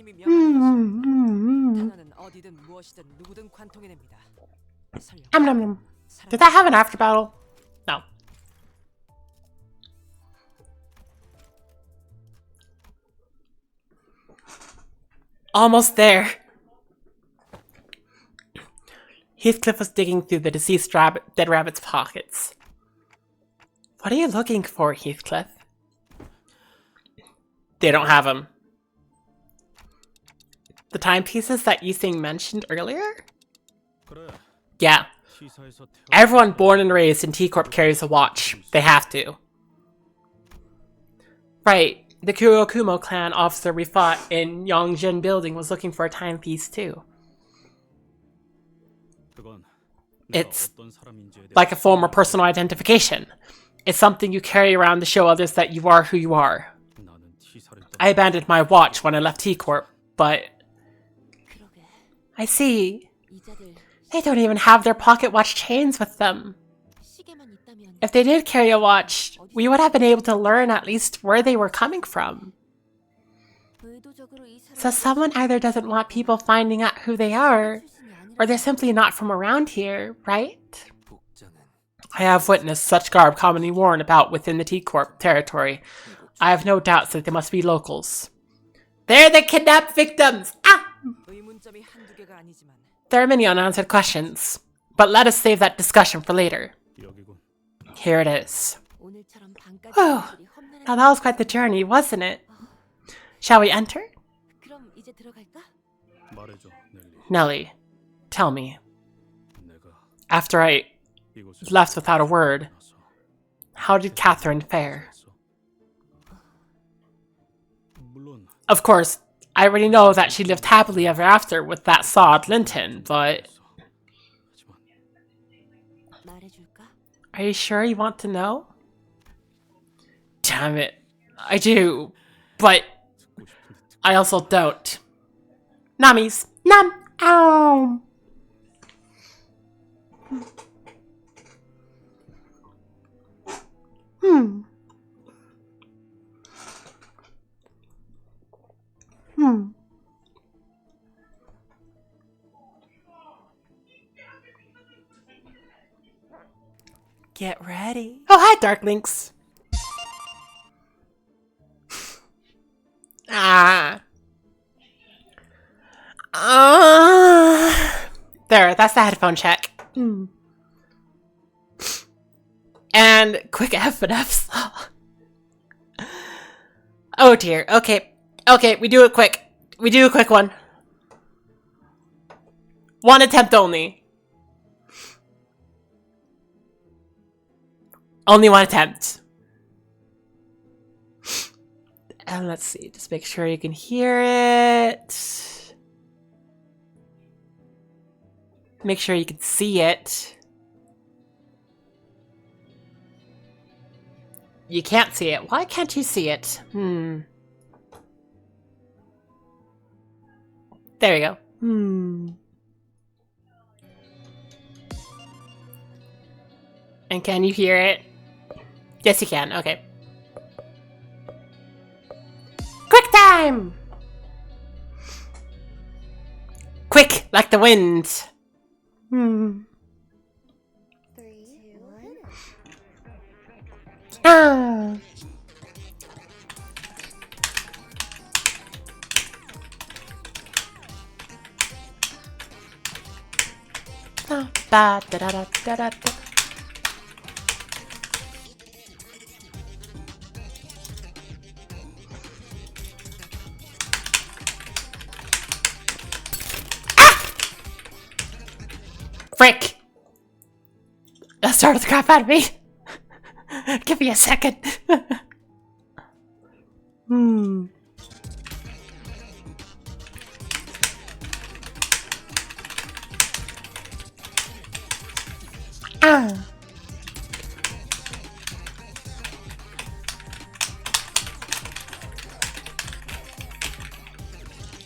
주인님이 명하는 것이오. 탄환은 어디든 무엇이든 누구든 관통해냅니다. 설령 Did that have an after battle? No. Almost there. Heathcliff was digging through the deceased dead rabbit's pockets. What are you looking for, Heathcliff? They don't have them. The timepieces that Yusing mentioned earlier? Yeah. Everyone born and raised in T-Corp carries a watch. They have to. Right. The Kurokumo clan officer we fought in Yongjin building was looking for a timepiece too. It's like a form of personal identification. It's something you carry around to show others that you are who you are. I abandoned my watch when I left T-Corp, but... I see. They don't even have their pocket watch chains with them. If they did carry a watch, we would have been able to learn at least where they were coming from. So someone either doesn't want people finding out who they are, or they're simply not from around here, right? I have witnessed such garb commonly worn about within the T-Corp territory. I have no doubts that they must be locals. They're the kidnapped victims! Ah! There are many unanswered questions, but let us save that discussion for later. Here it is. Whew. Now that was quite the journey, wasn't it? Shall we enter? Nelly, tell me. After I left without a word, how did Catherine fare? Of course, I already know that she lived happily ever after with that sod Linton, but... Are you sure you want to know? Damn it. I do, but I also don't. Nummies. Num. Ow. Get ready. Oh, hi, Darklinks. There, that's the headphone check. And quick F and Fs. Oh dear. Okay. Okay, we do it quick. We do a quick one. One attempt only. Only one attempt. And let's see, just make sure you can hear it. Make sure you can see it. You can't see it. Why can't you see it? There we go. And can you hear it? Yes, you can. Okay. Quick time! Quick, like the wind. 3, 2, 1. Da da da da da da. Frick! That startled the crap out of me. Give me a second.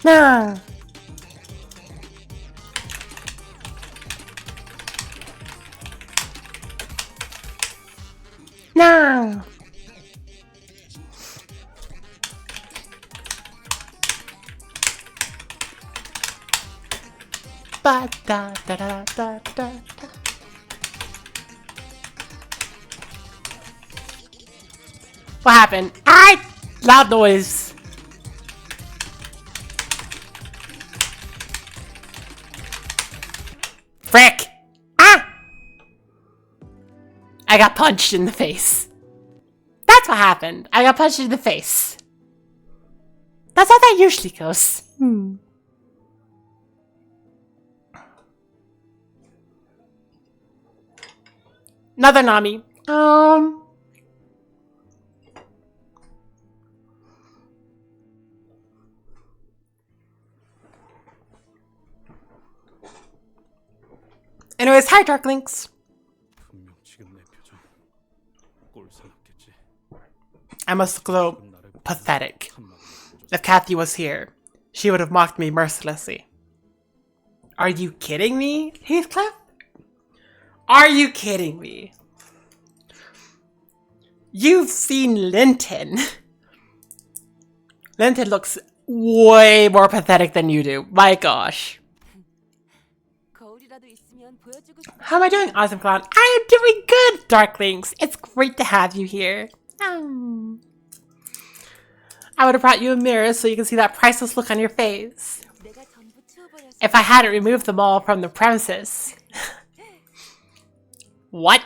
No. No. ba da da da da da. What happened? Loud noise. Frick! Ah! I got punched in the face. That's what happened. I got punched in the face. That's how that usually goes. Another Nami. Anyways, hi Darklinks. I must glow pathetic. If Kathy was here, she would have mocked me mercilessly. Are you kidding me, Heathcliff? Are you kidding me? You've seen Linton. Linton looks way more pathetic than you do. My gosh. How am I doing, Awesome Clown? I am doing good, Darklings. It's great to have you here. I would have brought you a mirror so you can see that priceless look on your face. If I hadn't removed them all from the premises. What?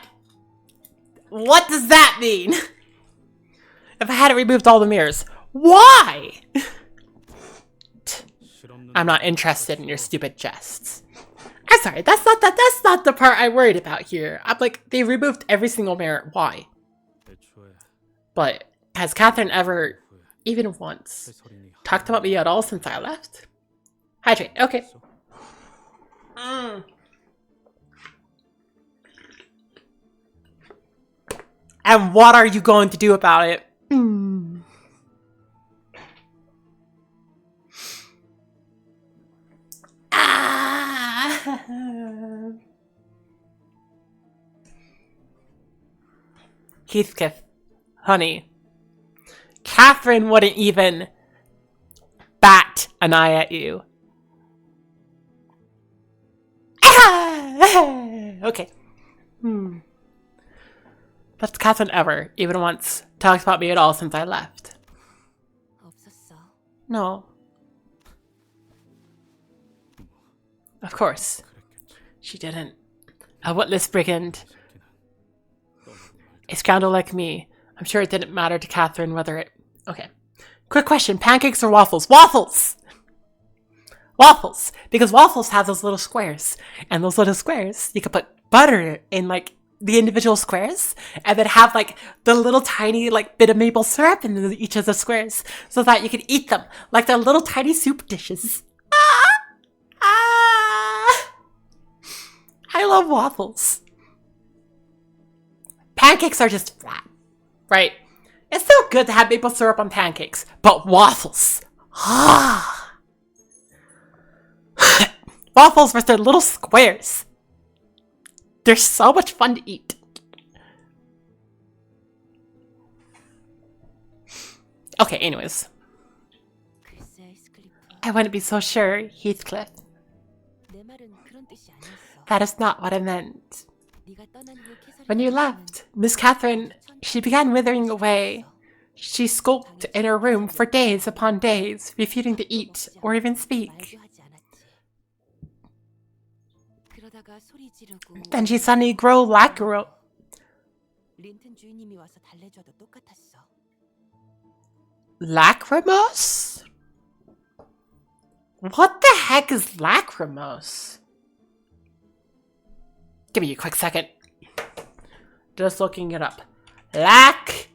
What does that mean? If I hadn't removed all the mirrors. Why? I'm not interested in your stupid jests. I'm sorry, that's not the part I worried about here. I'm like, they removed every single mirror. Why? But has Catherine ever, even once, talked about me at all since I left? Hydrate, okay. And what are you going to do about it? Heathcliff, honey, Catherine wouldn't even bat an eye at you. Okay. But Catherine ever, even once, talked about me at all since I left? No. Of course. She didn't. A witless brigand. A scoundrel like me. I'm sure it didn't matter to Catherine whether it... Okay. Quick question. Pancakes or waffles? Waffles! Waffles! Because waffles have those little squares. And those little squares, you could put butter in, like, the individual squares. And then have, like, the little tiny, like, bit of maple syrup in each of the squares. So that you could eat them. Like they're little tiny soup dishes. I love waffles. Pancakes are just flat, right? It's so good to have maple syrup on pancakes, but waffles. Waffles with their little squares. They're so much fun to eat. Okay, anyways. I wouldn't be so sure, Heathcliff. That is not what I meant. When you left, Miss Catherine, she began withering away. She skulked in her room for days upon days, refusing to eat or even speak. Then she suddenly grew lachrymose. Lachrymose? What the heck is lachrymose? Give me a quick second. Just looking it up. Lachrymose.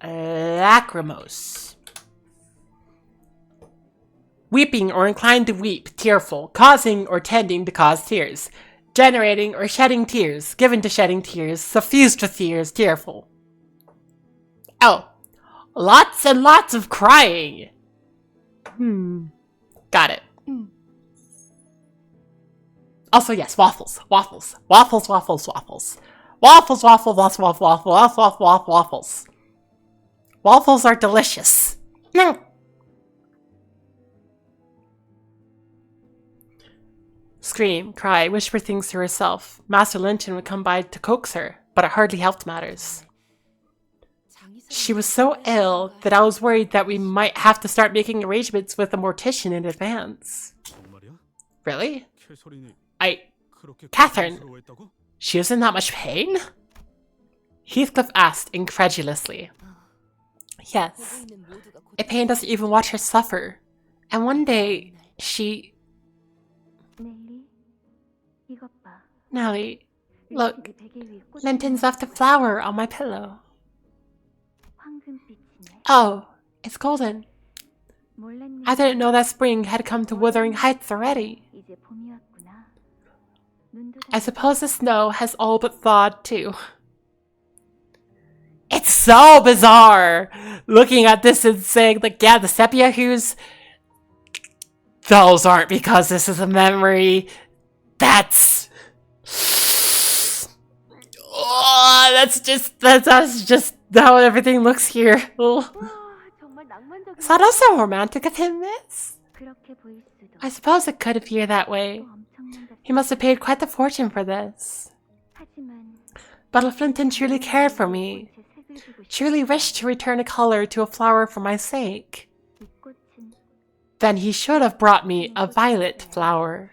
Lachrymose. Weeping or inclined to weep, tearful, causing or tending to cause tears, generating or shedding tears, given to shedding tears, suffused with tears, tearful. Oh, lots and lots of crying. Got it. Also, yes, waffles, waffles, waffles, waffles, waffles, waffles, waffles, waffles, waffles, waffles, waffles, waffles. Waffles are delicious. No. scream, cry, whisper things to herself. Master Linton would come by to coax her, but it hardly helped matters. She was so ill that I was worried that we might have to start making arrangements with a mortician in advance. Really? Catherine, she was in that much pain? Heathcliff asked incredulously. Yes. A pain doesn't even watch her suffer. And one day, she... Nellie, look. Linton's left a flower on my pillow. Oh, it's golden. I didn't know that spring had come to Wuthering Heights already. I suppose the snow has all but thawed too. It's so bizarre looking at this and saying, like, yeah, the sepia hues, those aren't because this is a memory. That's... Oh, that's just how everything looks here. Oh. Is that also romantic of him, miss? I suppose it could appear that way. He must have paid quite the fortune for this. But if Linton truly cared for me, truly wished to return a color to a flower for my sake, then he should have brought me a violet flower.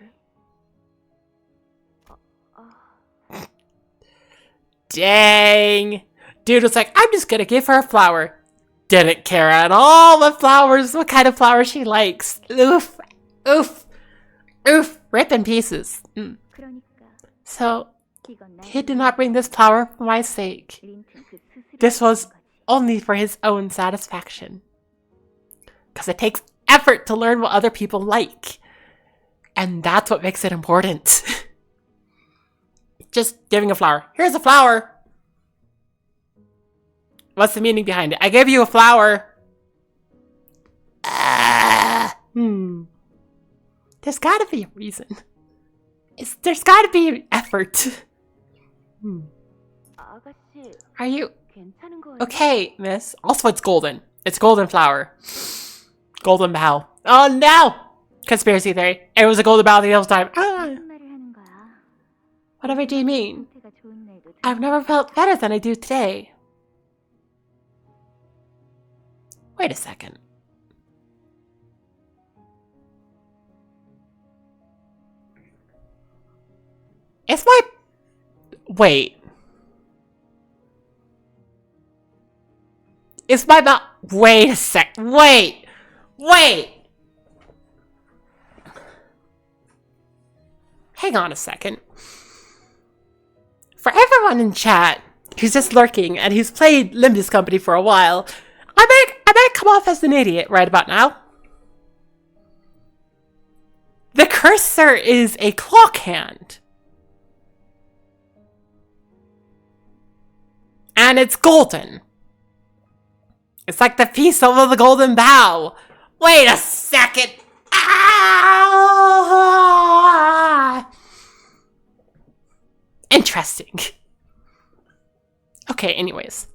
Dang! Dude was like, I'm just gonna give her a flower. Didn't care at all what kind of flowers she likes. Oof. Oof. Oof. Rip in pieces. So, he did not bring this flower for my sake. This was only for his own satisfaction. Because it takes effort to learn what other people like. And that's what makes it important. Just giving a flower. Here's a flower. What's the meaning behind it? I gave you a flower. There's gotta be a reason. There's gotta be an effort. Are you... Okay, miss. Also, it's golden. It's golden flower. Golden bough. Oh, no! Conspiracy theory. It was a golden bough the whole time. Ah. Whatever do you mean? I've never felt better than I do today. Wait a second. Is my... Wait. Is my mouth... Wait a sec. Wait. Wait. Hang on a second. For everyone in chat who's just lurking and who's played Limbus Company for a while, I might come off as an idiot right about now. The cursor is a clock hand. And it's golden. It's like the piece over the golden bough. Wait a second. Ah! Interesting. Okay, anyways.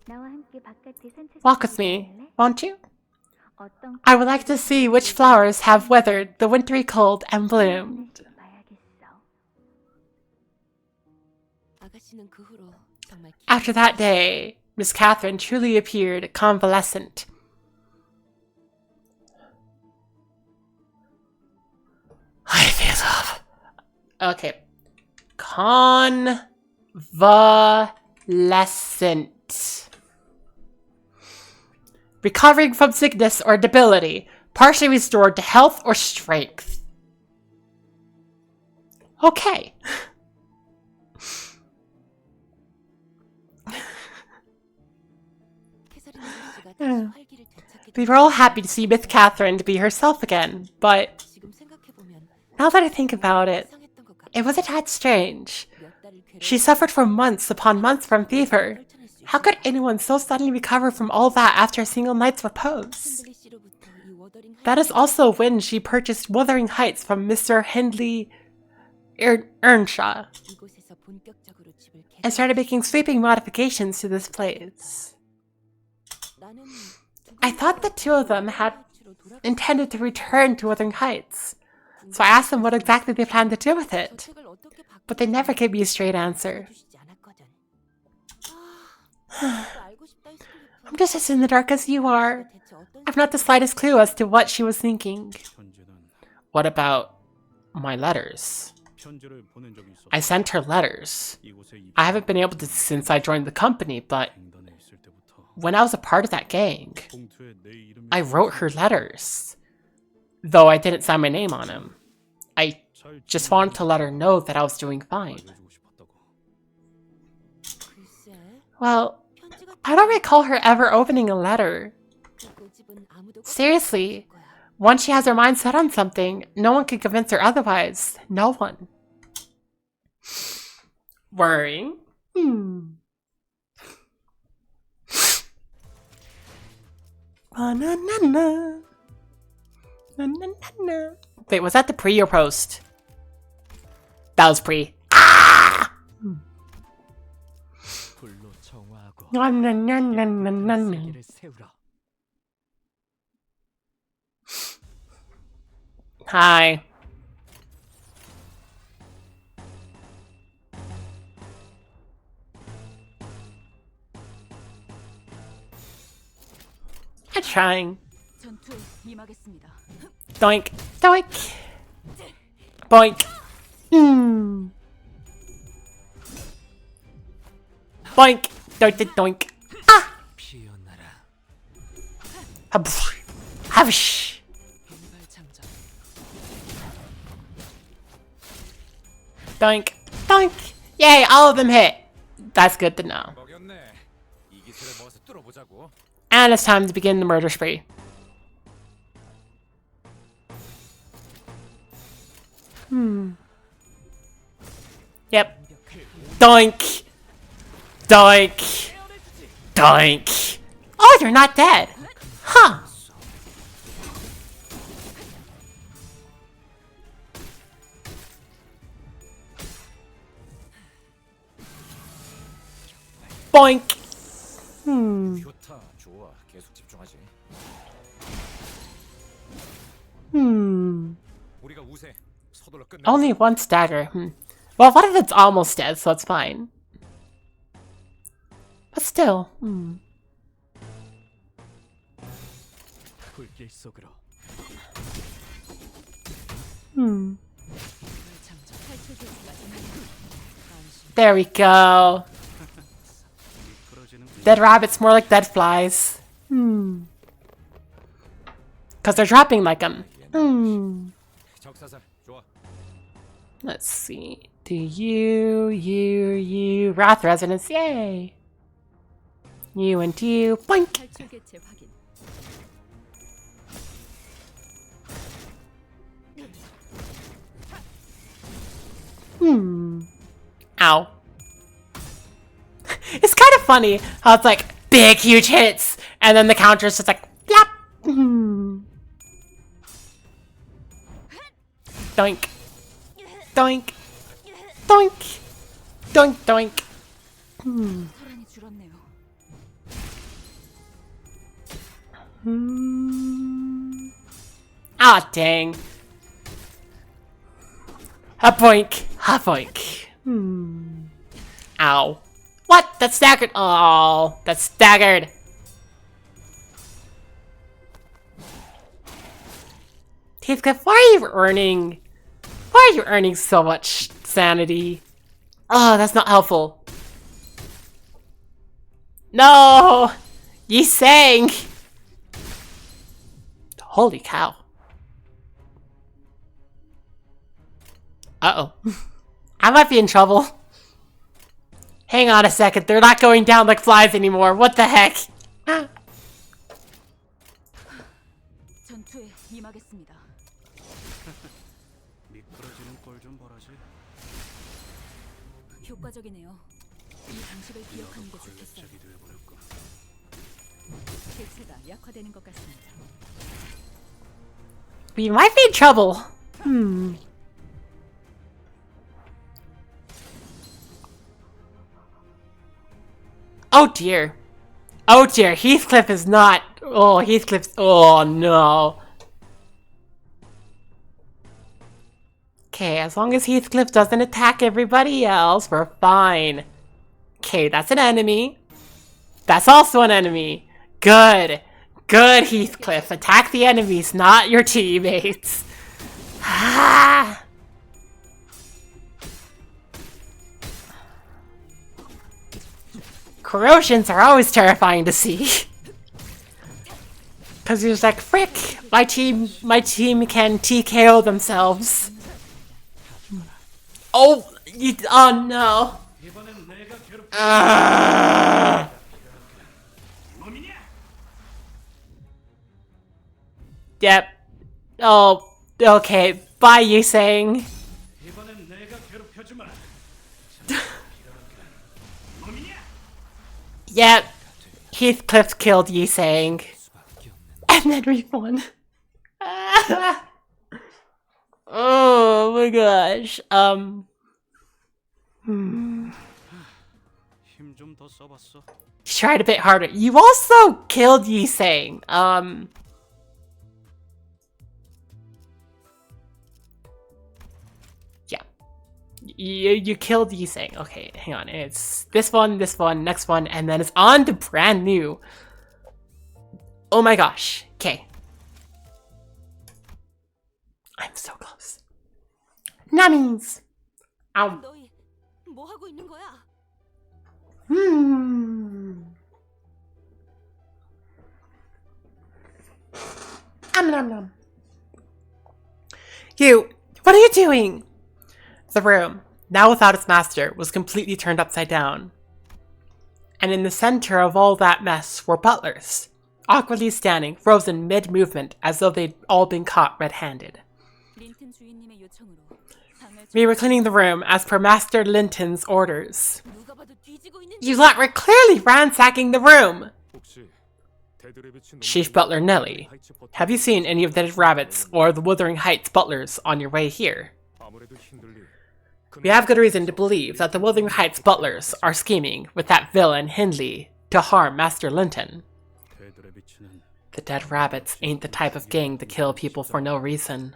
Walk with me, won't you? I would like to see which flowers have weathered the wintry cold and bloomed. After that day, Miss Catherine truly appeared convalescent. I feel up. Okay. Convalescent. Recovering from sickness or debility, partially restored to health or strength. Okay. We were all happy to see Miss Catherine to be herself again, but now that I think about it, it was a tad strange. She suffered for months upon months from fever. How could anyone so suddenly recover from all that after a single night's repose? That is also when she purchased Wuthering Heights from Mr. Hindley Earnshaw and started making sweeping modifications to this place. I thought the two of them had intended to return to Wuthering Heights, So I asked them what exactly they planned to do with it. But they never gave me a straight answer. I'm just as in the dark as you are. I've not the slightest clue as to what she was thinking. What about my letters? I sent her letters. I haven't been able to since I joined the company, but when I was a part of that gang, I wrote her letters. Though I didn't sign my name on them. I just wanted to let her know that I was doing fine. Well, I don't recall her ever opening a letter. Seriously, once she has her mind set on something, no one can convince her otherwise. No one. Worrying? Na-na-na-na. Na-na-na-na. Wait, was that the pre or post? That was pre. Ah! Na-na-na-na-na-na. Hi. I'm trying. Doink. Doink. Boink. Boink. Doink. Doink. Ah! Havish. Doink. Doink. Yay, all of them hit. That's good to know. And it's time to begin the murder spree. Yep. Doink. Doink. Doink. Oh, you're not dead. Huh. Boink. Only one stagger. Well, what if it's almost dead, so it's fine. But still. There we go. Dead rabbits, more like dead flies. Because they're dropping like them. Let's see. Do you. Wrath Resonance, yay! You and you. Boink! Ow. It's kind of funny how it's like big, huge hits, and then the counter is just like, plop! Doink. Doink. Doink. Doink, doink. Ah, dang. A boink. A boink. Ow. What? That's staggered. Oh, that's staggered. Heathcliff, why are you earning? Why are you earning so much sanity? Oh, that's not helpful. No! Yi sang! Holy cow. Uh-oh. I might be in trouble. Hang on a second, they're not going down like flies anymore. What the heck? We might be in trouble. Oh dear. Oh dear, Heathcliff is not. Oh, Heathcliff's. Oh no. Okay, as long as Heathcliff doesn't attack everybody else, we're fine. Okay, that's an enemy. That's also an enemy. Good. Good, Heathcliff. Attack the enemies, not your teammates. Ah! Corrosions are always terrifying to see. Cause he was like, frick, my team can TKO themselves. Oh, oh no. Yep. Oh, okay. Bye, you saying. Yep. Heathcliff killed Yi Sang. And then we won. Oh my gosh. Tried a bit harder. You also killed Yi Sang. Yeah. You killed Yi Sang. Okay, hang on. It's this one, next one, and then it's on to brand new. Oh my gosh. Okay. I'm so close. Nummies! Ow. 너희 뭐 하고 있는 거야? Nom nom. You, what are you doing? The room, now without its master, was completely turned upside down. And in the center of all that mess were butlers, awkwardly standing, frozen mid-movement, as though they'd all been caught red-handed. We were cleaning the room as per Master Linton's orders. You lot were clearly ransacking the room! Chief Butler Nelly, have you seen any of the Dead Rabbits or the Wuthering Heights butlers on your way here? We have good reason to believe that the Wuthering Heights butlers are scheming with that villain Hindley to harm Master Linton. The Dead Rabbits ain't the type of gang to kill people for no reason.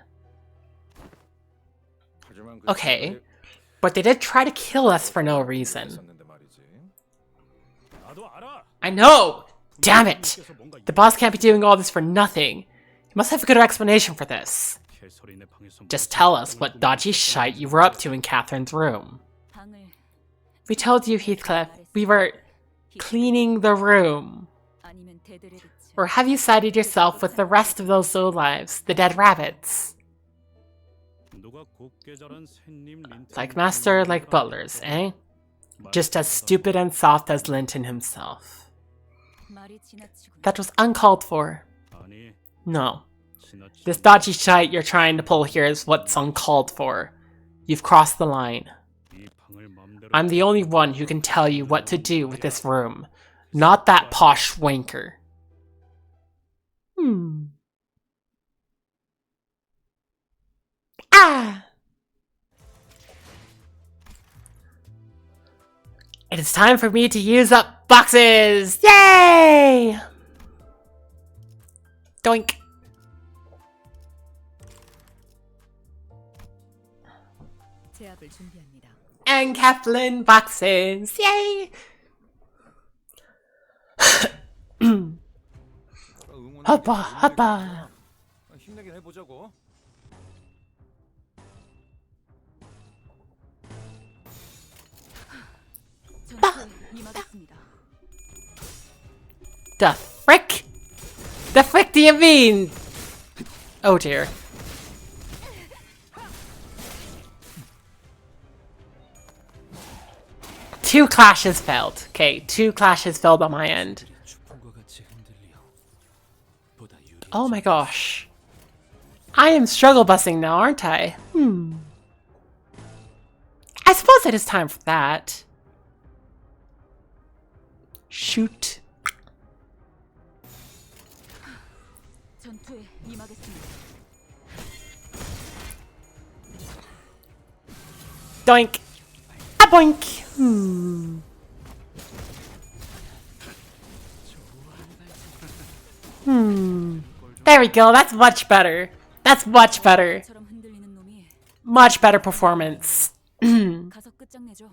Okay, but they did try to kill us for no reason. I know! Damn it! The boss can't be doing all this for nothing. You must have a good explanation for this. Just tell us what dodgy shite you were up to in Catherine's room. We told you, Heathcliff, we were cleaning the room. Or have you sided yourself with the rest of those lowlives, the dead rabbits? Like master, like butlers, eh? Just as stupid and soft as Linton himself. That was uncalled for. No. This dodgy shite you're trying to pull here is what's uncalled for. You've crossed the line. I'm the only one who can tell you what to do with this room, not that posh wanker. Ah! It is time for me to use up boxes! Yay! Doink. And Kaplan boxes! Yay! hoppa, hoppa. The frick? The frick do you mean? Oh dear. Two clashes failed. Okay, two clashes failed on my end. Oh my gosh. I am struggle busing now, aren't I? I suppose it is time for that. Shoot. Doink. A boink. There we go. That's much better. That's much better. Much better performance. 가서 끝장내죠.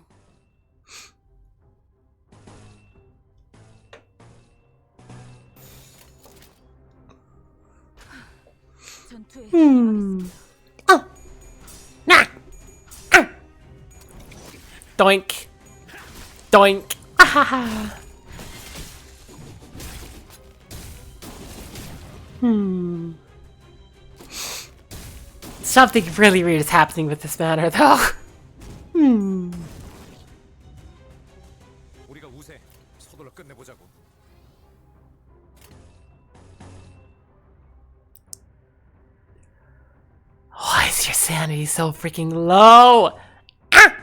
전투에 Oh. Nah. Doink. Doink. Ah. Something really weird is happening with this matter, though. 우리가 우세. 서둘러 끝내보자고. Why is your sanity so freaking low? Ah!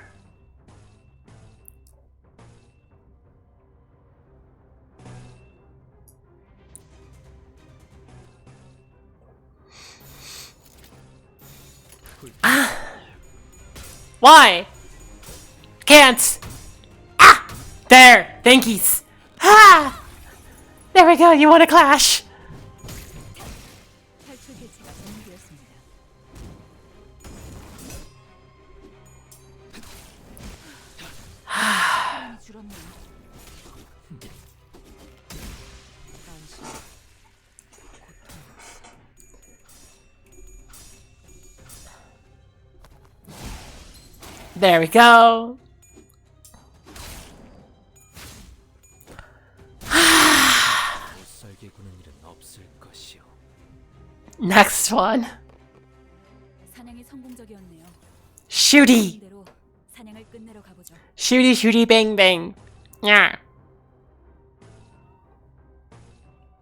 Ah! Why? Can't! Ah! There! Thankies! Ah! There we go, you want to clash! 탈출 개체가 전개되었습니다. 줄었네요. 안심. There we go. 못살게 구는 일은 없을 것이오. Next one. 사냥이 성공적이었네요. Shooty. 대로 사냥을 끝내러 가보죠. Shooty, shooty, bang, bang. Yeah.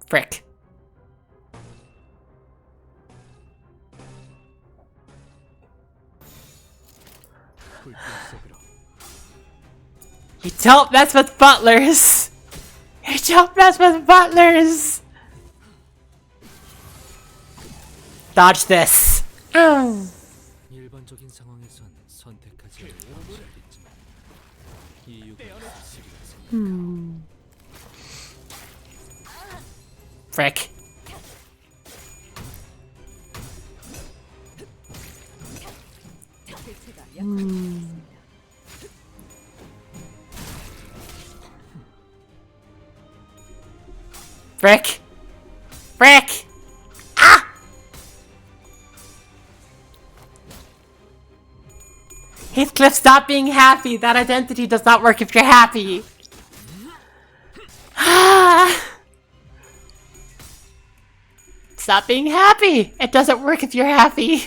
Frick. You don't mess with butlers. You don't mess with butlers. Dodge this. 일반적인 상황에선 선택하지 않을 수 있겠지만 이유가 있으리라. Frick. 개체가 약화되었습니다. Frick. Frick. Ah! Heathcliff, stop being happy. That identity does not work if you're happy. Ah! Stop being happy. It doesn't work if you're happy.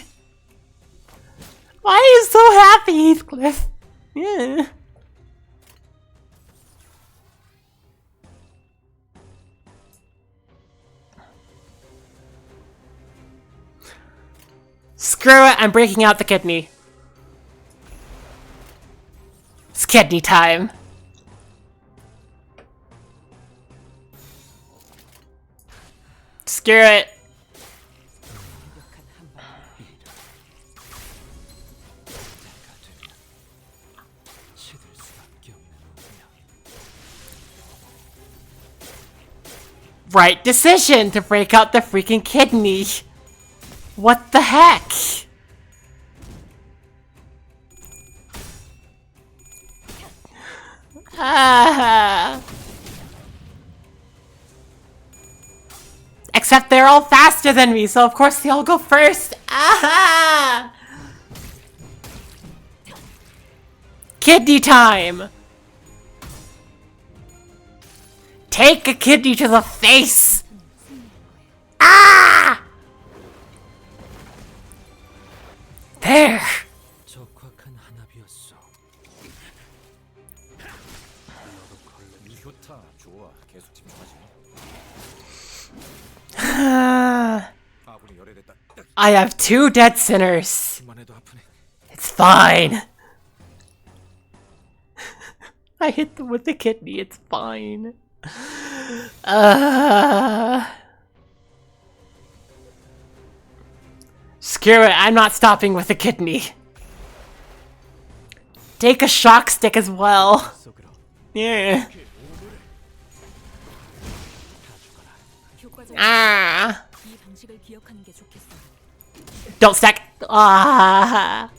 Why are you so happy, Heathcliff? Yeah. Screw it, I'm breaking out the kidney. It's kidney time. Screw it. Right decision to break out the freaking kidney. What the heck? Ah. Except they're all faster than me, so of course they all go first. Ah. Kidney time. Take a kidney to the face. Ah. There. 적확한 한압이었어. 너도 걸려. 이효타 좋아. 계속 집중하지. 아군이 열애됐다. I have 2 dead sinners. 그만해도 아프네. It's fine. I hit them with the kidney. It's fine. Screw it. I'm not stopping with the kidney. Take a shock stick as well. 속으로. Yeah. 효과적인 Ah. 이 방식을 기억하는 게 좋겠어요. Don't stack. Ah.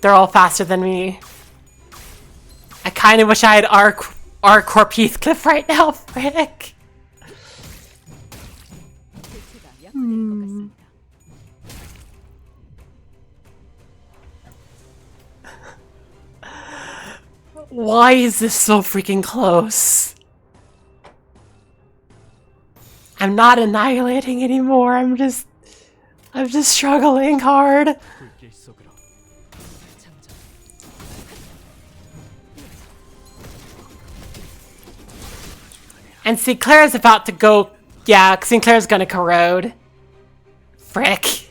They're all faster than me. I kind of wish I had R-Corp Heathcliff right now, frick. Why is this so freaking close? I'm not annihilating anymore. I'm just struggling hard. And Sinclair's about to go. Yeah, Sinclair's gonna corrode. Frick.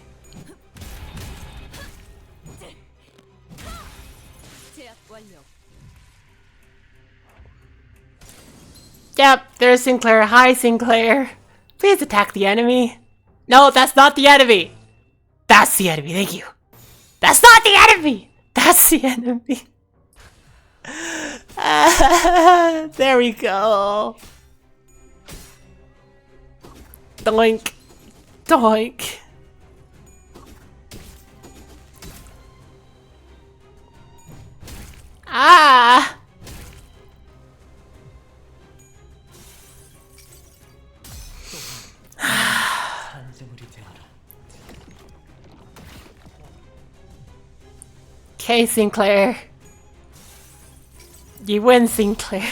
Yep, there's Sinclair. Hi, Sinclair. Please attack the enemy. No, that's not the enemy. That's the enemy, thank you. That's not the enemy! That's the enemy. There we go. Doink. Doink. Ah! Okay, Sinclair. You win, Sinclair.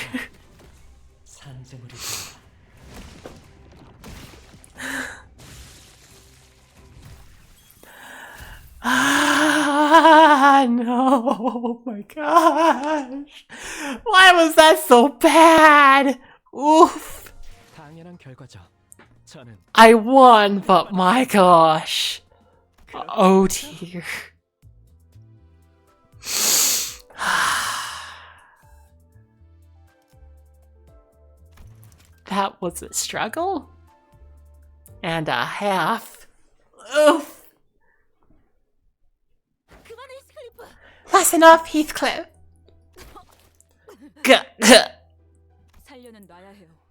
Ah, no. Oh my gosh. Why was that so bad? Oof. I won, but my gosh. Oh dear. That was a struggle and a half. Oof. That's enough, Heathcliff.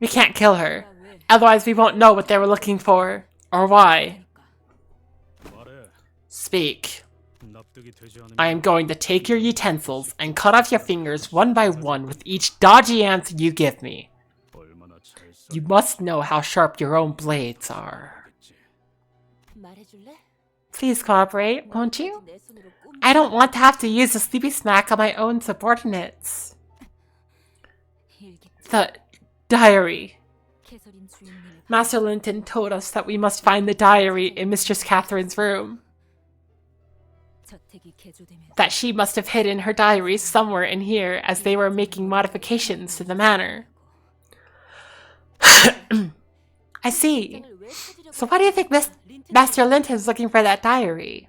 We can't kill her. Otherwise we won't know what they were looking for. Or why. Speak. I am going to take your utensils and cut off your fingers one by one with each dodgy answer you give me. You must know how sharp your own blades are. Please cooperate, won't you? I don't want to have to use a sleepy smack on my own subordinates. The diary. Master Linton told us that we must find the diary in Mistress Catherine's room. That she must have hidden her diary somewhere in here as they were making modifications to the manor. I see. So why do you think Master Linton's looking for that diary?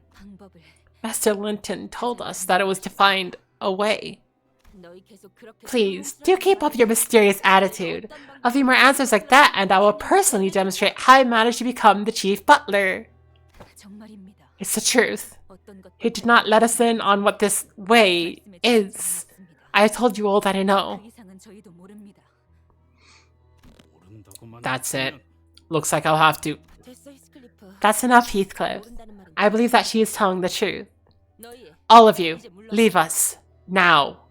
Master Linton told us that it was to find a way. Please, do keep up your mysterious attitude. A few more answers like that and I will personally demonstrate how I managed to become the chief butler. It's the truth. He did not let us in on what this way is. I have told you all that I know. That's it. Looks like I'll have to. That's enough, Heathcliff. I believe that she is telling the truth. All of you, leave us. Now.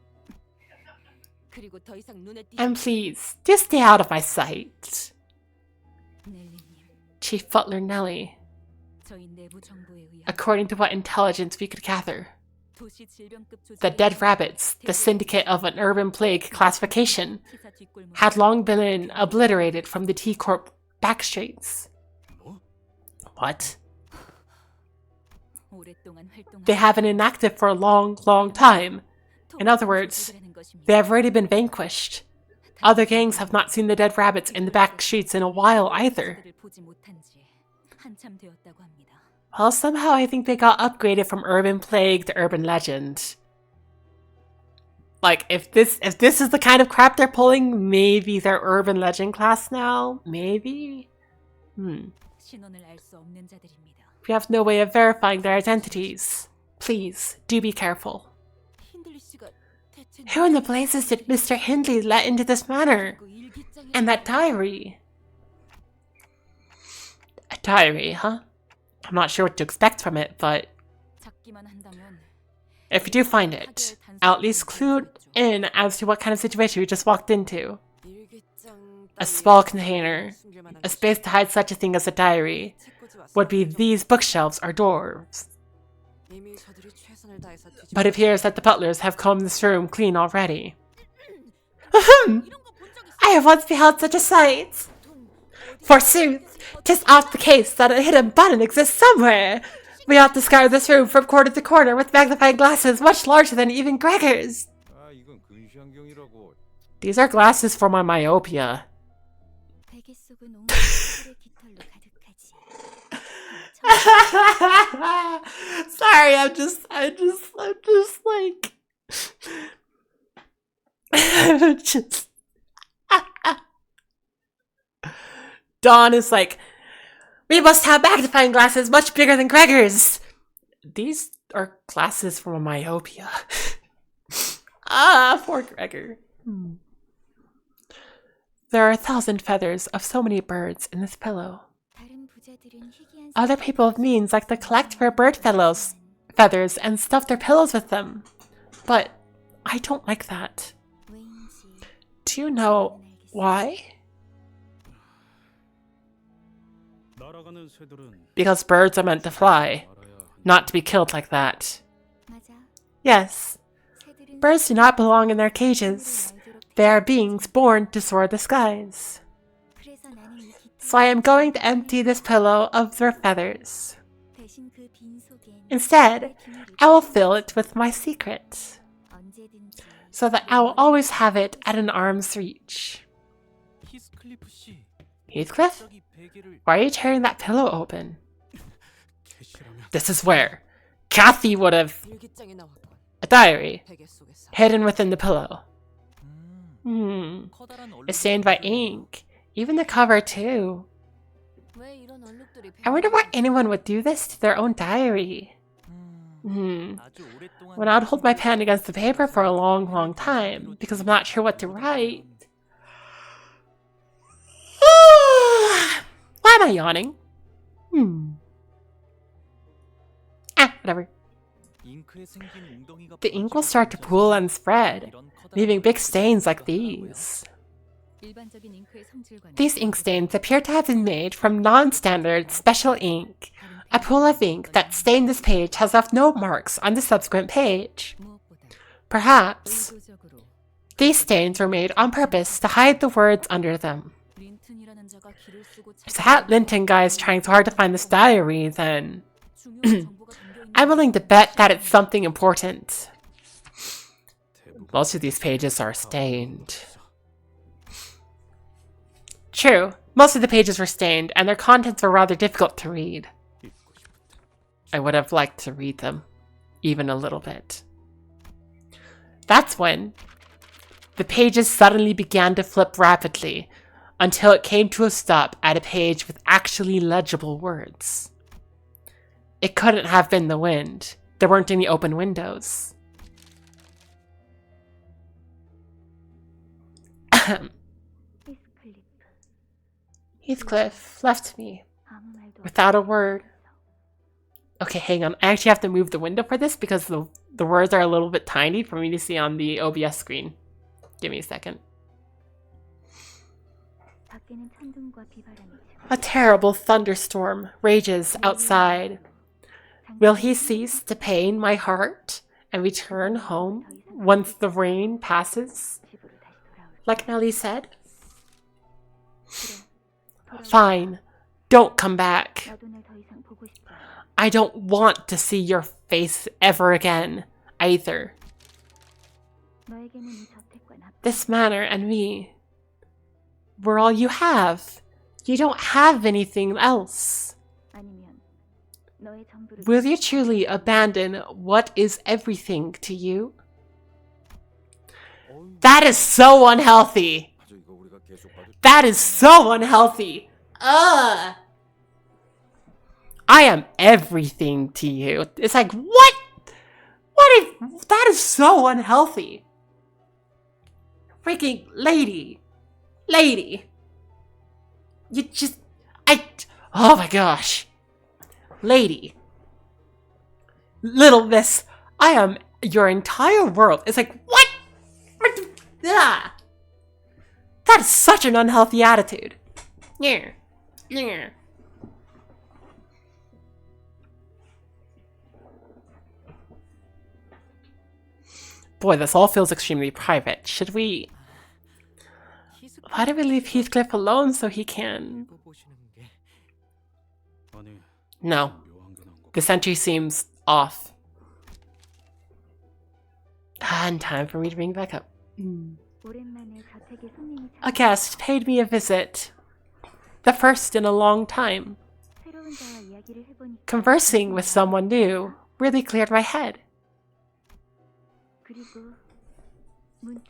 And please, do stay out of my sight. Chief Butler Nellie. According to what intelligence we could gather, the dead rabbits, the syndicate of an urban plague classification, had long been obliterated from the T-Corp backstreets. What? They have been inactive for a long, long time. In other words, they have already been vanquished. Other gangs have not seen the dead rabbits in the back streets in a while either. Well, somehow I think they got upgraded from urban plague to urban legend. Like, if this is the kind of crap they're pulling, maybe they're urban legend class now? Maybe? We have no way of verifying their identities. Please, do be careful. Who in the blazes did Mr. Hindley let into this manor? And that diary? A diary, huh? I'm not sure what to expect from it, but... If you do find it, I'll at least clue in as to what kind of situation we just walked into. A small container, a space to hide such a thing as a diary, would be these bookshelves or doors. But it appears that the butlers have combed this room clean already. Ahem! I have once beheld such a sight! Forsooth, 'tis oft the case that a hidden button exists somewhere! We ought to scour this room from corner to corner with magnifying glasses much larger than even Gregor's! 아, 이건 근시안경이라고. These are glasses for my myopia. Sorry, I'm just like, just. Dawn is like, we must have magnifying glasses much bigger than Gregor's. These are glasses for my myopia. Poor Gregor. There are 1,000 feathers of so many birds in this pillow. Other people of means like to collect rare bird feathers and stuff their pillows with them. But I don't like that. Do you know why? 날아가는 새들은 Because birds are meant to fly, not to be killed like that. Yes, birds do not belong in their cages. They are beings born to soar the skies. So I am going to empty this pillow of their feathers. Instead, I will fill it with my secret, so that I will always have it at an arm's reach. 히스클리프 씨. Heathcliff? 갑자기 베개를 Why are you tearing that pillow open? 캐시라면 This is where Kathy would have 일기장에 나왔던 a diary 베개 속에서 hidden within the pillow. 커다란 It's stained by ink. Even the cover, too. 왜 이런 얼룩들이 I wonder why anyone would do this to their own diary. 아주 오랫동안 When I'd hold my pen against the paper for a long, long time, because I'm not sure what to write. Why am I yawning? Whatever. 잉크에 생긴 웅덩이가 The ink will start to pool and spread, leaving big stains like these. These ink stains appear to have been made from non-standard special ink. A pool of ink that stained this page has left no marks on the subsequent page. Perhaps these stains were made on purpose to hide the words under them. If that Linton guy is trying so hard to find this diary, then I'm willing to bet that it's something important. Most of these pages are stained. True, most of the pages were stained, and their contents were rather difficult to read. I would have liked to read them, even a little bit. That's when the pages suddenly began to flip rapidly, until it came to a stop at a page with actually legible words. It couldn't have been the wind. There weren't any open windows. Heathcliff left me without a word. Okay, hang on. I actually have to move the window for this because the words are a little bit tiny for me to see on the OBS screen. Give me a second. A terrible thunderstorm rages outside. Will he cease to pain my heart and return home once the rain passes? Like Nellie said? Fine. Don't come back. I don't want to see your face ever again, either. This manor and me, we're all you have. You don't have anything else. Will you truly abandon what is everything to you? That is so unhealthy. That is so unhealthy. Ugh. I am everything to you. It's like, what? What if that is so unhealthy? Freaking lady. Lady. You just, oh my gosh. Lady. Little miss, I am your entire world is like, what? Ah. That is such an unhealthy attitude. Yeah. Yeah. Boy, this all feels extremely private. Should we... Why do we leave Heathcliff alone so he can... No. This entry seems off. And time for me to bring it back up. A guest paid me a visit. The first in a long time. Conversing with someone new really cleared my head.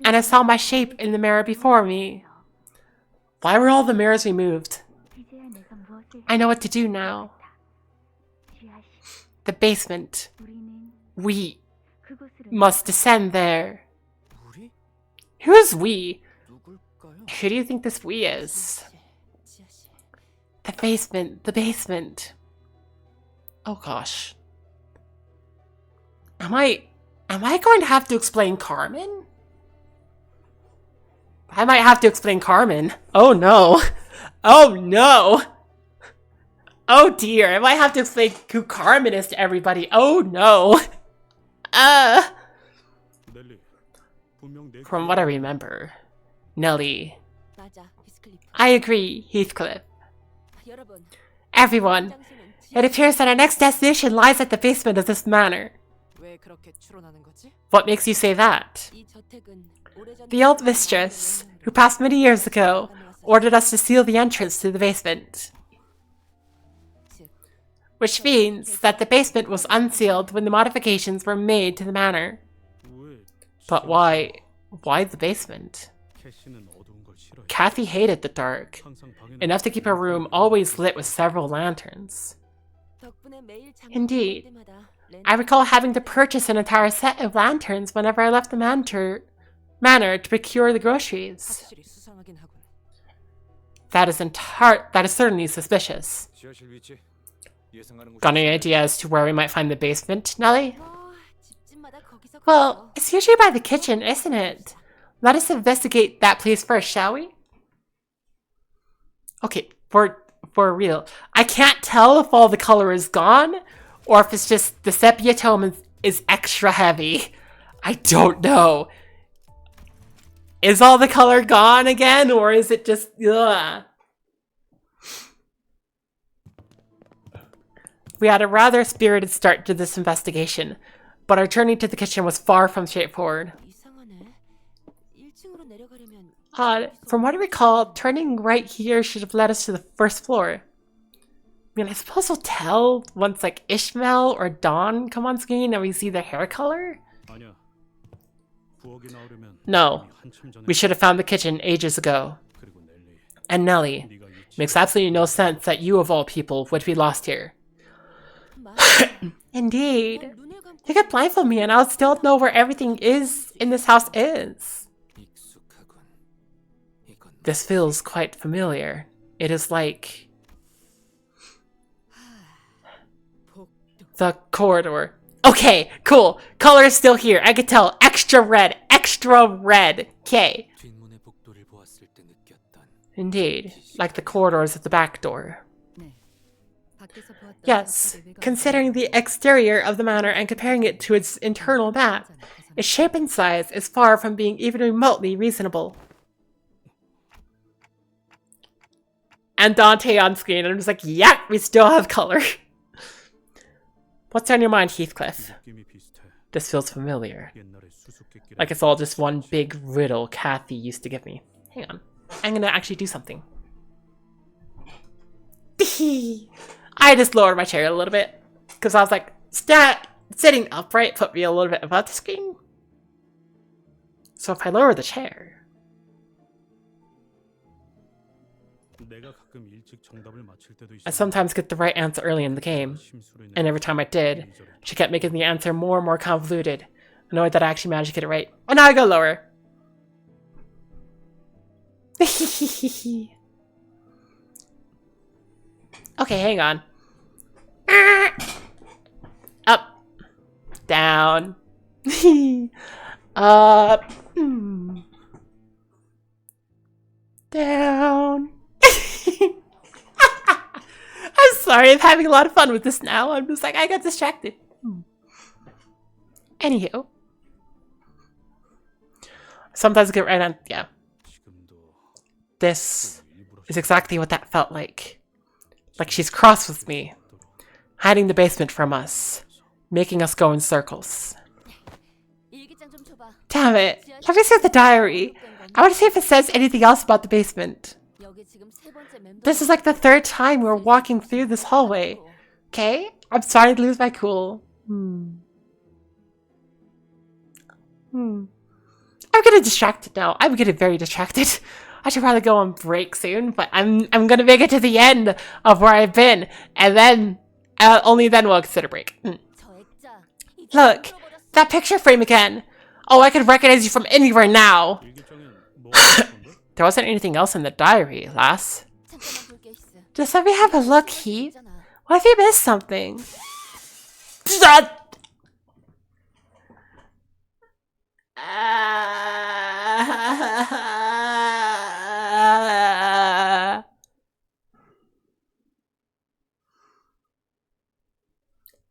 And I saw my shape in the mirror before me. Why were all the mirrors removed? I know what to do now. The basement. We must descend there. Who's we? Who do you think this we is? The basement, the basement. Oh gosh. Am I going to have to explain Carmen? I might have to explain Carmen. Oh no. Oh no. Oh dear, I might have to explain who Carmen is to everybody. Oh no. From what I remember, Nellie. I agree, Heathcliff. Everyone, it appears that our next destination lies at the basement of this manor. What makes you say that? The old mistress, who passed many years ago, ordered us to seal the entrance to the basement. Which means that the basement was unsealed when the modifications were made to the manor. But why the basement? Kathy hated the dark, enough to keep her room always lit with several lanterns. Indeed, I recall having to purchase an entire set of lanterns whenever I left the manor to procure the groceries. That is certainly suspicious. Got any idea as to where we might find the basement, Nellie? Well, it's usually by the kitchen, isn't it? Let us investigate that place first, shall we? Okay, for real. I can't tell if all the color is gone, or if it's just the sepia tone is extra heavy. I don't know. Is all the color gone again, or is it just... Ugh? We had a rather spirited start to this investigation, but our journey to the kitchen was far from straightforward. From what I recall, turning right here should have led us to the first floor. I mean, I suppose we'll tell once like Ishmael or Dawn come on screen and we see their hair color? No, we should have found the kitchen ages ago. And Nellie, it makes absolutely no sense that you of all people would be lost here. Indeed. You could blindfold me and I'll still know where everything is in this house is. This feels quite familiar. It is like... the corridor. Okay, cool. Color is still here. I could tell. Extra red. Extra red. Okay. Indeed. Like the corridors at the back door. Yes, considering the exterior of the manor and comparing it to its internal map, its shape and size is far from being even remotely reasonable. And Dante on screen, and I'm just like, yeah, we still have color. What's on your mind, Heathcliff? This feels familiar. Like it's all just one big riddle Kathy used to give me. Hang on. I'm gonna actually do something. I just lowered my chair a little bit because I was like, sitting upright put me a little bit above the screen. So if I lower the chair, I sometimes get the right answer early in the game, and every time I did, she kept making the answer more and more convoluted, annoyed that I actually managed to get it right. And now I go lower. Okay, hang on. Up. Down. Up. Down. I'm sorry, I'm having a lot of fun with this now. I'm just like, I got distracted. Anywho. Sometimes I get right on, yeah. This is exactly what that felt like. Like she's cross with me. Hiding the basement from us. Making us go in circles. Damn it. Let me see the diary. I want to see if it says anything else about the basement. This is like the third time we're walking through this hallway. Okay? I'm starting to lose my cool. I'm getting distracted now. I'm getting very distracted. I should probably go on break soon, but I'm gonna make it to the end of where I've been, and then only then we'll consider break. Look, that picture frame again. Oh, I could recognize you from anywhere now. There wasn't anything else in the diary, lass. Just let me have a look, Heath. What if you missed something?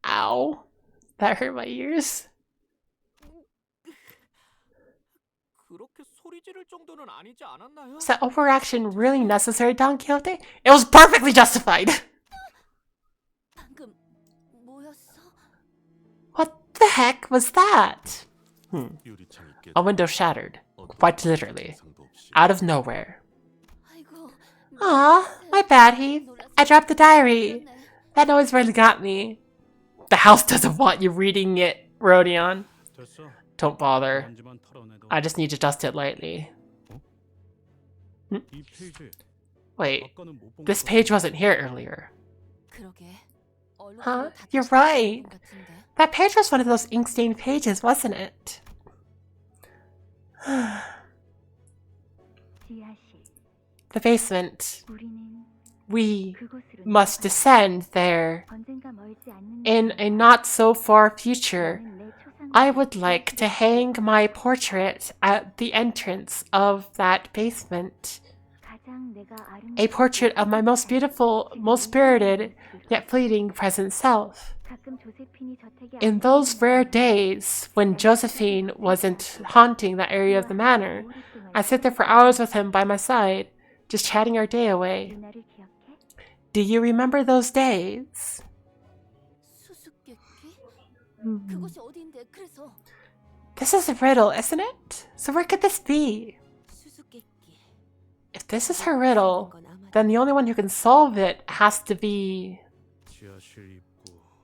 Ow. That hurt my ears. Was that overreaction really necessary, Don Quixote? It was perfectly justified! What the heck was that? A window shattered. Quite literally. Out of nowhere. Aw, my bad, Heath. I dropped the diary. That noise really got me. The house doesn't want you reading it, Rodion. Don't bother. I just need to dust it lightly. Wait, this page wasn't here earlier. Huh? You're right. That page was one of those ink-stained pages, wasn't it? The basement. We must descend there. In a not-so-far future, I would like to hang my portrait at the entrance of that basement. A portrait of my most beautiful, most spirited, yet fleeting present self. In those rare days when Josephine wasn't haunting that area of the manor, I'd sit there for hours with him by my side, just chatting our day away. Do you remember those days? This is a riddle, isn't it? So where could this be? If this is her riddle, then the only one who can solve it has to be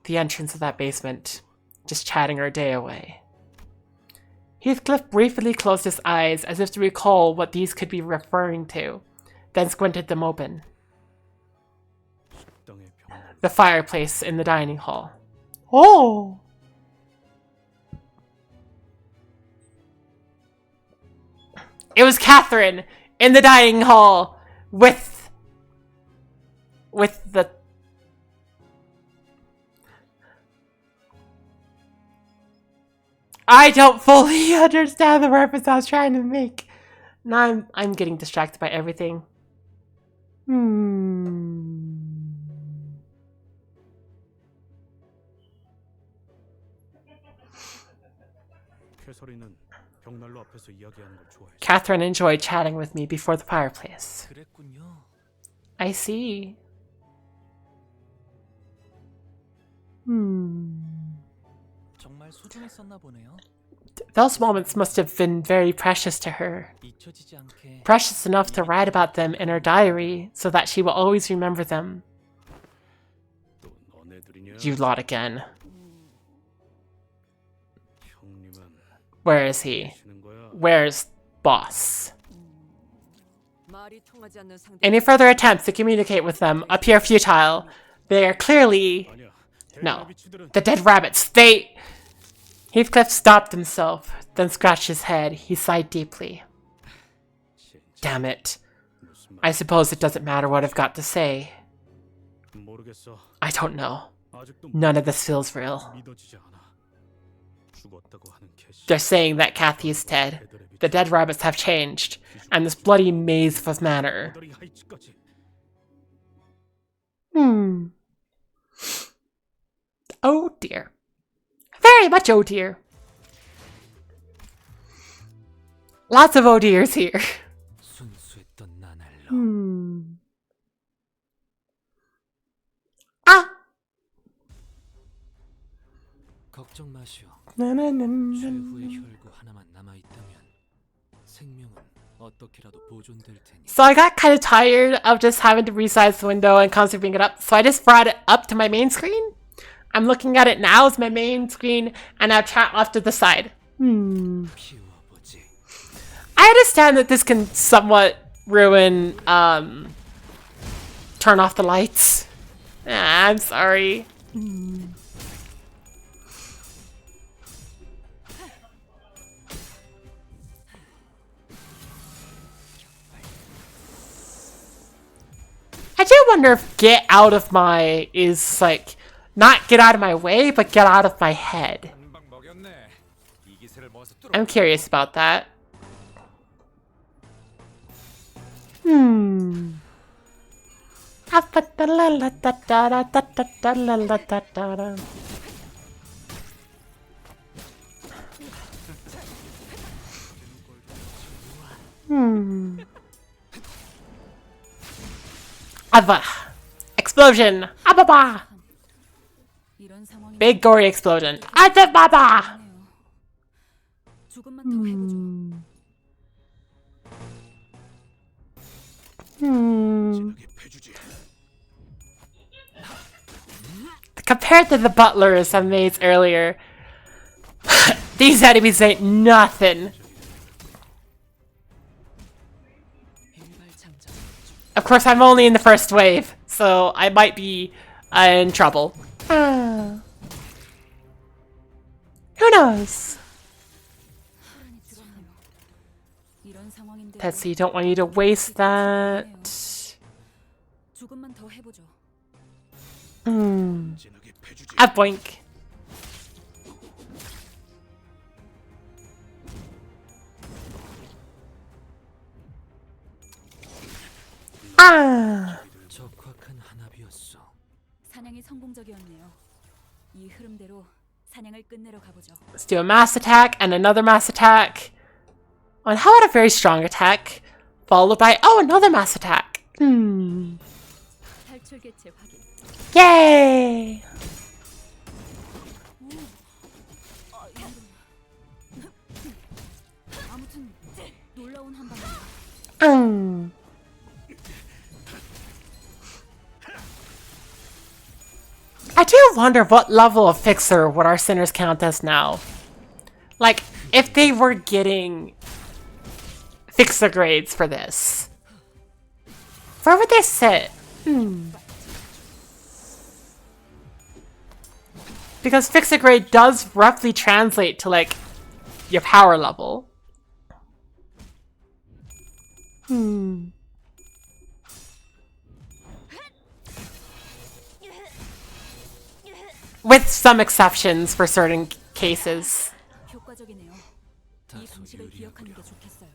the entrance of that basement, just chatting our day away. Heathcliff briefly closed his eyes as if to recall what these could be referring to, then squinted them open. The fireplace in the dining hall. Oh! It was Catherine in the dining hall with the... I don't fully understand the reference I was trying to make. Now I'm getting distracted by everything. Catherine enjoyed chatting with me before the fireplace. I see. Those moments must have been very precious to her. Precious enough to write about them in her diary so that she will always remember them. You lot again. Where is he? Where's boss? Any further attempts to communicate with them appear futile. They are clearly... No. The dead rabbits, they... Heathcliff stopped himself, then scratched his head. He sighed deeply. Damn it. I suppose it doesn't matter what I've got to say. I don't know. None of this feels real. 죽었다고 하는 개씨. They're saying that Kathy is dead. The dead rabbits have changed, and this bloody maze of manor. 너들이 하이츠까지. Oh dear. Very much oh dear. Lots of oh dears here. 순수했던 나날로. Ah! 걱정 마시오. Na-na-na-na. 최후의 혈구 하나만 남아 있다면 생명은 어떻게라도 보존될 테니. So I got kind of tired of just having to resize the window and constantly bring it up, so I just brought it up to my main screen. I'm looking at it now as my main screen, and I have chat off to the side. 피워보지. I understand that this can somewhat ruin, turn off the lights. Ah, I'm sorry. I do wonder if get out of my is like, not get out of my way, but get out of my head. 한방 먹였네. 이 기세를 모아서 뚫어. I'm curious about that. Ava. Explosion. Ababa. 이런 상황이 Big gory explosion. Ababa. 조금만 더 해보죠. 진하게 패주지. Compared to the butlers I made earlier, these enemies ain't nothing. 일발장전. Of course, I'm only in the first wave, so I might be in trouble. Who knows? 이런 상황인데 Tetsu, don't want you to waste that. 조금만 더 해보죠. 진하게 패주지. A boink. Ah! 적확한 한압이었어. 사냥이 성공적이었네요. 이 흐름대로 사냥을 끝내러 가보죠. Let's do a mass attack and another mass attack. And how about a very strong attack? Followed by, oh, another mass attack. 탈출 개체 확인. Yay! 아무튼 놀라운 한 방이에요. I do wonder what level of fixer would our sinners count as now. Like, if they were getting fixer grades for this, where would they sit? Because fixer grade does roughly translate to, like, your power level. With some exceptions for certain cases. 효과적이네요. 이 방식을 기억하는 게 좋겠어요.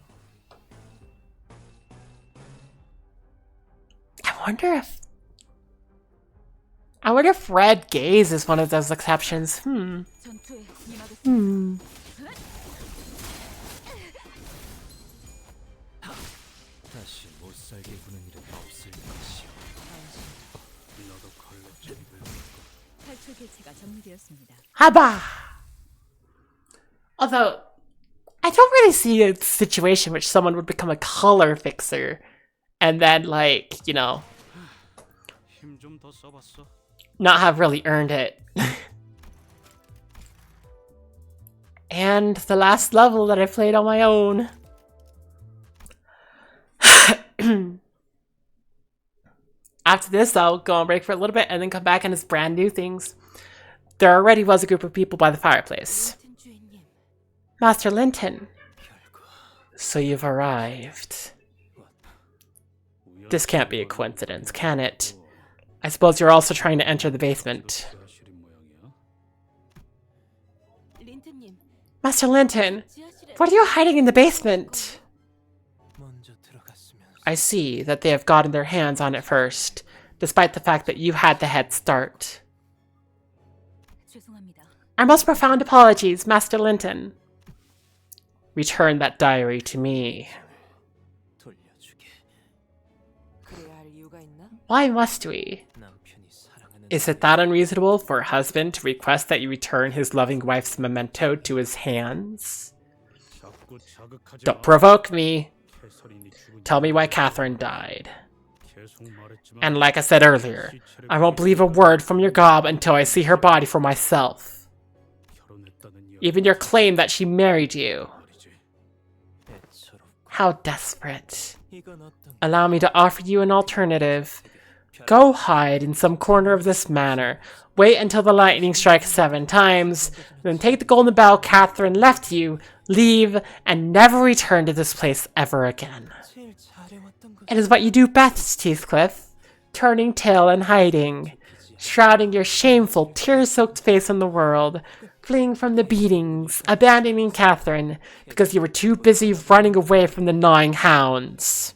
I wonder if red gaze is one of those exceptions. 전투에 임하겠습니다. 다시 못 살게 구는 일은 없을 것이오. 너도 걸레 집을 탈출 개체가 정리되었습니다. Haba! Although, I don't really see a situation which someone would become a color fixer and then, like, you know, 힘 좀 더 써봤어. not have really earned it. And the last level that I played on my own. After this, I'll go on break for a little bit and then come back and it's brand new things. There already was a group of people by the fireplace. 같은 주인님, Master Linton, so you've arrived. This can't be a coincidence, can it? I suppose you're also trying to enter the basement. 린트님, Master Linton, what are you hiding in the basement? I see that they have gotten their hands on it first, despite the fact that you had the head start. Our most profound apologies, Master Linton. Return that diary to me. Why must we? Is it that unreasonable for a husband to request that you return his loving wife's memento to his hands? Don't provoke me. Tell me why Catherine died. And like I said earlier, I won't believe a word from your gob until I see her body for myself. Even your claim that she married you. How desperate. Allow me to offer you an alternative. Go hide in some corner of this manor. Wait until the lightning strikes 7 times. Then take the golden bell Catherine left you, leave, and never return to this place ever again. It is what you do best, Heathcliff. Turning tail and hiding. Shrouding your shameful, tear-soaked face in the world. Fleeing from the beatings. Abandoning Catherine because you were too busy running away from the gnawing hounds.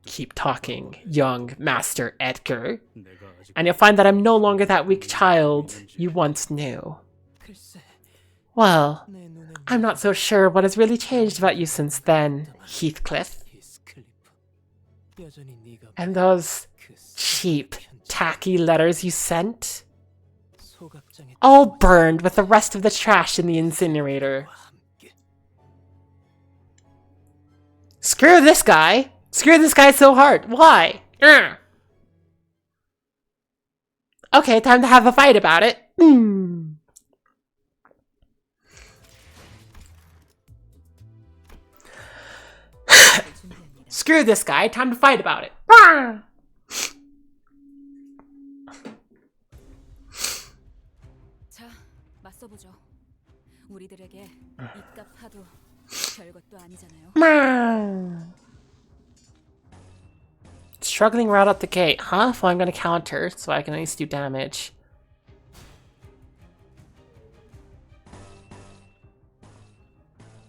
Keep talking, young Master Edgar, and you'll find that I'm no longer that weak child you once knew. Well, I'm not so sure what has really changed about you since then, Heathcliff. And those cheap, tacky letters you sent? All burned with the rest of the trash in the incinerator. Screw this guy! Screw this guy so hard. Why? Okay, time to have a fight about it. Screw this guy. Time to fight about it. 자, 맞서보죠. 우리들에게 이깟 파도 별것도 아니잖아요. Struggling right out the gate, huh? Well, I'm gonna counter, so I can at least do damage.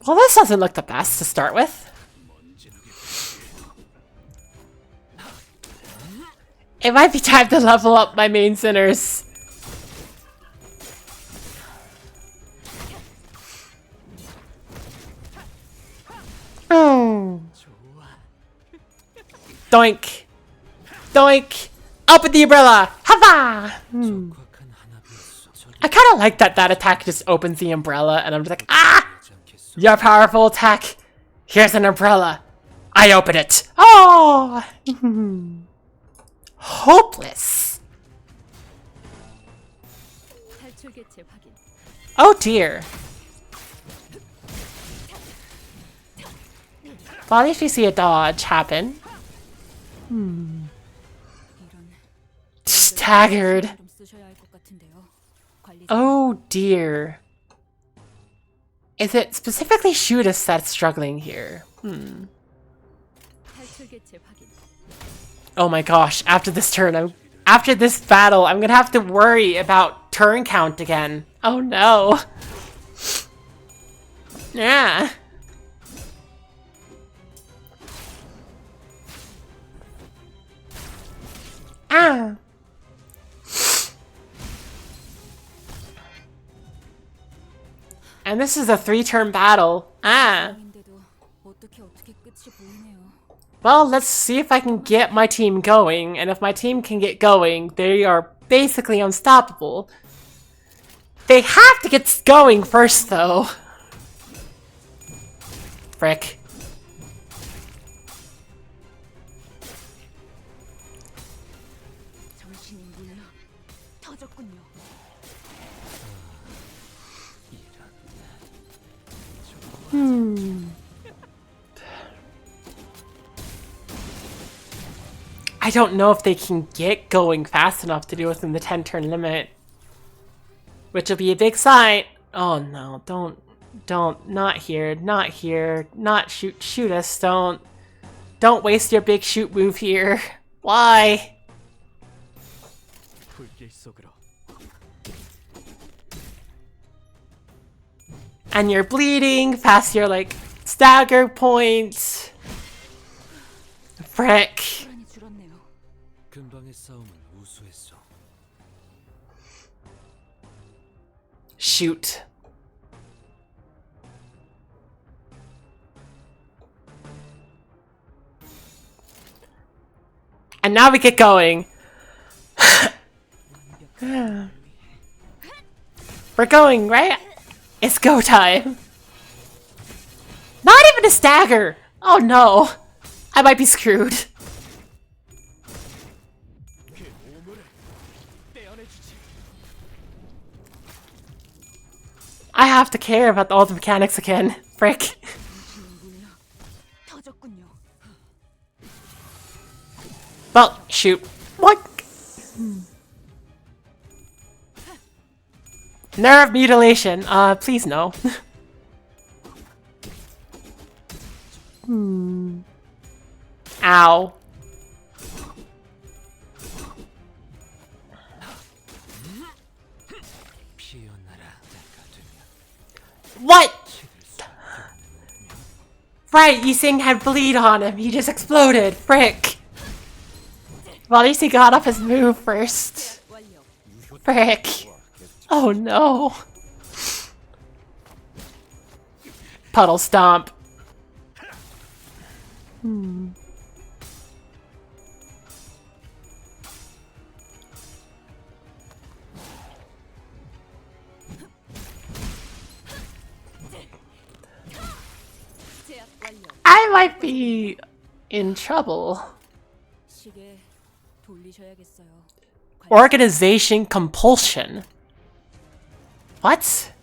Well, this doesn't look the best to start with. It might be time to level up my main sinners. Oh. Doink. Doink! Open the umbrella! Hava! I kind of like that attack just opens the umbrella and I'm just like, ah! Your powerful attack! Here's an umbrella! I open it! Oh! Hopeless! Oh dear. Well, at least we see a dodge happen. Staggered. Oh dear. Is it specifically Shootist that's struggling here? Oh my gosh, after this turn, after this battle, I'm gonna have to worry about turn count again. Oh no. Yeah. Ah. And this is a 3-turn battle. Ah. Well, let's see if I can get my team going. And if my team can get going, they are basically unstoppable. They have to get going first, though. Frick. I don't know if they can get going fast enough to do within the 10-turn limit. Which will be a big sign. Oh no, don't, not here, not shoot us, don't waste your big shoot move here. Why? And you're bleeding past your, like, stagger point. Frick. 시간이 줄었네요. 근방의 싸움은 우수했어. Shoot. And now we get going. We're going, right? It's go time. Not even a stagger. Oh no. I might be screwed. I have to care about all the mechanics again. Frick. 지는군요. 터졌군요. Well, shoot. What? Nerve mutilation. Please no. Ow. What? Right, Yising had bleed on him. He just exploded. Frick. Well, at least he got off his move first. Frick. Oh no. Puddle stomp. I might be in trouble. 시계 돌리셔야겠어요. Organization compulsion. What?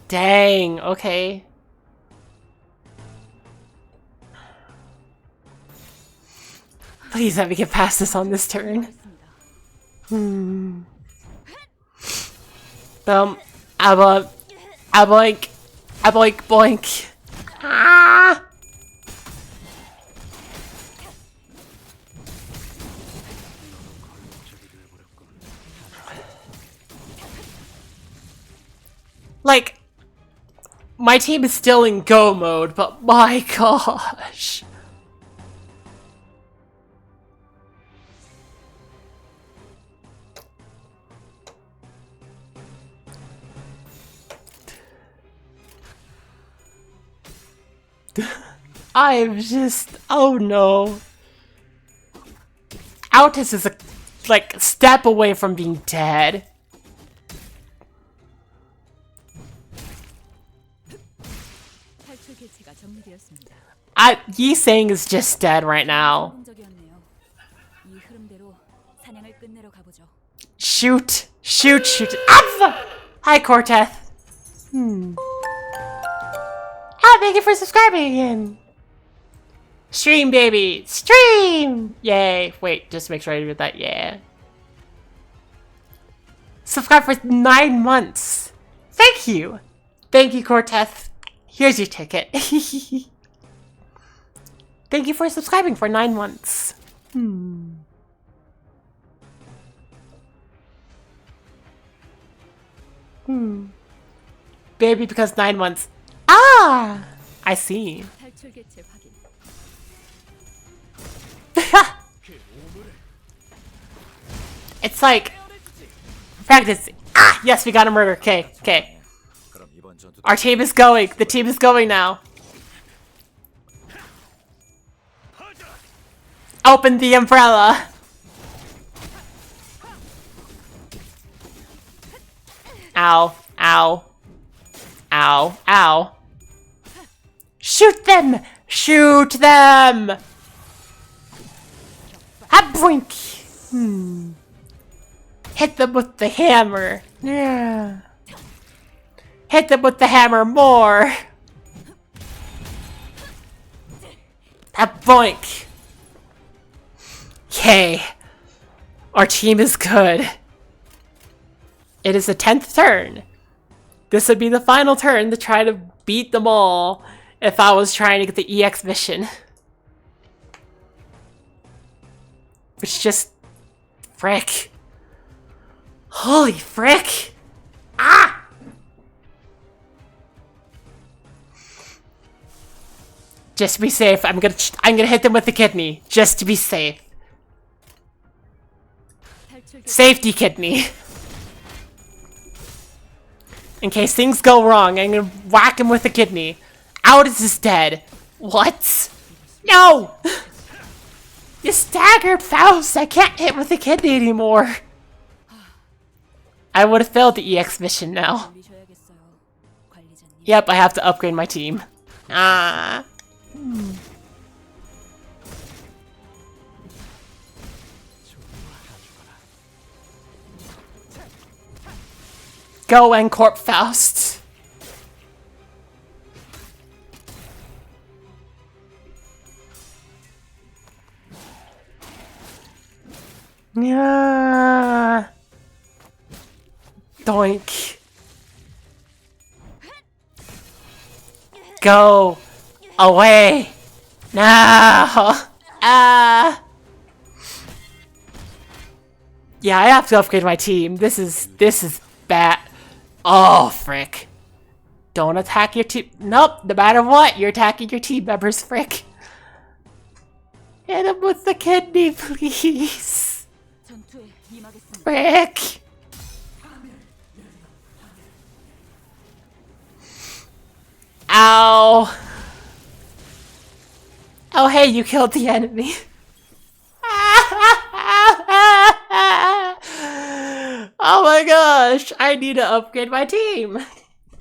Dang, okay. Please let me get past this on this turn. Aboink, aboink, boink. Ah! Like, my team is still in go mode, but my gosh. I'm just, oh no. Altus is a, like, step away from being dead. 탈출 개체가 정리되었습니다. Yisang is just dead right now. 성공적이었네요. 이 흐름대로 사냥을 끝내러 가보죠. Shoot, shoot, shoot. Ah! Hi, Cortez. Oh, thank you for subscribing again. Stream, baby. Stream! Yay. Wait, just make sure I do that. Yeah. Subscribe for 9 months. Thank you. Thank you, Cortez. Here's your ticket. Thank you for subscribing for 9 months. Baby, because 9 months. Ah! I see. 탈출 개체 확인. It's like practice. Ah, yes, we got a murder. Okay, okay. Our team is going. The team is going now. Open the umbrella. Ow, ow, ow, ow. Shoot them! Shoot them! Ha-boink! Hit them with the hammer. Yeah. Hit them with the hammer more. Ha-boink! Yay. Our team is good. It is the 10th turn. This would be the final turn to try to beat them all if I was trying to get the EX mission. Which just... frick. Holy frick! Ah! Just to be safe, I'm gonna hit them with the kidney. Just to be safe. Safety kidney. In case things go wrong, I'm gonna whack him with the kidney. Aldous is dead. What? No! You staggered, Faust! I can't hit with the kidney anymore. I would have failed the EX mission now. Yep, I have to upgrade my team. Ah. Go, Encorp Faust. Yeah. Doink. Go away. No. Ah. Yeah, I have to upgrade my team. This is bad. Oh, frick. Don't attack your team. Nope, no matter what, you're attacking your team members, frick. Hit him with the kidney, please. Frick. Ow. Oh, hey, you killed the enemy. Oh my gosh, I need to upgrade my team.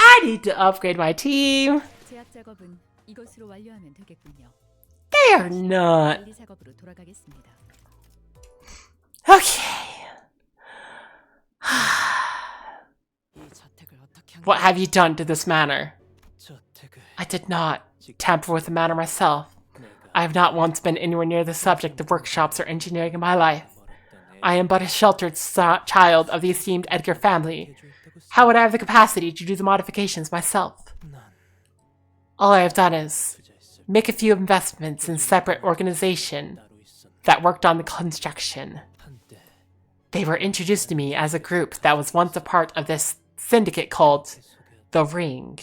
I need to upgrade my team. 제약 작업은 이것으로 완료하면 되겠군요. They are not. 관리 작업으로 돌아가겠습니다. Okay. 이 저택을 어떻게 한 What have you done to this manor? 저택을 I did not tamper with the manor myself. I have not once been anywhere near the subject of workshops or engineering in my life. I am but a sheltered child of the esteemed Edgar family. How would I have the capacity to do the modifications myself? All I have done is make a few investments in separate organization that worked on the construction. They were introduced to me as a group that was once a part of this syndicate called The Ring.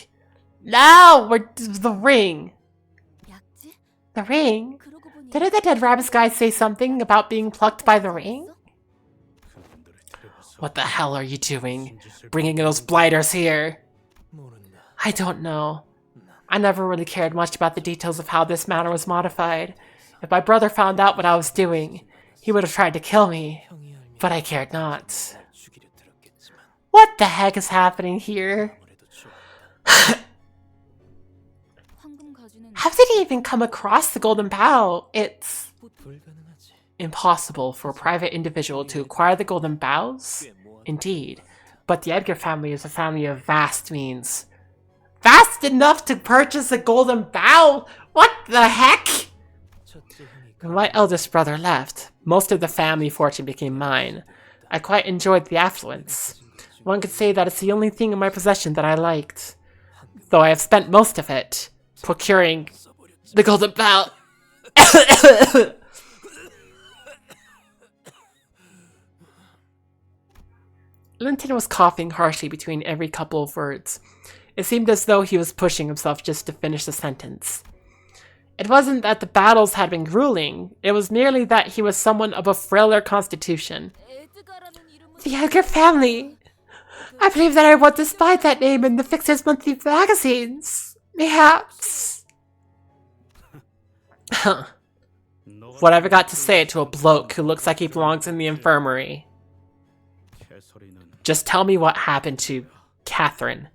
No, we're The Ring. 약지? The Ring? 그러고 보니 Didn't the Dead Rabbits guy say something about being plucked by the ring? What the hell are you doing? Bringing those blighters here? I don't know. I never really cared much about the details of how this manor was modified. If my brother found out what I was doing, he would have tried to kill me. But I cared not. What the heck is happening here? 황금 가지는 How did he even come across the Golden Bough? It's impossible for a private individual to acquire the Golden Boughs? Indeed. But the Edgar family is a family of vast means. Vast enough to purchase a Golden Bough? What the heck? When my eldest brother left, most of the family fortune became mine. I quite enjoyed the affluence. One could say that it's the only thing in my possession that I liked. Though I have spent most of it procuring the Golden Bough. Linton was coughing harshly between every couple of words. It seemed as though he was pushing himself just to finish the sentence. It wasn't that the battles had been grueling, it was merely that he was someone of a frailer constitution. 에드가라는 이름은 The Edgar family! I believe that I once spied that name in the Fixer's monthly magazines. Perhaps. What have I got to say to a bloke who looks like he belongs in the infirmary? Just tell me what happened to Catherine.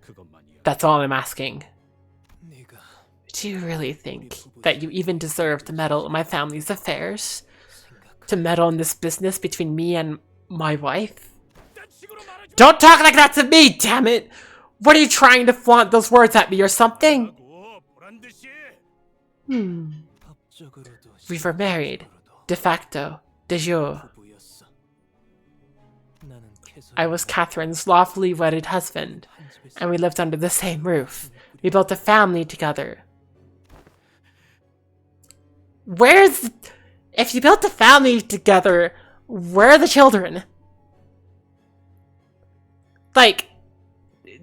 That's all I'm asking. Do you really think that you even deserve to meddle in my family's affairs? To meddle in this business between me and my wife? Don't talk like that to me, damn it! What are you trying to flaunt those words at me or something? We were married. De facto. De jure. I was Catherine's lawfully wedded husband, and we lived under the same roof. We built a family together. If you built a family together, where are the children? Like,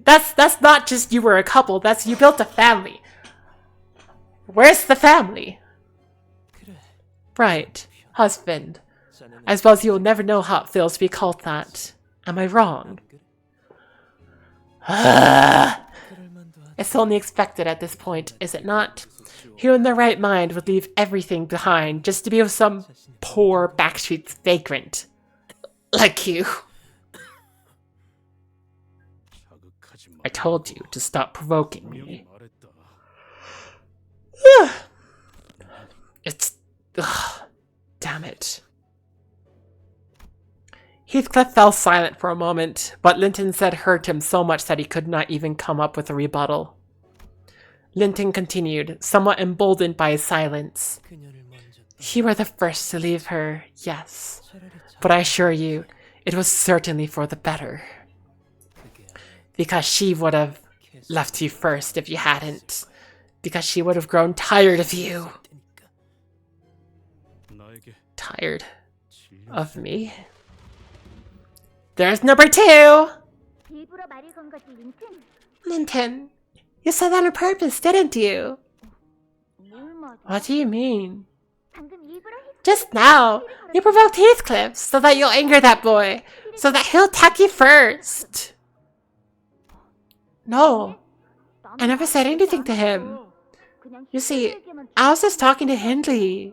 that's not just you were a couple, that's you built a family. Where's the family? Right. Husband. I suppose you'll never know how it feels to be called that. Am I wrong? It's only expected at this point, is it not? Who in their right mind would leave everything behind just to be with some poor backstreet vagrant like you? I told you to stop provoking me. It's... ugh, damn it. Heathcliff fell silent for a moment. What Linton said hurt him so much that he could not even come up with a rebuttal. Linton continued, somewhat emboldened by his silence. You were the first to leave her, yes. But I assure you, it was certainly for the better. Because she would have left you first if you hadn't. Because she would have grown tired of you. Tired of me? There's number 2! Linton, you said that on purpose, didn't you? What do you mean? Just now, you provoked Heathcliff so that you'll anger that boy, so that he'll attack you first. No, I never said anything to him. You see, I was just talking to Hindley.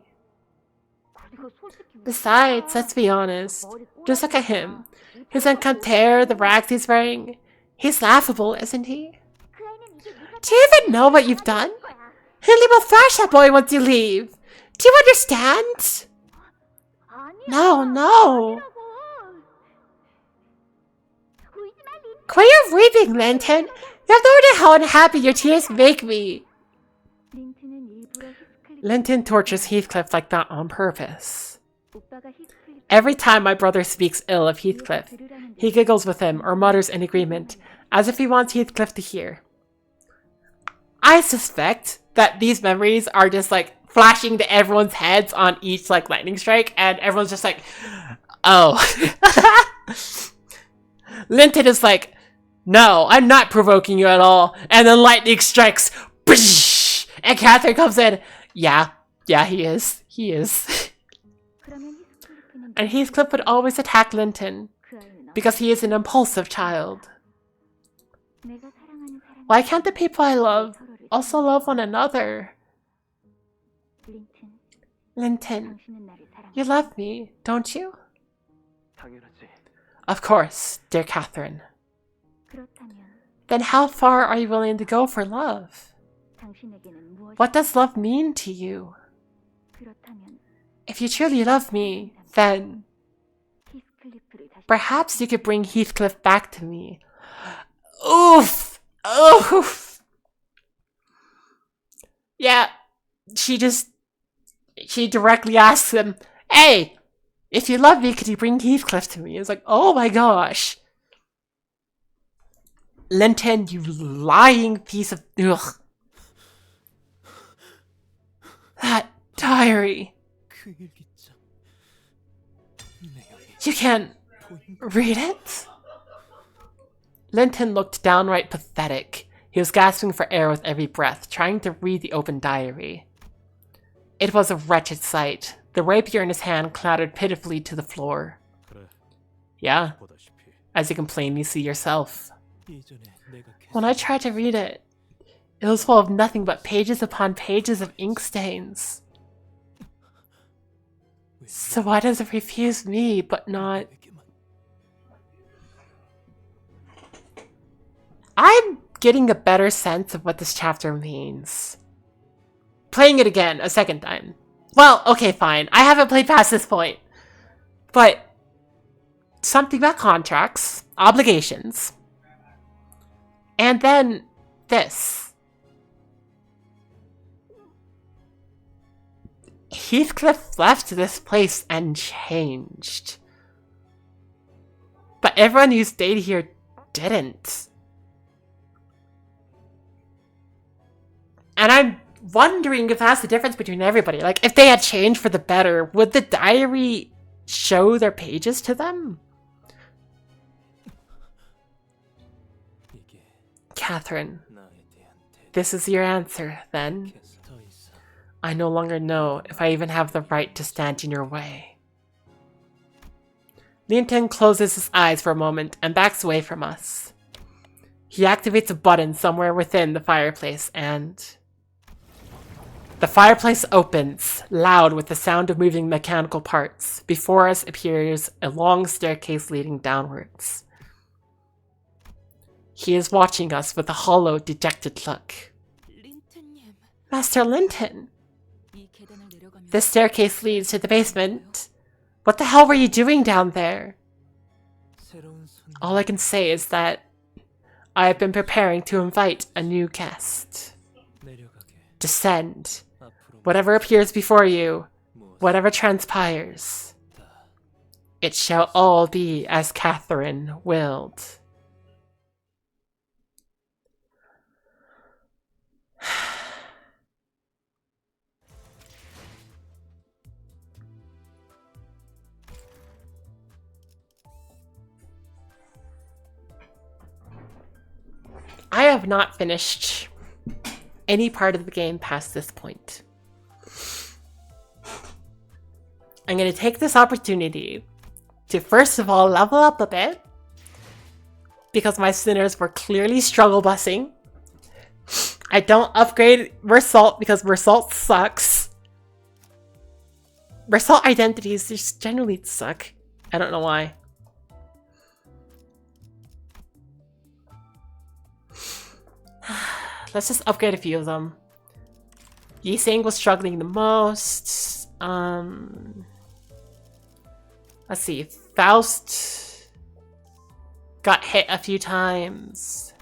Besides, let's be honest, just look at him. His unkempt hair, the rags he's wearing. He's laughable, isn't he? Do you even know what you've done? Hindley will thrash that boy once you leave. Do you understand? No. Quit your weeping, Linton. You have no idea how unhappy your tears make me. Linton tortures Heathcliff like that on purpose. Every time my brother speaks ill of Heathcliff, he giggles with him or mutters in agreement, as if he wants Heathcliff to hear. I suspect that these memories are just like flashing to everyone's heads on each like lightning strike, and everyone's just like, oh. Linton is like, no, I'm not provoking you at all. And then lightning strikes, and Catherine comes in, yeah, he is. And Heathcliff would always attack Linton, because he is an impulsive child. Why can't the people I love also love one another? Linton, you love me, don't you? Of course, dear Catherine. Then how far are you willing to go for love? What does love mean to you? If you truly love me, then perhaps you could bring Heathcliff back to me. Oof! Yeah, she directly asks him, hey, if you love me, could you bring Heathcliff to me? It's like, oh my gosh. Linton, you lying piece of... Ugh. That diary. You can't read it? Linton looked downright pathetic. He was gasping for air with every breath, trying to read the open diary. It was a wretched sight. The rapier in his hand clattered pitifully to the floor. Yeah, as you can plainly see yourself. When I tried to read it, it was full of nothing but pages upon pages of ink stains. So why does it refuse me, but not... I'm getting a better sense of what this chapter means. Playing it again a second time. Well, okay, fine. I haven't played past this point. But something about contracts, obligations, and then this. Heathcliff left this place and changed. But everyone who stayed here didn't. And I'm wondering if that's the difference between everybody. Like, if they had changed for the better, would the diary show their pages to them? Catherine, this is your answer, then? I no longer know if I even have the right to stand in your way. Linton closes his eyes for a moment and backs away from us. He activates a button somewhere within the fireplace and... the fireplace opens, loud with the sound of moving mechanical parts. Before us appears a long staircase leading downwards. He is watching us with a hollow, dejected look. 린트님, Master Linton! 이 계단을 내려가면 This staircase leads to the basement. What the hell were you doing down there? 새로운 손님 All I can say is that I have been preparing to invite a new guest. 내려가게. Descend. 앞으로 Whatever appears before you, 무엇 whatever transpires, 다 it shall all be as Catherine willed. I have not finished any part of the game past this point. I'm going to take this opportunity to first of all level up a bit, because my sinners were clearly struggle busing. I don't upgrade Versalt because Versalt sucks. Versalt identities just generally suck. I don't know why. Let's just upgrade a few of them. Yiseng was struggling the most. Let's see. Faust got hit a few times.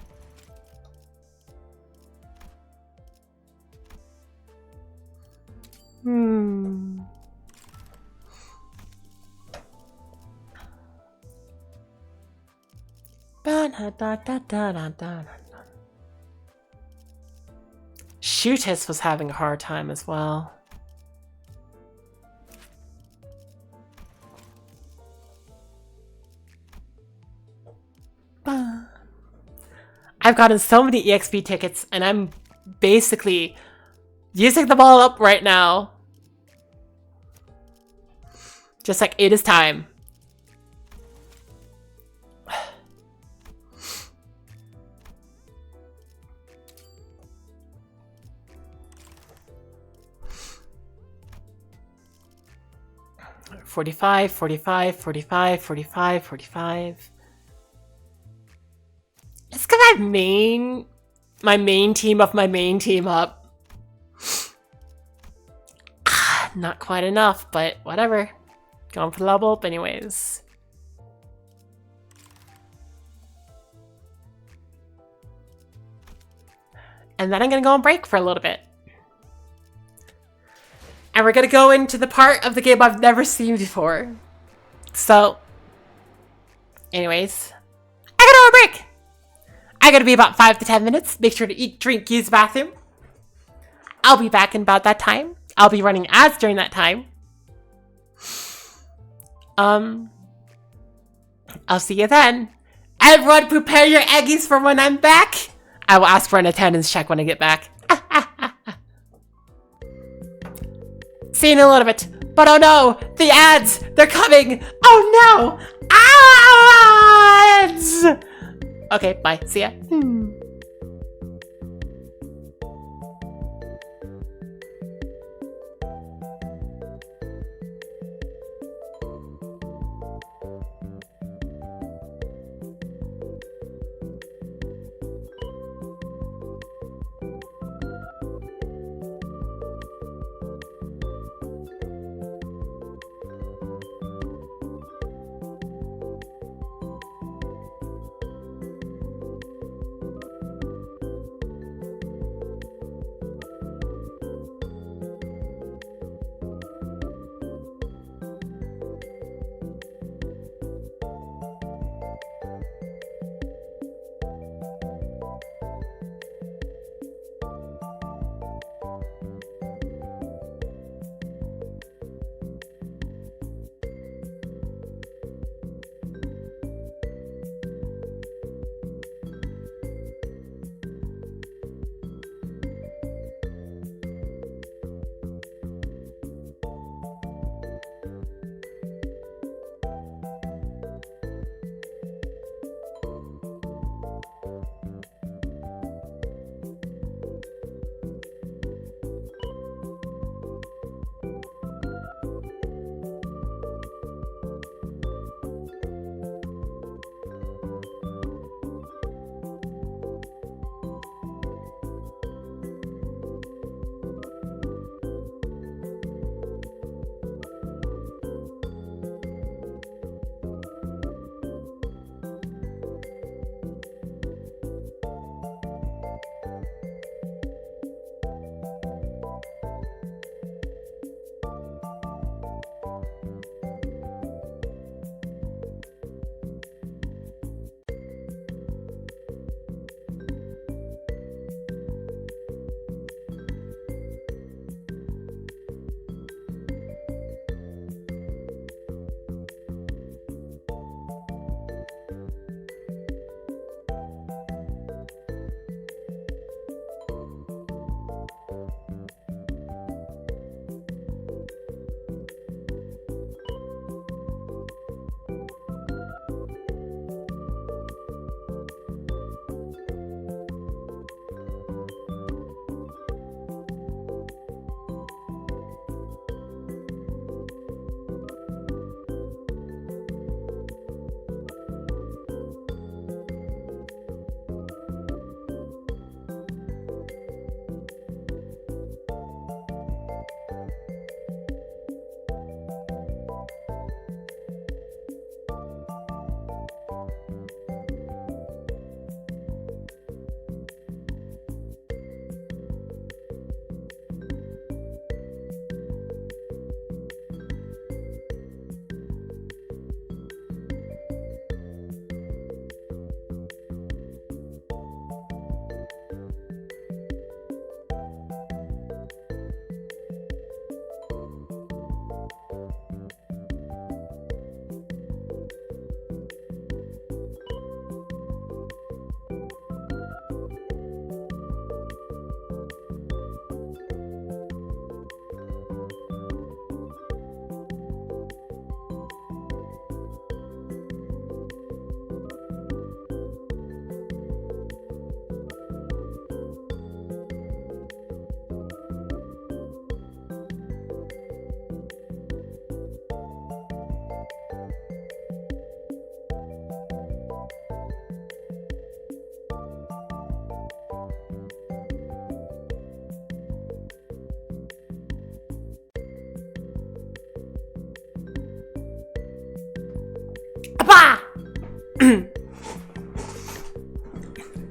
Shootis was having a hard time as well. I've gotten so many EXP tickets and I'm basically using them all up right now. Just like it is time. $45, $45, $45, $45, $45. It's because I have my main team up. Not quite enough, but whatever. Going for the level up anyways. And then I'm gonna go on break for a little bit. And we're gonna go into the part of the game I've never seen before. So, anyways, I gotta go on break. I'm gonna be about 5 to 10 minutes. Make sure to eat, drink, use the bathroom. I'll be back in about that time. I'll be running ads during that time. I'll see you then. Everyone prepare your eggies for when I'm back. I will ask for an attendance check when I get back. See you in a little bit. But oh no, the ads, they're coming. Oh no, ads. Okay, bye, see ya.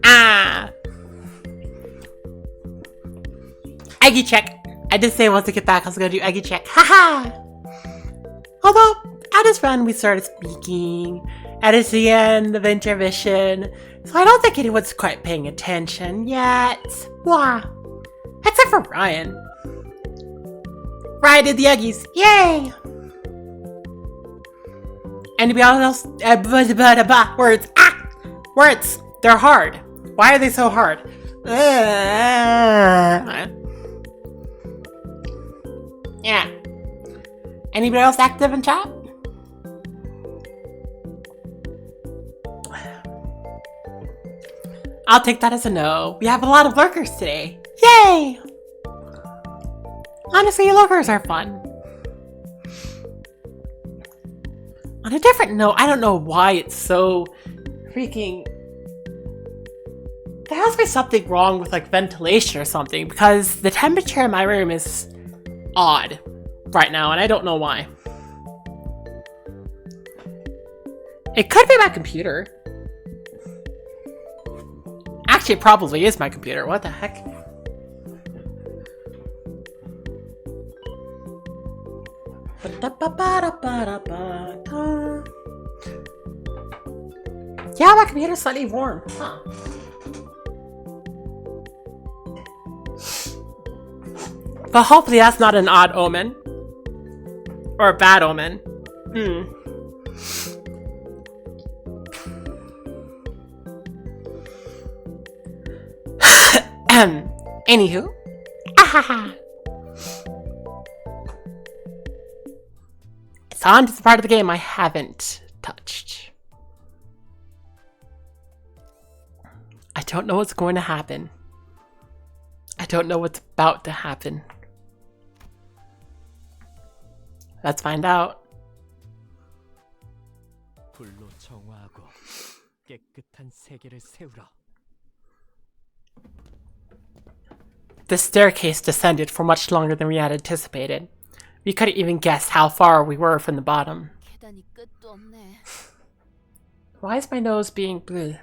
Ah! Eggy check. I did say once I get back I was gonna do Eggy check. Haha! Although, at his run we started speaking, and it's the end of intermission, so I don't think anyone's quite paying attention yet. Wah! Except for Ryan. Ryan did the Eggies. Yay! Anybody else? Words. Ah! Words! They're hard. Why are they so hard? Yeah. Anybody else active in chat? I'll take that as a no. We have a lot of lurkers today. Yay! Honestly, lurkers are fun. On a different note, I don't know why it's so freaking... There has to be something wrong with like ventilation or something, because the temperature in my room is odd right now, and I don't know why. It could be my computer. Actually, it probably is my computer. What the heck? Yeah, my computer's slightly warm. Huh. But hopefully that's not an odd omen. Or a bad omen. Anywho. It's on to the part of the game I haven't touched. I don't know what's going to happen. I don't know what's about to happen. Let's find out. 불로 정화하고 깨끗한 세계를 세우라. The staircase descended for much longer than we had anticipated. We couldn't even guess how far we were from the bottom. 계단이 끝도 없네. Why is my nose being blue?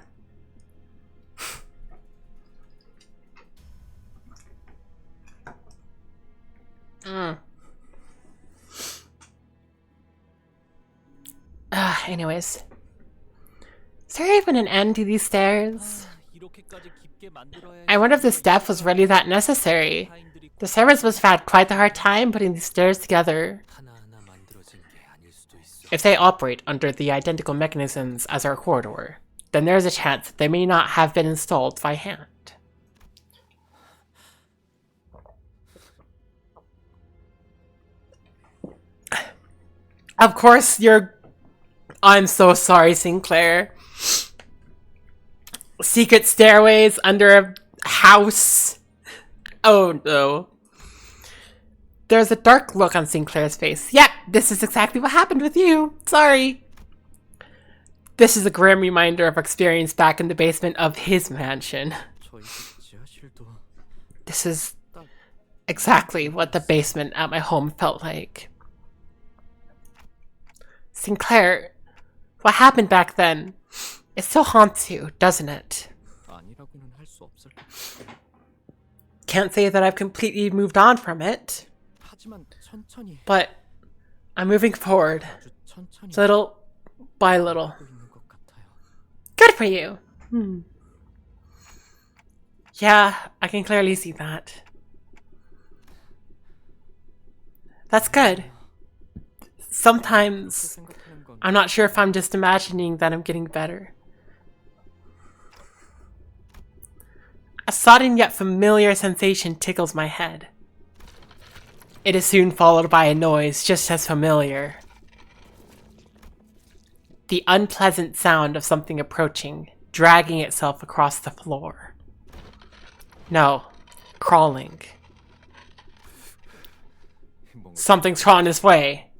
Anyways. Is there even an end to these stairs? I wonder if this depth was really that necessary. The servants must have had quite the hard time putting these stairs together. If they operate under the identical mechanisms as our corridor, then there's a chance that they may not have been installed by hand. Of course, I'm so sorry, Sinclair. Secret stairways under a house. Oh no. There's a dark look on Sinclair's face. Yep, this is exactly what happened with you. Sorry. This is a grim reminder of our experience back in the basement of his mansion. This is exactly what the basement at my home felt like. Sinclair, what happened back then? It still haunts you, doesn't it? Can't say that I've completely moved on from it, but I'm moving forward, little by little. Good for you. Yeah, I can clearly see that. That's good. Sometimes I'm not sure if I'm just imagining that I'm getting better. A sudden yet familiar sensation tickles my head. It is soon followed by a noise just as familiar. The unpleasant sound of something approaching, dragging itself across the floor. No, crawling. Something's crawling this way.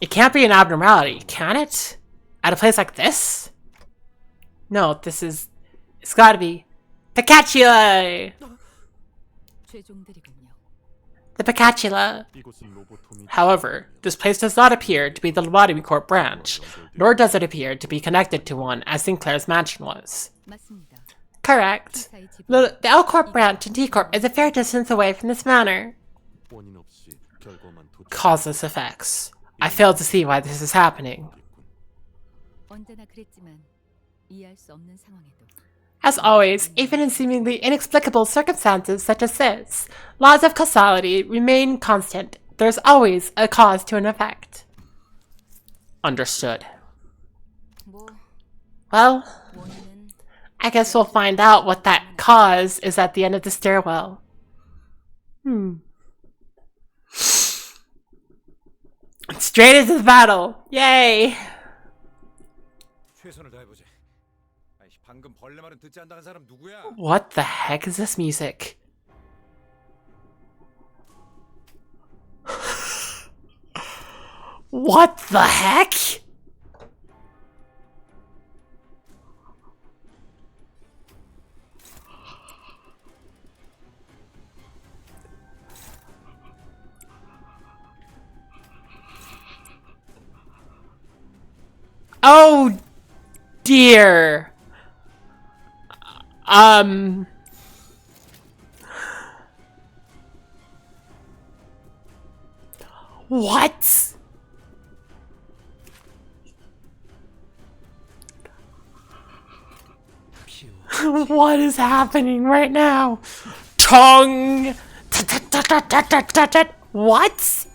It can't be an abnormality, can it? At a place like this? No, it's gotta be Pikachu! 죄종들이군요. the Picatula. 이곳은 로보톰이 However, this place does not appear to be the Lobotomy Corp branch, nor does it appear to be connected to one as Sinclair's mansion was. 맞습니다. Correct. The L Corp branch and T Corp is a fair distance away from this manor. 원인 없이 결과만 도착. Causeless effects. I fail to see why this is happening. 언제나 그랬지만 이해할 수 없는 상황에도 As always, even in seemingly inexplicable circumstances such as this, laws of causality remain constant. There's always a cause to an effect. Understood. 뭐 Well, 원인은 I guess we'll find out what that cause is at the end of the stairwell. Straight into the battle! Yay! 최선을 다해보지. 아이, 방금 벌레 말은 듣지 않다는 사람 누구야? What the heck is this music? What the heck? Oh dear. What? What is happening right now? Tongue. What?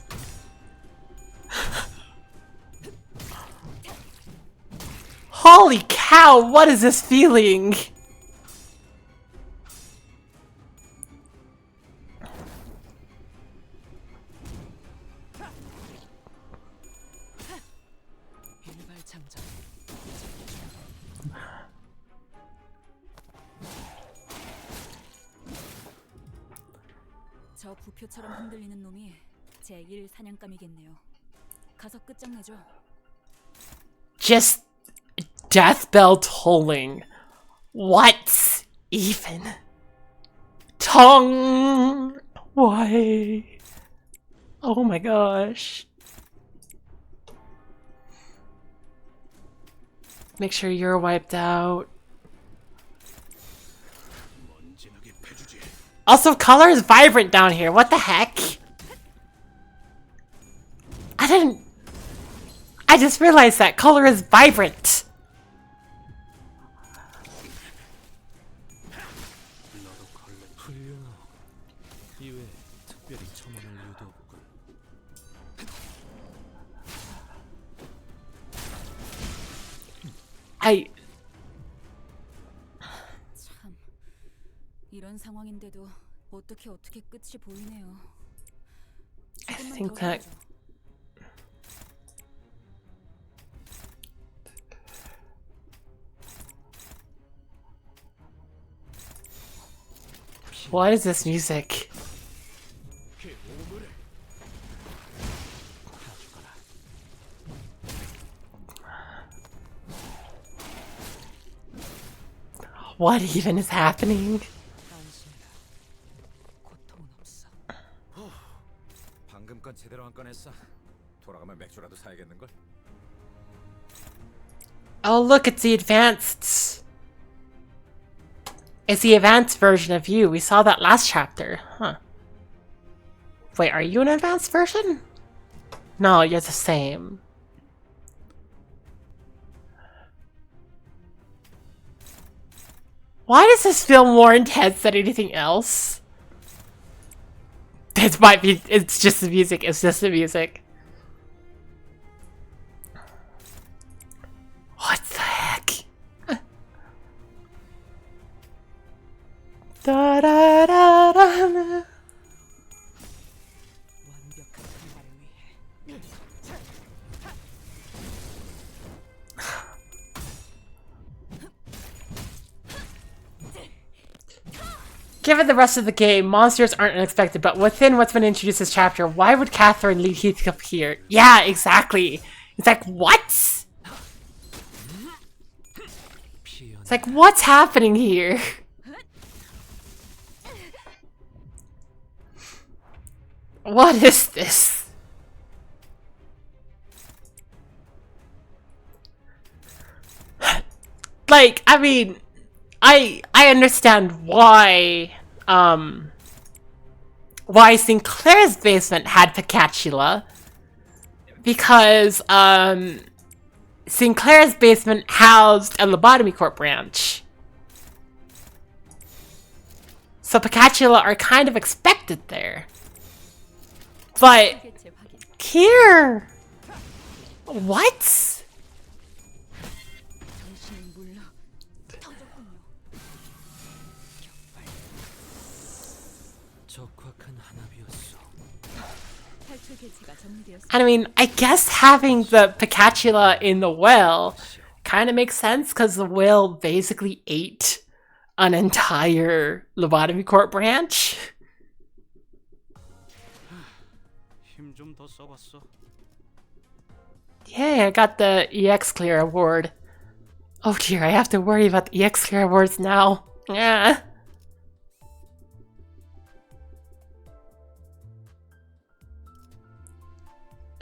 Holy cow, what is this feeling? 일발 장전. 저 부표처럼 흔들리는 놈이 제1 사냥감이겠네요. 가서 끝장내죠. Just death bell tolling. What even? Tongue. Why? Oh my gosh. Make sure you're wiped out. Also, color is vibrant down here. What the heck? I just realized that color is vibrant. 나도 갈래. 훌륭하고 이외에 특별히 첨언할 이유도 없군. 참, 이런 상황인데도 어떻게 끝이 보이네요. I 조금만 think 더 that 해야죠. what is this music? What even is happening? 안심이다. 고통은 없어. 방금 건 제대로 한 건 했어. 돌아가면 맥주라도 사야겠는걸? Oh, look, it's the advanced. It's the advanced version of you. We saw that last chapter. Huh. Wait, are you an advanced version? No, you're the same. Why does this feel more intense than anything else? It might be, it's just the music, it's just the music. What the heck? Da da da da. 완벽한 평화를 위해. Given the rest of the game, monsters aren't unexpected, but within what's been introduced this chapter, why would Catherine lead Heathcliff here? Yeah, exactly. It's like, what? It's like, what's happening here? What is this? Like, I mean, I understand why Sinclair's basement had Picatula, because Sinclair's basement housed a Lobotomy Corp branch. So Picatula are kind of expected there. But 제 확인. here, what? 정신이 물러 터졌군요. 적확한 한압이었어. 탈출 개체가 정리되었습니다. I mean, I guess having the Picatula in the well kind of makes sense because the whale basically ate an entire Lobotomy Corp branch. 힘 좀 더 써봤어. Yay, I got the EX Clear award. Oh dear, I have to worry about the EX Clear awards now. Yeah.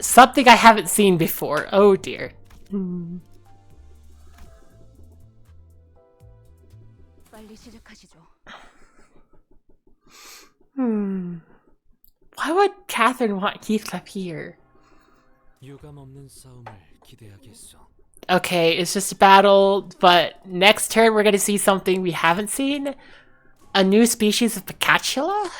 Something I haven't seen before. Oh dear. 빨리 시작하시죠. Why would Catherine want Heathcliff here? 유감 없는 싸움을 기대하겠어. Okay, it's just a battle, but next turn we're gonna see something we haven't seen? A new species of Picatula?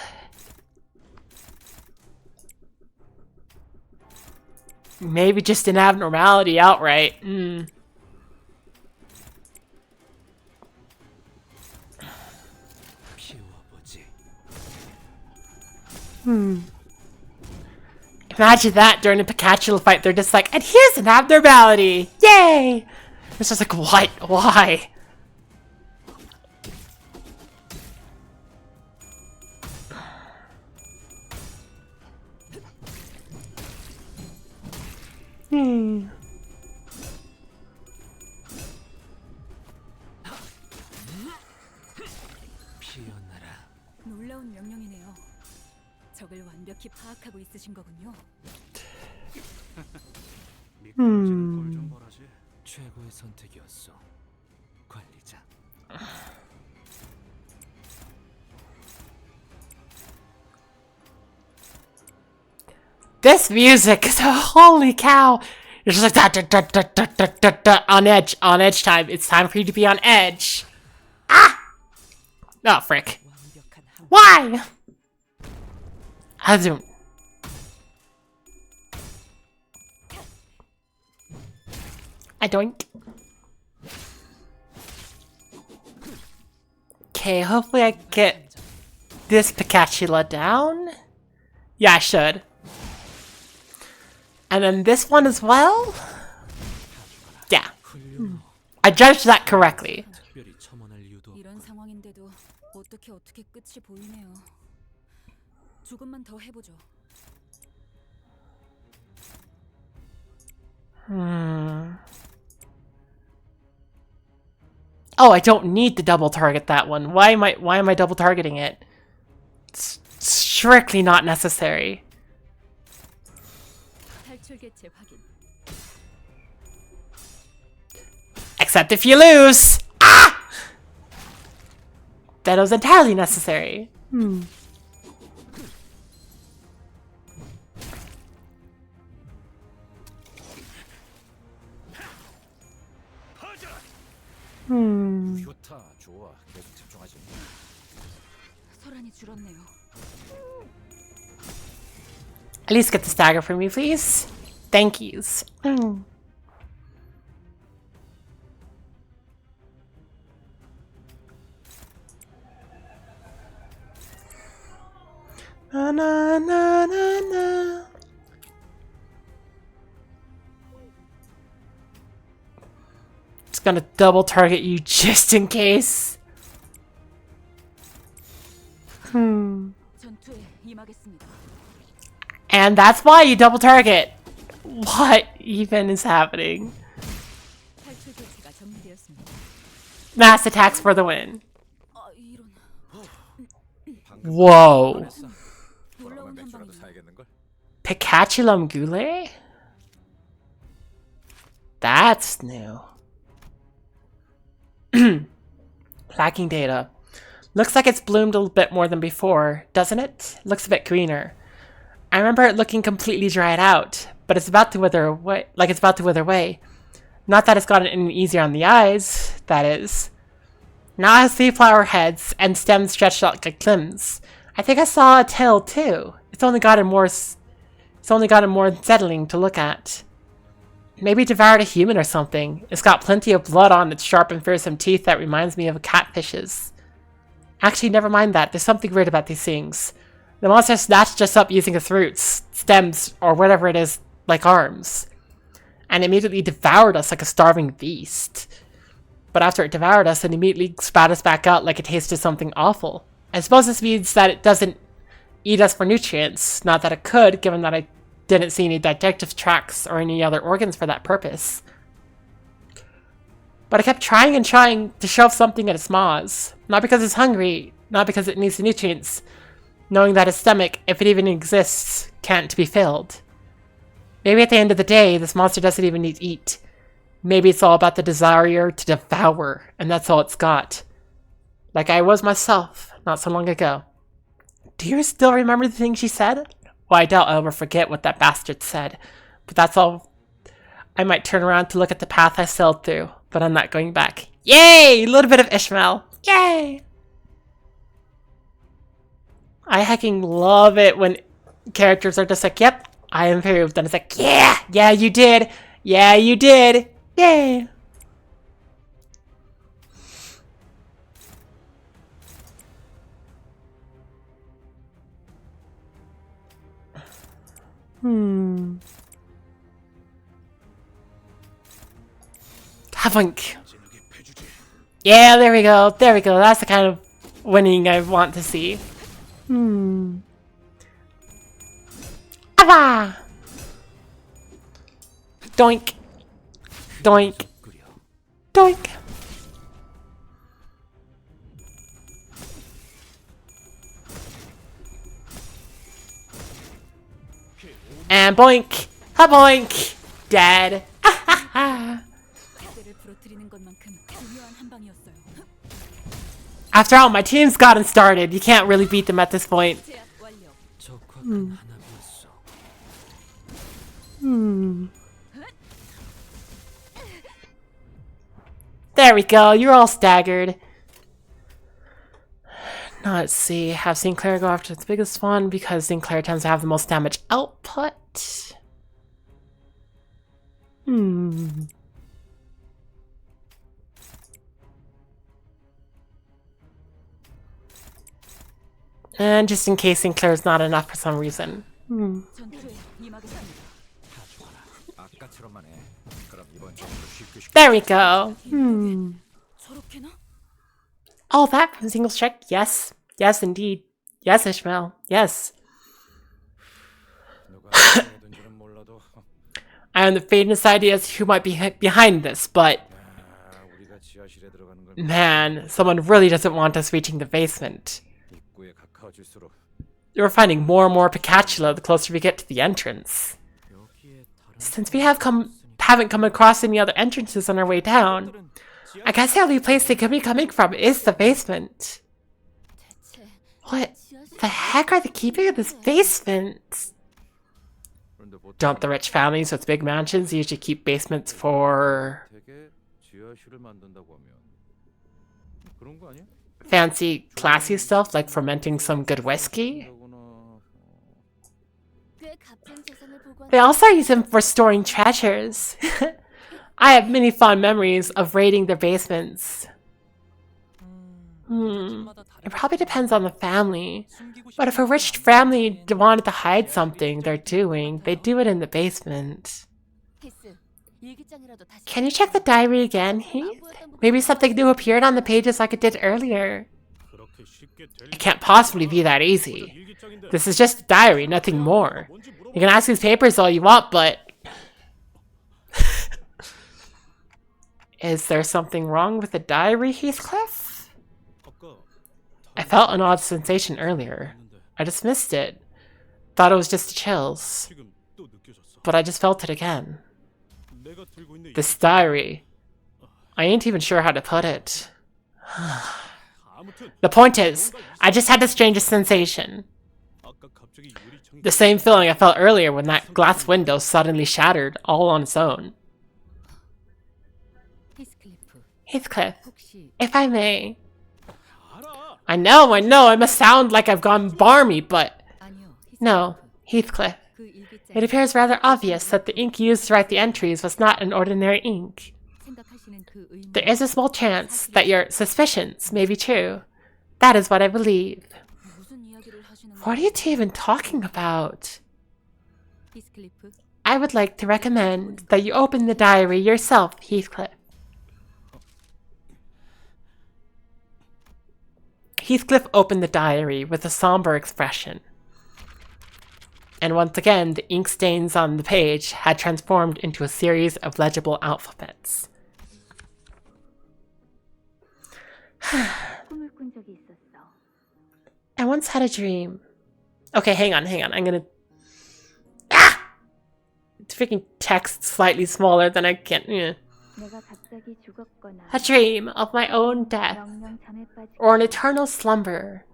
Maybe just an abnormality outright. 피워보지. Imagine that during a Picatula fight, they're just like, and here's an abnormality! Yay! It's just like, what? Why? 피어나라. 놀라운 명령이네요. 적을 완벽히 파악하고 있으신 거군요. 미끄러지는 걸좀 벌하지. 최고의 선택이었어. 관리자. This music is holy cow! It's just like da, da, da, da, da, da, da, da, on edge time. It's time for you to be on edge. Ah! Oh, frick. 완벽한 한 Why? I don't. I don't. Okay, hopefully I get this Picatula down. Yeah, I should. And then this one as well? Yeah. I judged that correctly. 특별히 첨언할 이유도 이런 상황인데도 어떻게 끝이 보이네요. 조금만 더 해보죠. Oh, I don't need to double target that one. Why am I double targeting it? It's strictly not necessary. 탈출 개체 확인. Except if you lose! Ah! That was entirely necessary. 좋다, 좋아. 계속 집중하지. 소란이 줄었네요. At least get the stagger for me, please. Thank yous. Na na na na na. Just gonna double target you just in case. 전투에 임하겠습니다. And that's why you double target. What even is happening? 탈출 개체가 정리되었습니다. Mass attacks for the win. 이런. Whoa. 놀라운 맥주라도 한방이네요. 사야겠는 걸. Pikachu Goulet? That's new. Lacking data. Looks like it's bloomed a little bit more than before, doesn't it? Looks a bit greener. I remember it looking completely dried out, but it's about to wither away. Like it's about to wither away. Not that it's gotten any easier on the eyes, that is. Now it has 3 flower heads and stems stretched out like limbs. I think I saw a tail too. It's only gotten more unsettling to look at. Maybe it devoured a human or something. It's got plenty of blood on its sharp and fearsome teeth that reminds me of a catfish's. Actually, never mind that. There's something weird about these things. The monster snatched us up using its roots, stems, or whatever it is, like arms, and immediately devoured us like a starving beast. But after it devoured us, it immediately spat us back out like it tasted something awful. I suppose this means that it doesn't eat us for nutrients, not that it could, given that I didn't see any digestive tracts or any other organs for that purpose. But I kept trying and trying to shove something at its maws. Not because it's hungry, not because it needs the nutrients, knowing that its stomach, if it even exists, can't be filled. Maybe at the end of the day, this monster doesn't even need to eat. Maybe it's all about the desire to devour, and that's all it's got. Like I was myself, not so long ago. Do you still remember the things she said? Well, I doubt I'll ever forget what that bastard said, but that's all. I might turn around to look at the path I sailed through, but I'm not going back. Yay! A little bit of Ishmael. Yay! I hecking love it when characters are just like, yep, I improved. And it's like, yeah, you did. Yeah, you did. Yay! Havunk. Yeah, there we go. There we go. That's the kind of winning I want to see. Ava! Doink. Doink. Doink. And boink. Ha boink. Dead. 대를 부러뜨리는 것만큼 중요한 한방이었어요. After all, my team's gotten started. You can't really beat them at this point. 제압 완료. 적확한 하나였어. There we go. You're all staggered. Now let's see. Have Sinclair go after its biggest one because Sinclair tends to have the most damage output. And just in case Sinclair's not enough for some reason. 전투에 임하겠습니다. 아까처럼만 해. 그럼 이번 정도 쉽게 There we go. 저렇게나? All that from single check? Yes. Yes, indeed. Yes, Ishmael. Yes. 누가 해든지는 몰라도 I have the faintest idea as to who might be behind this, but 우리가 지하실에 들어가는 걸 man, someone really doesn't want us reaching the basement. 입구에 가까워질수록 We're finding more and more Pikachu the closer we get to the entrance. 여기에 다른 Since we haven't come across any other entrances on our way down, I guess the only place they could be coming from is the basement. 대체 What the heck are they keeping in this basement? 그런데 보통 Don't the rich families with big mansions usually keep basements for 되게 지하실을 만든다고 하면 그런 거 아니야? fancy, classy stuff like fermenting some good whiskey? 그러거나, 꽤 값진 재산을 보관. They also use them for storing treasures. I have many fond memories of raiding their basements. It probably depends on the family. But if a rich family wanted to hide something they're doing, they do it in the basement. 히스, 일기장이라도 다시. Can you check the diary again, Heath? Maybe something new appeared on the pages like it did earlier. 그렇게 쉽게 될 It can't possibly be that easy. 일기장인데 This is just a diary, nothing more. You can ask these papers all you want, but... Is there something wrong with the diary, Heathcliff? 아까 I felt an odd sensation earlier. I dismissed it. thought it was just the chills, 지금 또 느껴졌어. but I just felt it again. 내가 들고 있는 This diary. I ain't even sure how to put it. 아무튼 The point is, I just had the strangest sensation. 아까 갑자기 유리창이 The same feeling I felt earlier when that glass window suddenly shattered all on its own. 히스클리프, Heathcliff, 혹시 if I may. 알아. I know, I must sound like I've gone barmy, but 아니요, 히스클리프. no, Heathcliff. 그 일기장에 It appears rather obvious that the ink used to write the entries was not an ordinary ink. 생각하시는 그 의문. There is a small chance that your suspicions may be true. That is what I believe. 무슨 이야기를 하시는 What are you two even talking about? 히스클리프, I would like to recommend that you open the diary yourself, Heathcliff. Heathcliff opened the diary with a somber expression. And once again, the ink stains on the page had transformed into a series of legible alphabets. 꿈을 꾼 적이 있었어. I once had a dream. Okay, hang on. I'm gonna... It's freaking text slightly smaller than I can... 내가 갑자기 죽었거나 A dream of my own death, 영영 잠에 빠지고 or an eternal slumber.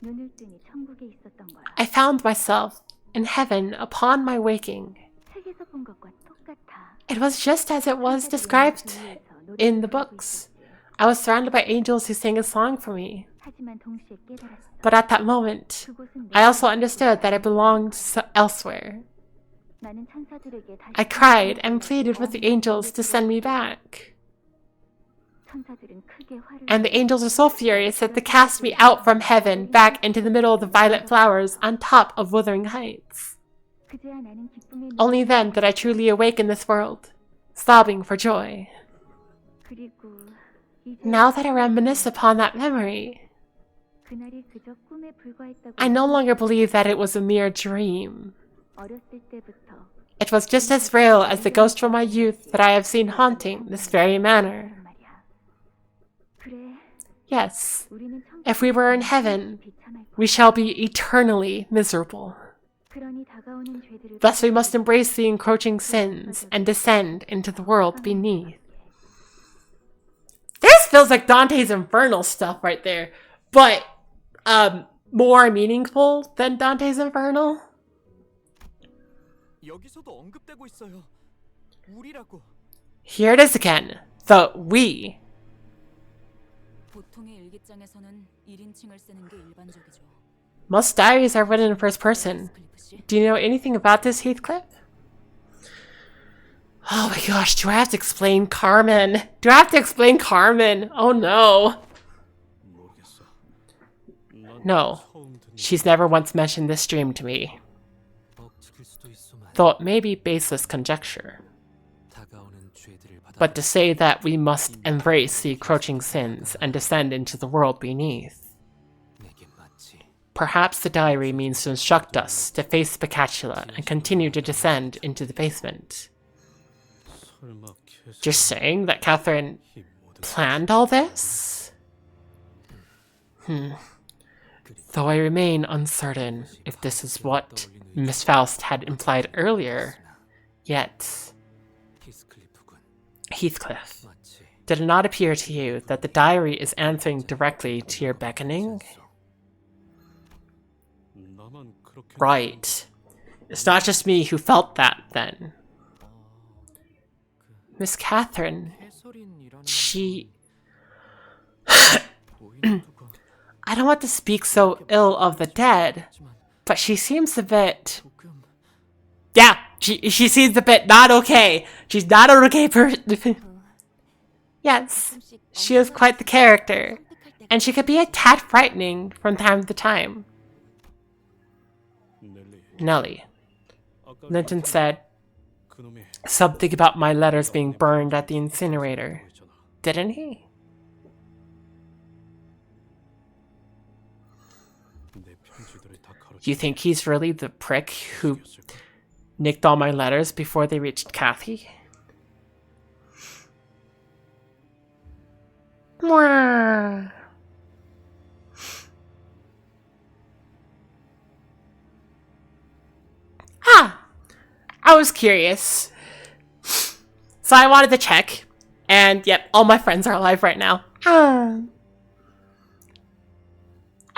눈을 뜨니 천국에 있었던 거야. I found myself in heaven upon my waking. 책에서 본 것과 똑같아. It was just as it was described in the books. I was surrounded by angels who sang a song for me. 하지만 동시에 깨달았어. But at that moment, 그곳은 I also understood that I belonged elsewhere. 나는 천사들에게 다시 I cried and pleaded with the angels to send me back. 천사들은 크게 화를 And the angels were so furious that they cast me out from heaven back into the middle of the violet flowers on top of wuthering heights. 그제야 나는 기쁨의 Only then did I truly awake in this world, sobbing for joy. 그리고 이제 Now that I reminisce upon that memory, 그날이 그저 꿈에 불과했다고 I no longer believe that it was a mere dream. 어렸을 때부터 It was just as real as the ghost from my youth that I have seen haunting this very manor. 말이야. 그래, Yes, 우리는 천국에 if we were in heaven, 비천할 거야. we shall be eternally miserable. 그러니 다가오는 죄들을 Thus we must embrace the encroaching sins and descend into the world beneath. This feels like Dante's Infernal stuff right there, but more meaningful than Dante's Infernal. 여기서도 언급되고 있어요. 우리라고. Here it is again, the we. 보통의 일기장에서는 1인칭을 쓰는 게 일반적이죠. Most diaries are written in first person. 히스클리프 씨, Do you know anything about this, Heathcliff? Oh my gosh, do I have to explain Carmen? Oh no. 모르겠어. 난 No, 처음 듣는 she's never once mentioned this dream to me. 벅지킬 수도 있어 말이야. Though it may be baseless conjecture. 다가오는 죄들을 받아. But to say that we must embrace the encroaching sins and descend into the world beneath. 내게 맞지. Perhaps the diary means to instruct us to face specatula and continue to descend into the basement. 설마 계속 You're saying that Catherine 이 모든 planned all this? Though I remain uncertain if this is what Miss Faust had implied earlier, yet, 히스클리프군. Heathcliff, 맞지. did it not appear to you that the diary is answering directly to your beckoning? 나만 그렇게 Right. It's not just me who felt that, then. Miss Catherine, 해설인이라는 she... 보이는 누가 I don't want to speak so ill of the dead, 하지만 but she seems a bit... 조금 Yeah, she seems a bit not okay. She's not an okay person. Yes, she is quite the character, and she could be a tad frightening from time to time. 넬리. Nellie, 아까 Linton said 그놈이 something about my letters being burned at the incinerator, 했잖아. didn't he? 내 편지들을 다 가로채. You think he's really the prick who nicked all my letters before they reached Kathy? Mwah. I was curious. So I wanted to check. And yep, all my friends are alive right now. I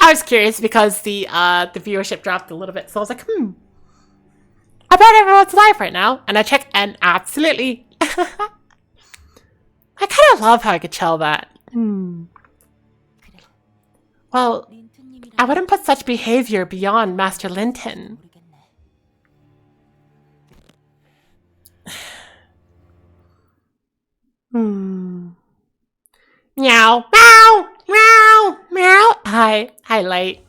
was curious because the viewership dropped a little bit. So I was like, I bet everyone's alive right now. And I checked and absolutely. I kind of love how I could tell that. Well, I wouldn't put such behavior beyond Master Linton. Meow, meow, meow, meow. Hi, Light.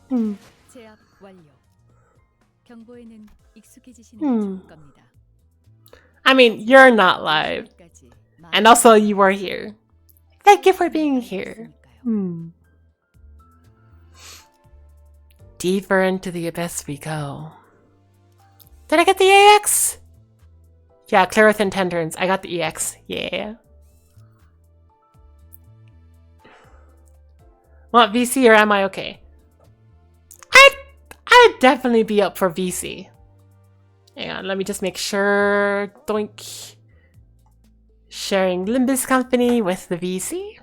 제압 완료. 경보에는 익숙해지시는 게 좋을 겁니다. I mean, you're not live. And also, you were here. Thank you for being here. Deeper into the abyss we go. Did I get the EX? Yeah, clear within 10 turns. I got the EX. Yeah. Want VC or am I okay? I'd definitely be up for VC. Hang on, let me just make sure. Doink. Sharing Limbus Company with the VC?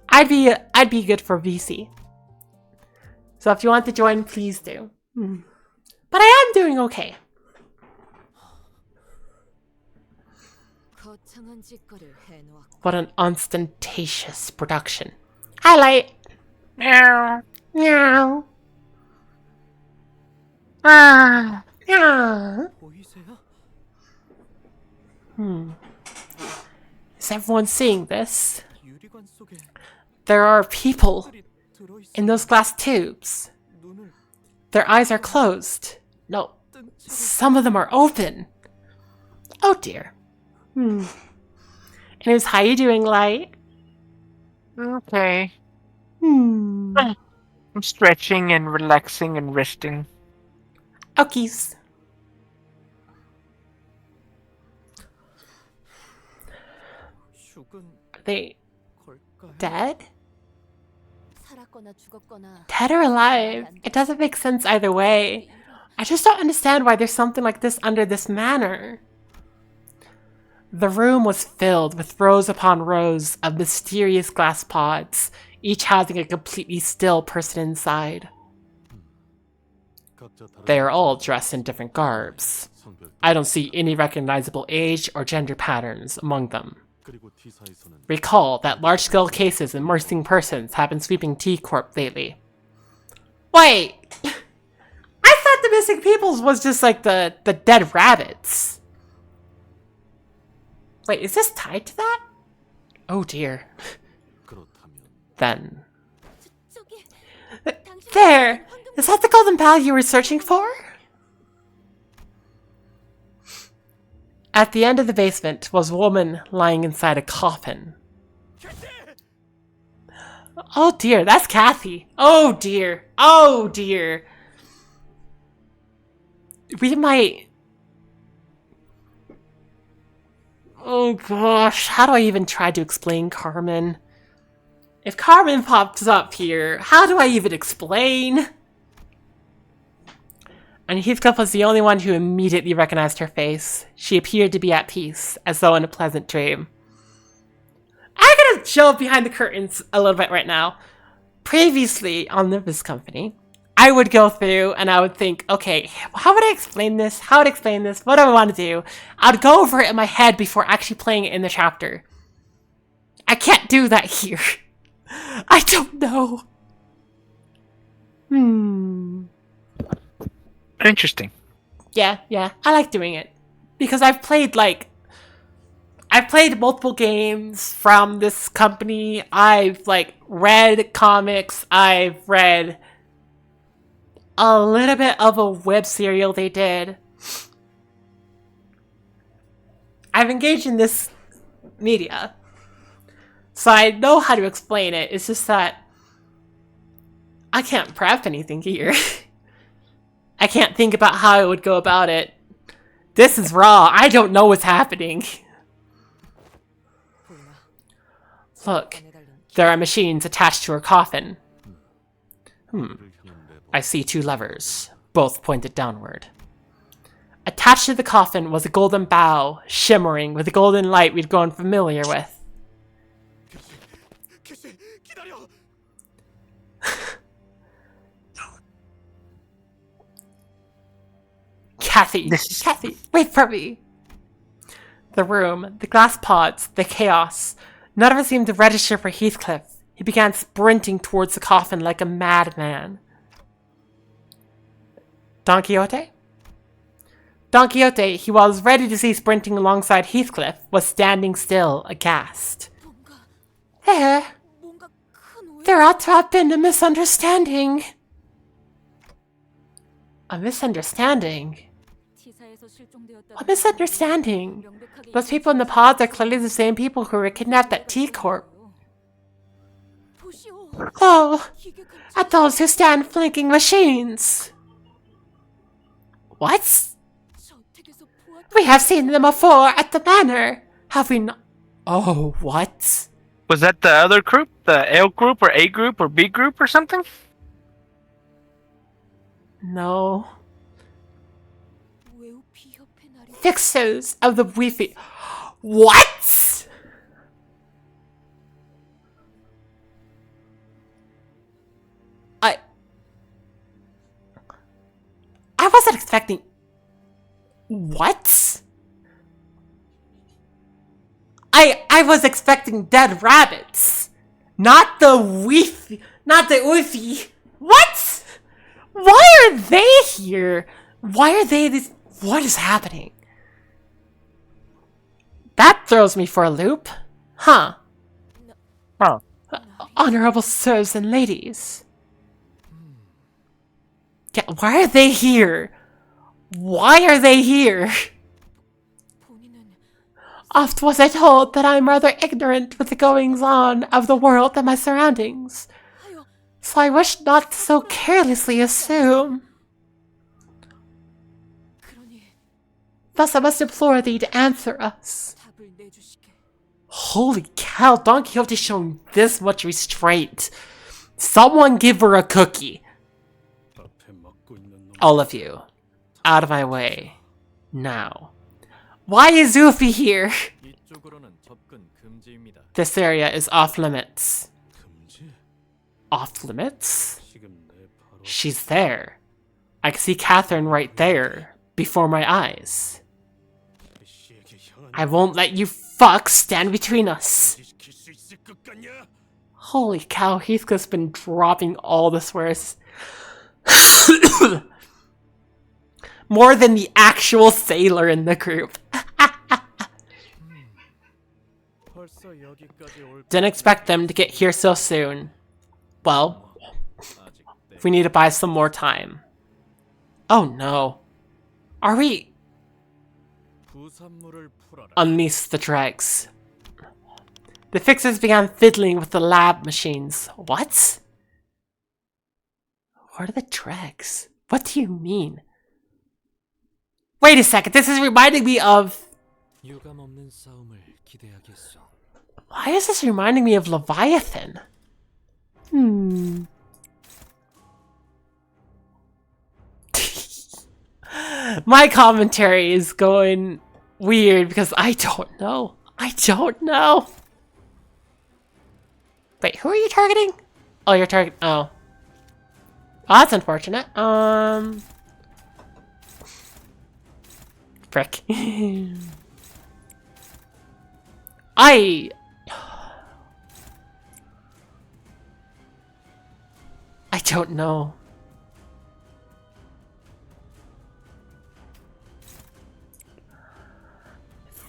I'd be good for VC. So if you want to join, please do. But I am doing okay. What an ostentatious production. Highlight. Meow. Meow. Ah. Meow. Is everyone seeing this? There are people in those glass tubes. Their eyes are closed. No, some of them are open. Oh dear. Anyways, how you doing, Light? Okay. I'm stretching and relaxing and resting. Okies. Are they dead? Dead or alive? It doesn't make sense either way. I just don't understand why there's something like this under this manor. The room was filled with rows upon rows of mysterious glass pods, each housing a completely still person inside. They are all dressed in different garbs. I don't see any recognizable age or gender patterns among them. Recall that large-scale cases immersing persons have been sweeping T-Corp lately. Wait! I thought the missing peoples was just like the dead rabbits. Wait, is this tied to that? Oh dear. Then. There! Is that the golden bell you were searching for? At the end of the basement was a woman lying inside a coffin. Oh dear, that's Kathy. Oh dear. Oh dear. We might... Oh gosh, how do I even try to explain Carmen? If Carmen pops up here, how do I even explain? And Heathcliff was the only one who immediately recognized her face. She appeared to be at peace, as though in a pleasant dream. I'm gonna show behind the curtains a little bit right now. Previously on Limbus Company, I would go through and I would think, okay, how would I explain this? How would I explain this? What do I want to do? I would go over it in my head before actually playing it in the chapter. I can't do that here. I don't know. Interesting. Yeah, I like doing it. Because I've played multiple games from this company. I've read comics. I've read a little bit of a web serial they did. I've engaged in this media. So I know how to explain it. It's just that I can't prep anything here. I can't think about how I would go about it. This is raw. I don't know what's happening. Look, there are machines attached to her coffin. I see two levers, both pointed downward. Attached to the coffin was a golden bow, shimmering with the golden light we'd grown familiar with. Kathy, wait for me! The room, the glass pods, the chaos. None of it seemed to register for Heathcliff. He began sprinting towards the coffin like a madman. Don Quixote? Don Quixote, he was ready to see sprinting alongside Heathcliff, was standing still, aghast. There ought to have been a misunderstanding. A misunderstanding? A misunderstanding? Those people in the pods are clearly the same people who were kidnapped at T-Corp. Oh, at those who stand flanking machines. What? We have seen them before at the manor. Have we not? Oh, what? Was that the other group? The L group or A group or B group or something? No. Fixers of the Wi-Fi. What? I wasn't expecting. What? I was expecting dead rabbits, not the Wi-Fi, not the Wi-Fi. What? Why are they here? Why are they this? What is happening? That throws me for a loop. Huh. Huh. Honorable sirs and ladies. Yeah, why are they here? Why are they here? Oft was I told that I am rather ignorant with the goings-on of the world and my surroundings, so I wish not to so carelessly assume. Thus I must implore thee to answer us. Holy cow, Don Quixote showing this much restraint. Someone give her a cookie. All of you, out of my way, now. Why is Zufi here? This area is off limits. Off limits? She's there. I can see Catherine right there, before my eyes. I won't let you fucks stand between us. Holy cow, Heathcliff's been dropping all the swears. More than the actual sailor in the group. Didn't expect them to get here so soon. Well, we need to buy some more time. Oh no. Are we... Unleash the dregs. The fixers began fiddling with the lab machines. What? What are the dregs? What do you mean? Wait a second, this is reminding me of... Why is this reminding me of Leviathan? My commentary is going weird because I don't know. I don't know. Wait, who are you targeting? Oh, you're targeting... Oh. Oh, that's unfortunate. Frick. I don't know.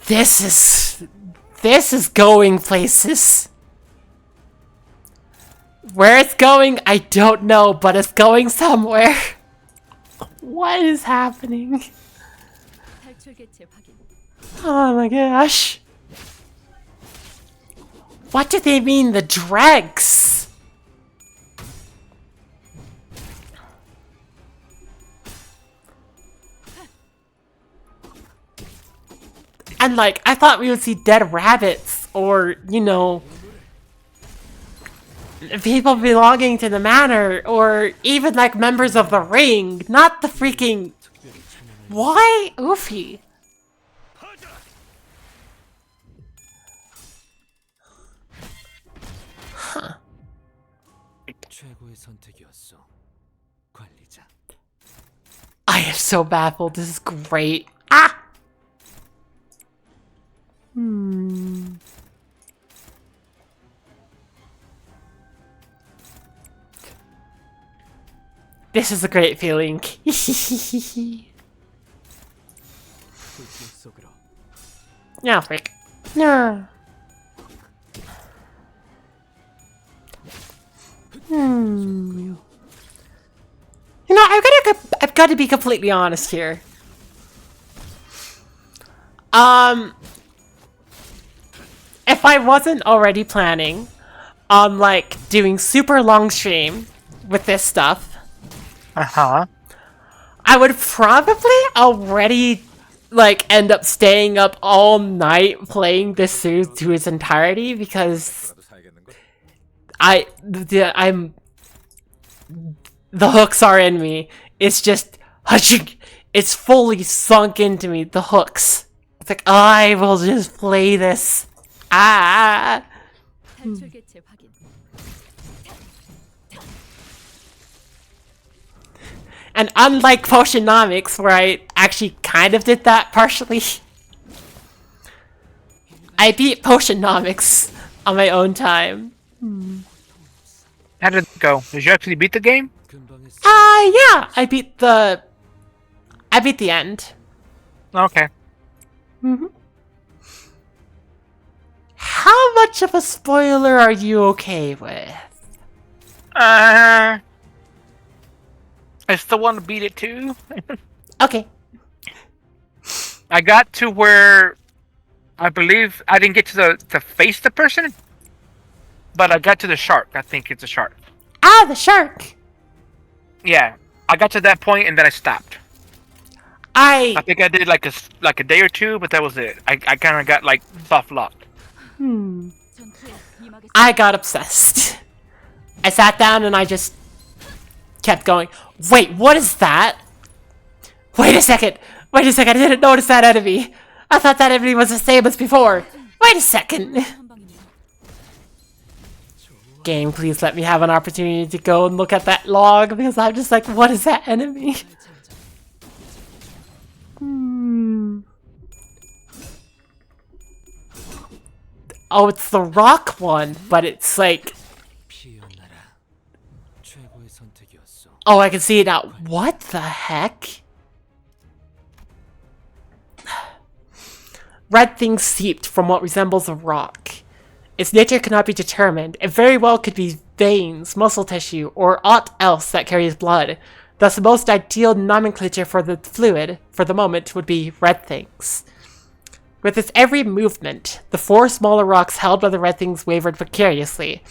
This is going places. Where it's going, I don't know, but it's going somewhere. What is happening? Oh my gosh. What do they mean, the dregs? And like, I thought we would see dead rabbits or, you know, people belonging to the manor or even like members of the ring, not the freaking Why Oofy? Huh. 최고의 선택이었어. 관리자. I am so baffled. This is great. Ah! This is a great feeling. 불길 속으로. Yeah, freak. No. You know, I've got to be completely honest here. If I wasn't already planning on like doing super long stream with this stuff, Uh-huh. I would probably already like end up staying up all night playing this series to its entirety because I'm the hooks are in me. It's just it's fully sunk into me. The hooks. It's like I will just play this. Ah. 탈출 개체 확인. And unlike Potionomics, where I actually kind of did that partially, I beat Potionomics on my own time. How did it go? Did you actually beat the game? Yeah, I beat the end. Okay. How much of a spoiler are you okay with? I still want to beat it too. Okay. I got to where I believe I didn't get to face the person, but I got to the shark. I think it's a shark. Ah, the shark. Yeah, I got to that point and then I stopped. I think I did like a day or two, but that was it. I kind of got like soft locked. 전투에 임하겠습니다. I got obsessed. I sat down and I just kept going. Wait, what is that? Wait a second. Wait a second. I didn't notice that enemy. I thought that enemy was the same as before. Wait a second. 한 방이네요. Game, please let me have an opportunity to go and look at that log because I'm just like, what is that enemy? Oh, it's the rock one, but it's like, 피어나라. 최고의 선택이었어. oh, I can see it now. What the heck? Red things seeped from what resembles a rock. Its nature cannot be determined. It very well could be veins, muscle tissue, or aught else that carries blood. Thus, the most ideal nomenclature for the fluid, for the moment, would be red things. With its every movement, the four smaller rocks held by the red things wavered precariously.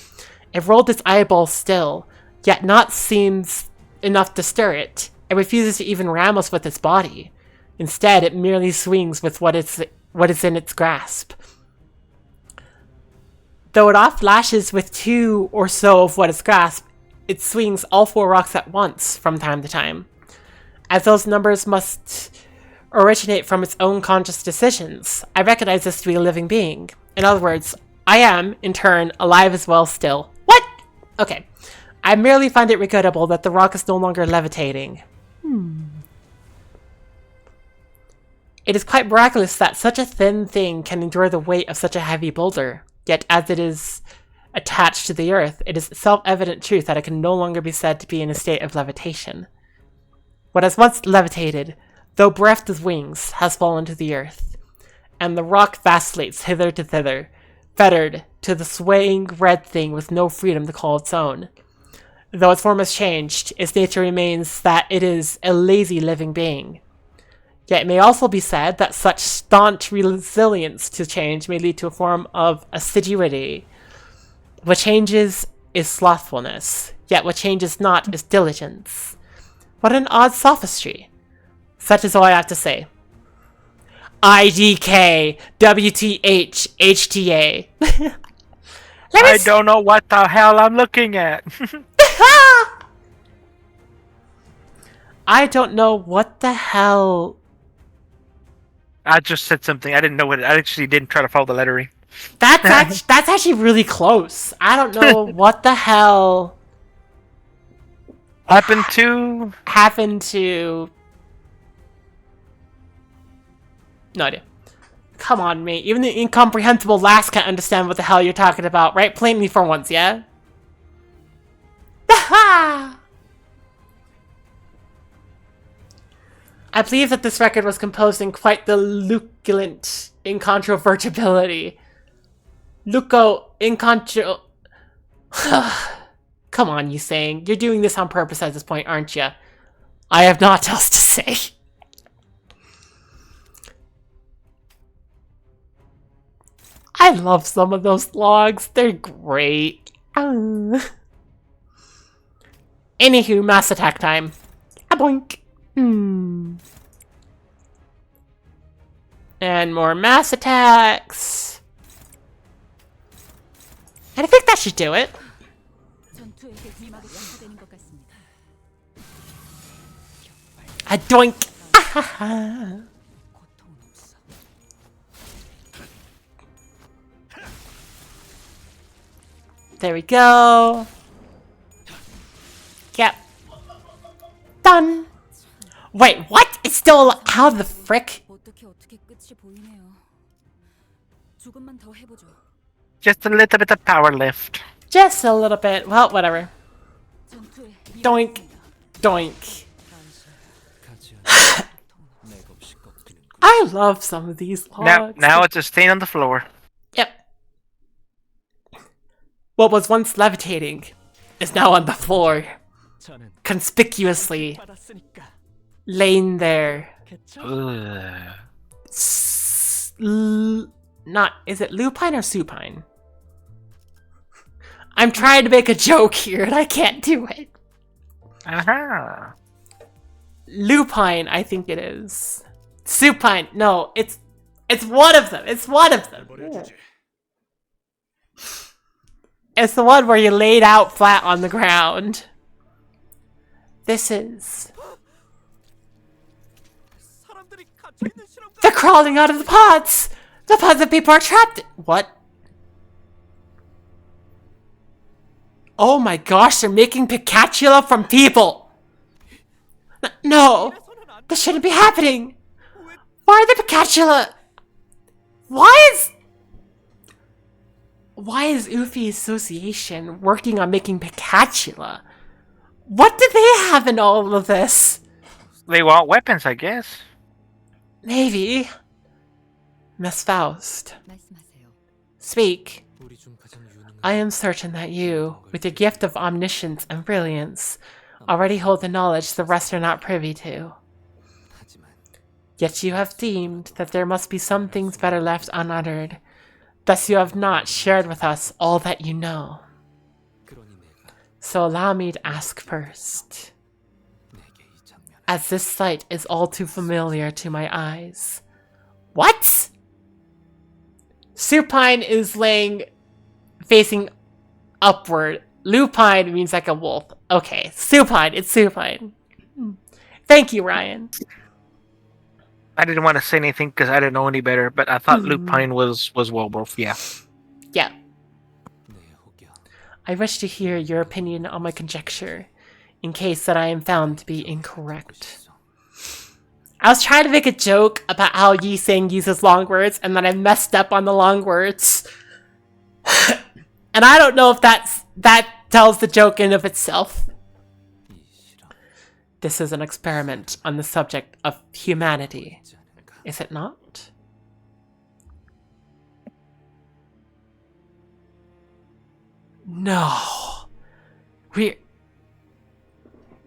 It rolled its eyeball still, yet not seems enough to stir it. It refuses to even ram us with its body. Instead, it merely swings with what is in its grasp. Though it oft lashes with two or so of what is grasped, it swings all four rocks at once from time to time. As those numbers must originate from its own conscious decisions, I recognize this to be a living being. In other words, I am, in turn, alive as well still. What? Okay. I merely find it regrettable that the rock is no longer levitating. It is quite miraculous that such a thin thing can endure the weight of such a heavy boulder. Yet as it is attached to the earth, it is self-evident truth that it can no longer be said to be in a state of levitation. What has once levitated, though bereft of wings, has fallen to the earth, and the rock vacillates hither to thither, fettered to the swaying red thing with no freedom to call its own. Though its form has changed, its nature remains that it is a lazy living being. Yet it may also be said that such staunch resilience to change may lead to a form of assiduity. What changes is slothfulness, yet what changes not is diligence. What an odd sophistry. Such is all I have to say. IDK, WTH, HTA. I don't know what the hell I'm looking at. I don't know what the hell I just said something. I didn't know what. I actually didn't try to follow the lettering. That's actually really close. I don't know what the hell Happened to. happened to. No idea. Come on, mate. Even the incomprehensible lass can't understand what the hell you're talking about, right? Plainly for once, yeah? Ha! I believe that this record was composed in quite the luculent incontrovertibility. Incontro... Come on, you saying. You're doing this on purpose at this point, aren't you? I have naught else to say. I love some of those logs. They're great. Anywho, mass attack time. A boink. And more mass attacks. And I think that should do it. 전투에게 비막이 약화되는 것 같습니다. A doink. 아하하. 고통은 없어. There we go. Yep. Done. Wait, what? It's still... How the frick? 어떻게 끝이 보이네요. 조금만 더 해보죠. Just a little bit of power lift. Just a little bit. Well, whatever. 전투에 Doink. Doink. 가지 않아. 맥없이 꺾이는 거. I love some of these logs. Now it's a stain on the floor. Yep. What was once levitating is now on the floor, 자넨 conspicuously 받았으니까. laying there. 개척. Not, is it lupine or supine? I'm trying to make a joke here and I can't do it. Uh-huh. Lupine, I think it is. Supine, no, it's one of them. It's one of them. It's the one where you laid out flat on the ground. This is... 사람들이 갇혀 있는 실험관. They're crawling out of the pods! The pods that people are trapped in! What? Oh my gosh, they're making Picatula from people! No! This shouldn't be happening! Why are the Picatula... Why is Ufi Association working on making Picatula? What do they have in all of this? They want weapons, I guess. Maybe. Miss Faust, 말씀하세요. speak. 우리 중 가장 유능한 I am certain that you, with your gift of omniscience and brilliance, already hold the knowledge the rest are not privy to. 하지만 Yet you have deemed that there must be some things better left unuttered. Thus you have not shared with us all that you know. 그러니 내가 So allow me to ask first. 내게 이 장면을 As this sight is all too familiar to my eyes. What? Supine is laying facing upward. Lupine means like a wolf. Okay, supine, it's supine. Thank you, Ryan. I didn't want to say anything because I didn't know any better, but I thought Lupine was werewolf. Yeah. Yeah. 내 혹여 I wish to hear your opinion on my conjecture, in case that I am found to be incorrect. 있어. I was trying to make a joke about how Yi Sang uses long words, and then I messed up on the long words. And I don't know if that tells the joke in of itself. 이 실험 This is an experiment on the subject of humanity, 하지 않을까? is it not? No.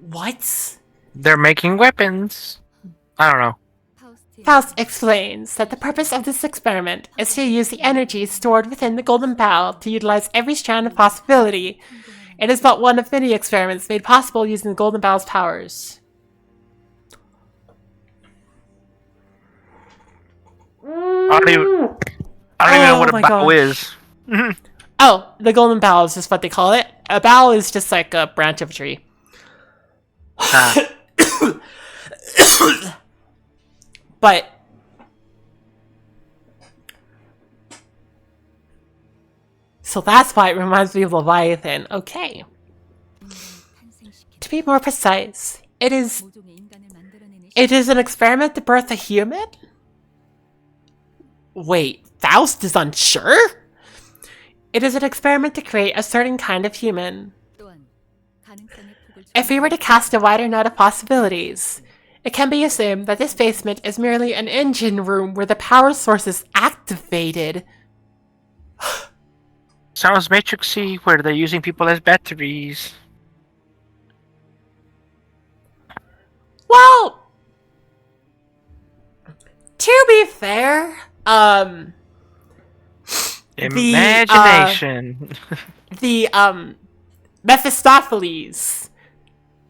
What? They're making weapons. I don't know. 파우스트 Faust explains that the purpose of this experiment is to use the energy stored within the golden bowl to utilize every strand of possibility. It is but one of many experiments made possible using the golden bowl's powers. I don't even know what Oh a my bow gosh. is. Oh, the golden bowl is just what they call it. A bowl is just like a branch of a tree. Ah. But So that's why it reminds me of Leviathan. Okay. To be more precise, it is an experiment to birth a human? Wait, Faust is unsure? It is an experiment to create a certain kind of human. If we were to cast a wider net of possibilities, it can be assumed that this basement is merely an engine room where the power source is activated. Sounds Matrixy, where they're using people as batteries. Well, to be fair, Imagination. the Mephistopheles,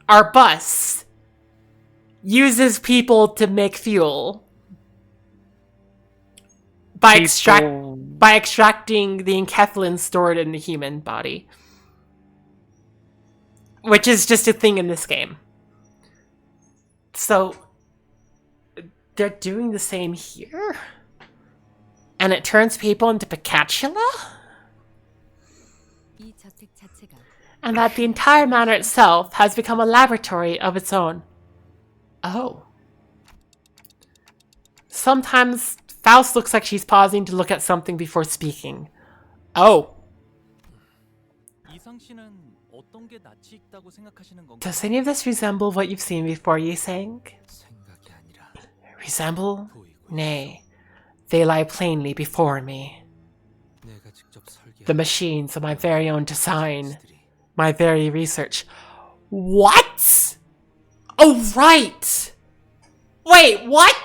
our bus, uses people to make fuel by extracting the enkephalin stored in the human body, which is just a thing in this game. So they're doing the same here, and it turns people into Picatula, and that the entire manor itself has become a laboratory of its own. Oh. Sometimes Faust looks like she's pausing to look at something before speaking. Oh. Does any of this resemble what you've seen before, Yi-sang? Resemble? Nay. They lie plainly before me. The machines of my very own design. My very research. What? Oh, right! Wait, what?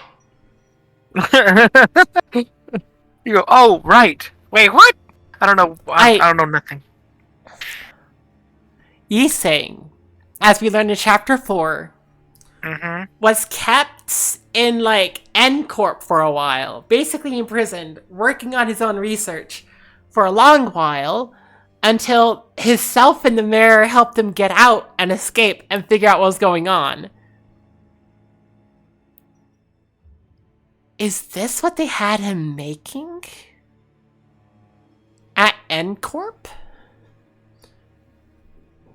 You go, oh, right. Wait, what? I don't know. I don't know nothing. Yi-sang, as we learned in Chapter 4, was kept in, like, N-Corp for a while. Basically imprisoned, working on his own research for a long while, until his self in the mirror helped him get out and escape and figure out what was going on. Is this what they had him making? At N-Corp?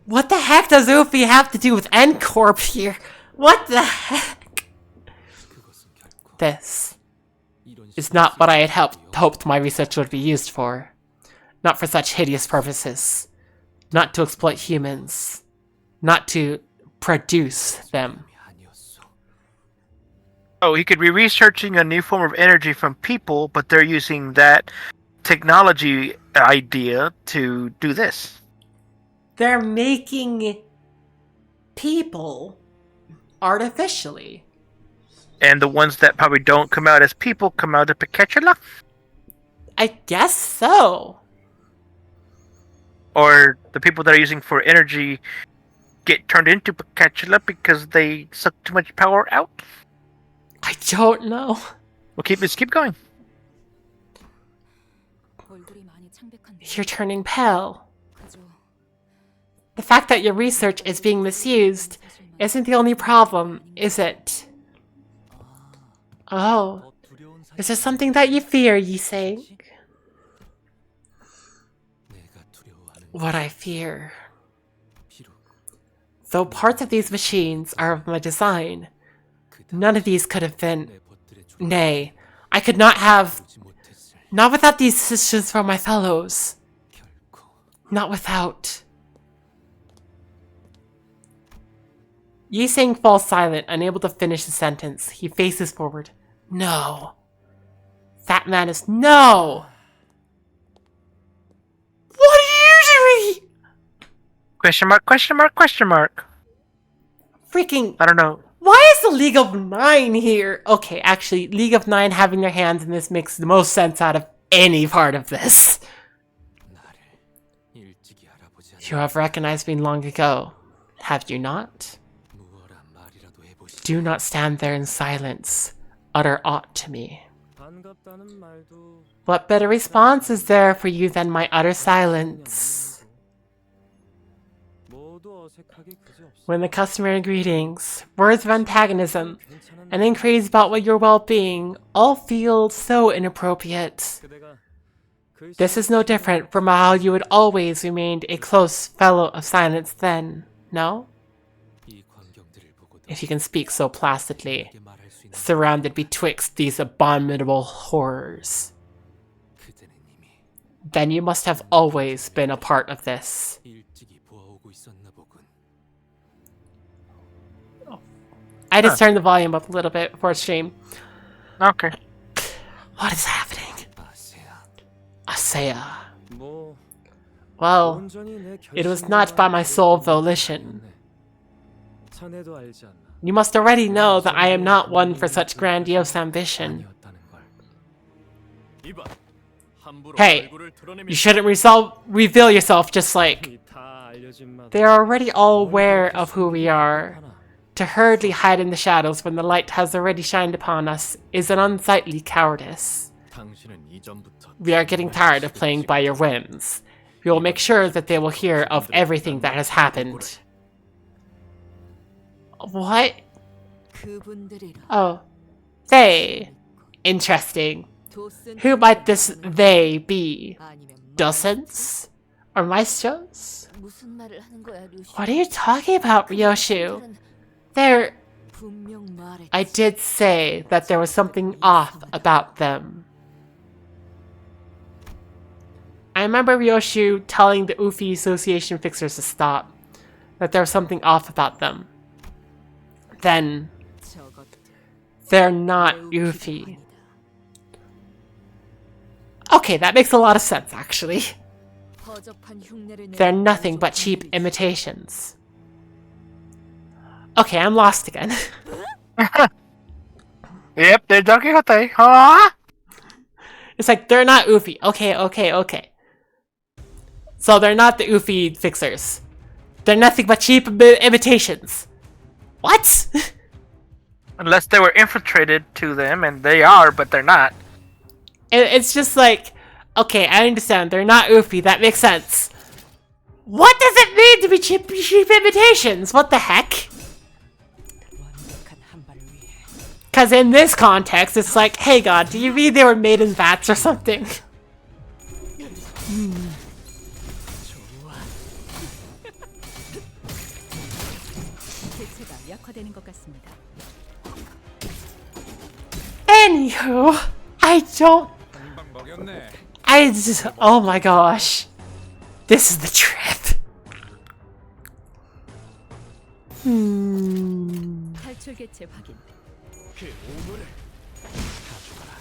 What the heck does Ufi have to do with N-Corp here? What the heck? This is not what I had hoped my research would be used for. Not for such hideous purposes. Not to exploit humans. Not to produce them. Oh, he could be researching a new form of energy from people, but they're using that technology idea to do this. They're making people artificially. And the ones that probably don't come out as people come out as Picatula? I guess so. Or the people that are using for energy get turned into Picatula because they suck too much power out? I don't know. Well, let's keep going. You're turning pale. The fact that your research is being misused isn't the only problem, is it? Oh. Is there something that you fear, Yi-sang? What I fear. Though parts of these machines are of my design, none of these could have been... Nay, I could not have... Not without these assistance from my fellows. Not without... Yi-sang falls silent, unable to finish the sentence. He faces forward. No. That man is... No! What are you doing? Question mark, question mark, question mark. Freaking... I don't know. Why is the League of Nine here? Okay, actually, League of Nine having their hands in this makes the most sense out of any part of this. You have recognized me long ago, have you not? Do not stand there in silence. Utter aught to me. What better response is there for you than my utter silence? When the customary greetings, words of antagonism, and inquiries about your well-being all feel so inappropriate. This is no different from how you had always remained a close fellow of silence then, no? 이 광경들을 보고도 If you can speak so placidly, 내게 말할 수 있는 surrounded betwixt these abominable horrors, 그대는 이미 then you must have always been a part of this. 일찍이 보아오고 있었나 보군. I just turned the volume up a little bit for stream. Okay. What is happening? 아세야. Asaya. 뭐 Well, 온전히 내 it was not by my sole volition. 자네도 알지 않나? You must already know that I am not one for such grandiose ambition. 아니었다는 걸. 이봐. 함부로 Hey, 얼굴을 드러내면 you shouldn't reveal yourself just like, 이미 다 알려진 마. they are already all aware of who we are. 하나. To hurriedly hide in the shadows when the light has already shined upon us is an unsightly cowardice. 당신은 이전부터 We are getting tired of playing by your whims. We will make sure that they will hear of everything that has happened. What? 그분들이라. Oh. They. Interesting. Who might this they be? 아니면 Dozens? Or maestros? 무슨 말을 하는 거야, 루시? What are you talking about, Ryoshu? They're... 분명 말했지. I did say that there was something off about them. I remember Ryoshu telling the Ufi Association fixers to stop. That there was something off about them. Then, 저것들 they're not 매우 Ufi. 기관이다. Okay, that makes a lot of sense, actually. 허접한 흉내를 내는 They're nothing but cheap 부족한 imitations. Okay, I'm lost again. Yep, they're Donkey Kong. Huh? It's like, they're not Ufi. Okay. So they're not the Ufi fixers. They're nothing but cheap imitations. What? Unless they were infiltrated to them, and they are, but they're not. It's just like, okay, I understand. They're not Ufi. That makes sense. What does it mean to be cheap imitations? What the heck? 완벽한 한 발을 위해 Because in this context, it's like, hey god, do you mean they were made in vats or something? 대체가 약화되는 것 같습니다. Anywho, oh my gosh. This is the trip. 탈출 개체 확인. 그 오물을 가져가라.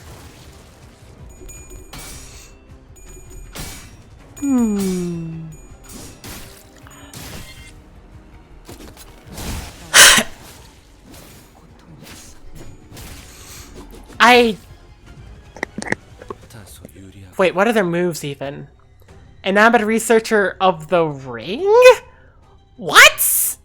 다소 유리하고 Wait, what are their moves even? Enamored researcher of the ring? What?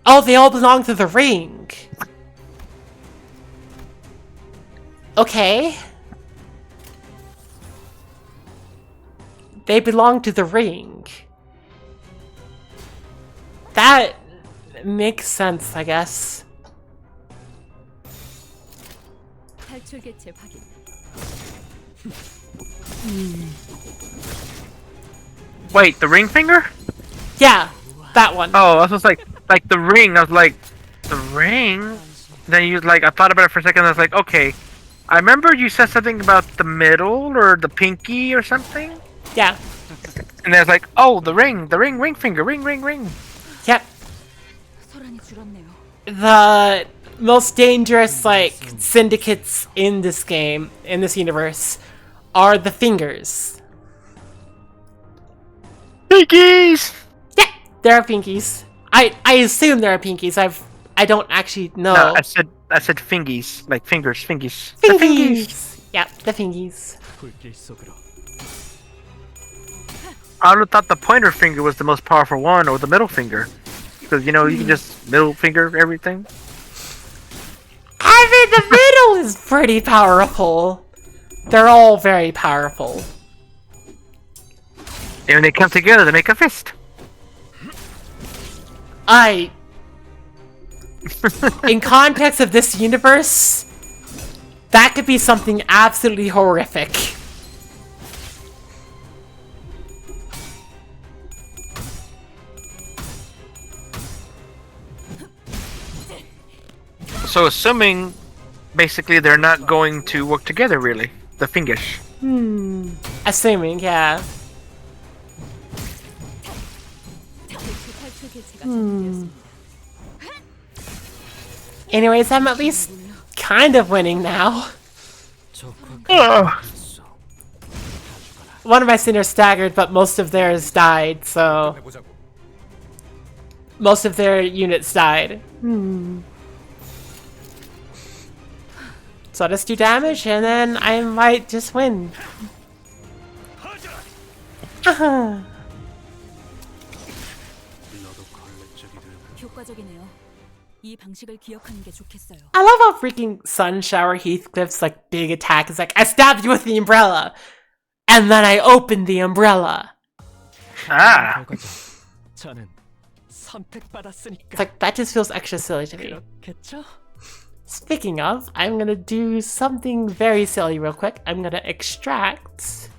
Oh, they all belong to the ring. Okay. They belong to the ring. That makes sense, I guess. 탈출 개체 확인. Wait, the ring finger? Yeah, that one. Oh, I was like the ring. I was like, the ring? Then you like, I thought about it for a second. I was like, okay. I remember you said something about the middle or the pinky or something. Yeah. And then I was like, oh, the ring finger, ring. Yep. 소란이 줄었네요. The most dangerous, like, syndicates in this game, in this universe, are the fingers. Pinkies! Yeah, there are pinkies. I assume there are pinkies. I don't actually know. No, I said fingies, like fingers, fingies. The fingies. Yep, the fingies. 불길 속으로. I would have thought the pointer finger was the most powerful one, or the middle finger, because you know you can just middle finger everything. I mean, the middle is pretty powerful. They're all very powerful. And when they come together, they make a fist. In context of this universe, that could be something absolutely horrific. So assuming, basically, they're not going to work together, really. The Fingish. Assuming, yeah. Anyways, I'm at least kind of winning now. Ugh. One of my sinners staggered, but most of theirs died, so... Most of their units died. So I'll just do damage, and then I might just win. 효과적이네요. 이 방식을 기억하는 게 좋겠어요. I love how freaking Sun Shower Heathcliff's like big attack is like, I stabbed you with the umbrella! And then I opened the umbrella! Ah. 저는 선택받았으니까. It's like, that just feels extra silly to me. 그렇겠죠? Speaking of, I'm gonna do something very silly real quick. I'm gonna extract.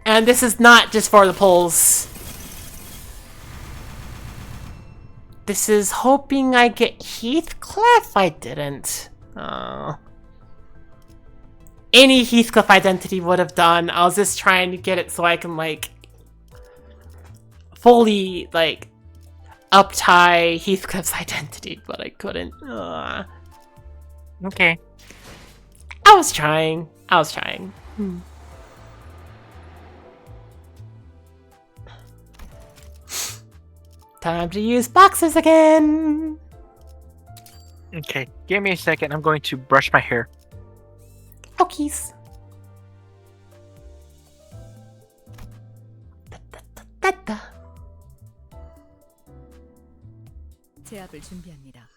And this is not just for the polls. This is hoping I get Heathcliff? I didn't. Oh. Any Heathcliff identity would have done. I was just trying to get it so I can, like, fully, like, up-tie Heathcliff's identity, but I couldn't. Okay. I was trying. Time to use boxes again! Okay. Give me a second. I'm going to brush my hair. Okies. Da-da-da-da-da. 제압을 준비합니다.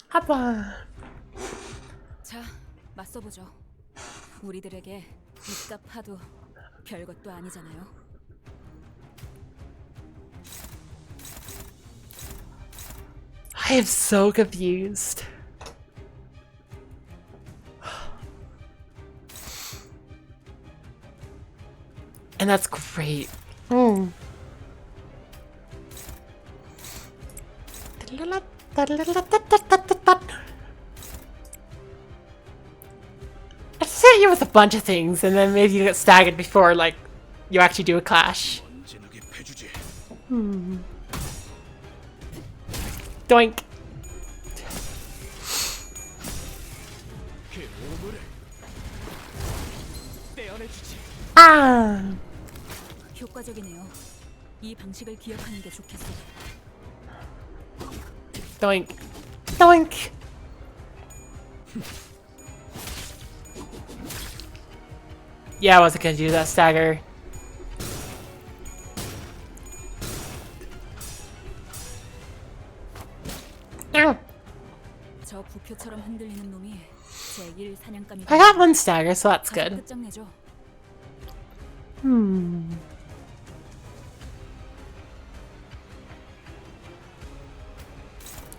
하봐. 자, 맞서보죠. 우리들에게 입값 하도 별것도 아니잖아요. I am so confused. And that's great. I just hit you with a bunch of things, and then maybe you get staggered before, like, you actually do a clash. Doink. Ah. 효과적이네요. 이 방식을 기억하는 게 좋겠어요. Doink. Doink. Yeah, I wasn't gonna do that stagger. 저 부표처럼 흔들리는 놈이 제1 사냥감이. I got one stagger, so that's good. 끝장내죠.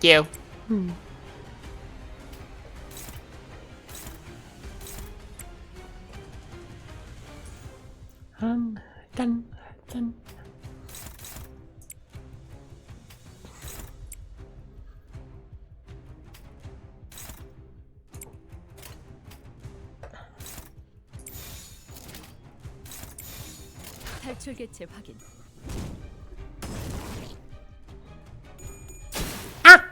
You. Dun, dun. 탈출 개체 확인. Ah!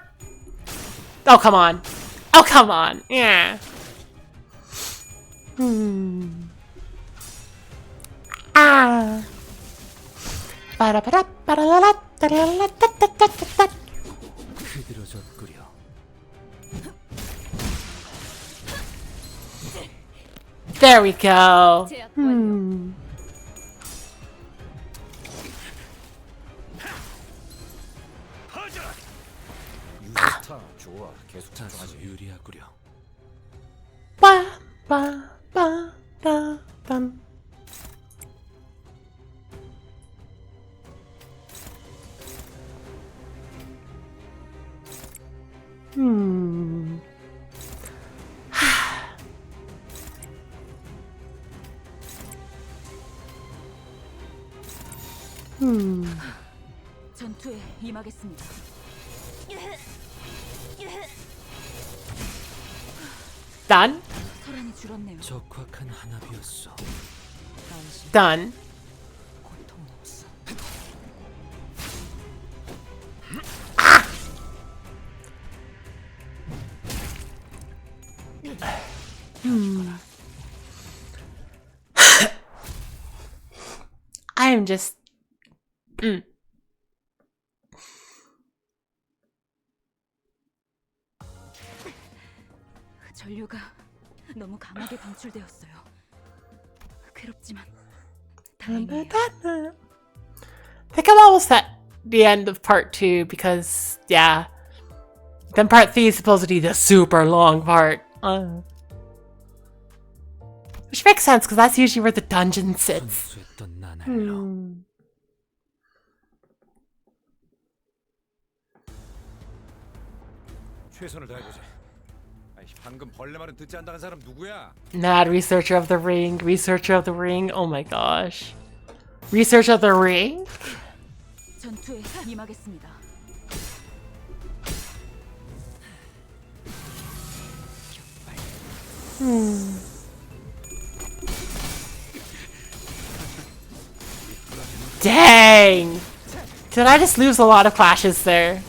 Oh, come on. Oh, come on. Yeah. Ah. 그들어졌구려. There we go. 제압 완료. 유스타 좋아. 계속 아주 유리하구려. Ba, ba, ba, da, dum. 전투에 임하겠습니다. Done. 소란이 줄었네요. 적확한 한압이었어. 당신 Done. 고통 없어. I am just. 전류가 너무 강하게 방출되었어요. 괴롭지만 다행이에요. I think I'm almost at the end of part 2 because, yeah. Then part 3 is supposed to be the super long part. Which makes sense because that's usually where the dungeon sits. 순수했던 나날로. 최선을 다해보자. 아이, 방금 벌레 말은 듣지 않다는 사람 누구야? Mad researcher of the ring, researcher of the ring. Oh my gosh. Research of the ring? 전투에 임하겠습니다. Dang! Did I just lose a lot of clashes there?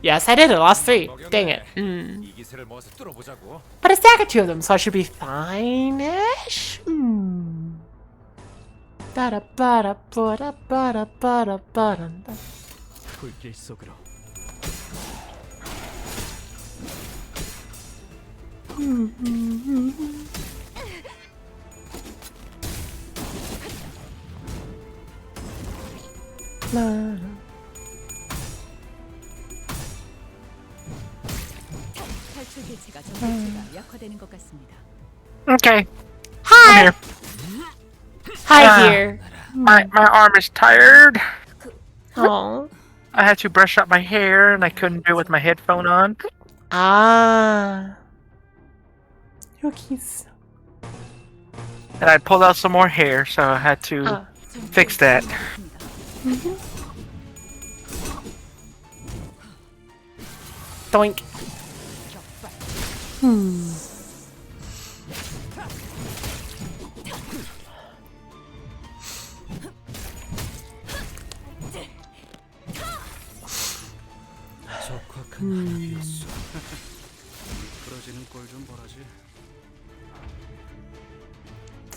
Yes, I did. I lost 3. Dang it. 이 기세를 모아서 뚫어보자고. But I staggered 2 of them, so I should be fine-ish? Ba-da-ba-da-ba-da-ba-da-ba-da-ba-da. 불길 속으로. 탈출 길체가 전체가 약화되는 것 같습니다. Okay. Hi! Here. Hi Ah. here. My arm is tired. Oh. I had to brush up my hair and I couldn't do it with my headphone on. Ah. Cookies. And I pulled out some more hair, so I had to Ah. fix that. Doink. 적확한 한압이었어. 부러지는 꼴 좀 보라지.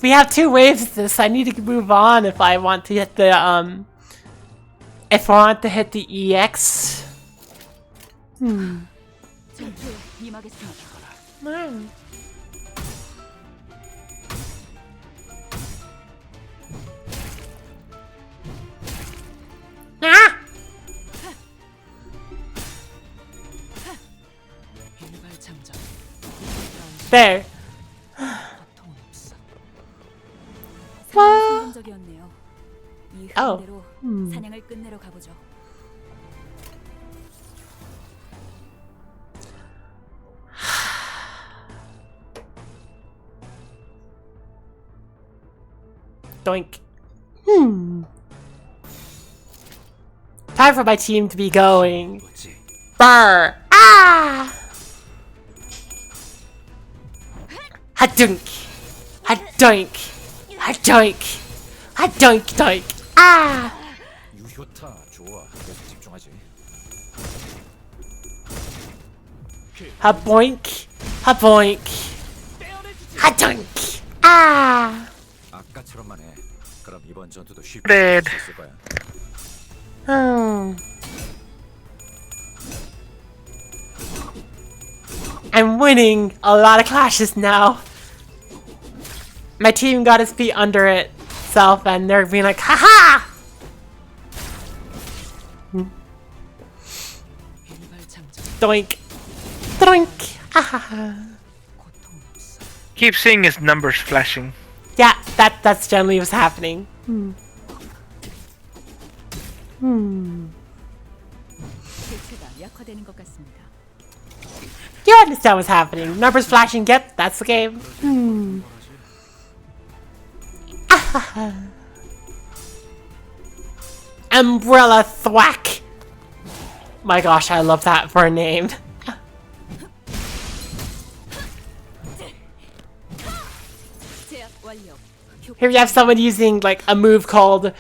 We have 2 waves of this. I need to move on if I want to hit the if I want to hit the EX. 전투에 임하겠습니다. Ah! 일발 장전. There. 고통 없어. 상당히 성공적이었네요. 이 Oh. 흐름대로 사냥을 끝내러 가보죠. Doink. Time for my team to be going. 뭐지? Burr! Ah! Hadunk! Hadoink! Hadoink! Hadoink doink! Ah! 유효타 좋아. 계속 집중하지. Haboink! Haboink! Hadoink! Ah! 아까처럼만 해. 그럼 이번 전투도 쉽게 Dead. 할수 있을 거야. I'm winning a lot of clashes now. My team got his feet under itself and they're being like, haha! 일발 장전. Doink! Doink! Ah! 고통 없어. Keep seeing his numbers flashing. Yeah, that's generally what's happening. 길체가 약화되는 것 같습니다. You understand what's happening. Numbers flashing, yep, that's the game. Umbrella Thwack! My gosh, I love that for a name. 제압 완료. Here we have someone using like a move called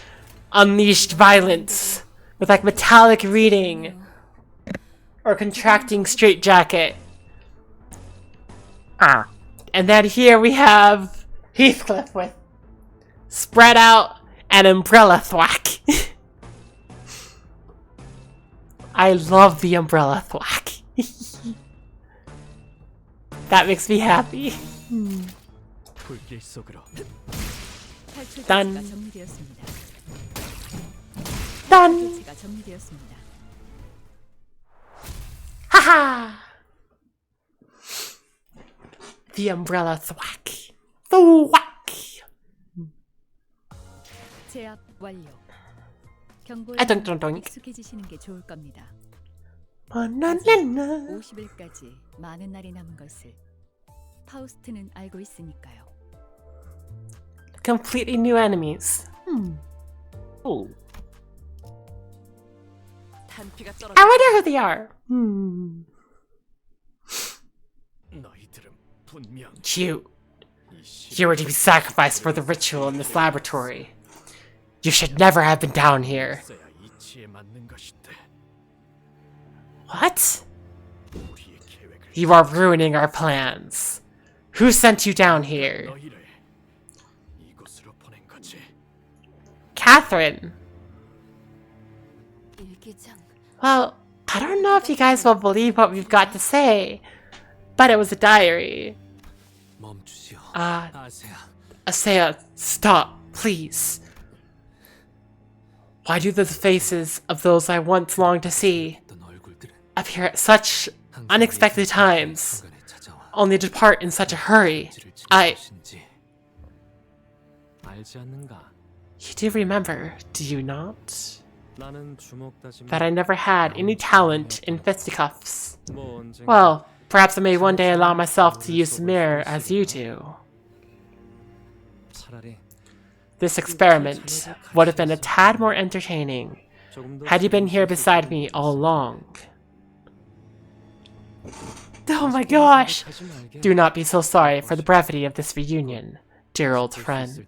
Unleashed Violence with like metallic reading or contracting straitjacket. Ah. And then here we have Heathcliff with Spread Out and Umbrella Thwack. I love the Umbrella Thwack. That makes me happy. 불길 속으로. 탈출 딴. 개체가 정리되었습니다. Done! 개체가 정리되었습니다. Haha! The Umbrella Thwack. Thwack! 제압 완료. 경고에 아동동동. 익숙해지시는 게 좋을 겁니다. 바나나나. 50일까지 많은 날이 남은 것을 파우스트는 알고 있으니까요. Completely new enemies. Oh. 탄피가 I 떨어져. wonder who they are. 너희들은 분명 You. 이 You were to be sacrificed for the ritual in this laboratory. You should never have been down here. 있어야 이치에 맞는 것인데 What? 우리의 계획을 You are ruining our plans. Who sent you down here? 너희를 이곳으로 보낸 거지. Catherine. 일기장. Well, I don't know if you guys will believe what we've got to say, but it was a diary. 멈추시오. 아세야, 아세야. stop, please. Why do the faces of those I once longed to see 어떤 얼굴들은 appear at such unexpected times, 순간에 찾아와 only to depart in such a hurry? 지를 지킬 I... 것인지 알지 않는가? You do remember, do you not? 나는 주먹다짐 That I never had any talent in fisticuffs. 뭐 언젠가 Well, perhaps I may one day allow myself to use the mirror as you do. 차라리 This experiment would have been a tad more entertaining 조금 더 had you been here beside me all along. Oh my gosh! 하지 말게. Do not be so sorry for the brevity of this reunion, dear old friend.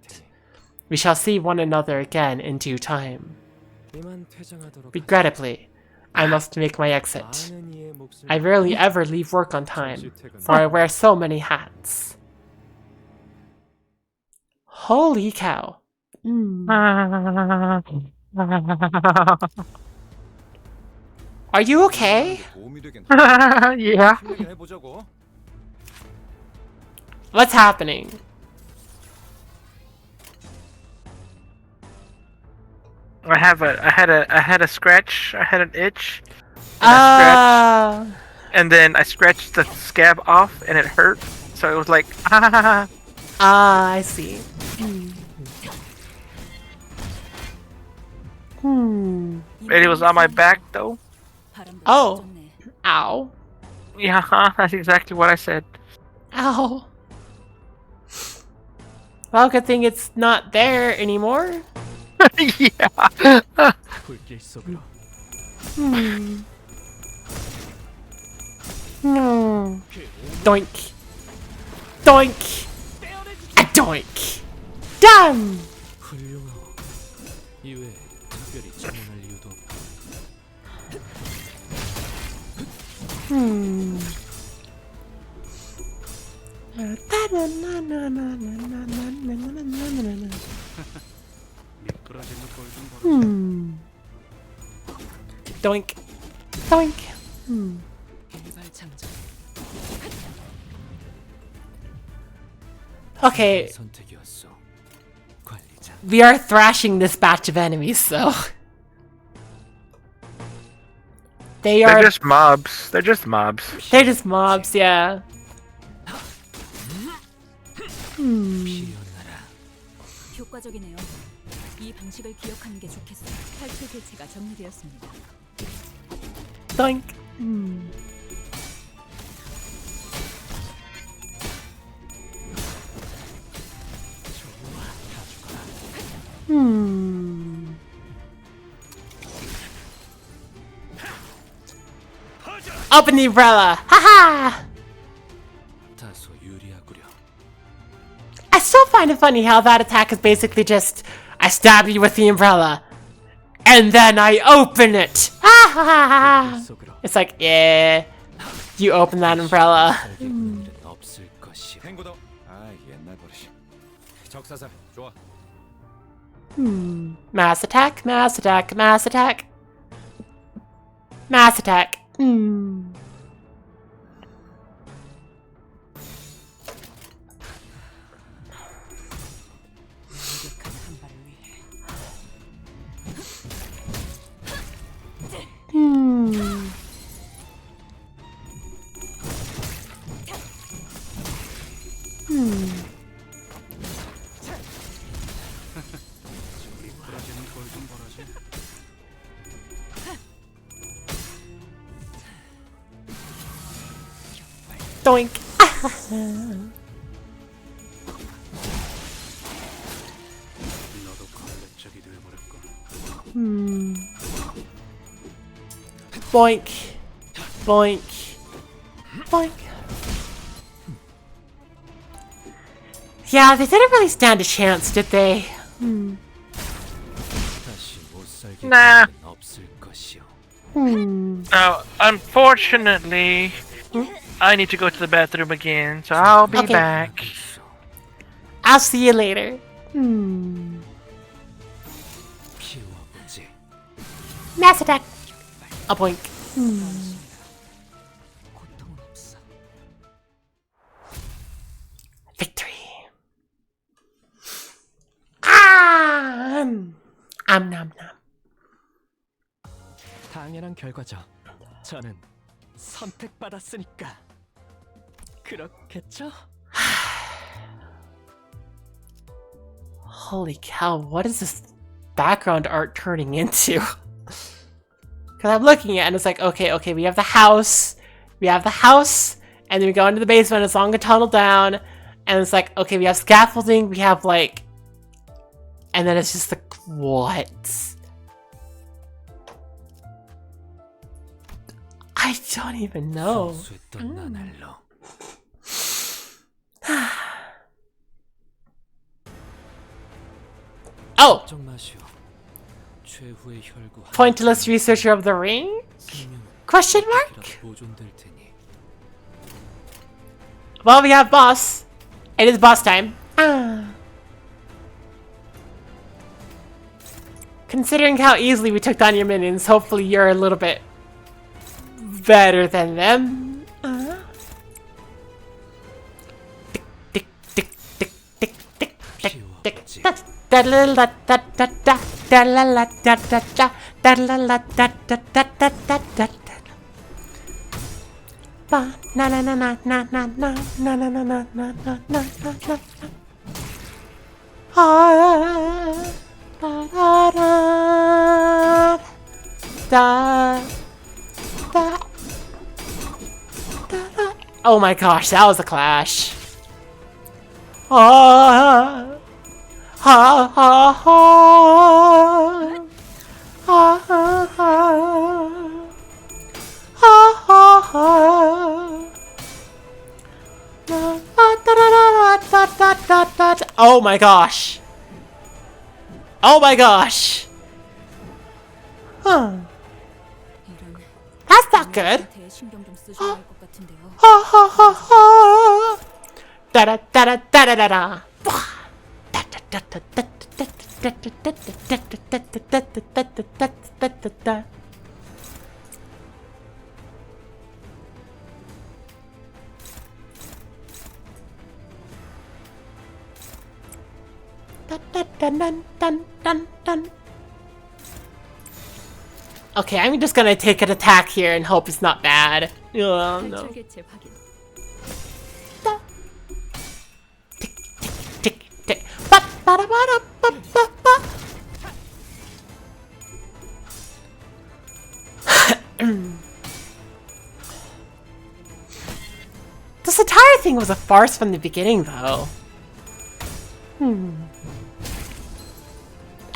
We shall see one another again in due time. 이만 퇴장하도록 Regrettably, I must make my exit. 많은 이의 몫을 I rarely ever leave work on time, for I wear so many hats. Holy cow. Are you okay? 도움이 되겠네. Yeah. 힘내게 해보자고. What's happening? I had a scratch. I had an itch. And and then I scratched the scab off, and it hurt. So it was like, I see. it was on my back though. 바람도 Oh. 좀 좋네. Ow. Yeah, that's exactly what I said. Ow. Well, good thing it's not there anymore. Yeah. 불길 속으로 No. Doink. Doink. A doink. Done. 훌륭하오. 이외에 특별히 질문할 이유도 없고 미끄러지는 꼴좀 보러 Doink. Doink. 일발장전. Okay, 선택이었어. 관리자. we are thrashing this batch of enemies, so. They're just mobs. They're just mobs. They're just mobs, yeah. 피어나라. 효과적이네요. 이 방식을 기억하는 게 좋겠어요. 탈출 개체가 정리되었습니다. Doink. Open the umbrella! Haha! 다소 유리하구려. I still find it funny how that attack is basically just, I stab you with the umbrella, and then I open it! Ah! 속으로 It's like, yeah, you open that umbrella. 살게 구는 일은 없을 것이오. 탱고더. 아 옛날 버릇이. 적사살 좋아. Mass attack, mass attack, mass attack. Mass attack. 강력한 한 발을 위해 부러지는 골든 버러지. Doink. 너도 걸레짝이 되어버렸고. Boink. Boink. Boink. Yeah, they didn't really stand a chance, did they? 다시 못 살게 Nah. 구는 일은 없을 것이오. Now, unfortunately, I need to go to the bathroom again, so I'll be Okay. back. I'll see you later. 피워보지. Mass attack. A boink. 고통은 없어. Victory. Ah! Nom nom. 당연한 결과죠. 저는 선택받았으니까. 그렇겠죠? Holy cow, what is this background art turning into? Because I'm looking at it and it's like, okay, we have the house, and then we go into the basement, it's along a tunnel down, and it's like, okay, we have scaffolding, we have like, and then it's just like, what? I don't even know. 수했던 나날로. Oh! 걱정 마시오. 최후의 혈구 한 Pointless researcher of the ring? 생명은 Question mark? 어떻게라도 보존될 테니. Well, we have boss. It is boss time. Considering how easily we took down your minions, hopefully you're a little bit better than them. Tick, tick, tick, tick, tick, tick, tick, tick. Da-la-la-da-da-da, da-la-la-da-da-da, da-la-la-da-da-da-da-da-da. Ba na na na na na na na na na na na na na na na. Ah, da da da da da da. Oh my gosh, that was a clash. Ah, ha ha ha, ha ha ha. Oh my gosh. Oh my gosh. Huh. 이런 That's not good. 상태에 신경 좀 쓰셔야 할 것 같은데요. Ha ha ha ha. Da da da da da da da da. Da da da da da da da da da da da da da da. Okay, I'm just gonna take an attack here and hope it's not bad. Oh, no. 탈출 개체 확인. Tick, tick, tick, tick. Ba, ba, da, ba, da, ba, ba, ba. This entire thing was a farce from the beginning, though.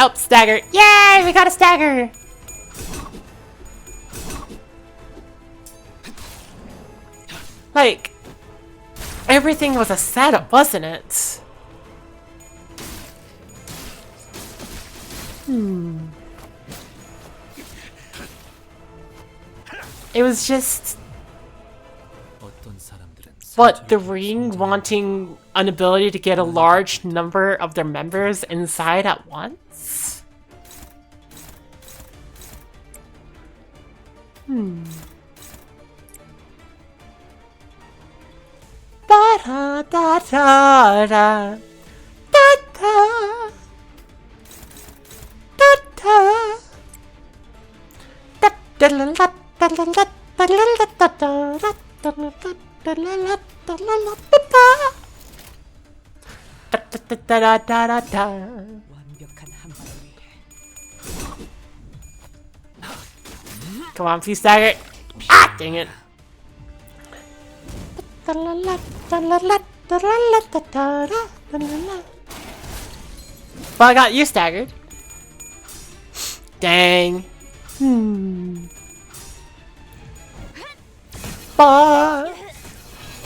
Oh, stagger. Yay, we got a stagger. Like, everything was a setup, wasn't it? It was just 어떤 사람들은 what, the ring wanting an ability to get a large number of their members inside at once? Da da da da da da da 완벽한 한방 위에 Come on, please stagger. Ah, dang it. Well, I got you staggered. Dang.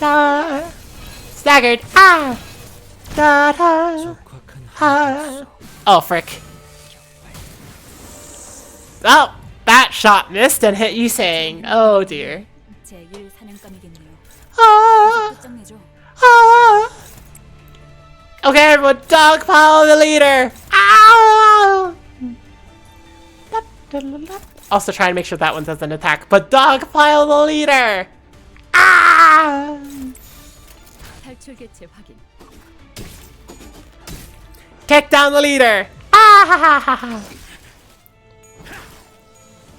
Da. Staggered. Ah. Da da. 적확한 Ah. Oh, frick. Oh, that shot missed and hit you saying, oh dear. 제1 사냥감이겠네요. Ah. 끝장내죠. Ah. Okay, everyone, dogpile the leader. Ow! Also try and make sure that one doesn't attack, but dogpile the leader. Ah! 탈출 개체 확인. Kick down the leader. Ah! Ha, ha, ha, ha.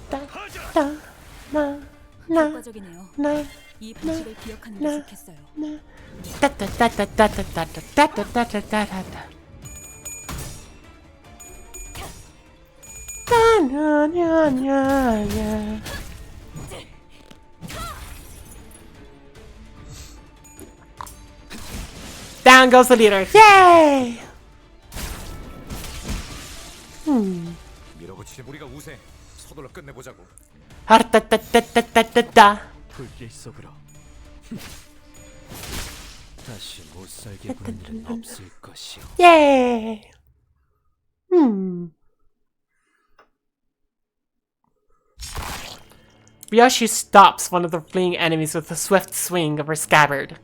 Da, da, na, na, 효과적이네요. na. 이 방식을 기억하는 게 좋겠어요. Da, da, da, da, da, da, da, da, da, da, da, da, da. Da, na, nya, nya, nya. Down goes the leader. Yay! 밀어붙이지 우리가 우세. 서둘러 끝내보자고. 하르따따따따따따. 불길 속으로. 다시 못 살게 구는 일은 없을 것이오. Yay! Ryoshi stops one of the fleeing enemies with a swift swing of her scabbard.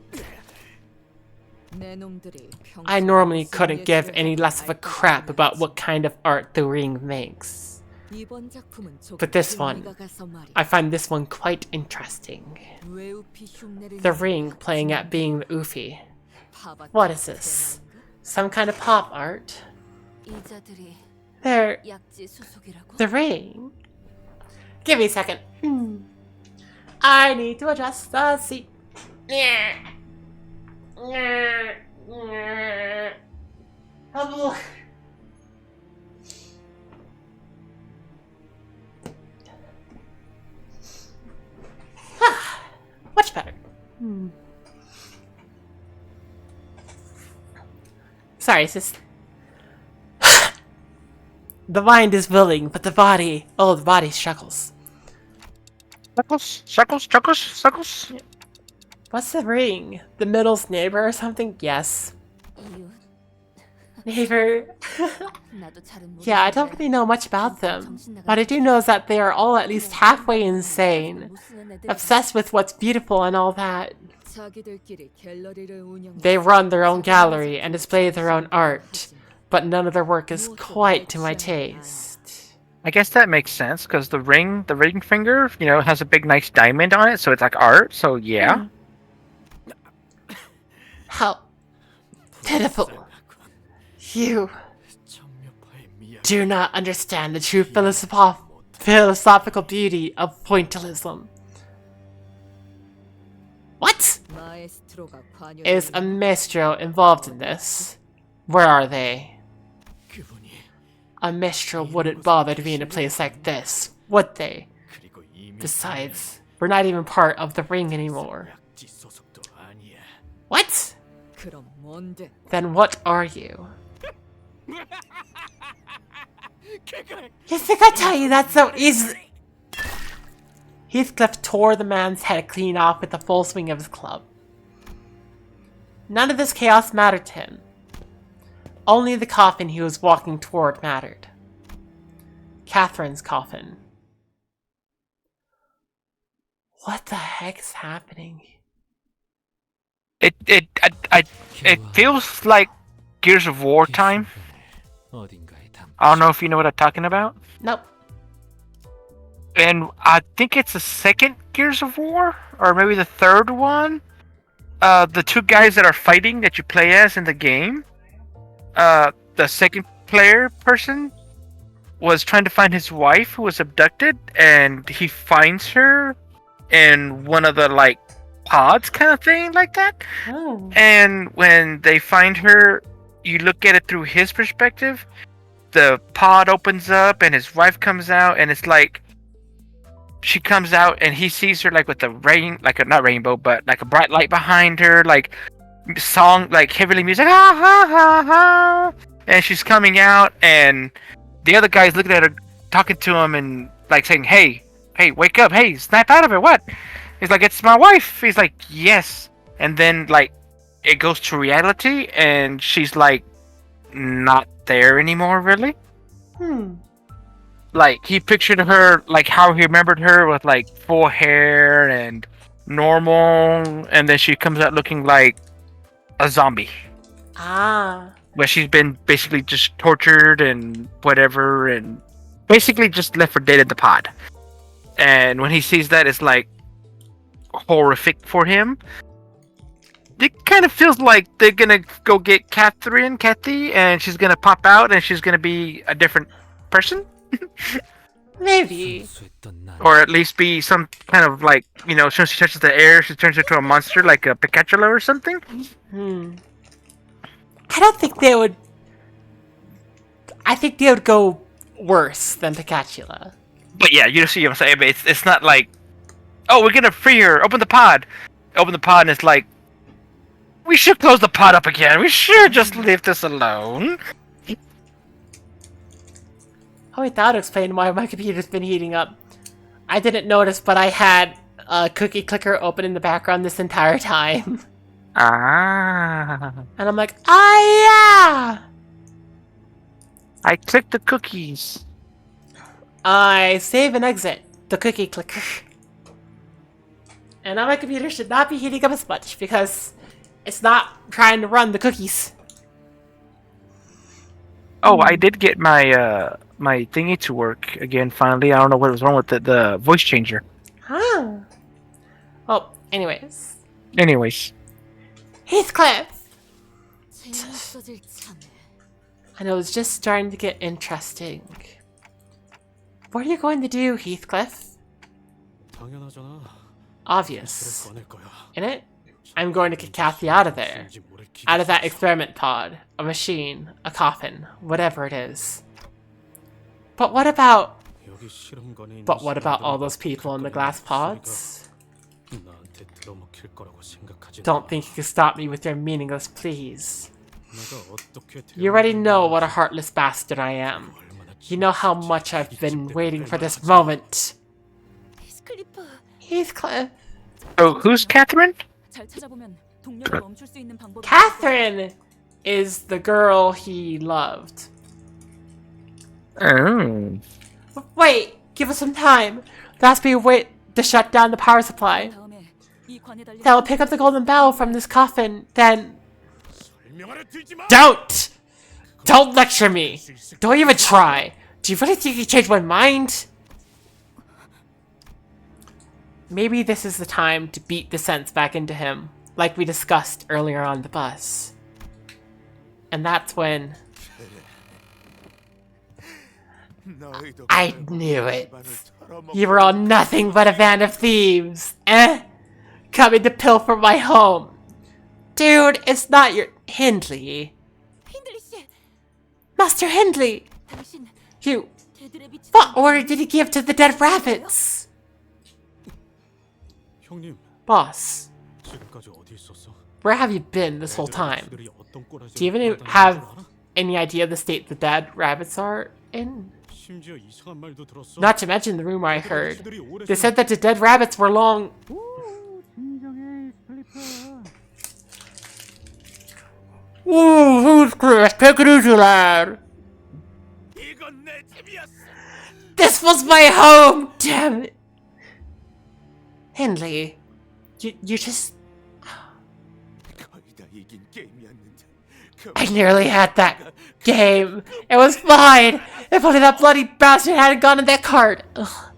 내 놈들이 I normally couldn't give any less of a crap about what kind of art the ring makes. 이번 작품은 조금 But this one, 의미가 가서 말이야. I find this one quite interesting. 외우피 흉내를 The ring playing at being the Ufi. 파밭 What is this? Some kind of pop art? 이자들이 They're 약지 수속이라고? the ring. Give me a second. I need to adjust the seat. Hello. Much better. Sorry, sis. The mind is willing, but the body, oh, the body struggles. Suckles. What's the ring? The middle's neighbor or something? Yes. 이유 Neighbor. 나도 잘은 모르겠는데 Yeah, I don't really know much about them, but I do know that they are all at least halfway insane, obsessed with what's beautiful and all that. 자기들끼리 갤러리를 운영. They run their own gallery and display their own art, but none of their work is quite to my taste. I guess that makes sense because the ring finger, has a big nice diamond on it, so it's like art. So yeah. How pitiful. You 청묘파의 미학. do not understand the true philosophical beauty of pointillism. What? 마에스트로가 관여. Is a maestro involved in this? Where are they? 그분이 A maestro wouldn't bother to be in a place like this, would they? 그리고 이미 Besides, we're not even part of the ring anymore. 약지 소속도 아니야. What? 그럼 뭔데? Then what are you? You think I tell you that so easily? Heathcliff tore the man's head clean off with the full swing of his club. None of this chaos mattered to him. Only the coffin he was walking toward mattered. Catherine's coffin. What the heck is happening? It feels like Gears of War time. 어딘가에 담. I don't know if you know what I'm talking about. Nope. And I think it's the second Gears of War, or maybe the third one. The two guys that are fighting that you play as in the game. The second player person was trying to find his wife who was abducted, and he finds her in one of the like pods kind of thing like that. Oh. And when they find her, you look at it through his perspective. The pod opens up and his wife comes out, and it's like she comes out and he sees her like with the rain, like a not rainbow, but like a bright light behind her, like song, like heavily music, ha ha ha ha, and she's coming out, and the other guy's looking at her, talking to him, and like saying, "Hey, wake up! Hey, snap out of it! What?" He's like, "It's my wife." He's like, "Yes," and then like it goes to reality, and she's like not there anymore, really. Like he pictured her like how he remembered her with like full hair and normal, and then she comes out looking like a zombie. Ah. Where she's been basically just tortured and whatever, and basically just left for dead in the pod. And when he sees that, it's like horrific for him. It kind of feels like they're gonna go get Kathy, and she's gonna pop out, and she's gonna be a different person. Maybe. 순수했던 난. Or at least be some kind of like, you know, as soon as she touches the air, she turns into a monster like a Pikachu or something. I don't think they would. I think they would go worse than Picatula. But yeah, you see what I'm saying? But it's not like, oh, we're gonna free her. Open the pod. Open the pod, and it's like, we should close the pod up again. We should just leave this alone. Oh, wait, that would explain why my computer's been heating up. I didn't notice, but I had a cookie clicker open in the background this entire time. Ah. And I'm like, ah, yeah! I clicked the cookies. I save and exit the cookie clicker. And now my computer should not be heating up as much because it's not trying to run the cookies. Oh, I did get my my thingy to work again finally. I don't know what was wrong with the voice changer. Huh. Well, anyways. Heathcliff! 재밌어질 참. I know it's just starting to get interesting. What are you going to do, Heathcliff? 당연하잖아. Obvious. 꺼낼 거야. Innit? I'm going to get Kathy out of there. Out of that experiment pod, a machine, a coffin, whatever it is. But what about... 여기 실험관에 있는 But what about all 사람들은 those people in the glass pods? 나한테 들어먹힐 거라고 생각하지 Don't think you can stop me with your meaningless pleas. 내가 어떻게 You already know what a heartless bastard I am. You know how much I've been waiting for this moment. 히스클리프. Heathcliff. Oh, who's Catherine? 잘 찾아보면 동료를 멈출 수 있는 방법이. Catherine is the girl he loved. Oh. Wait, give us some time. There has to be a way to shut down the power supply. 다음에 이 관에 달린 That will pick up the golden bell from this coffin, then... Don't! Don't lecture me! Don't even try! Do you really think you changed my mind? Maybe this is the time to beat the sense back into him, like we discussed earlier on the bus. And that's when... I knew it. You were all nothing but a band of thieves, eh? Coming to pilfer my home. Dude, it's not your... Hindley. 힌들리 씨, Master Hindley! 당신 You... 개들의 빛이. What order did he give to the dead rabbits? 형님, Boss, 지금까지 어디 있었어? where have you been this whole time? 애들이 어떤 꼬라지를 Do you even 받아내는 줄 have 알아? any idea of the state the dead rabbits are in? 심지어 이상한 말도 들었어. Not to mention the rumor I heard. They said that the dead rabbits were long. Ooh, who's Chris? Take it easy, lad. 이건 내 집이었어. This was my home! Damn it! Hindley, you just... 거의 다 이긴 게임이었는데. I nearly had that game. It was fine. If only that bloody bastard hadn't gone in that card. Ugh.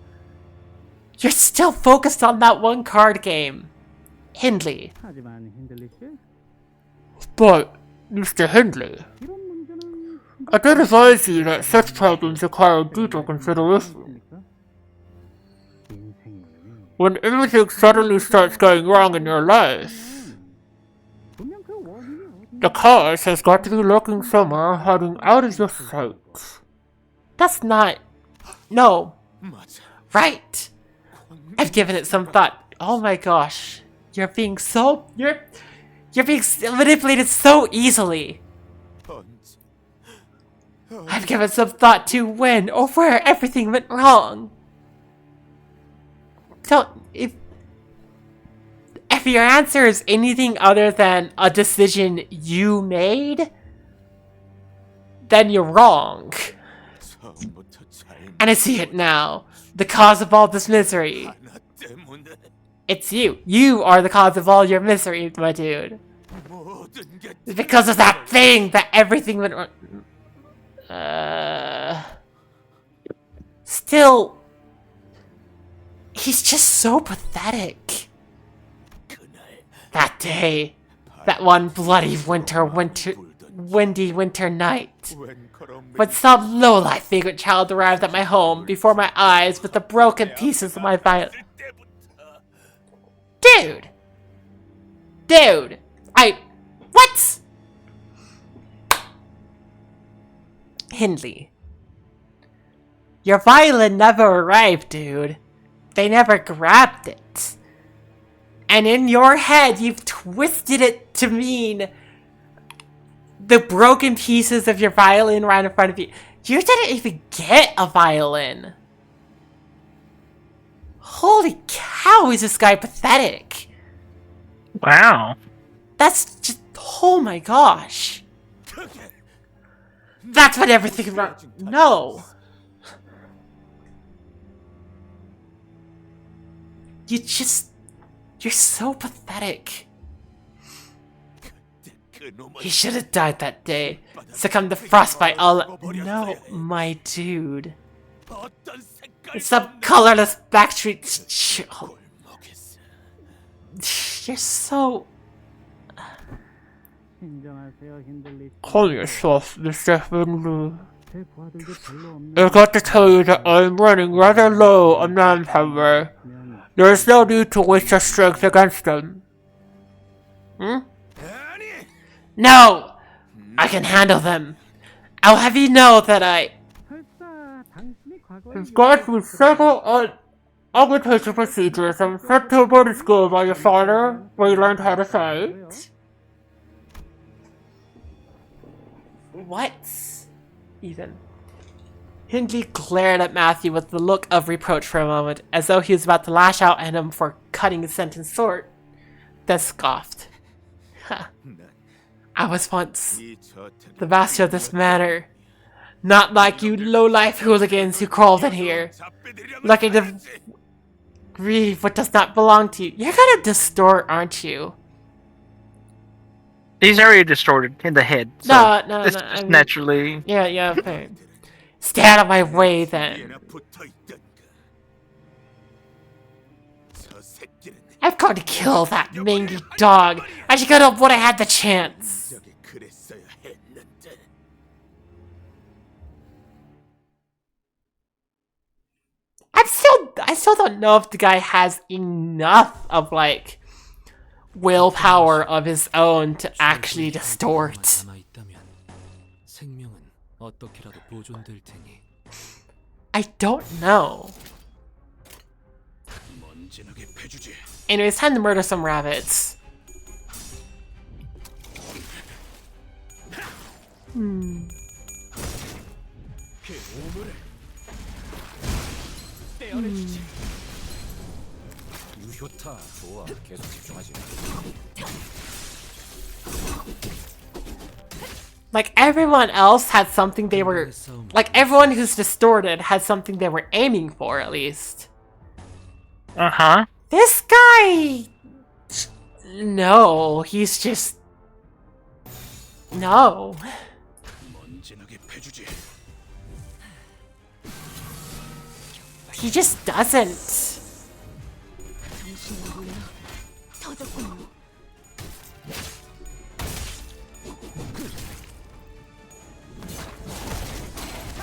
You're still focused on that one card game. Hindley. But, Mr. Hindley, I did advise you that such problems require deeper consideration. When everything suddenly starts going wrong in your life, the cause has got to be lurking somewhere hiding out of your sight. That's not... No. Right. I've given it some thought. Oh my gosh. You're being so... You're being manipulated so easily. I've given some thought to when or where everything went wrong. So, if your answer is anything other than a decision you made, then you're wrong. And I see it now. The cause of all this misery. It's you. You are the cause of all your misery, my dude. It's because of that thing that everything went wrong. Still, he's just so pathetic. That day, that one bloody windy winter night, when some low-life vagrant child arrived at my home before my eyes with the broken pieces of my violin. Dude! What? Hindley. Your violin never arrived, dude. They never grabbed it. And in your head, you've twisted it to mean the broken pieces of your violin right in front of you. You didn't even get a violin. Holy cow, is this guy pathetic. Wow. That's just... Oh my gosh. That's what everything about... No. You're so pathetic. He should have died that day. Succumbed to frostbite all... No, my dude. It's some colorless backstreet... You're so... Call yourself, Mr. Hindley. I've got to tell you that I'm running rather low on manpower. There is no need to waste your strength against them. No! I can handle them. I'll have you know that I've gone through several augmentation procedures and sent to a boarding school by your father, where you learned how to fight. What? Ethan. Hindley glared at Matthew with the look of reproach for a moment, as though he was about to lash out at him for cutting his sentence short, then scoffed. I was once the master of this manor, not like you low-life hooligans who crawled in here, looking to grieve what does not belong to you. You're gonna distort, aren't you? He's already distorted in the head. So No, it's just naturally. Yeah, okay. Stay out of my way, then. I've got to kill that mangy dog. I should have when I had the chance. I still don't know if the guy has enough of, like, willpower of his own to actually distort. I don't know. Anyway, it's time to murder some rabbits. 깨어내주지. 유효타 좋아. 계속 집중하지. Like, everyone else had something they were... Like, everyone who's distorted had something they were aiming for, at least. Uh-huh. This guy... No, he's just... No. 먼지나게 패주지. He just doesn't. 당신의 눈이 터졌군요.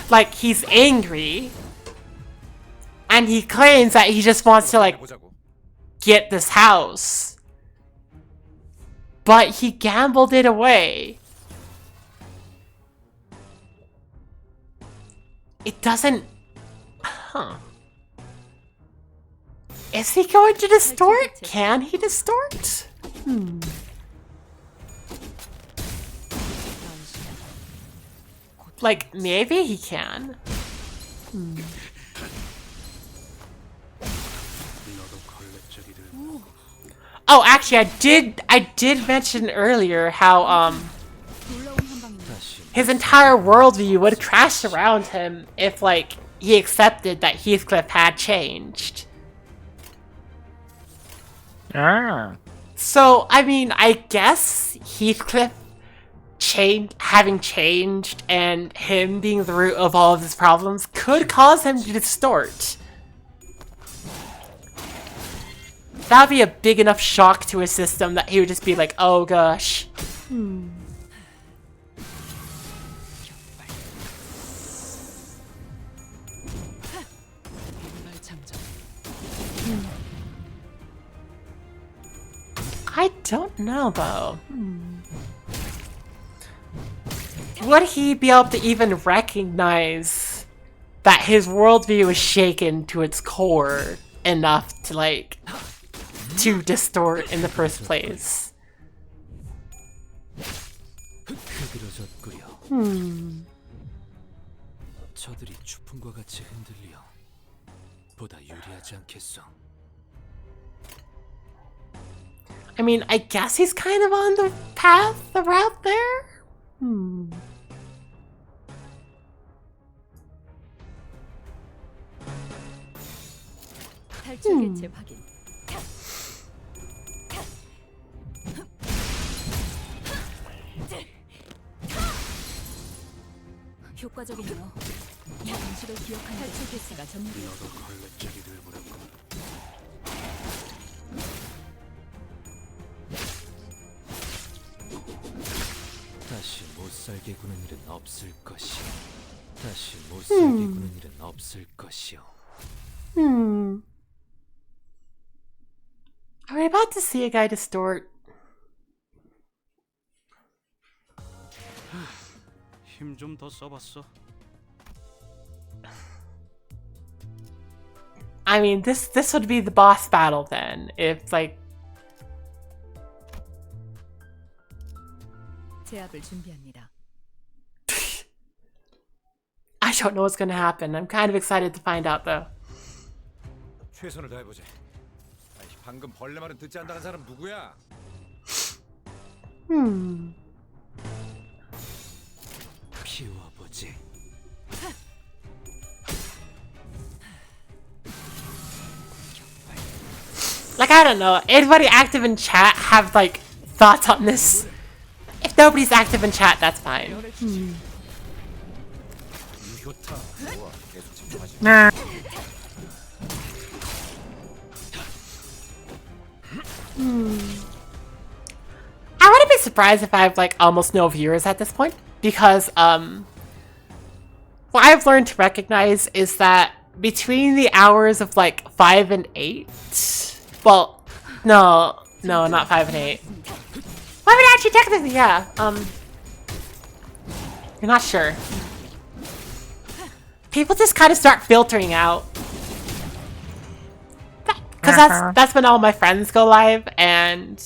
Like, he's angry. And he claims that he just wants to, like, 해보자고. get this house. But he gambled it away. It doesn't... Huh. Is he going to distort? Can he distort? Like, maybe he can. 너도 걸레짝이들. Oh, actually, I did mention earlier how, 놀라운 한방입니다. 다시 his entire worldview would crash around him if, like, he accepted that Heathcliff had changed. Ah. So, I mean, I guess Heathcliff having changed and him being the root of all of his problems could cause him to distort. That would be a big enough shock to his system that he would just be like, oh gosh. I don't know though. Would he be able to even recognize that his worldview is shaken to its core enough to, like, to distort in the first place? 흐드러졌구려. 저들이 추풍과 같이 흔들려 보다 유리하지 않겠어. I mean, I guess he's kind of on the path, the route there? 탈출 개체 확인. 효과적이네요. 이 방식을 기억하는 탈출 개체가 전무돼요. 너도 걸레짝이들 보라고. 다시 못살게 구는 일은 없을 것이요. 다시 못살게 구는 일은 없을 것이요. Are we about to see a guy distort? 힘 좀 더 써봤어. I mean, this would be the boss battle then, if, like... 제압을 준비합니다. I don't know what's gonna happen. I'm kind of excited to find out, though. 최선을 다해보자. 아이, 방금 벌레 말은 듣지 않다는 사람 누구야? 피워보지. Like, I don't know. Anybody active in chat have, like, thoughts on this? If nobody's active in chat, that's fine. 유효타 좋아. 계속 집중하지. Nah. I wouldn't be surprised if I have, like, almost no viewers at this point. Because, what I've learned to recognize is that between the hours of, like, 5 and 8... Well, no, not 5 and 8. Well, I mean, actually, technically, yeah. You're not sure. People just kind of start filtering out. Because that's when all my friends go live, and...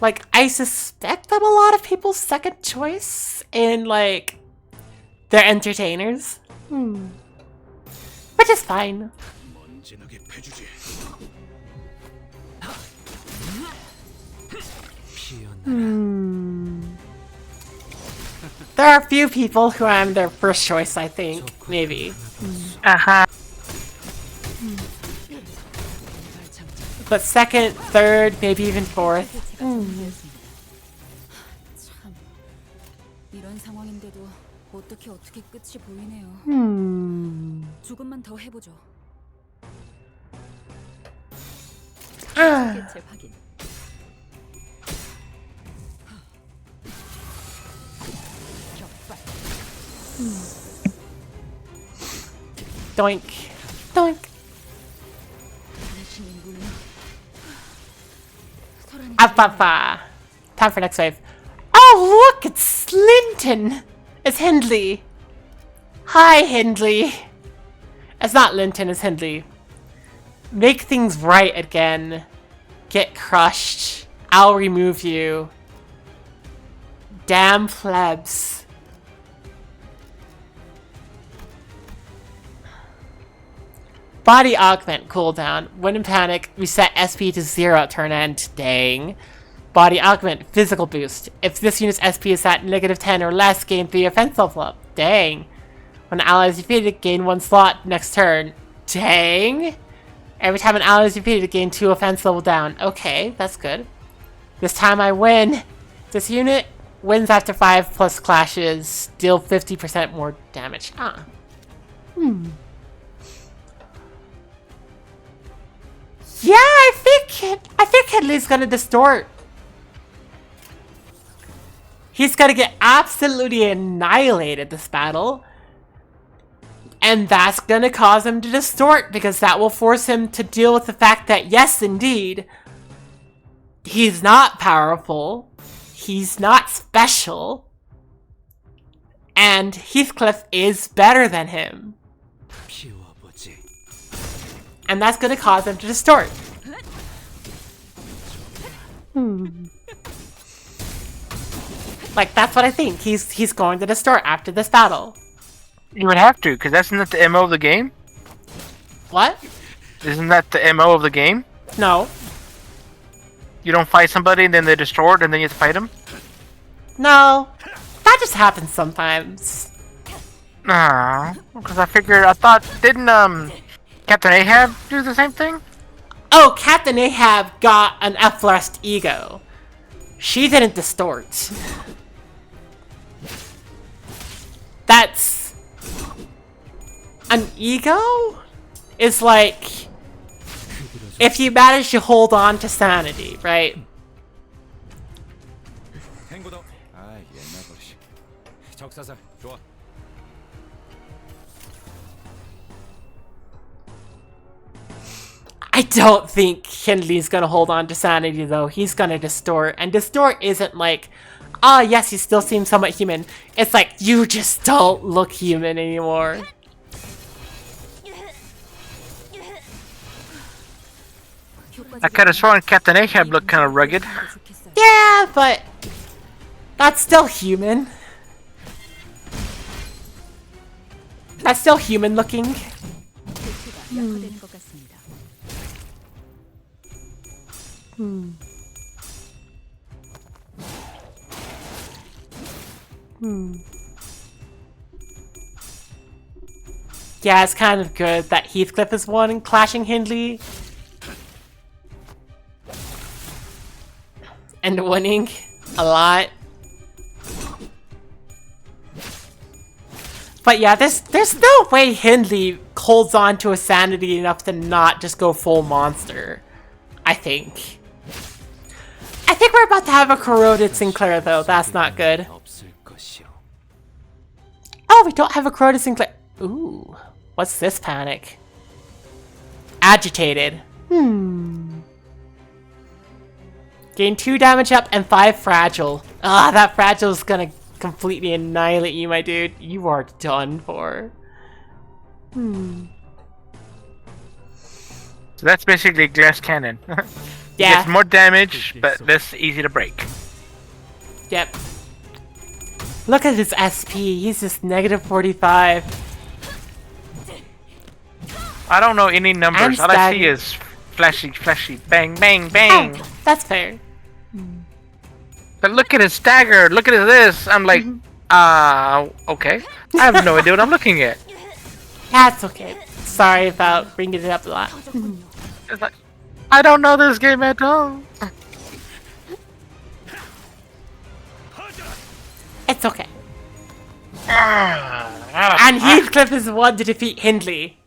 Like, I suspect I'm a lot of people's second choice in, like, their entertainers. Which is fine. 먼지나게 패주지. 피어나라. There are a few people who I'm their first choice, I think. Maybe. Uh-huh. But second, third, maybe even fourth. 참 이런 상황인데도 어떻게 끝이 보이네요. 조금만 더 해보죠. 제 확인. 격발. Doink. Doink. 당신의 물론 소란이 Apapa. Time for next wave. Oh, look! It's Linton! It's Hindley. Hi, Hindley. It's not Linton, it's Hindley. Make things right again. Get crushed. I'll remove you. Damn plebs. Body augment cooldown. When in panic, reset SP to 0 at turn end. Dang. Body augment physical boost. If this unit's SP is at -10 or less, gain 3 offense level up. Dang. When an ally is defeated, gain 1 slot next turn. Dang. Every time an ally is defeated, gain 2 offense level down. Okay, that's good. This time I win. This unit wins after 5+ clashes. Deal 50% more damage. Yeah, I think Hindley's gonna distort. He's gonna get absolutely annihilated this battle. And that's gonna cause him to distort, because that will force him to deal with the fact that, yes, indeed, he's not powerful, he's not special, and Heathcliff is better than him. 피워보지. And that's gonna cause him to distort. Like, that's what I think. He's going to distort after this battle. You would have to, because that's not the MO of the game. What? Isn't that the MO of the game? No. You don't fight somebody and then they distort and then you have to fight them? No. That just happens sometimes. Nah, because I thought, didn't Captain Ahab do the same thing? Oh, Captain Ahab got an F-Lust ego. She didn't distort. That's... An ego? Is like... If you manage to hold on to sanity, right? 행보다. 아, 옛날 버릇이. 적사살, 좋아. I don't think Hindley's gonna hold on to sanity though. He's gonna distort. And distort isn't like, ah, yes, you still seem somewhat human. It's like, you just don't look human anymore. I could have sworn Captain Ahab looked kind of rugged. Yeah, but that's still human. That's still human looking. 약화되는 것 같습니다. Yeah, it's kind of good that Heathcliff is one in clashing Hindley. And winning a lot. But yeah, there's no way Hindley holds on to a sanity enough to not just go full monster. I think. I think we're about to have a corroded Sinclair though. That's not good. 없을 것이요. Oh, we don't have a corroded Sinclair. Ooh, what's this panic? Agitated. Gain 2 damage up and 5 fragile. Ah, that fragile is gonna completely annihilate you, my dude. You are done for. So that's basically glass cannon. Yeah. It's more damage, but less easy to break. Yep. Look at his SP. He's just -45. I don't know any numbers. And All I see stagger. is flashy, flashy, bang, bang, bang. Oh, that's fair. But look at his stagger. Look at this. I'm like, okay. I have no idea what I'm looking at. That's okay. Sorry about bringing it up a lot. It's like, I don't know this game at all. It's okay. And Heathcliff is the one to defeat Hindley.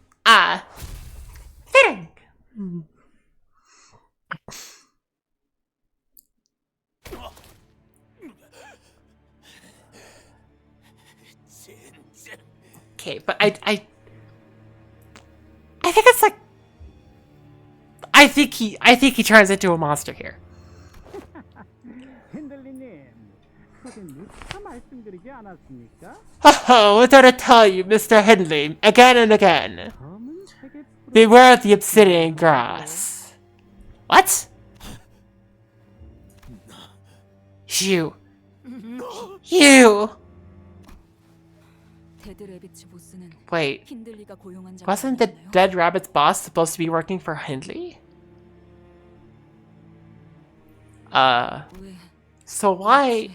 Fitting. Okay, but I think it's like I think he turns into a monster here. Oh, what did I tell you, Mr. Hindley, again and again? Beware of the obsidian grass. What? You. You. Wait, wasn't the Dead Rabbit's boss supposed to be working for Hindley? So why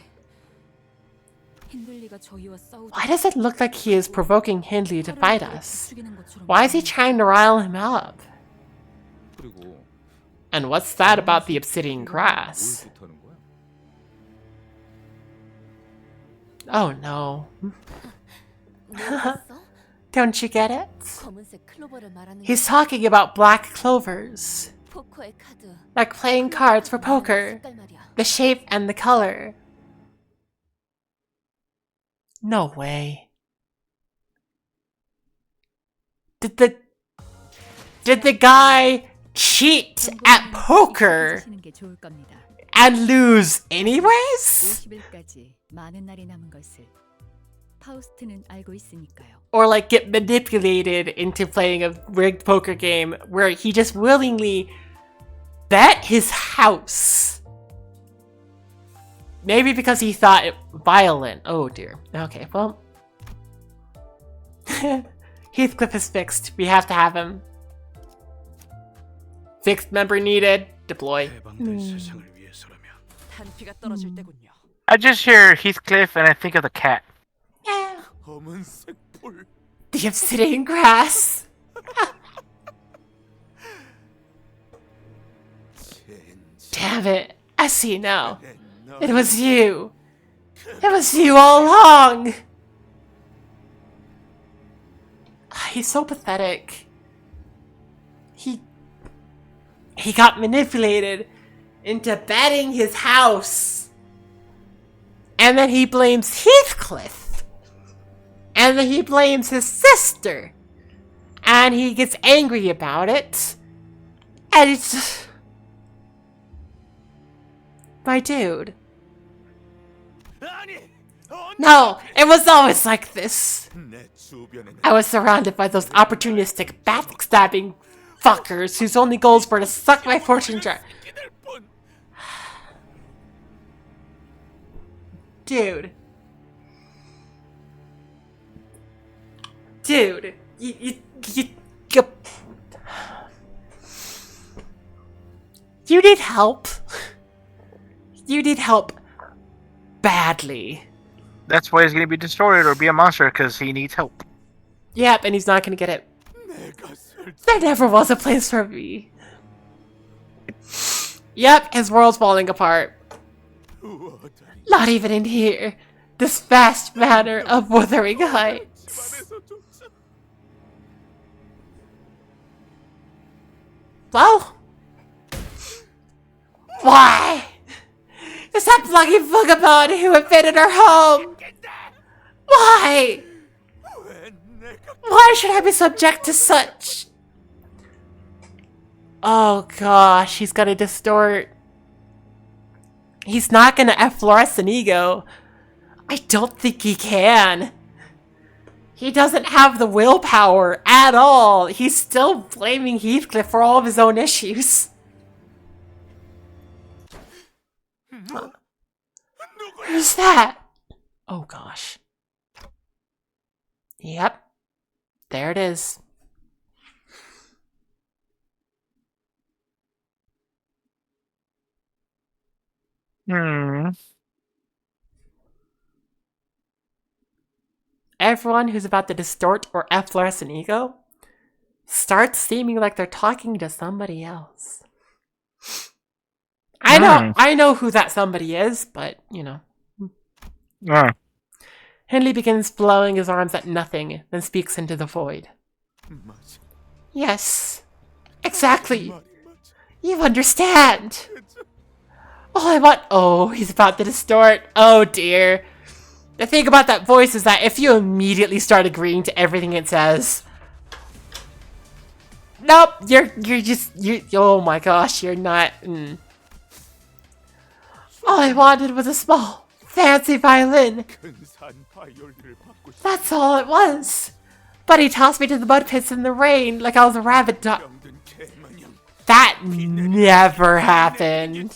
does it look like he is provoking Hindley to fight us? Why is he trying to rile him up? 그리고 And what's that about the obsidian grass? 뭘 뜻하는 거야? Oh no. Don't you get it? He's talking about black clovers. Like playing cards for poker. The shape and the color. No way. Did the guy cheat at poker and lose anyways? Or like get manipulated into playing a rigged poker game where he just willingly bet his house. Maybe because he thought it violent. Oh dear. Okay, well. Heathcliff is fixed. We have to have him. Fixed member needed. Deploy. 탄피가 떨어질 때군요. I just hear Heathcliff and I think of the cat. 검은색 볼. The obsidian grass. Damn it. I see now. It was you. It was you all along. He's so pathetic. He got manipulated into betting his house. And then he blames Heathcliff. And then he blames his sister. And he gets angry about it. And it's just... My dude. No, it was always like this. 내 주변에는 I was surrounded by those opportunistic, backstabbing fuckers whose only goals were to suck my fortune jar. Dude. Dude. You need help. You need help badly. That's why he's gonna be destroyed or be a monster, because he needs help. Yep, and he's not gonna get it. 내가 쓸 There never was a place for me. Yep, his world's falling apart. 두어다니 Not even in here. This vast manor of Wuthering Heights. 집안에서조차 Well, why? Is that bloody vagabond who invaded our home? Why? 왜 내가 Why should I be subject to such? Oh gosh, he's gonna distort. He's not gonna effloresce an ego. I don't think he can. He doesn't have the willpower at all. He's still blaming Heathcliff for all of his own issues. Who's that? Oh gosh. Yep. There it is. Hmm. Everyone who's about to distort or effloresce an ego starts seeming like they're talking to somebody else. I know who that somebody is, but, you know. Henley begins blowing his arms at nothing, then speaks into the void. Yes, exactly. You understand. All I want— oh, he's about to distort. Oh dear. The thing about that voice is that if you immediately start agreeing to everything it says— nope, you're oh my gosh, you're not— All I wanted was a small, fancy violin. That's all it was. But he tossed me to the mud pits in the rain like I was a rabbit dog. That never happened.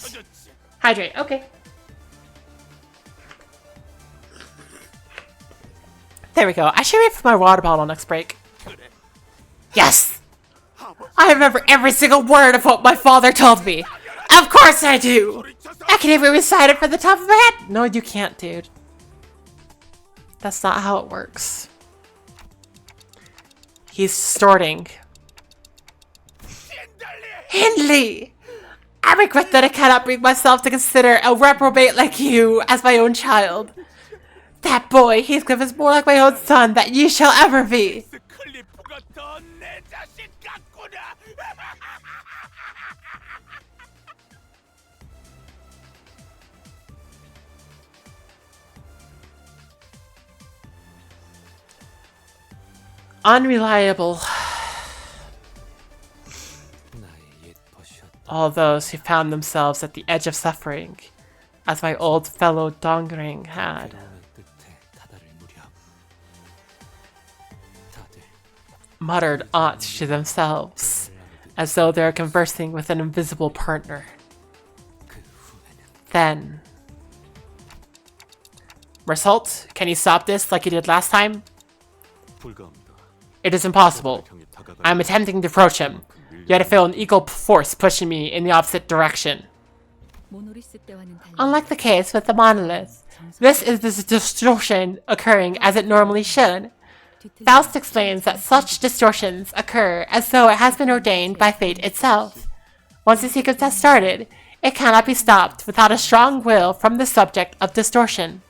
Hydrate, okay. There we go. I should wait for my water bottle next break. Yes! I remember every single word of what my father told me. Of course I do! I can even recite it from the top of my head. No, you can't, dude. That's not how it works. He's distorting. Hindley! I regret that I cannot bring myself to consider a reprobate like you as my own child. That boy, Heathcliff, is more like my own son that you shall ever be. Unreliable. All those who found themselves at the edge of suffering, as my old fellow Dongring had. Muttered aunts to themselves, as though they were conversing with an invisible partner. Then— Mersault, can you stop this like you did last time? It is impossible. I am attempting to approach him, yet I feel an equal force pushing me in the opposite direction. Unlike the case with the monolith, this is the distortion occurring as it normally should. Faust explains that such distortions occur as though it has been ordained by fate itself. Once the sequence has started, it cannot be stopped without a strong will from the subject of distortion.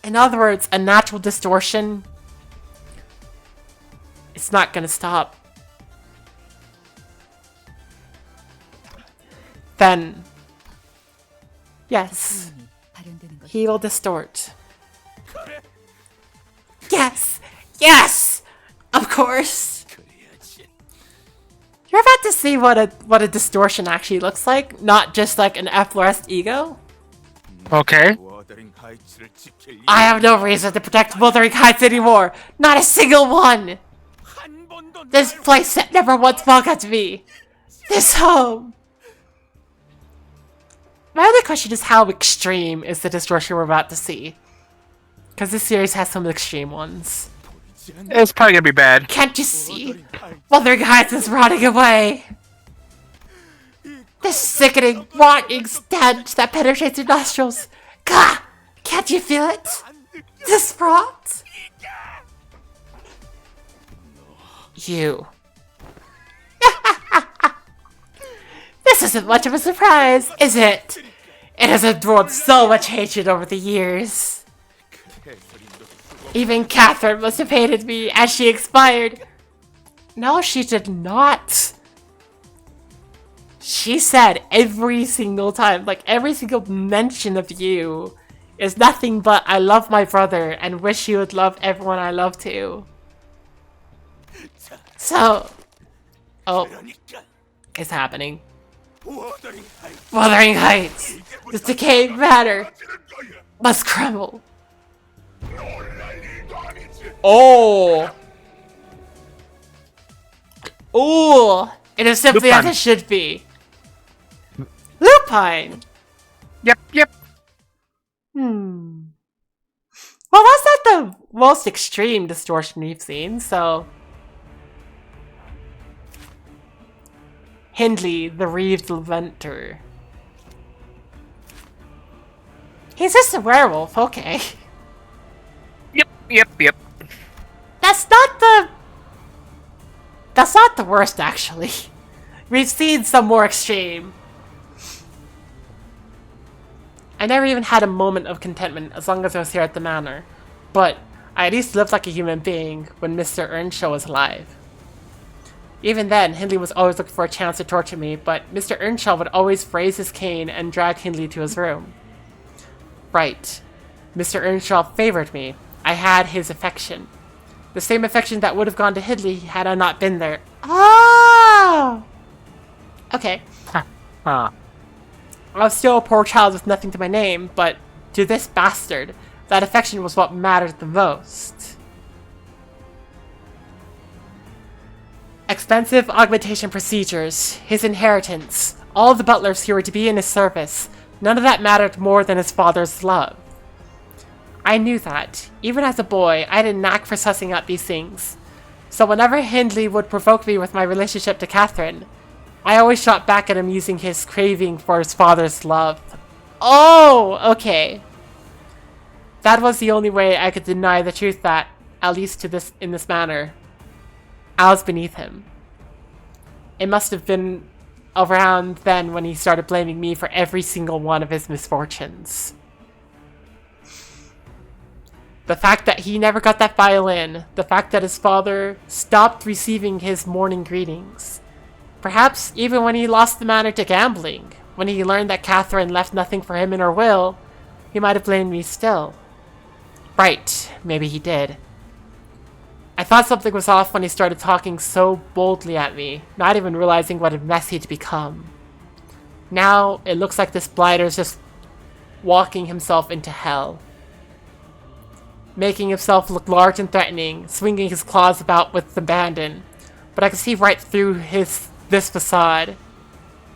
In other words, a natural distortion, it's not gonna stop. Then, yes, he will distort. Yes! Yes! Of course! You're about to see what a distortion actually looks like, not just like an effloresced ego. Okay. I have no reason to protect Wuthering Heights anymore! Not a single one! This place that never once welcomed me! This home! My other question is, how extreme is the distortion we're about to see? Because this series has some extreme ones. It's probably gonna be bad. Can't you see? Wuthering Heights is rotting away! This sickening, rotting stench that penetrates your nostrils! Gah! Can't you feel it? This rot? You. This isn't much of a surprise, is it? It has absorbed so much hatred over the years. Even Catherine must have hated me as she expired. No, she did not. She said every single time, like every single mention of you is nothing but I love my brother and wish you would love everyone I love too. So, oh, it's happening. Wuthering Heights, this decaying matter must crumble. Oh! Oh! It is simply as it should be. Lupine! Yep. Well, that's not the most extreme distortion we've seen, so... Hindley, the Reeves inventor. He's just a werewolf, okay. Yep. That's not the worst, actually. We've seen some more extreme. I never even had a moment of contentment as long as I was here at the manor. But I at least lived like a human being when Mr. Earnshaw was alive. Even then, Hindley was always looking for a chance to torture me, but Mr. Earnshaw would always raise his cane and drag Hindley to his room. Right. Mr. Earnshaw favored me. I had his affection. The same affection that would have gone to Hindley had I not been there. Oh! Okay. I was still a poor child with nothing to my name, but to this bastard, that affection was what mattered the most. Expensive augmentation procedures, his inheritance, all the butlers who were to be in his service, none of that mattered more than his father's love. I knew that. Even as a boy, I had a knack for sussing out these things. So whenever Hindley would provoke me with my relationship to Catherine, I always shot back at him using his craving for his father's love. Oh, okay. That was the only way I could deny the truth that, at least in this manner, I was beneath him. It must have been around then when he started blaming me for every single one of his misfortunes. The fact that he never got that violin, the fact that his father stopped receiving his morning greetings. Perhaps even when he lost the manor to gambling, when he learned that Catherine left nothing for him in her will, he might have blamed me still. Right, maybe he did. I thought something was off when he started talking so boldly at me, not even realizing what a mess he'd become. Now, it looks like this blighter's just walking himself into hell. Making himself look large and threatening, swinging his claws about with abandon. But I can see right through this facade.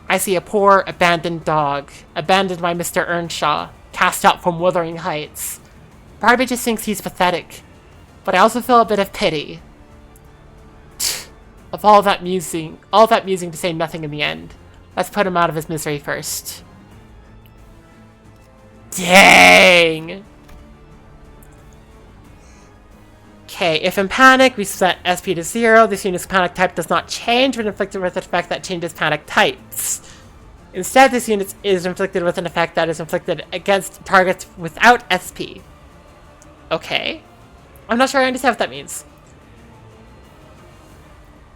I see a poor, abandoned dog, abandoned by Mr. Earnshaw, cast out from wuthering heights. Part of me just thinks he's pathetic, but I also feel a bit of pity. Of all that musing to say nothing in the end. Let's put him out of his misery first. Dang! Okay, if in panic, we set SP to 0, this unit's panic type does not change when inflicted with an effect that changes panic types. Instead, this unit is inflicted with an effect that is inflicted against targets without SP. Okay. I'm not sure I understand what that means.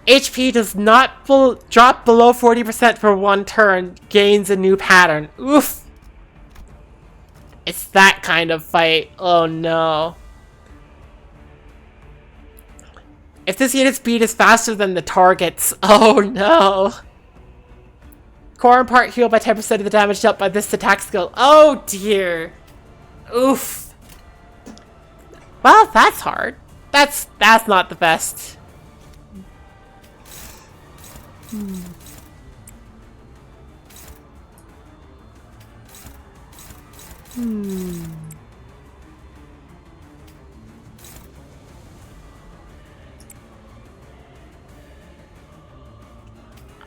HP does not drop below 40% for one turn, gains a new pattern. Oof! It's that kind of fight. Oh no. If this unit's speed is faster than the target's, oh no. Core and part heal by 10% of the damage dealt by this attack skill. Oh dear. Oof. Well, that's hard. That's not the best.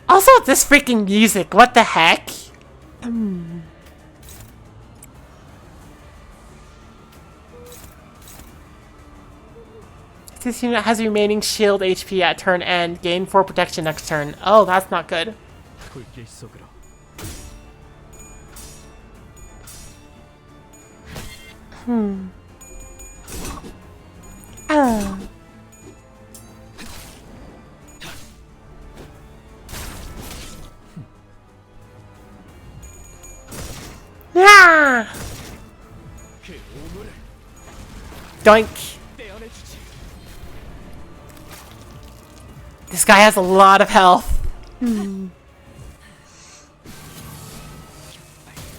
Also, this freaking music, what the heck? This unit has remaining shield HP at turn end, gain 4 protection next turn. Oh, that's not good. 불길 속으로. Yeah! 그 오물을 Doink. 떼어내주지. This guy has a lot of health.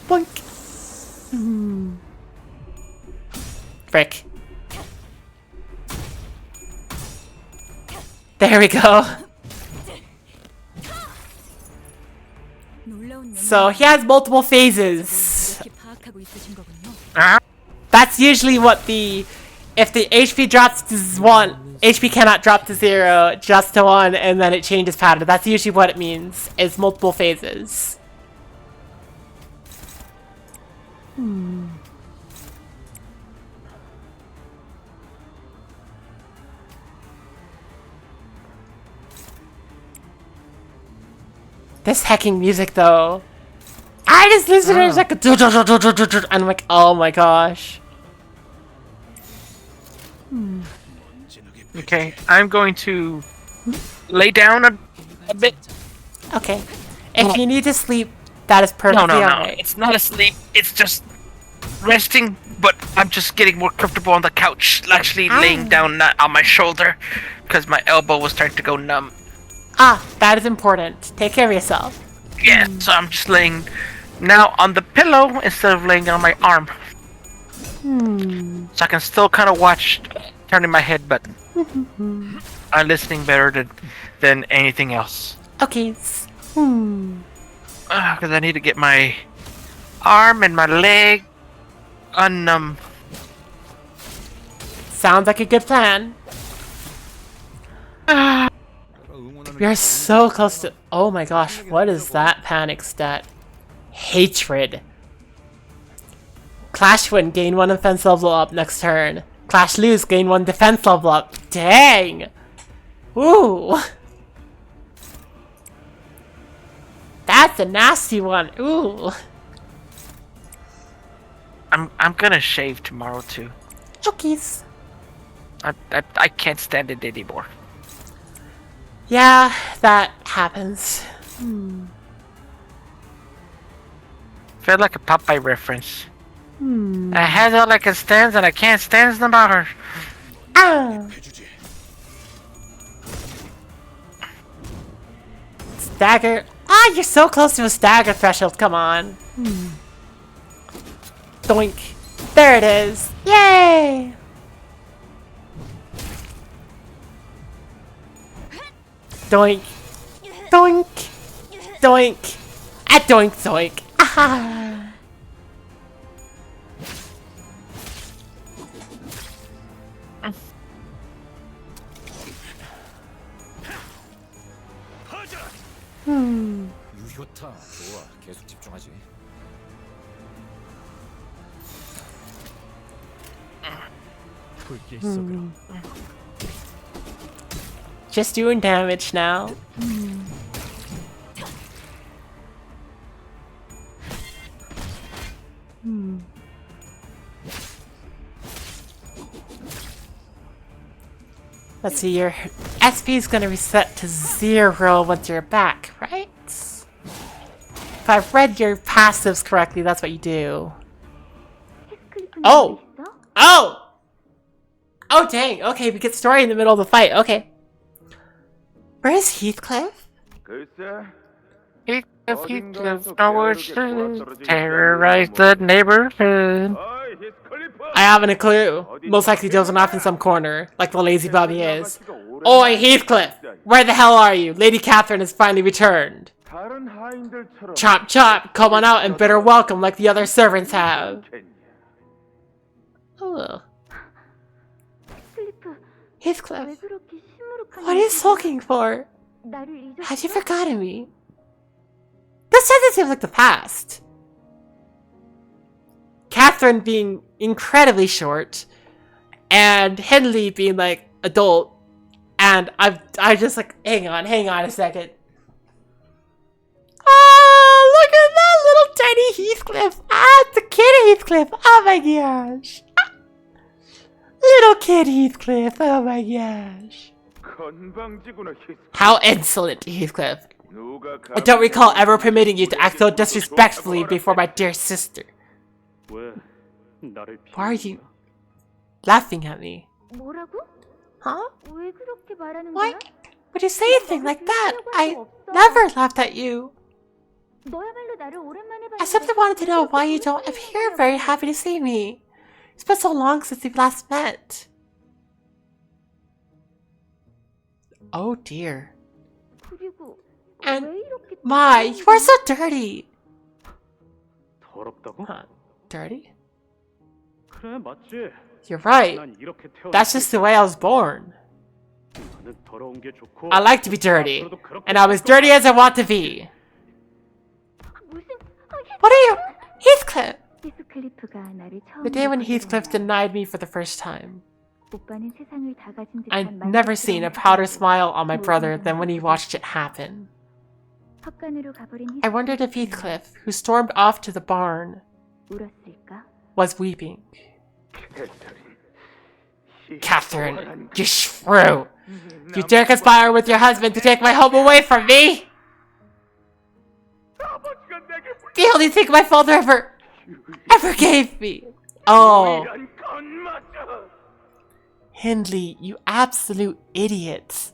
Boink. Frick. There we go. 놀라운 So he has multiple phases. 이렇게 파악하고 있으신 거군요. That's usually what if the HP drops to 1, HP cannot drop to 0, just to 1, and then it changes pattern. That's usually what it means, is multiple phases. This hacking music, though. I just listen to it, it's like a and I'm like, oh my gosh. Okay, I'm going to lay down a bit. Okay. If you need to sleep, that is perfectly No. alright. It's not asleep. It's just resting, but I'm just getting more comfortable on the couch, actually laying down not on my shoulder, because my elbow was starting to go numb. Ah, that is important. Take care of yourself. Yeah, so I'm just laying now on the pillow instead of laying on my arm. So I can still kind of watch, turning my head, but I'm listening better than anything else. Okay. Because I need to get my arm and my leg unnumb. Sounds like a good plan. We are so close to... Oh my gosh, what is that panic stat? Hatred. Clash win, gain 1 defense level up next turn. Clash lose, gain 1 defense level up. Dang! Ooh! That's a nasty one. Ooh! I'm gonna shave tomorrow too. Cookies. I can't stand it anymore. Yeah, that happens. Felt like a Popeye reference. I had all I can stand and I can't stand no more. Ah! Stagger. Ah, you're so close to a stagger threshold. Come on. Doink. There it is. Yay! Doink. Doink. Doink. Ah, doink, doink. Ah. 유효타 좋아. 계속 집중하지. 붉게 썩으라. Just doing damage now. Let's see, your SP is gonna reset to 0 once you're back, right? If I've read your passives correctly, that's what you do. Oh! Oh! Oh dang, okay, we get story in the middle of the fight, okay. Where is Heathcliff? Heathcliff nowhere to terrorize the neighborhood. I haven't a clue. Most likely dozing off in some corner, like the lazy bum he is. Oi, Heathcliff! Where the hell are you? Lady Catherine has finally returned. Chop chop, come on out and bid her welcome like the other servants have. Oh. Heathcliff, what are you sulking for? Have you forgotten me? This doesn't seem like the past. Catherine being incredibly short, and Henley being like adult, and I'm just like, hang on a second. Oh, look at that little tiny Heathcliff! Ah, it's a kid Heathcliff! Oh my gosh! Little kid Heathcliff! Oh my gosh! How insolent, Heathcliff! I don't recall ever permitting you to act so disrespectfully before my dear sister. Why are you laughing at me? Huh? Why would you say a thing like that? I never laughed at you. I simply wanted to know why you don't appear very happy to see me. It's been so long since we last met. Oh dear. And my, you are so dirty. Huh? Dirty? You're right. That's just the way I was born. I like to be dirty, and I'm as dirty as I want to be. What are you? Heathcliff! The day when Heathcliff denied me for the first time. I'd never seen a prouder smile on my brother than when he watched it happen. I wondered if Heathcliff, who stormed off to the barn, was weeping. Catherine, you shrew! You dare conspire with your husband to take my home away from me? The only thing my father ever gave me. Oh. Hindley, you absolute idiots.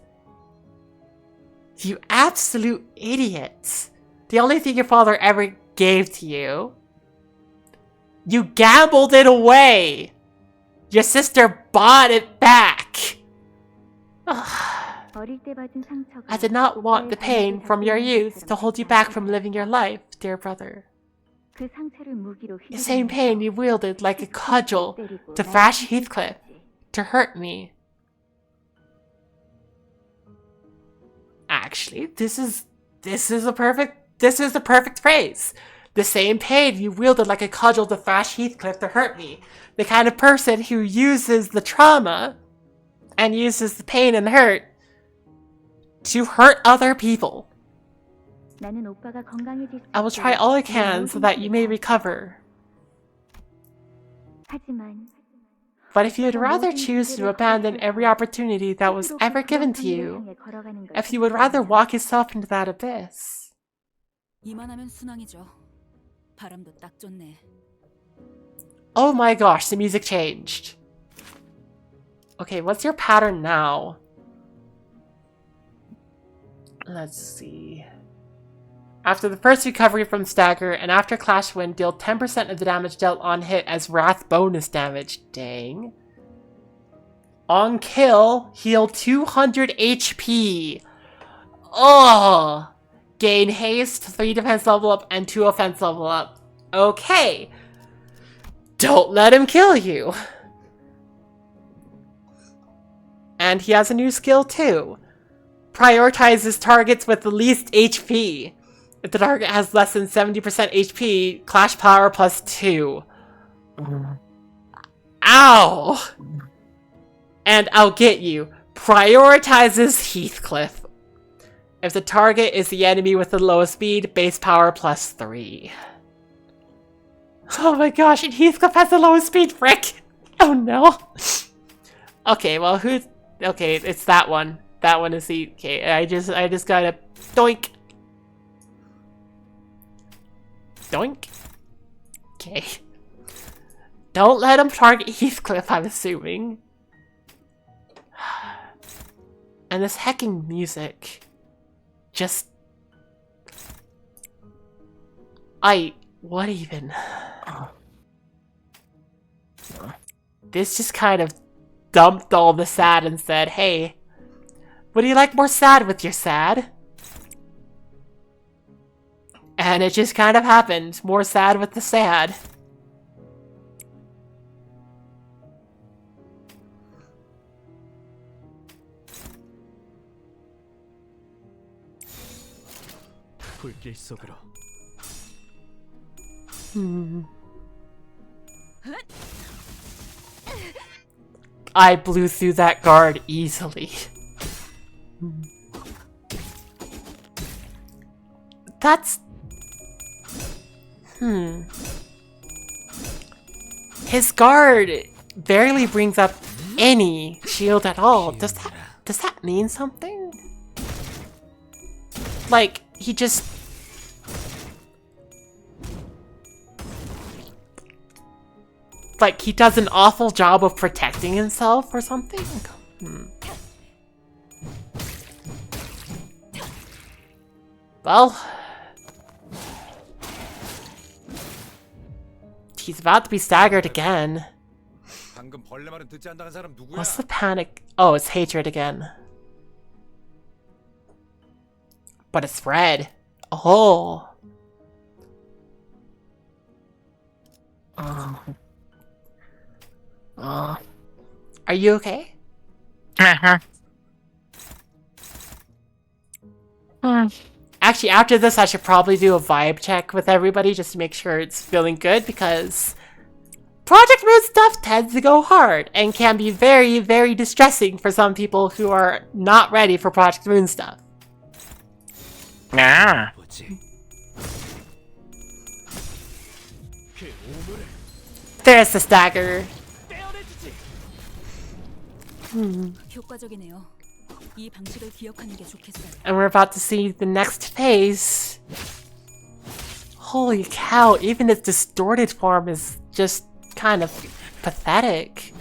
You absolute idiots. The only thing your father ever gave to you, you gambled it away. Your sister bought it back. I did not want the pain from your youth to hold you back from living your life, dear brother. The same pain you wielded like a cudgel to thrash Heathcliff, to hurt me. Actually, this is the perfect phrase. The same pain you wielded like a cudgel to thrash Heathcliff to hurt me. The kind of person who uses the trauma and uses the pain and hurt to hurt other people. I will try all I can so that you may recover. But if you would rather choose to abandon every opportunity that was ever given to you, if you would rather walk yourself into that abyss, 이만하면 순항이죠. 바람도 딱 좋네. oh my gosh, the music changed. Okay, what's your pattern now? Let's see. After the first recovery from Stagger, and after Clash Wind, deal 10% of the damage dealt on hit as Wrath bonus damage. Dang. On kill, heal 200 HP. Oh! Gain haste, 3 defense level up, and 2 offense level up. Okay. Don't let him kill you. And he has a new skill too. Prioritizes targets with the least HP. If the target has less than 70% HP, Clash Power plus 2. Ow! And I'll get you. Prioritizes Heathcliff. If the target is the enemy with the lowest speed, base power plus 3. Oh my gosh, and Heathcliff has the lowest speed, frick! Oh no. Okay, well who's... Okay, it's that one. That one is the... Okay, I just gotta... Doink! Doink? Okay. Don't let him target Heathcliff, I'm assuming. And this hecking music... Just... What even? This just kind of dumped all the sad and said, hey, would you like more sad with your sad? And it just kind of happened. More sad with the sad. 불길 속으로. I blew through that guard easily. That's... His guard barely brings up any shield at all. Does that mean something? Like, he just... Like, he does an awful job of protecting himself or something? Well... He's about to be staggered again. What's the panic? Oh, it's hatred again. But it's red. Oh. Are you okay? Uh-huh. Actually, after this, I should probably do a vibe check with everybody just to make sure it's feeling good, because Project Moon stuff tends to go hard and can be very, very distressing for some people who are not ready for Project Moon stuff. Ah. 보지. There's the stagger. 효과적이네요. 이 방식을 기억하는 게 좋겠어요. And we're about to see the next phase. Holy cow, even its distorted form is just kind of pathetic.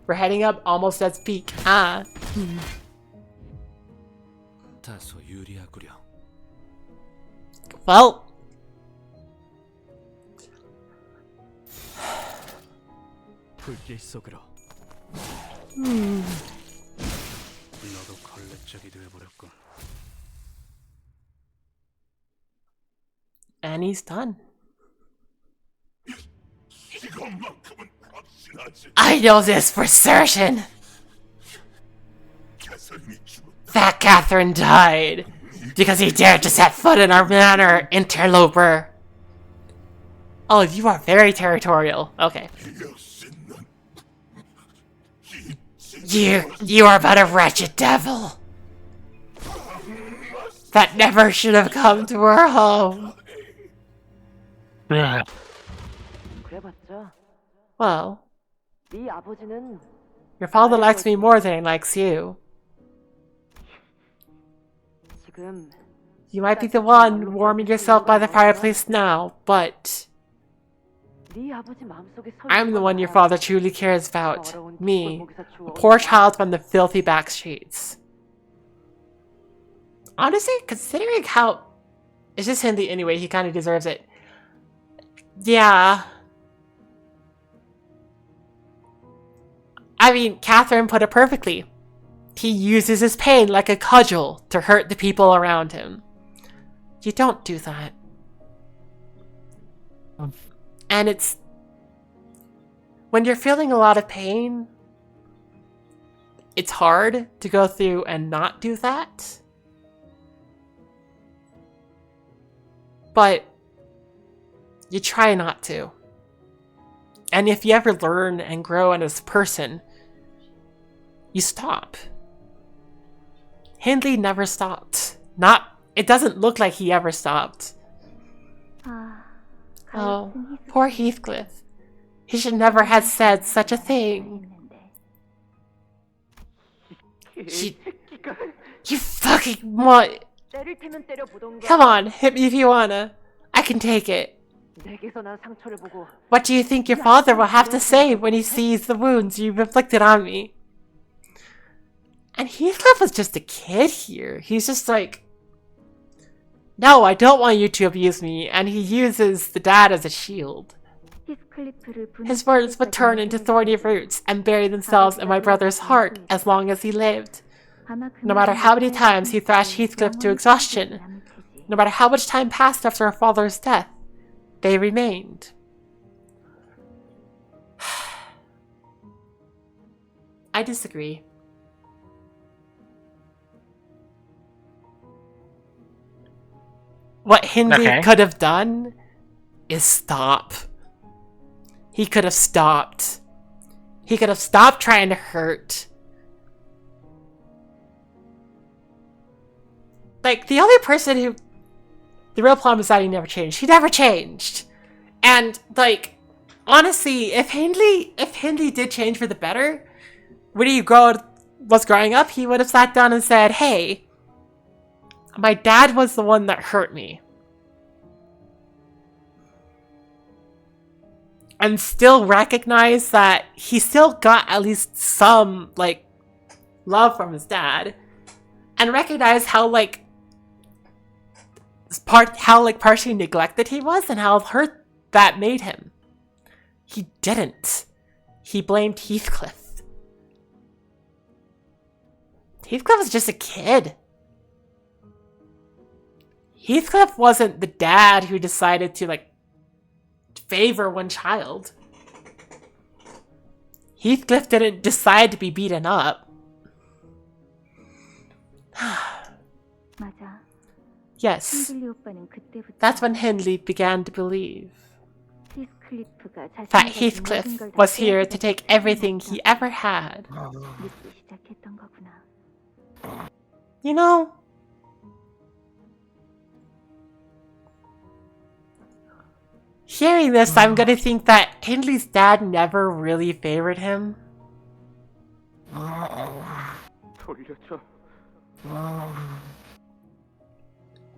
We're heading up almost at peak. Ah. 다소 유리하구려. Well. 불길 속으로. 나도 걸레짝이 되어버렸군. And he's done. I know this for certain. That Catherine died because he dared to set foot in our manor, interloper. Oh, you are very territorial. Okay. You are but a wretched devil that never should have come to our home. 그래봤자 Well, 네 아버지는 your father likes me more than he likes you. 지금 You might be the one warming yourself by the fireplace now, but 네 아버지 마음속에 서 I'm the one your father truly cares about. 어려운 Me, 기골 a 목사 poor 주워 child from the filthy back streets. Honestly, considering how... It's just Hindi anyway, he kind of deserves it. Yeah. I mean, Catherine put it perfectly. He uses his pain like a cudgel to hurt the people around him. You don't do that. And it's... When you're feeling a lot of pain, it's hard to go through and not do that. But you try not to. And if you ever learn and grow as a person, you stop. Hindley never stopped. It doesn't look like he ever stopped. Oh, poor Heathcliff. He should never have said such a thing. You fucking what? 때릴 테면 때려보던가. Come on, hit me if you wanna. I can take it. 내게서 난 상처를 보고 What do you think your father will have to say when he sees the wounds you've inflicted on me? And Heathcliff was just a kid here. He's just like, no, I don't want you to abuse me, and he uses the dad as a shield. His words would turn into thorny roots and bury themselves in my brother's heart as long as he lived. No matter how many times he thrashed Heathcliff to exhaustion, no matter how much time passed after her father's death, they remained. I disagree. What Hindley could have done is stop. He could have stopped. He could have stopped trying to hurt. Like, the only person who... The real problem is that he never changed. He never changed. And, like, honestly, if Hindley did change for the better, when he was growing up, he would have sat down and said, hey, my dad was the one that hurt me. And still recognize that he still got at least some, like, love from his dad. And recognize how, like, partially neglected he was and how hurt that made him. He didn't. He blamed Heathcliff. Heathcliff was just a kid. Heathcliff wasn't the dad who decided to, like, favor one child. Heathcliff didn't decide to be beaten up. 맞아. Yes, 흔들리 오빠는 그때부터 that's when Hindley began to believe 히스클리프가 that 자신이 가진 Heathcliff 모든 걸다 was here to take 빼앗기겠다는 everything he ever had. 믿기 시작했던 거구나. You know, hearing this, I'm gonna think that Hindley's dad never really favored him. 돌려줘.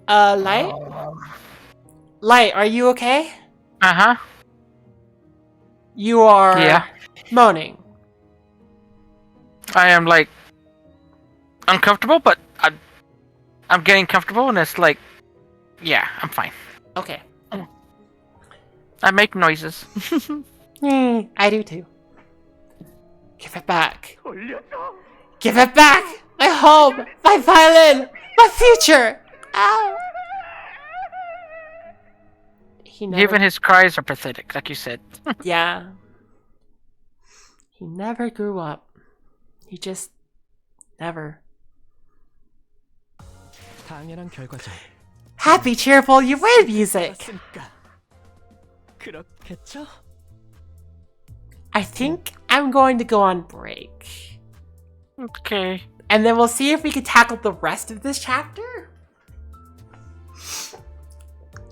Light? Light, are you okay? Uh-huh. You are Yeah. moaning. I am like uncomfortable, but I'm getting comfortable, and it's like, yeah, I'm fine. Okay. I make noises. I do too. Give it back. Give it back! My home! My violin! My future! Ow! He never, Even his cries are pathetic, like you said. yeah. He never grew up. He just never. 당연한 결과죠. Happy, cheerful, you win music! 맞습니까? 그렇겠죠? I think I'm going to go on break. Okay. And then we'll see if we can tackle the rest of this chapter.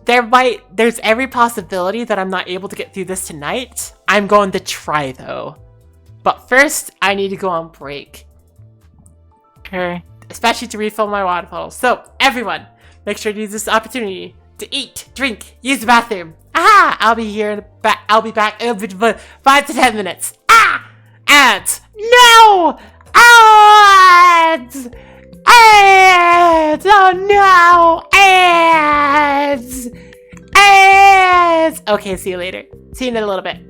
There's every possibility that I'm not able to get through this tonight. I'm going to try though. But first, I need to go on break. Okay. Especially to refill my water bottle. So, everyone, make sure to use this opportunity to eat, drink, use the bathroom. Ah! I'll be back in 5 to 10 minutes. Ah! Ads! No! Ads! Ads! Oh no! Ads! Ads! Okay, see you later. See you in a little bit.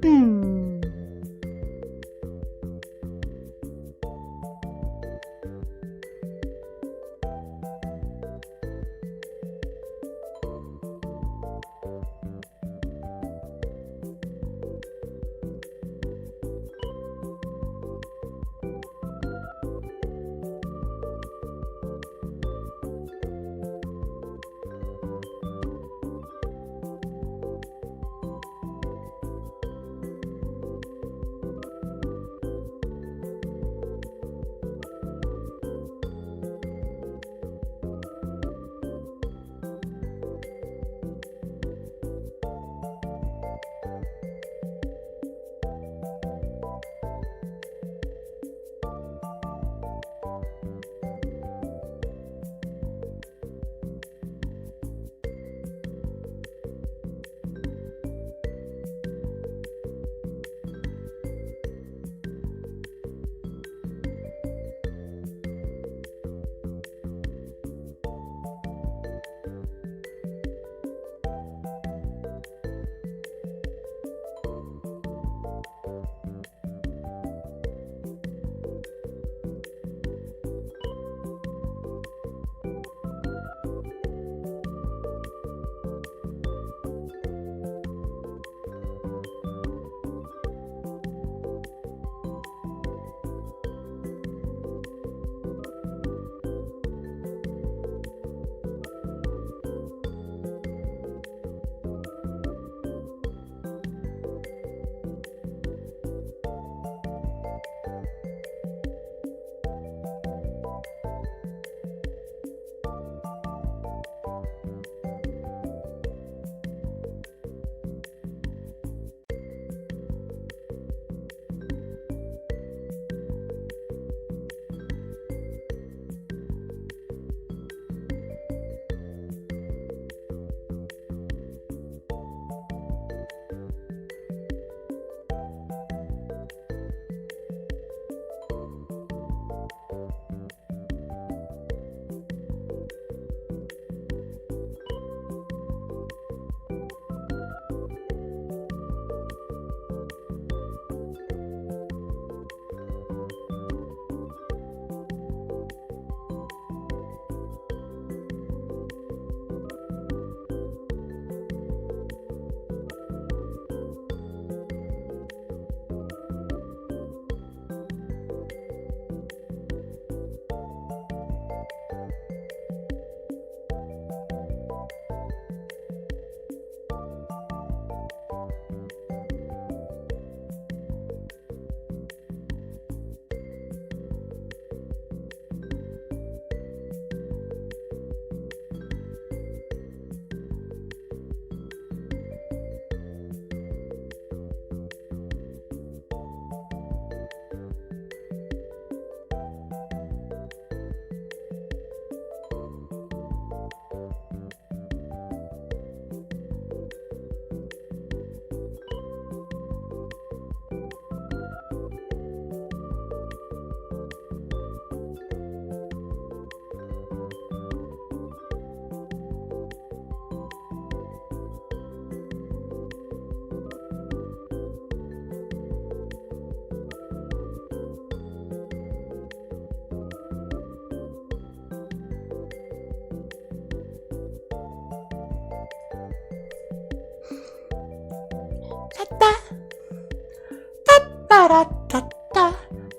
da da da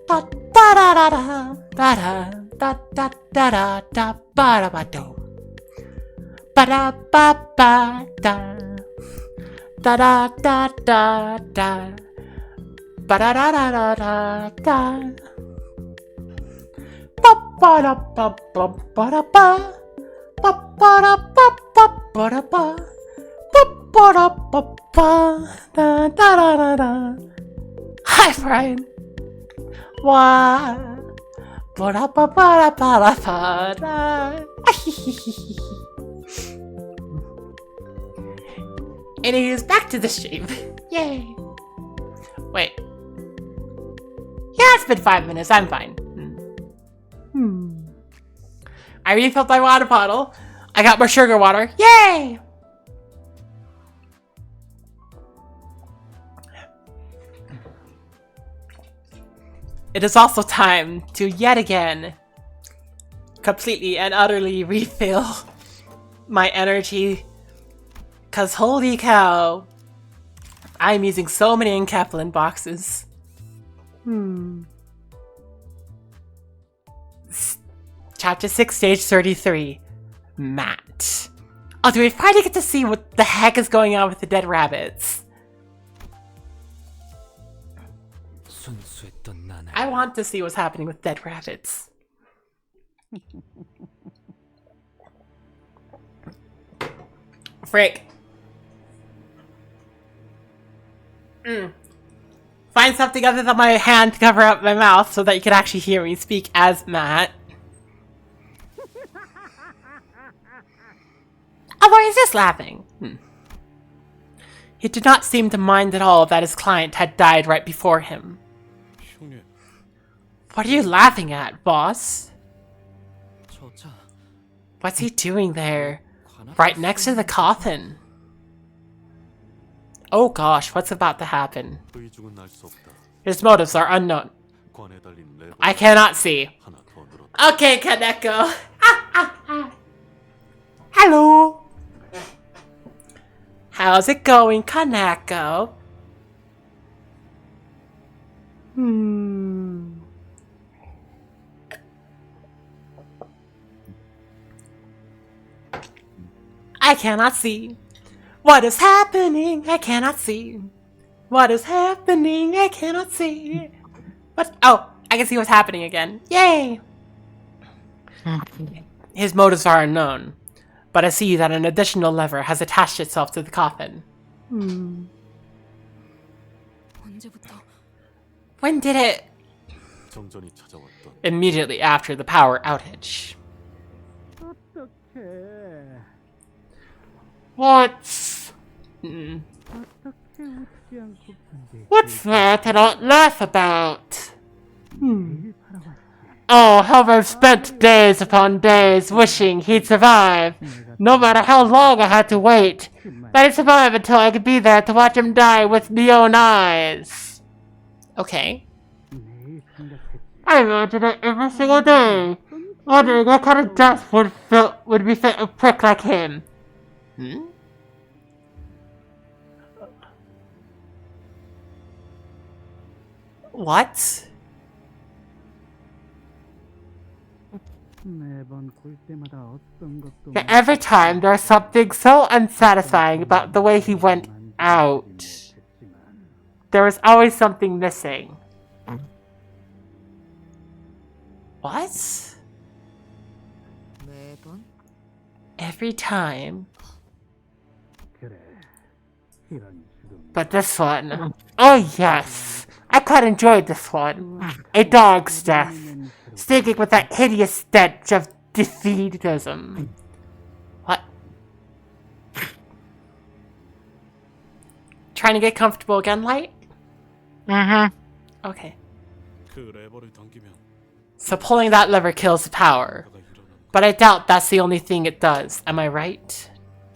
da da da da da da da da da da ba da ba do ba da ba ba da da da da da da ba da da da da da da ba ba da ba ba ba da ba ba ba da ba ba ba da ba ba da ba ba da da da da. Hi, Brian. Wah. Ba da ba ba da ba da da. Anyways, back to the stream. Yay. Wait. Yeah, it's been 5 minutes. I'm fine. I refilled my water bottle. I got more sugar water. Yay! It is also time to yet again completely and utterly refill my energy. Cause holy cow, I'm using so many encapsulin boxes. Chapter 6, Stage 33. Matt. Oh, do we finally get to see what the heck is going on with the dead rabbits? 순수했던 나날. I want to see what's happening with dead rabbits. Frick. Find something other than my hand to cover up my mouth so that you can actually hear me speak as Matt. Oh, why is this laughing? He did not seem to mind at all that his client had died right before him. 형님, What are you laughing at, boss? 저 차 What's he doing there? Right next to the coffin. Oh gosh, what's about to happen? 의중은 알 수 없다. His motives are unknown. 관에 달린 레버 I cannot see. 하나 더 늘었다. Okay, Kaneko. Hello. How's it going, Kaneko? I cannot see. What is happening? I cannot see. What is happening? I cannot see. What? Oh, I can see what's happening again. Yay! His motives are unknown, but I see that an additional lever has attached itself to the coffin. 언제부터? When did it? 정전이 찾아왔던 Immediately after the power outage. What's that I don't laugh about? Oh, how I've spent days upon days wishing he'd survive, no matter how long I had to wait. But he'd survive until I could be there to watch him die with my own eyes. Okay. I imagine it every single day, wondering what kind of death would befit a prick like him. What? But every time there's something so unsatisfying about the way he went out. There was always something missing. What? Every time. But this one. Oh yes! I quite enjoyed this one. A dog's death. Stinking with that hideous stench of defeatism. What? Trying to get comfortable again, Light? Okay. 그 레버를 당기면 So pulling that lever kills the power. 내가 일어나는 But I doubt that's the only thing it does. Am I right?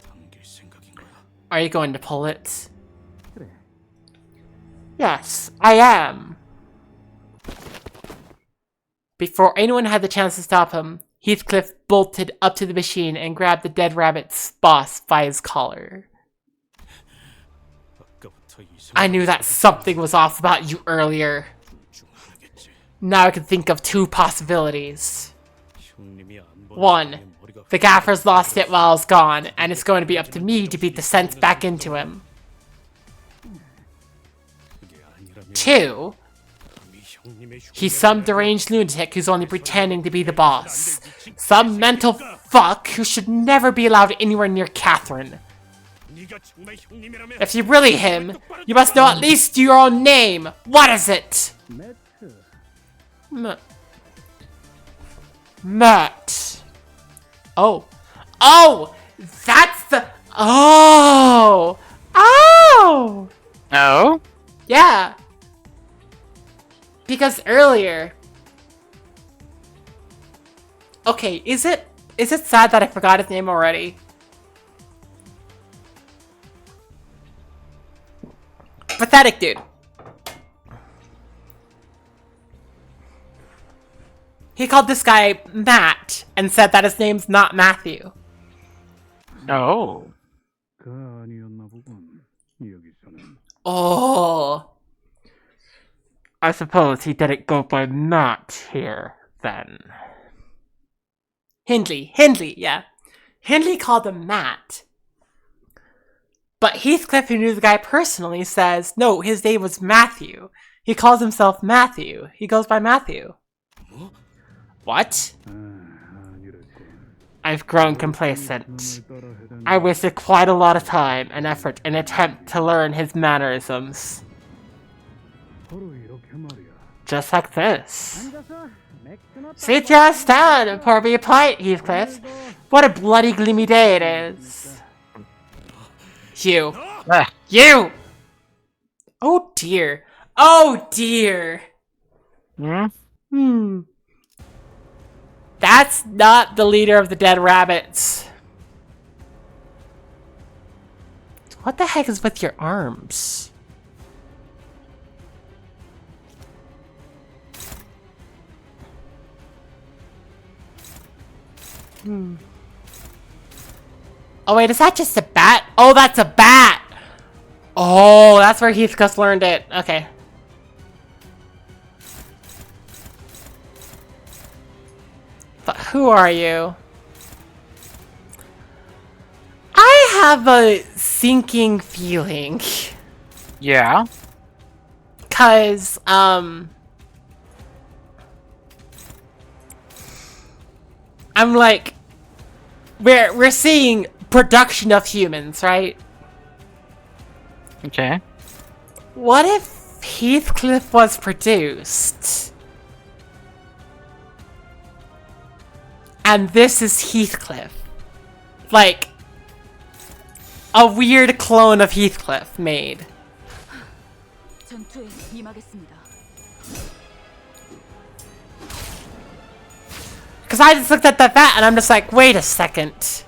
당길 생각인 거야. Are you going to pull it? Yes, I am. Before anyone had the chance to stop him, Heathcliff bolted up to the machine and grabbed the dead rabbit's boss by his collar. I knew that something was off about you earlier. Now I can think of two possibilities. One, the gaffer's lost it while I was gone, and it's going to be up to me to beat the sense back into him. Two, he's some deranged lunatic who's only pretending to be the boss. Some mental fuck who should never be allowed anywhere near Catherine. If you're really him, you must know at least your own name. What is it? Matt. Oh. Oh! That's the... Oh! Oh! Oh? Yeah. Because earlier... Okay, is it sad that I forgot his name already? Pathetic, dude. He called this guy Matt and said that his name's not Matthew. Oh. Oh. I suppose he didn't go by Matt here, then. Hindley, yeah. Hindley called him Matt. But Heathcliff, who knew the guy personally, says, no, his name was Matthew. He calls himself Matthew. He goes by Matthew. What? I've grown complacent. I wasted quite a lot of time and effort in an attempt to learn his mannerisms. Just like this. Sit your ass down and pour me a pint, Heathcliff. What a bloody gloomy day it is. You. You! Oh dear. Oh dear. That's not the leader of the Dead Rabbits. What the heck is with your arms? Oh wait, is that just a bat? Oh, that's a bat! Oh, that's where Heathcliff learned it. Okay. But who are you? I have a sinking feeling. Yeah. 'Cause, I'm like, we're seeing production of humans, right? Okay. What if Heathcliff was produced? And this is Heathcliff. Like, a weird clone of Heathcliff made. 전투에 임하겠습니다. Because I just looked at that bat and I'm just like, wait a second.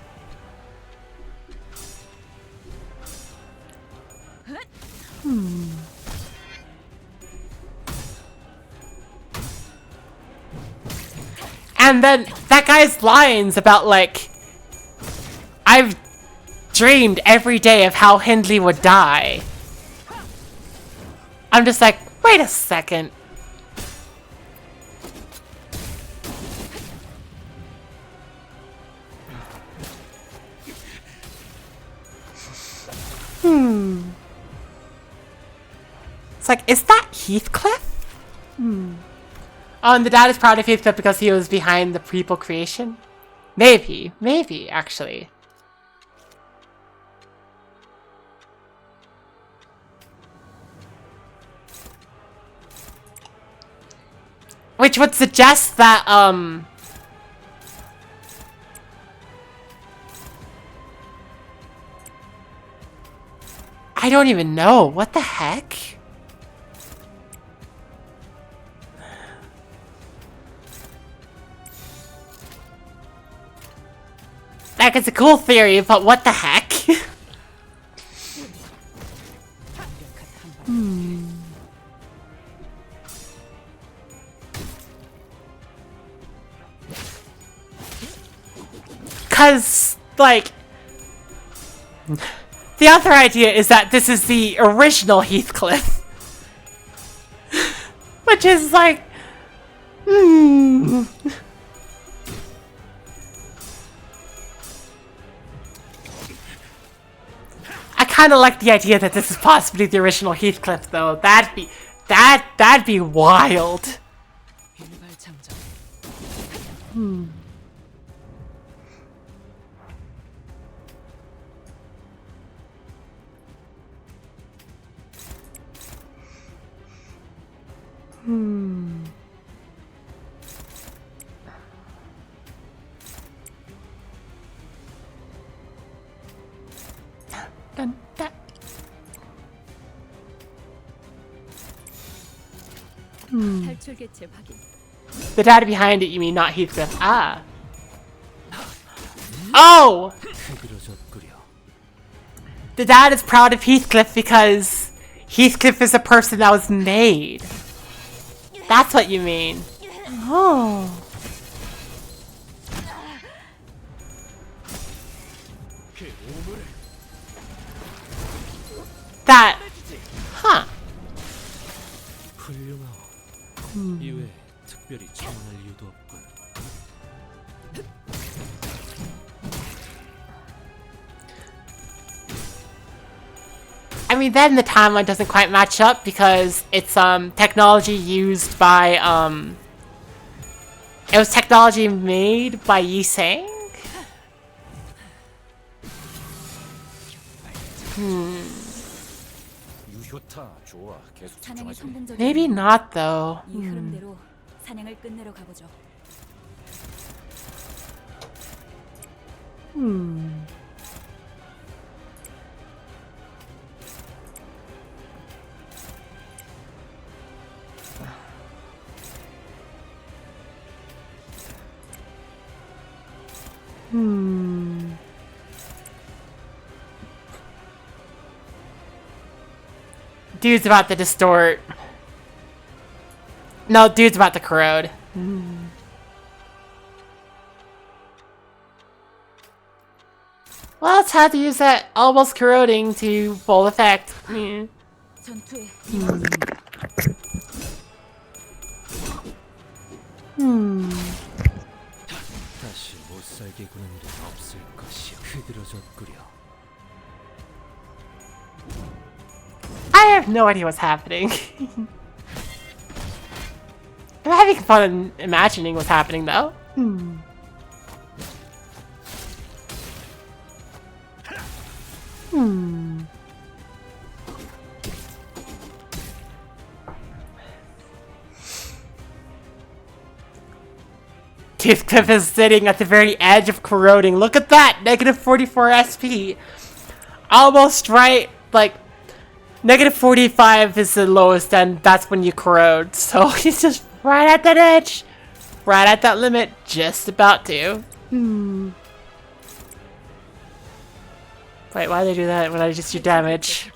And then that guy's lines about like, I've dreamed every day of how Hindley would die. I'm just like, wait a second. It's like, is that Heathcliff? Oh, and the dad is proud of Heathcliff because he was behind the people creation? Maybe, actually. Which would suggest that, I don't even know. What the heck? Like, it's a cool theory, but what the heck? Cause, like, The other idea is that this is the original Heathcliff. Which is like... I kind of like the idea that this is possibly the original Heathcliff, though. That'd be wild. 일발장전. Dun, dun. 탈출 개체 확인. The dad behind it, you mean, not Heathcliff. Ah. Oh! 흐드러졌구려. The dad is proud of Heathcliff because Heathcliff is a person that was made. That's what you mean. Oh. That. Huh. 훌륭하오. 이외에 특별히 첨언할 이유도 없군. I mean, then the timeline doesn't quite match up because it's technology used by it was technology made by Yi Sang. 유효타 좋아. 계속 사냥이 집중하지. 성공적인. Maybe not though. 이 흐름대로 사냥을 끝내러 가보죠. Dude's about to distort. No, dude's about to corrode. Well, it's had to use that almost corroding to full effect. 전투에 다시 못 살게 구는 일은 없을 것이야. 흐드러졌구려. I have no idea what's happening. I'm having fun imagining what's happening though. Heathcliff is sitting at the very edge of corroding. Look at that! Negative 44 SP. Almost right, like, negative 45 is the lowest, and that's when you corrode. So he's just right at that edge. Right at that limit. Just about to. Wait, why do they do that when I just do damage?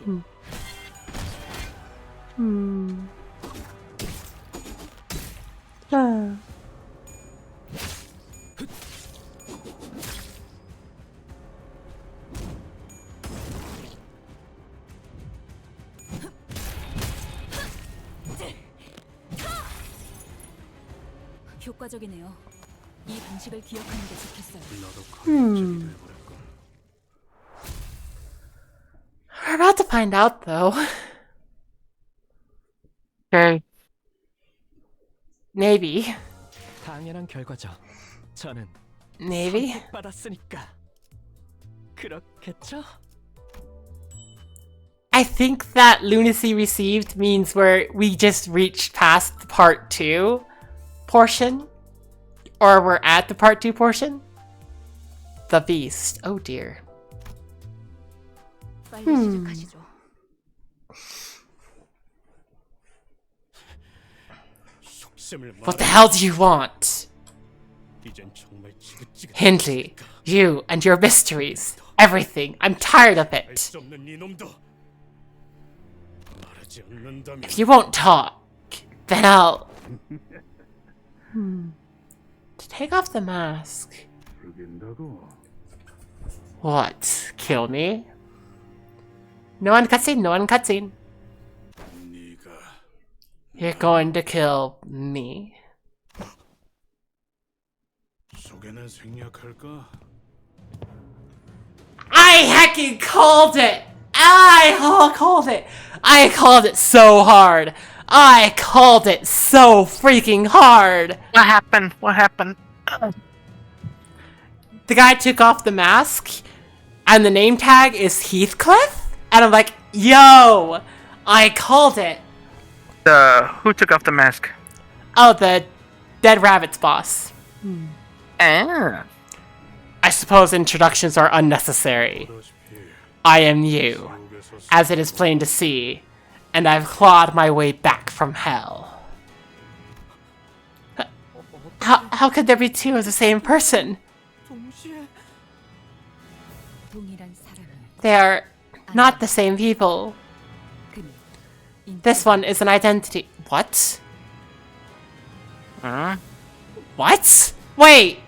효과적이네요. 이 방식을 기억하는 게 좋겠어요. 나도 감정적이 돼버렸군. We're about to find out, though. Okay. Maybe. 당연한 결과죠. 저는 Maybe. 받았으니까. 그렇겠죠? I think that lunacy received means we just reached past the part 2 portion. Or we're at the part 2 portion. The beast. Oh dear. 빨리 시작하시죠. What the hell do you want? Hindley, you and your mysteries. Everything. I'm tired of it. If you won't talk, then I'll... To take off the mask. What? Kill me? No one cutscene, no one cutscene. You're going to kill me. I heckin' called it! I called it! I called it so hard! I called it so freaking hard! What happened? What happened? The guy took off the mask, and the name tag is Heathcliff? And I'm like, yo! I called it! Who took off the mask? Oh, the Dead Rabbit's boss. Ah. I suppose introductions are unnecessary. I am you, as it is plain to see, and I've clawed my way back from hell. How could there be two of the same person? 동일한 사람을 They are not the same people. 그는 This one is an identity. What? Huh? What? Wait!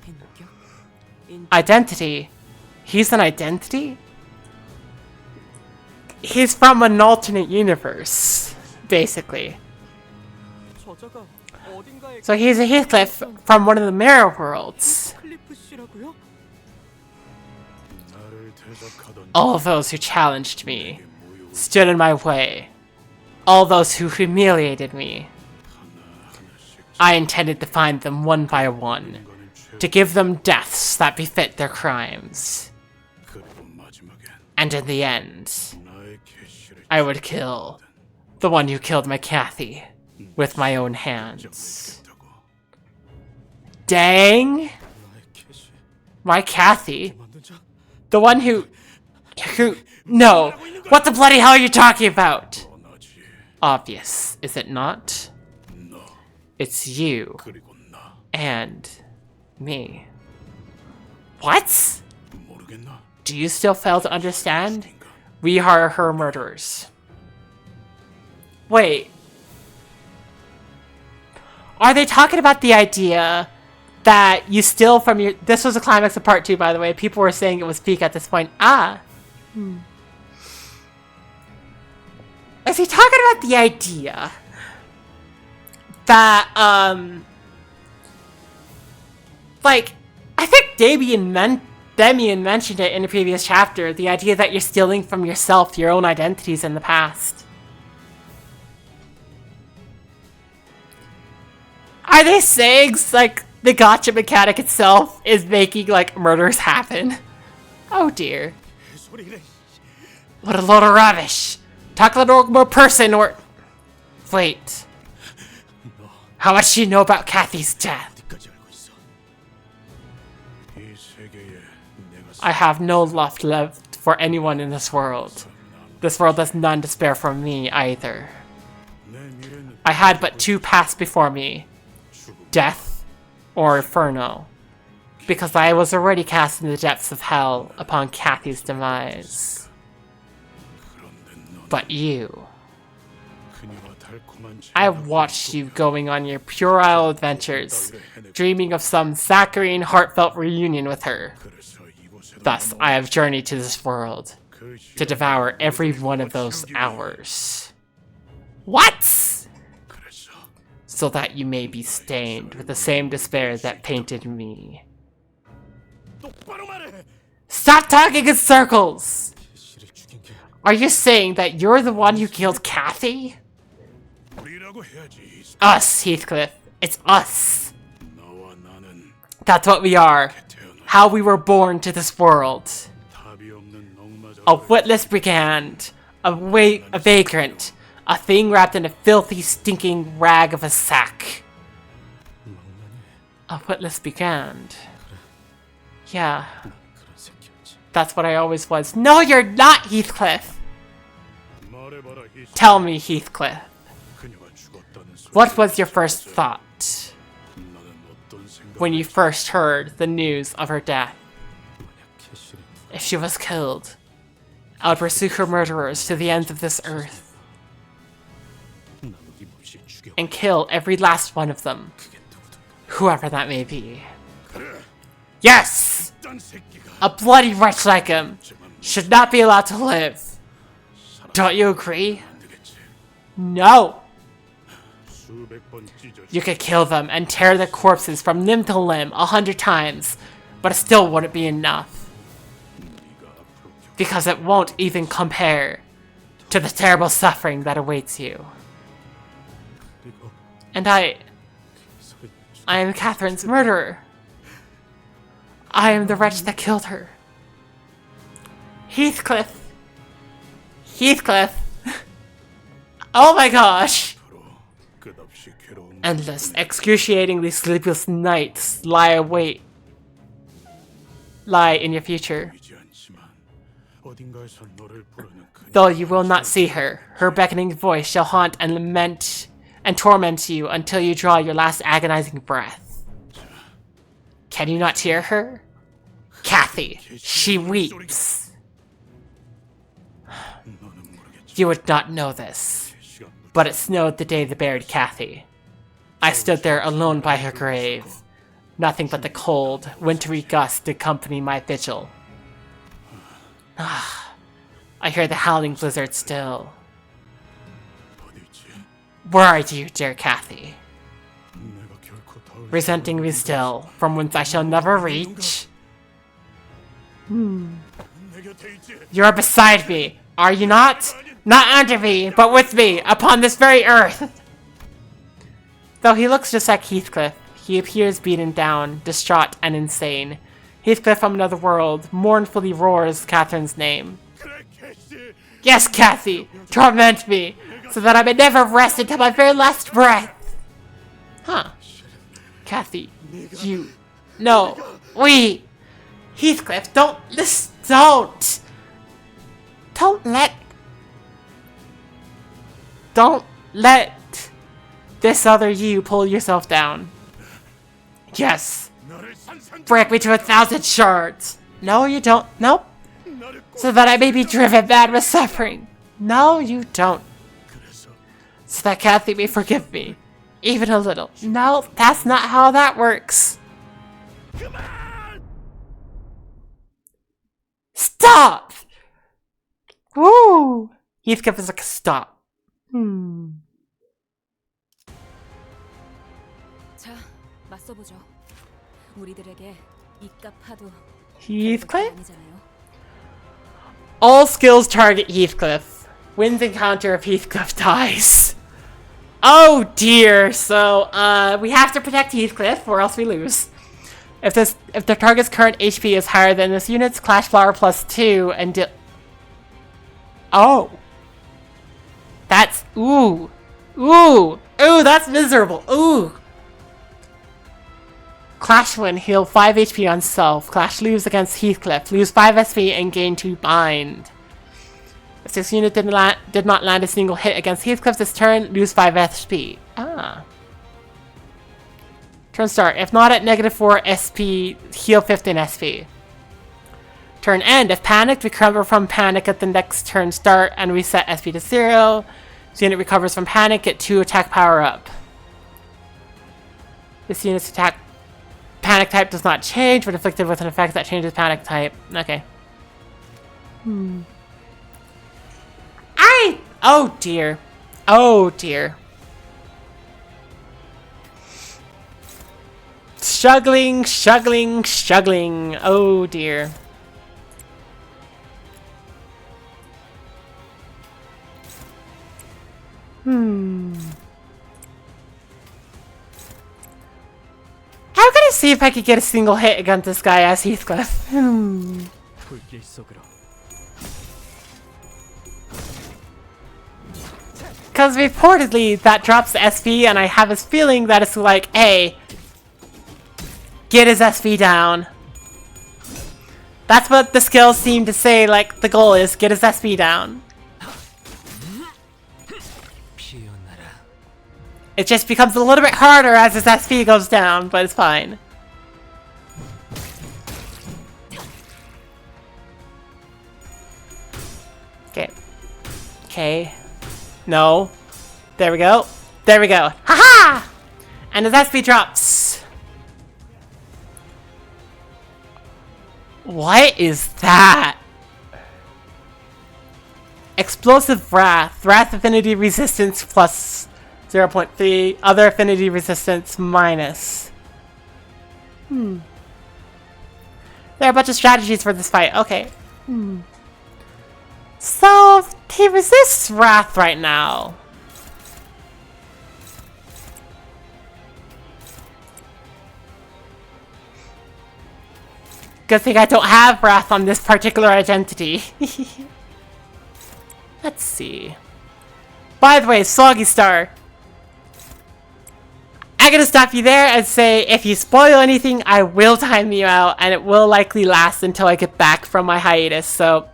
인격? 인... Identity? He's an identity? He's from an alternate universe, basically. 저자가 어딘가에 So he's a Heathcliff from one of the mirror worlds. 클리프 씨라고요? All those who challenged me, stood in my way, all those who humiliated me. I intended to find them one by one, to give them deaths that befit their crimes. And in the end, I would kill the one who killed my Kathy with my own hands. Dang! My Kathy? The one who... No! What the bloody hell are you talking about? Obvious, is it not? It's you. And... me. What? Do you still fail to understand? We are her murderers. Wait. Are they talking about the idea that you steal from your... This was the climax of part 2, by the way. People were saying it was peak at this point. Is he talking about the idea that, like, I think Demian mentioned it in the previous chapter, the idea that you're stealing from yourself, your own identities in the past. Are they saying, like, the gacha mechanic itself is making, like, murders happen? Oh dear. What a load of rubbish. Talk to the normal person or... Wait. How much do you know about Kathy's death? I have no love left for anyone in this world. This world has none to spare from me either. I had but two paths before me. Death or Inferno. Because I was already cast in the depths of hell upon Kathy's demise. But you... I watched you going on your puerile adventures, dreaming of some saccharine, heartfelt reunion with her. Thus, I have journeyed to this world, to devour every one of those hours. What? So that you may be stained with the same despair that painted me. Stop talking in circles! Are you saying that you're the one who killed Kathy? Us, Heathcliff. It's us. That's what we are. How we were born to this world. A witless brigand. A vagrant. A thing wrapped in a filthy, stinking rag of a sack. A witless brigand. Yeah. That's what I always was. No, you're not, Heathcliff! Tell me, Heathcliff. What was your first thought when you first heard the news of her death? If she was killed, I would pursue her murderers to the ends of this earth and kill every last one of them, whoever that may be. Yes! A bloody wretch like him should not be allowed to live. Don't you agree? No! You could kill them and tear their corpses from limb to limb 100 times, but it still wouldn't be enough. Because it won't even compare to the terrible suffering that awaits you. And I am Catherine's murderer. I am the wretch that killed her. Heathcliff! Heathcliff! Oh my gosh! Endless, excruciatingly sleepless nights lie in your future. Though you will not see her, her beckoning voice shall haunt and lament and torment you until you draw your last agonizing breath. Can you not hear her? Kathy, she weeps. You would not know this, but it snowed the day they buried Kathy. I stood there alone by her grave. Nothing but the cold, wintry gusts accompany my vigil. I hear the howling blizzard still. Where are you, dear Kathy? Resenting me still, from whence I shall never reach? You are beside me, are you not? Not under me, but with me, upon this very earth! Though he looks just like Heathcliff, he appears beaten down, distraught, and insane. Heathcliff from another world mournfully roars Catherine's name. Yes, Kathy! Torment me, so that I may never rest until my very last breath! Huh. Kathy, you... No. We... Heathcliff, don't... Don't let this other you pull yourself down. Yes. Break me to 1,000 shards. No, you don't. Nope. So that I may be driven mad with suffering. No, you don't. So that Kathy may forgive me. Even a little. No, that's not how that works. Stop! Woo! Heathcliff is like, stop. 자, 맞서보죠. 우리들에게 이깟 파도 Heathcliff? 아니잖아요. All skills target Heathcliff. Wins encounter if Heathcliff dies. Oh dear, so we have to protect Heathcliff or else we lose. If the target's current HP is higher than this unit's, Clash Flower +2 and oh. That's ooh. Ooh. Ooh, that's miserable. Ooh. Clash win, heal 5 HP on self. Clash lose against Heathcliff. Lose 5 SP and gain 2 bind. If this unit did not land a single hit against Heathcliff this turn, lose 5 SP. Ah. Turn start. If not at -4 SP, heal 15 SP. Turn end. If panicked, recover from panic at the next turn start and reset SP to 0. This unit recovers from panic, get 2 attack power up. This unit's panic type does not change, but afflicted with an effect that changes panic type. Okay. Oh dear. Oh dear. Struggling. Oh dear. I'm gonna see if I could get a single hit against this guy as Heathcliff. 불길 속으로. Because reportedly that drops the SP, and I have this feeling that it's like, hey, get his SP down. That's what the skills seem to say, like, the goal is, get his SP down. It just becomes a little bit harder as his SP goes down, but it's fine. Okay. Okay. No. There we go. There we go. Haha! And his SP drops. What is that? Explosive Wrath. Wrath affinity resistance plus 0.3. Other affinity resistance minus. There are a bunch of strategies for this fight. Okay. So, he resists Wrath right now. Good thing I don't have Wrath on this particular identity. Let's see. By the way, Soggy Star. I'm gonna stop you there and say if you spoil anything, I will time you out, and it will likely last until I get back from my hiatus, so,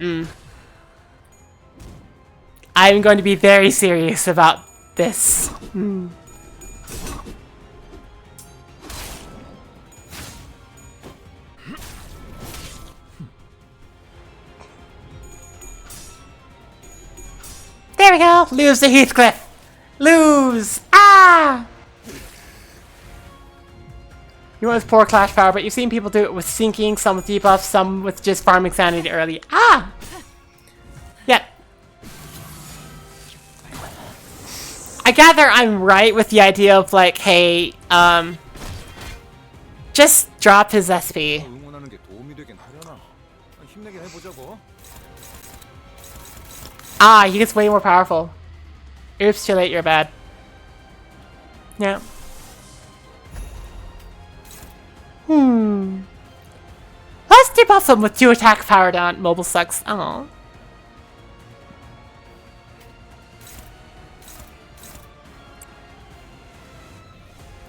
I'm going to be very serious about this. There we go! Lose to Heathcliff! Lose! Ah! You want his poor clash power, but you've seen people do it with sinking, some with debuffs, some with just farming sanity early. Ah! Yep. I gather I'm right with the idea of like, hey, just drop his SP. Ah, he gets way more powerful. Oops, too late, you're bad. Yeah. Let's debuff him with 2 attack power down. Mobile sucks. Oh.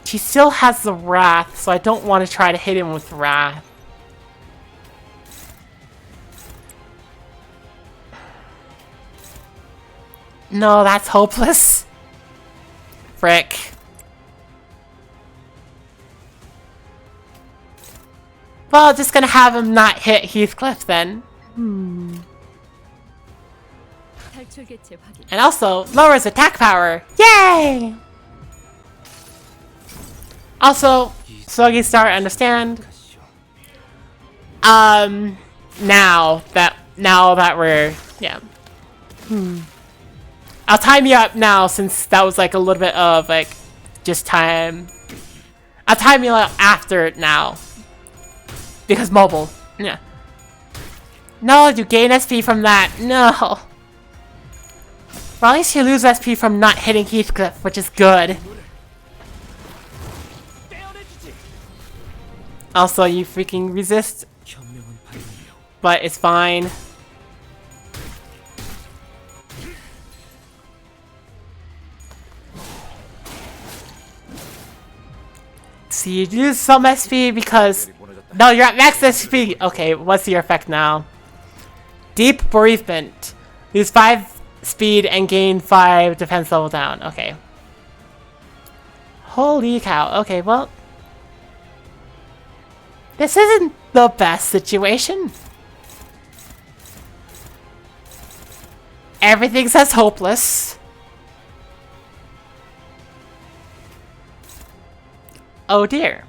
He still has the Wrath, so I don't want to try to hit him with Wrath. No, that's hopeless. Frick. Well, just gonna have him not hit Heathcliff then. And also, lowers attack power. Yay! Also, Soggy Star, understand. Now that we're, yeah. I'll time you up now since that was like a little bit of like, just time. I'll time you up after it now. Because mobile. Yeah. No, you gain SP from that. No. Well, at least you lose SP from not hitting Heathcliff, which is good. Also, you freaking resist. But it's fine. See, you lose some SP because... No, you're at max SP! Okay, what's your effect now? Deep Bereavement. Lose 5 speed and gain 5 defense level down. Okay. Holy cow. Okay, well... This isn't the best situation. Everything says hopeless. Oh dear.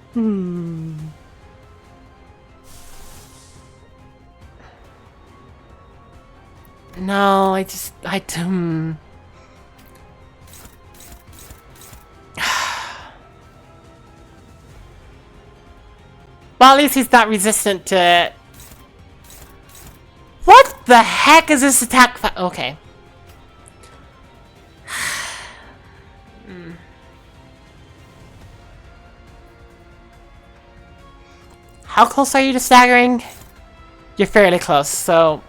No, I Well, at least he's not resistant to it. What the heck is this attack? Okay. How close are you to staggering? You're fairly close, so...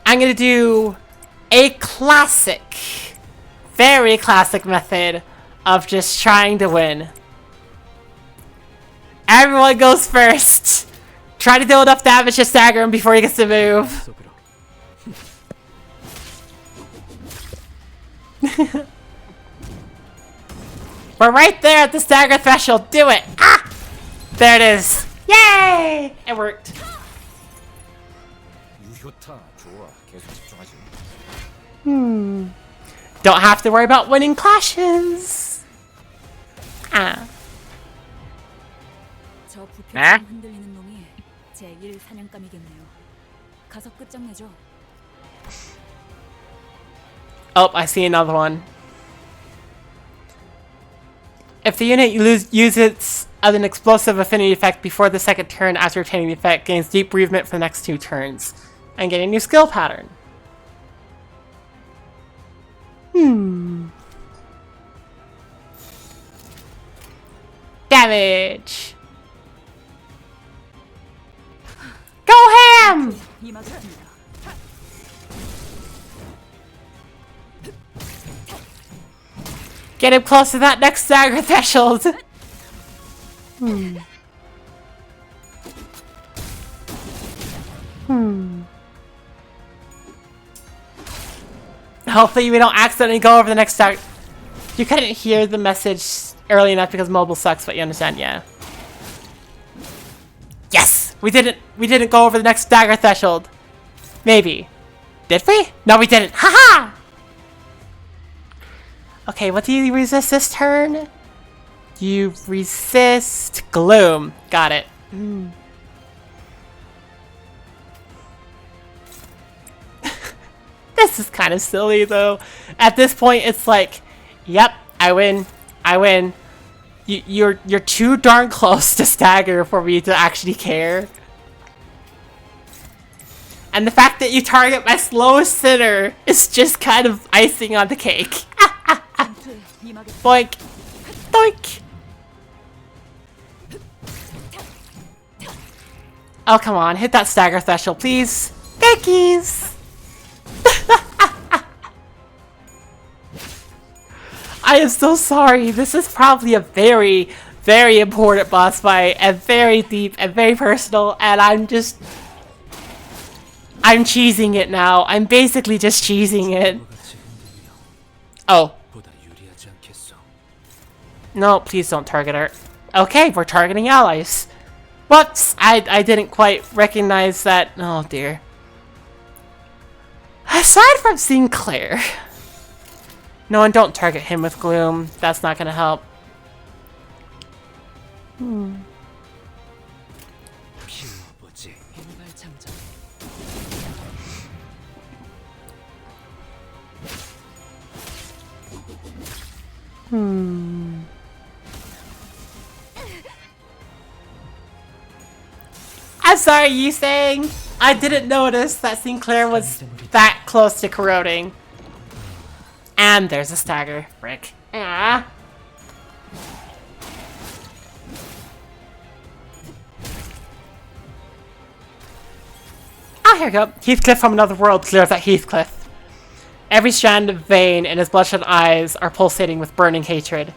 I'm gonna do a classic, very classic method of just trying to win. Everyone goes first. Try to deal enough damage to stagger him before he gets to move. We're right there at the stagger threshold. Do it. Ah! There it is. Yay! It worked. Don't have to worry about winning clashes. Ah. Nah? 교체랑 흔들리는 놈이 제1 사냥감이겠네요. 가서 끝장내죠. Oh, I see another one. If the unit uses as an explosive affinity effect before the second turn after obtaining the effect, gains deep bereavement for the next 2 turns. And get a new skill pattern. Damage! Go ham! 임하겠습니다. Get him close to that next dagger threshold! Hopefully we don't accidentally go over the next dagger. You couldn't hear the message early enough because mobile sucks, but you understand, yeah. Yes! We didn't go over the next dagger threshold. Maybe. Did we? No, we didn't. Haha! Okay, what do you resist this turn? You resist gloom. Got it. This is kind of silly though. At this point, it's like, yep, I win. I win. You're too darn close to stagger for me to actually care. And the fact that you target my slowest sinner is just kind of icing on the cake. Boink. Doink. Oh, come on. Hit that stagger threshold, please. Thankies. I am so sorry. This is probably a very, very important boss fight, and very deep and very personal, and I'm cheesing it now. I'm basically just cheesing it. Oh. No, please don't target her. Okay, we're targeting allies. Whoops! I didn't quite recognize that. Oh dear. Aside from Sinclair. No, and don't target him with gloom. That's not gonna help. I'm sorry, you saying? I didn't notice that Sinclair was that close to corroding. And there's a stagger. Frick. Ah. Oh, here we go. Heathcliff from another world clears at Heathcliff. Every strand of vein in his bloodshot eyes are pulsating with burning hatred.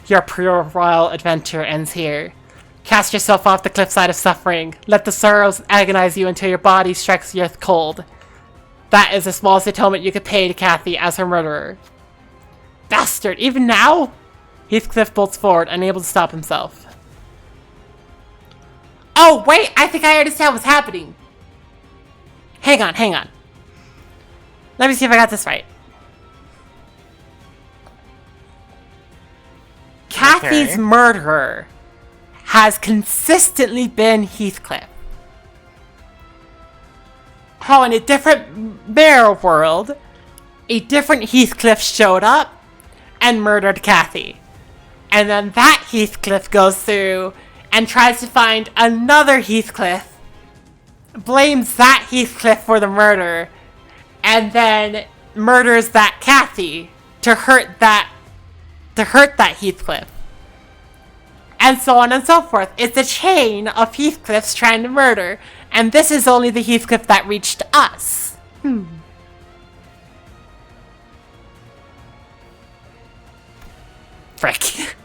Your puerile adventure ends here. Cast yourself off the cliffside of suffering. Let the sorrows agonize you until your body strikes the earth cold. That is the smallest atonement you could pay to Kathy as her murderer. Bastard! Even now? Heathcliff bolts forward, unable to stop himself. Oh, wait! I think I understand what's happening. Hang on, hang on. Let me see if I got this right. Kathy's murderer has consistently been Heathcliff. How in a different mirror world, a different Heathcliff showed up and murdered Kathy. And then that Heathcliff goes through and tries to find another Heathcliff, blames that Heathcliff for the murder, and then murders that Kathy to hurt that Heathcliff. And so on and so forth. It's a chain of Heathcliffs trying to murder, and this is only the Heathcliff that reached us. Frick.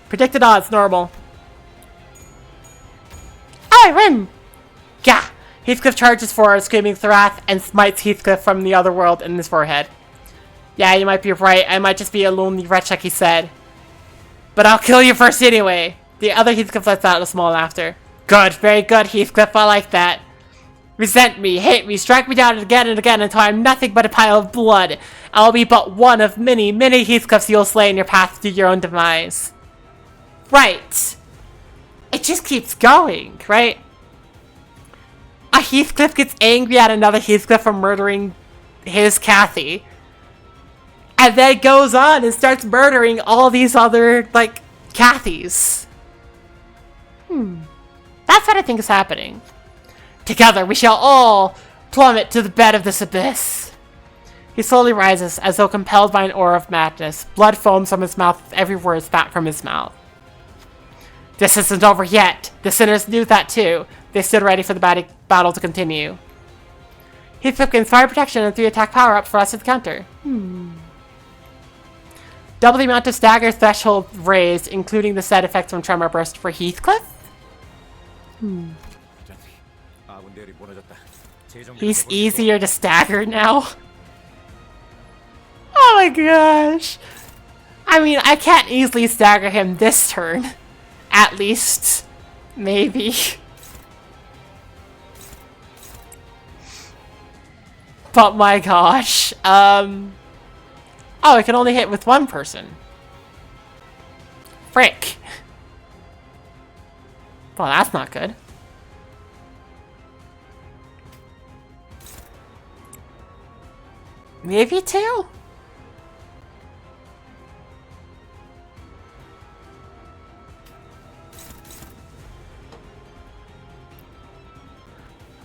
Predicted odds, normal. I win! Yeah! Heathcliff charges forward, screaming with wrath, and smites Heathcliff from the other world in his forehead. Yeah, you might be right. I might just be a lonely wretch like he said. But I'll kill you first anyway. The other Heathcliff lets out a small laughter. Good, very good, Heathcliff. I like that. Resent me, hate me, strike me down again and again until I'm nothing but a pile of blood. I'll be but one of many, many Heathcliffs you'll slay in your path to your own demise. Right. it just keeps going, right? A Heathcliff gets angry at another Heathcliff for murdering his Kathy. And then goes on and starts murdering all these other, like, Kathys. That's what I think is happening. Together we shall all plummet to the bed of this abyss. He slowly rises, as though compelled by an aura of madness. Blood foams from his mouth with every word spat from his mouth. This isn't over yet. The sinners knew that too. They stood ready for the battle to continue. Heathcliff gains fire protection and 3 attack power-ups for us to the counter. Double the amount of stagger threshold raised, including the set effects from Tremor Burst for Heathcliff? He's easier to stagger now? Oh my gosh. I mean, I can't easily stagger him this turn. At least. Maybe. But my gosh. Oh, I can only hit with one person. Frick. Well, that's not good. Maybe 2?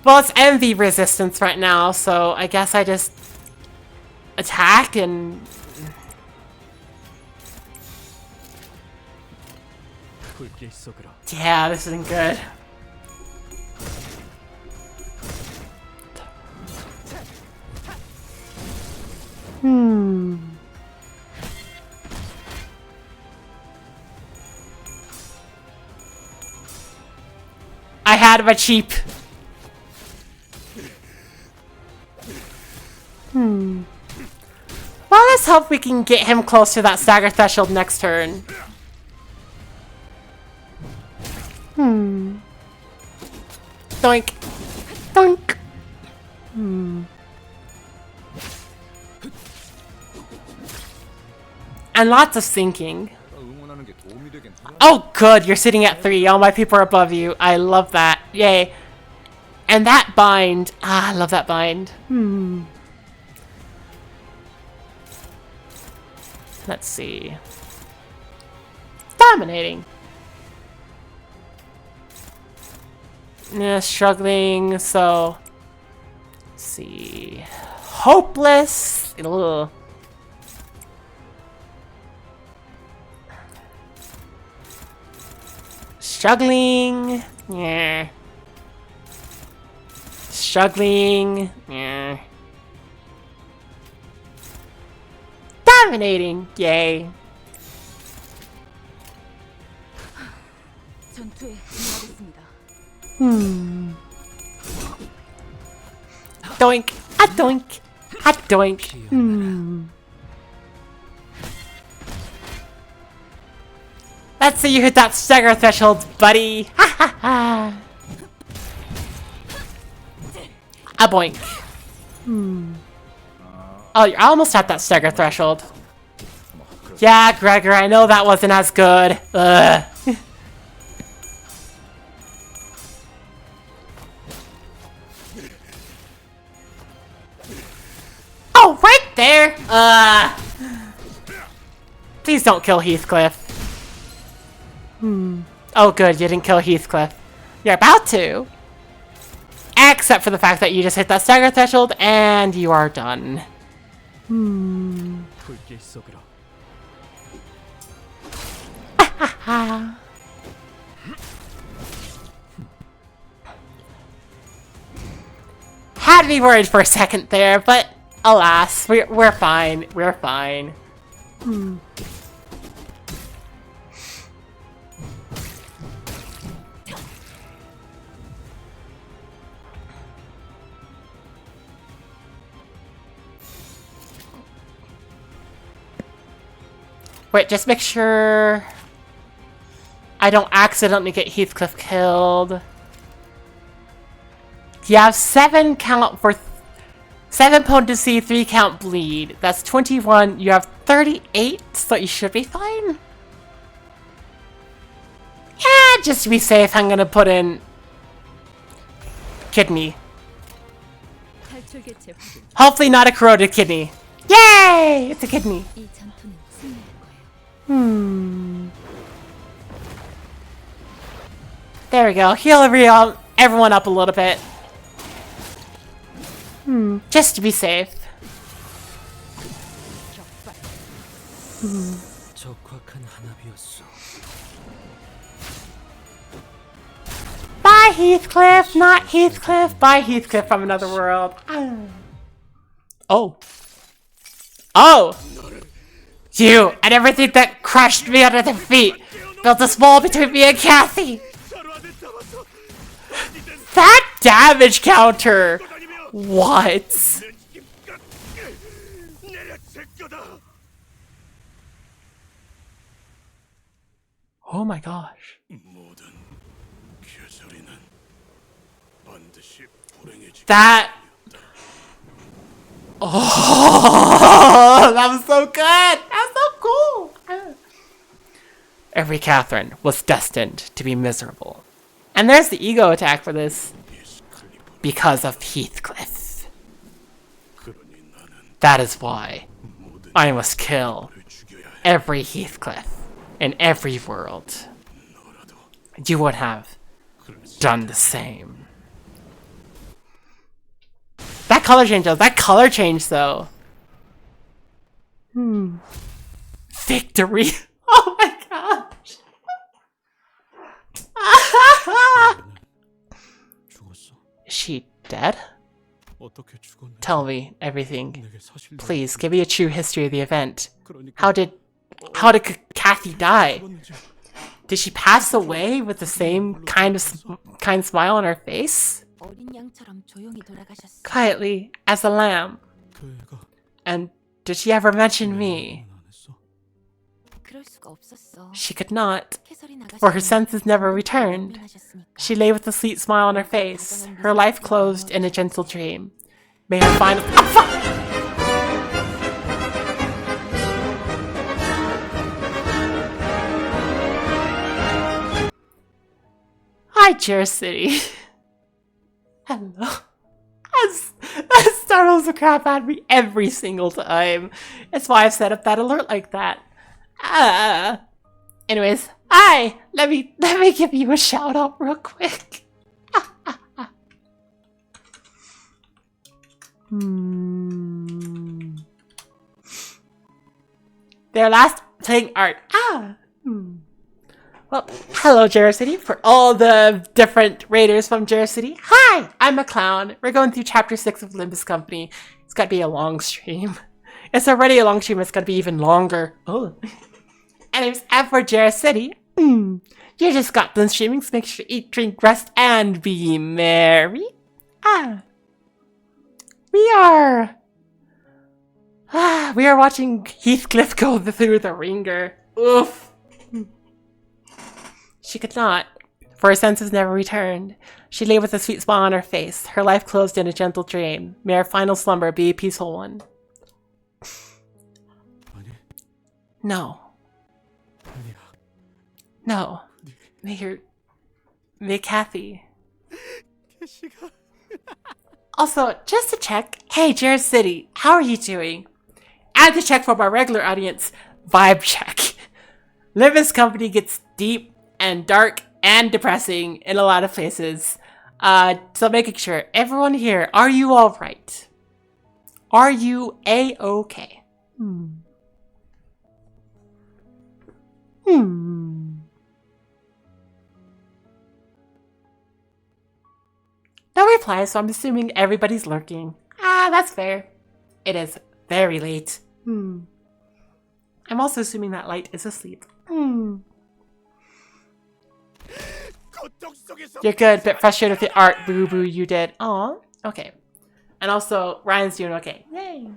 Well, it's envy resistance right now, so I guess I just attack and... Yeah, this isn't good. I had my cheap. Well, let's hope we can get him close to that stagger threshold next turn. Doink. Doink. And lots of sinking. Oh, good. You're sitting at 3. All my people are above you. I love that. Yay. And that bind. Ah, I love that bind. Let's see. Dominating. Yeah, struggling, so... Let's see... Hopeless! Ugh. Struggling... Yeah. Struggling... Yeah. Dominating! Yay. 전투에 임하겠습니다. Doink! A doink! A doink! Let's see you hit that stagger threshold, buddy! Ha ha ha! A boink. Oh, you're almost at that stagger threshold. Yeah, Gregor, I know that wasn't as good. Ugh. Oh, right there! Please don't kill Heathcliff. Oh, good, you didn't kill Heathcliff. You're about to. Except for the fact that you just hit that stagger threshold and you are done. Had me worried for a second there, but alas, we're fine. We're fine. Wait, just make sure I don't accidentally get Heathcliff killed. You have 7 count for 7 potency, 3 count bleed. That's 21. You have 38, so you should be fine. Yeah, just to be safe, I'm gonna put in kidney. 탈출 개체 확인. Hopefully not a corroded kidney. Yay! It's a kidney. 이 전투는 승리할 거예요. There we go. Heal everyone up a little bit. Just to be safe. 적확한 한압이었어. Bye, Heathcliff! Not Heathcliff! Bye, Heathcliff from another world. Oh. Oh! You and everything that crushed me under their feet built a wall between me and Kathy! That damage counter! What? Oh my gosh. That... Oh, that was so good! That was so cool! Every Catherine was destined to be miserable. And there's the ego attack for this. Because of Heathcliff. That is why I must kill every Heathcliff in every world. You would have done the same. That color change though. That color change though. Victory. Oh my gosh. Is she dead? Tell me everything. Please, give me a true history of the event. How did Kathy die? Did she pass away with the same kind smile on her face? 어린 양처럼 조용히 돌아가셨어. Quietly, as a lamb. And did she ever mention me? 그럴 수가 없었어. She could not, 캐서리 나가시. for her senses never returned. She lay with a sweet smile on her face, her life closed in a gentle dream. May her final— oh, fuck! Hi, Chair City. Hello. That startles the crap out of me every single time. That's why I've set up that alert like that. Anyways, hi! Let me give you a shout out real quick. Their last playing art. Well, hello, Jera City, for all the different raiders from Jera City. Hi, I'm a clown. We're going through Chapter 6 of Limbus Company. It's gotta be a long stream. It's already a long stream, it's gonna be even longer. Oh. Anyways, and for Jera City, you just got done streaming, so make sure to eat, drink, rest, and be merry. We are watching Heathcliff go through the ringer. Oof. She could not, for her senses never returned. She lay with a sweet smile on her face, her life closed in a gentle dream. May her final slumber be a peaceful one. No. No. May Kathy. Also, just to check, hey, Jera City, how are you doing? And to check for my regular audience, vibe check. Limbus Company gets deep and dark and depressing in a lot of places. So making sure, everyone here, are you alright? Are you a-okay? No reply, so I'm assuming everybody's lurking. That's fair. It is very late. I'm also assuming that Light is asleep. You're good, bit frustrated with the art, boo-boo you did. Aw, okay. And also, Ryan's doing okay. Yay.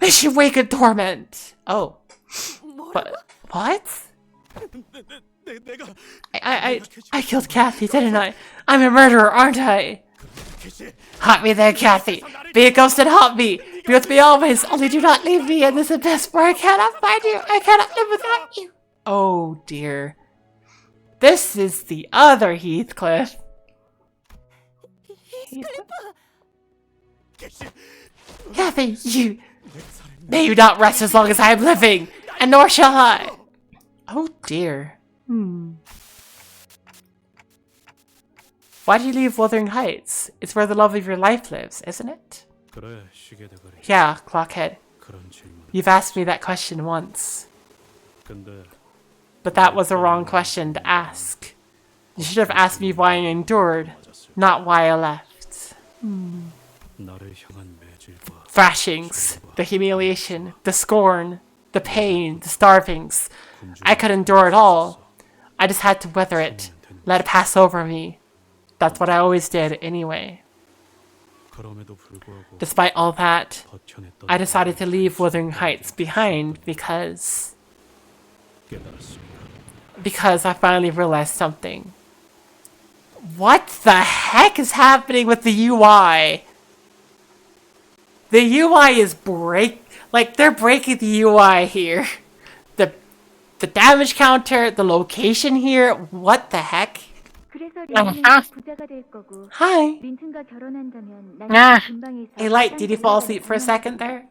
May she wake in torment. Oh. What? I killed Kathy, didn't I? I'm a murderer, aren't I? Haunt me there, Kathy. Be a ghost and haunt me. Be with me always. Only do not leave me in this abyss where I cannot find you. I cannot live without you. Oh dear. This is the other Heathcliff. Kathy, you... May you not rest as long as I am living, and nor shall I. Oh dear. Why did you leave Wuthering Heights? It's where the love of your life lives, isn't it? 그래, 시계 대가리. Yeah, Clockhead. 그런 질문. You've asked me that question once. 근데 But that was the wrong question to ask. You should have asked me why I endured, not why I left. 나를 향한 매질과 Thrashings, the humiliation, the scorn, the pain, the starvings. I could endure it all. I just had to weather it, let it pass over me. That's what I always did anyway. 그럼에도 불구하고 Despite all that, 버텨냈던 I decided to leave Wuthering Heights behind because I finally realized something. What the heck is happening with the UI? The UI is they're breaking the UI here. The damage counter, the location here, what the heck? 그래서 린튼은 부자가 될 거고 Hi. 린튼과 결혼한다면 난 Ah. 근방에 있어. Hey, Light, did you fall asleep for a second there?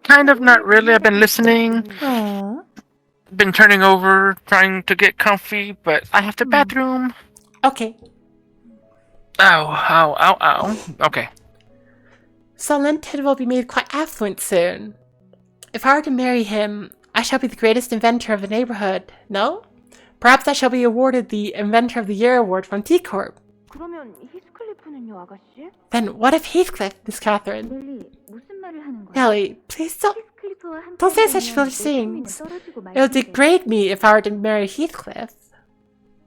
Kind of, not really. I've been listening. Aww. Been turning over, trying to get comfy, but I have to bathroom. Okay. Ow. Okay. So Linton will be made quite affluent soon. If I were to marry him, I shall be the greatest inventor of the neighborhood, no? Perhaps I shall be awarded the Inventor of the Year award from T Corp. 그러면 히스클리프는요, 아가씨? Then what if Heathcliff, Miss Catherine? 넬리, 무슨 말을 하는 거야? Nellie, please don't 히스클리프와 don't say 함께 such foolish 있으면 내 things. 품위는 떨어지고 말 It would 텐데. degrade me if I were to marry Heathcliff.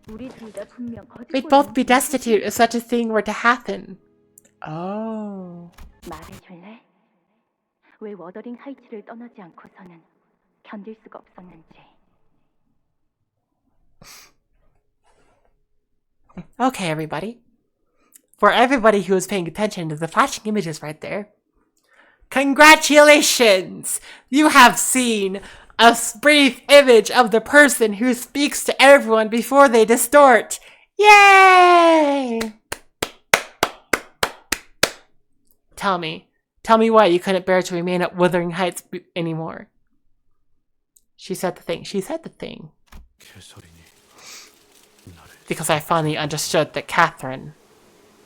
우리 둘 다 분명 We'd both be 거짓말을 destitute if such a thing were to happen. Oh. 말해줄래? 왜 워더링 하이츠를 떠나지 않고서는 견딜 수가 없었는지. Okay, everybody. For everybody who is paying attention to the flashing images right there, congratulations! You have seen a brief image of the person who speaks to everyone before they distort. Yay! Tell me why you couldn't bear to remain at Wuthering Heights anymore. She said the thing. 개소리니. 나를 Because I finally understood that Catherine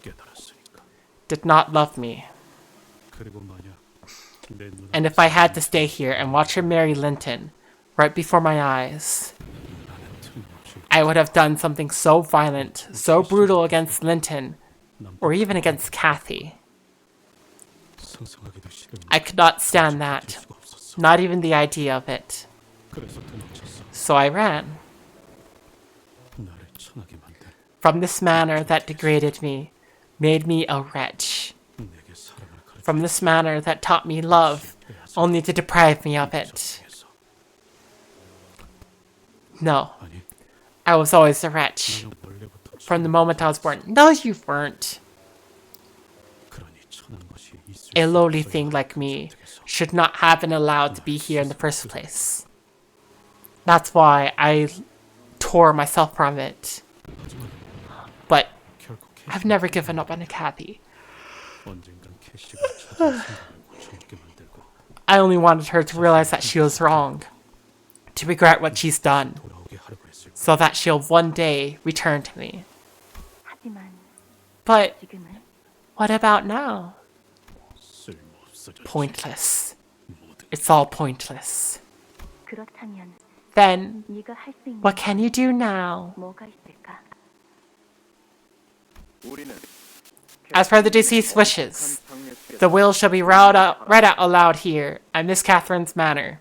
깨달았으니까. did not love me. 그리고 만약 내 눈 And if I had to stay here and watch her marry Linton right before my eyes, 나는 틀림없이 I would have done something so violent, so brutal against Linton, or even against Kathy. 상상하기도 싫은 I could not stand that, 수가 없었어. not even the idea of it. 그래서 도망쳤어. So I ran. 나를 천하게 만든 From this manner that degraded me, made me a wretch. 내게 사랑을 가르쳐 From this manner that taught me love, only to deprive me of it. 해서 No, 아니 I was always a wretch. 나는 원래부터 From the moment I was born. No, you weren't. 그러니 천한 것이 있을 A 수 lowly 없어야 thing like me 선택해서 should not have been allowed to be here in the first place. That's why I tore myself from it. But 결국 I've never given up on Kathy. 언젠간 캐시가 찾아 생각을 고쳐먹게 만들고 I only wanted her to realize that she was wrong, to regret what she's done, 돌아오게 하려고 했을 so that she'll one day return to me. 하지만 But 지금은 what about now? 쓸모없어졌지. Pointless. 모든 It's all pointless. 그렇다면 Then, 네가 할 수 있는 what can you do now? 뭐가 있을까? As per the deceased's wishes, the will shall be read out aloud here at Miss Catherine's manor.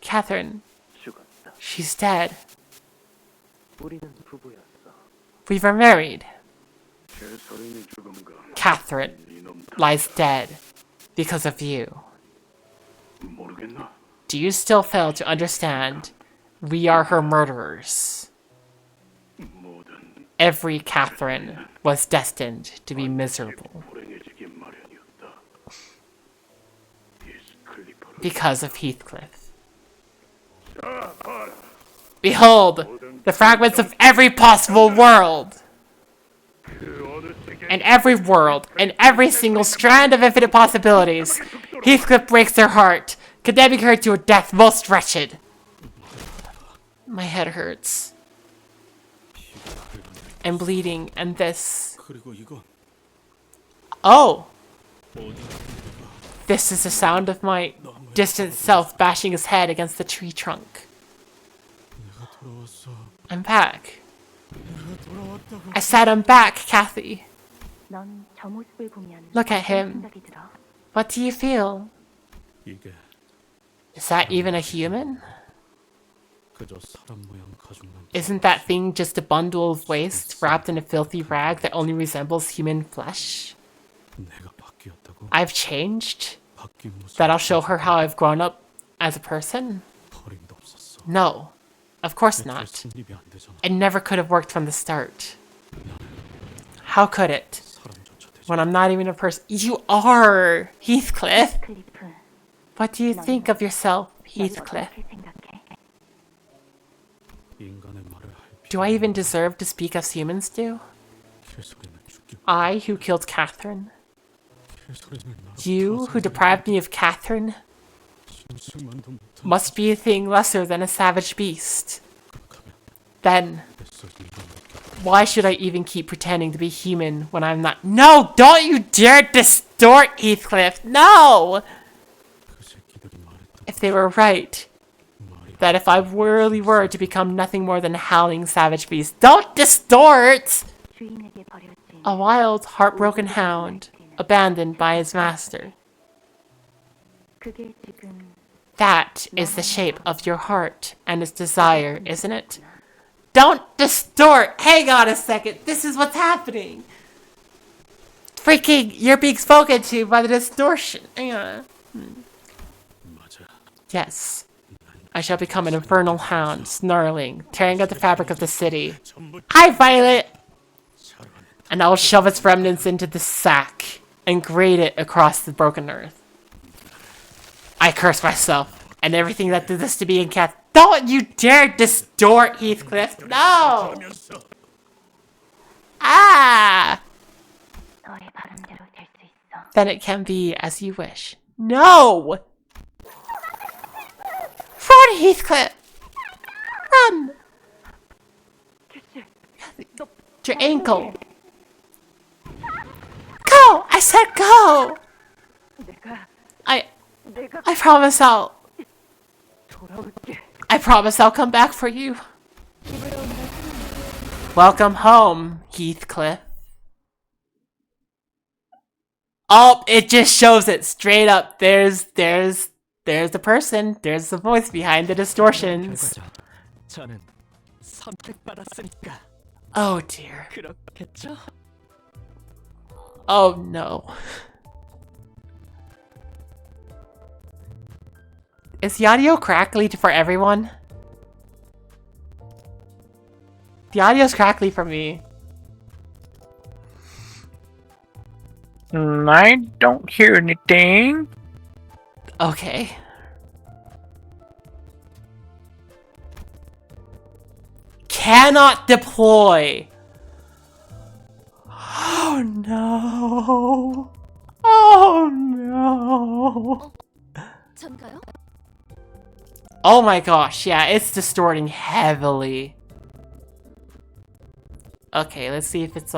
Catherine, she's dead. We were married. Catherine lies dead because of you. Do you still fail to understand We are her murderers. Every Catherine was destined to be miserable. Because of Heathcliff. Behold, the fragments of every possible world! And every world, and every single strand of infinite possibilities, Heathcliff breaks her heart, condemning her to a death most wretched. My head hurts. I'm bleeding, and this... Oh! This is the sound of my distant self bashing his head against the tree trunk. I'm back. I said I'm back, Kathy. 넌 저 모습을 보면 Look at 어떤 him. 생각이 들어? What do you feel? 이게 Is that even a human? 그저 사람 모양 가죽만 Isn't that thing just a bundle of waste wrapped in a filthy rag that only resembles human flesh? 내가 바뀌었다고? I've changed? 바뀐 모습 That I'll show her how I've grown up as a person? 버림도 없었어. No. Of course 애초에 not. 성립이 안 되잖아. It never could have worked from the start. How could it? 사람조차 되지. When I'm not even a person. You are! Heathcliff! 클리프, What do you think of yourself, 넌 Heathcliff? 어떻게 생각해? 인간의 말을 할 Do I even deserve to speak as humans do? 개소리는 죽기. I, who killed Catherine. 개소리는 나로 You, who deprived me of Catherine, 심술만도 못한 must be a thing lesser than a savage beast. 생각하면 Then, 애써 인간답게 why should I even keep pretending to be human when I'm not? No! Don't you dare distort, Heathcliff! No! 그 새끼들이 말했던 If they were right, 말이 that if I really were to become nothing more than a howling savage beast, don't distort! 주인에게 버려진 A wild, heartbroken hound, abandoned by his master. 그게 지금 That is the shape of your heart and its desire, isn't it? Don't distort! Hang on a second, this is what's happening! Freaking, you're being spoken to by the distortion. Hang on. 맞아. Yes. I shall become an infernal hound, snarling, tearing at the fabric of the city. Hi, Violet! And I will shove its remnants into the sack and grate it across the broken earth. I curse myself and everything that did this to me and Cat. Don't you dare distort, Heathcliff! No! Ah! 너의 바람대로 될 수 있어. Then it can be as you wish. No! Run, Heathcliff! Run! Your ankle. Go! I said go! I promise I promise I'll come back for you. Welcome home, Heathcliff. Oh, it just shows it straight up. There's the person. There's the voice behind the distortions. 결과죠. 저는 선택받았으니까 Oh dear. 그렇겠죠? Oh no. Is the audio crackly for everyone? The audio's crackly for me. I don't hear anything. Okay. Cannot deploy. Oh no. Oh no. 전가요? Oh my gosh, yeah, it's distorting heavily. Okay, let's see if it's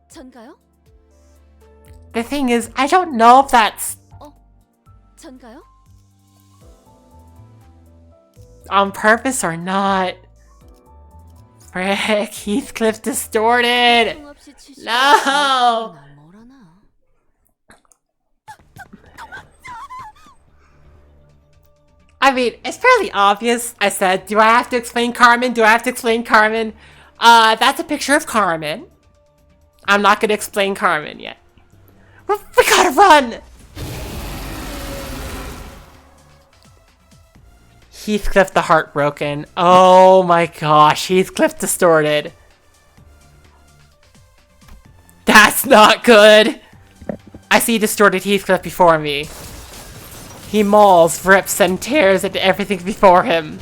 전가요? The thing is, I don't know if that's 전가요? on purpose or not. Frick, Heathcliff distorted! 없이 치시는 No! 뭐라나? I mean, it's fairly obvious. I said, do I have to explain Carmen? Do I have to explain Carmen? That's a picture of Carmen. I'm not gonna explain Carmen yet. We gotta run! Heathcliff the Heartbroken. Oh my gosh, Heathcliff distorted. That's not good! I see distorted Heathcliff before me. He mauls, rips, and tears into everything before him.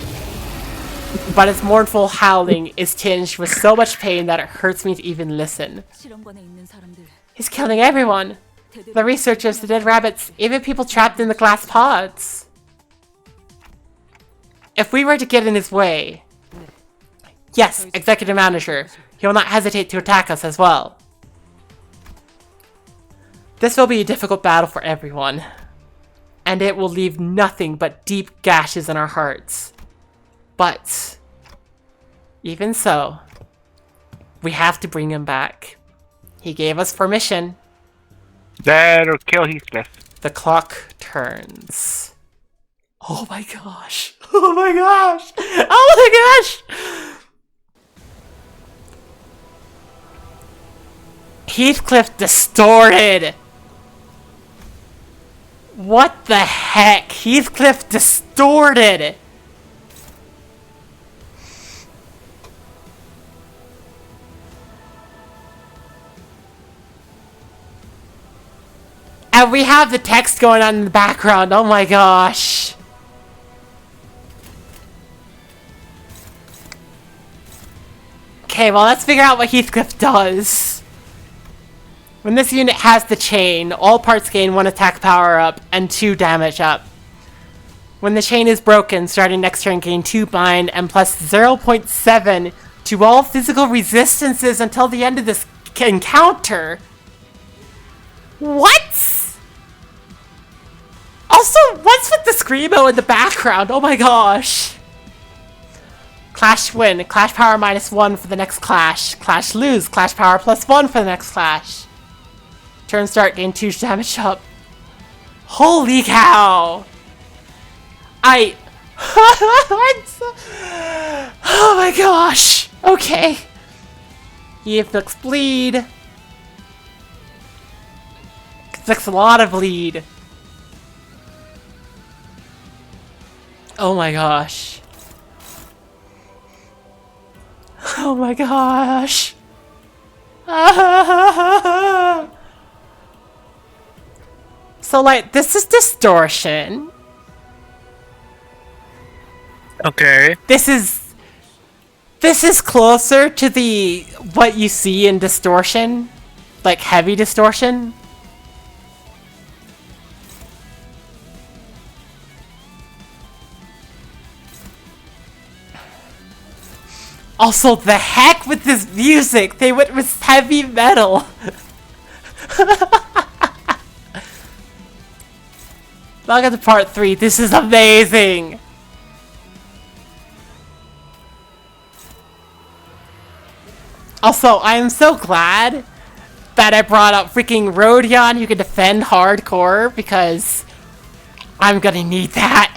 But his mournful howling is tinged with so much pain that it hurts me to even listen. 실험관에 있는 사람들 He's killing everyone. The researchers, the dead rabbits, even people trapped in the glass pods. If we were to get in his way... Yes, executive manager. He will not hesitate to attack us as well. This will be a difficult battle for everyone. And it will leave nothing but deep gashes in our hearts. But... even so... we have to bring him back. He gave us permission. That'll kill Heathcliff. The clock turns. Oh my gosh. Oh my gosh. Oh my gosh. Heathcliff distorted. What the heck? Heathcliff distorted. And we have the text going on in the background. Oh my gosh. Okay, well, let's figure out what Heathcliff does. When this unit has the chain, all parts gain 1 attack power up and 2 damage up. When the chain is broken, starting next turn gain 2 bind and plus 0.7 to all physical resistances until the end of this encounter. What? Also, what's with the Screamo in the background? Oh my gosh. Clash win. Clash power -1 for the next clash. Clash lose. Clash power +1 for the next clash. Turn start, gain 2 damage up. Holy cow! Oh my gosh! Okay. He inflicts bleed. Inflicts a lot of bleed. Oh my gosh. Oh my gosh. So, like, this is distortion. Okay. This is closer to the what you see in distortion, like heavy distortion. Also, the heck with this music! They went with heavy metal! Welcome to part 3, this is amazing! Also, I am so glad that I brought up freaking Rodion who can defend hardcore, because I'm gonna need that.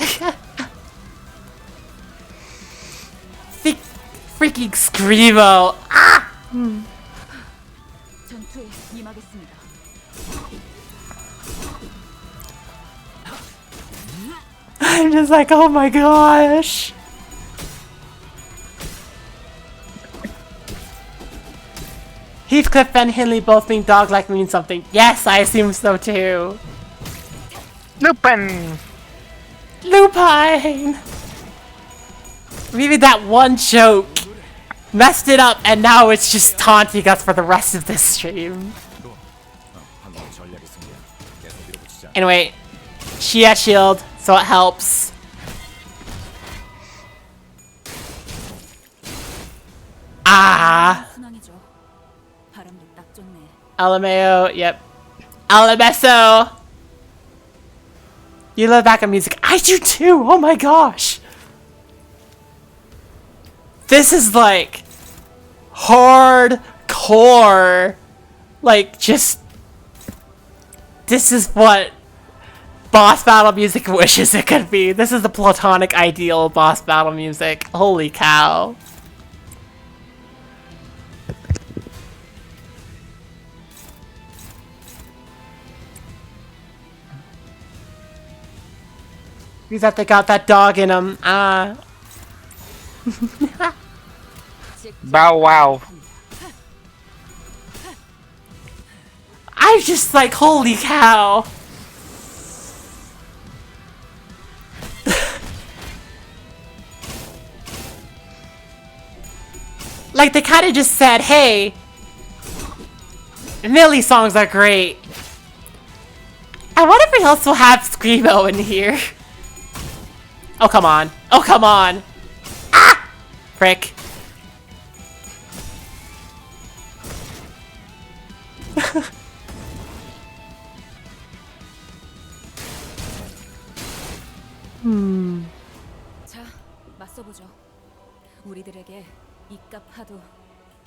Freaking Screamo! Ah! 전투에 임하겠습니다. I'm just like, oh my gosh! Heathcliff and Hinley both think dog-like means something. Yes, I assume so too. Lupin! Lupine! Maybe that one joke messed it up, and now it's just taunting us for the rest of this stream. Anyway, she has shield, so it helps. Ah! 순항이죠. 바람도 딱 좋네. LMAO, yep. LMSO! You love backup music. I do too! Oh my gosh! This is like hardcore. Like, just. This is what boss battle music wishes it could be. This is the platonic ideal boss battle music. Holy cow. Is that they got that dog in them. Bow wow. I'm just like, holy cow. Like, they kind of just said, hey, Millie songs are great. I wonder if we also have Screamo in here. Oh, come on. Oh, come on. Ah! Frick. 자, 맞서보죠. 우리들에게 이깟 파도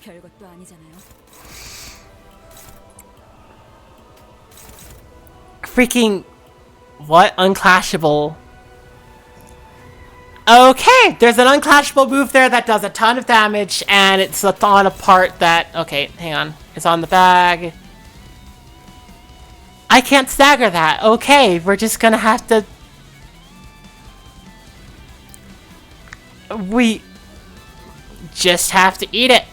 별것도 아니잖아요. Freaking... What? Unclashable. Okay, there's an unclashable move there that does a ton of damage, and it's on a part that... Okay, hang on. It's on the bag. I can't stagger that. Okay, we're just gonna have to... We... just have to eat it.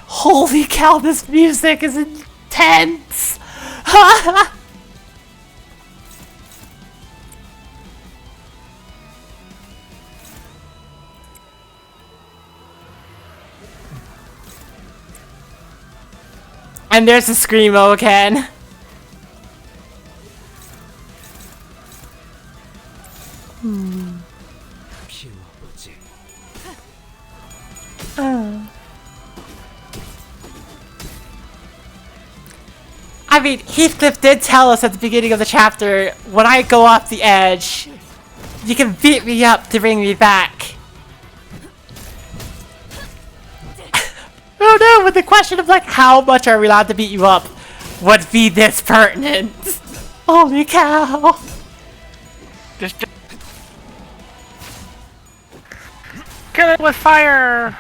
Holy cow, this music is intense! And there's a Screamo again. 비워보지. I mean, Heathcliff did tell us at the beginning of the chapter, when I go off the edge, you can beat me up to bring me back. Oh no, but the question of like, how much are we allowed to beat you up would be this pertinent. Holy cow. Just kill it with fire.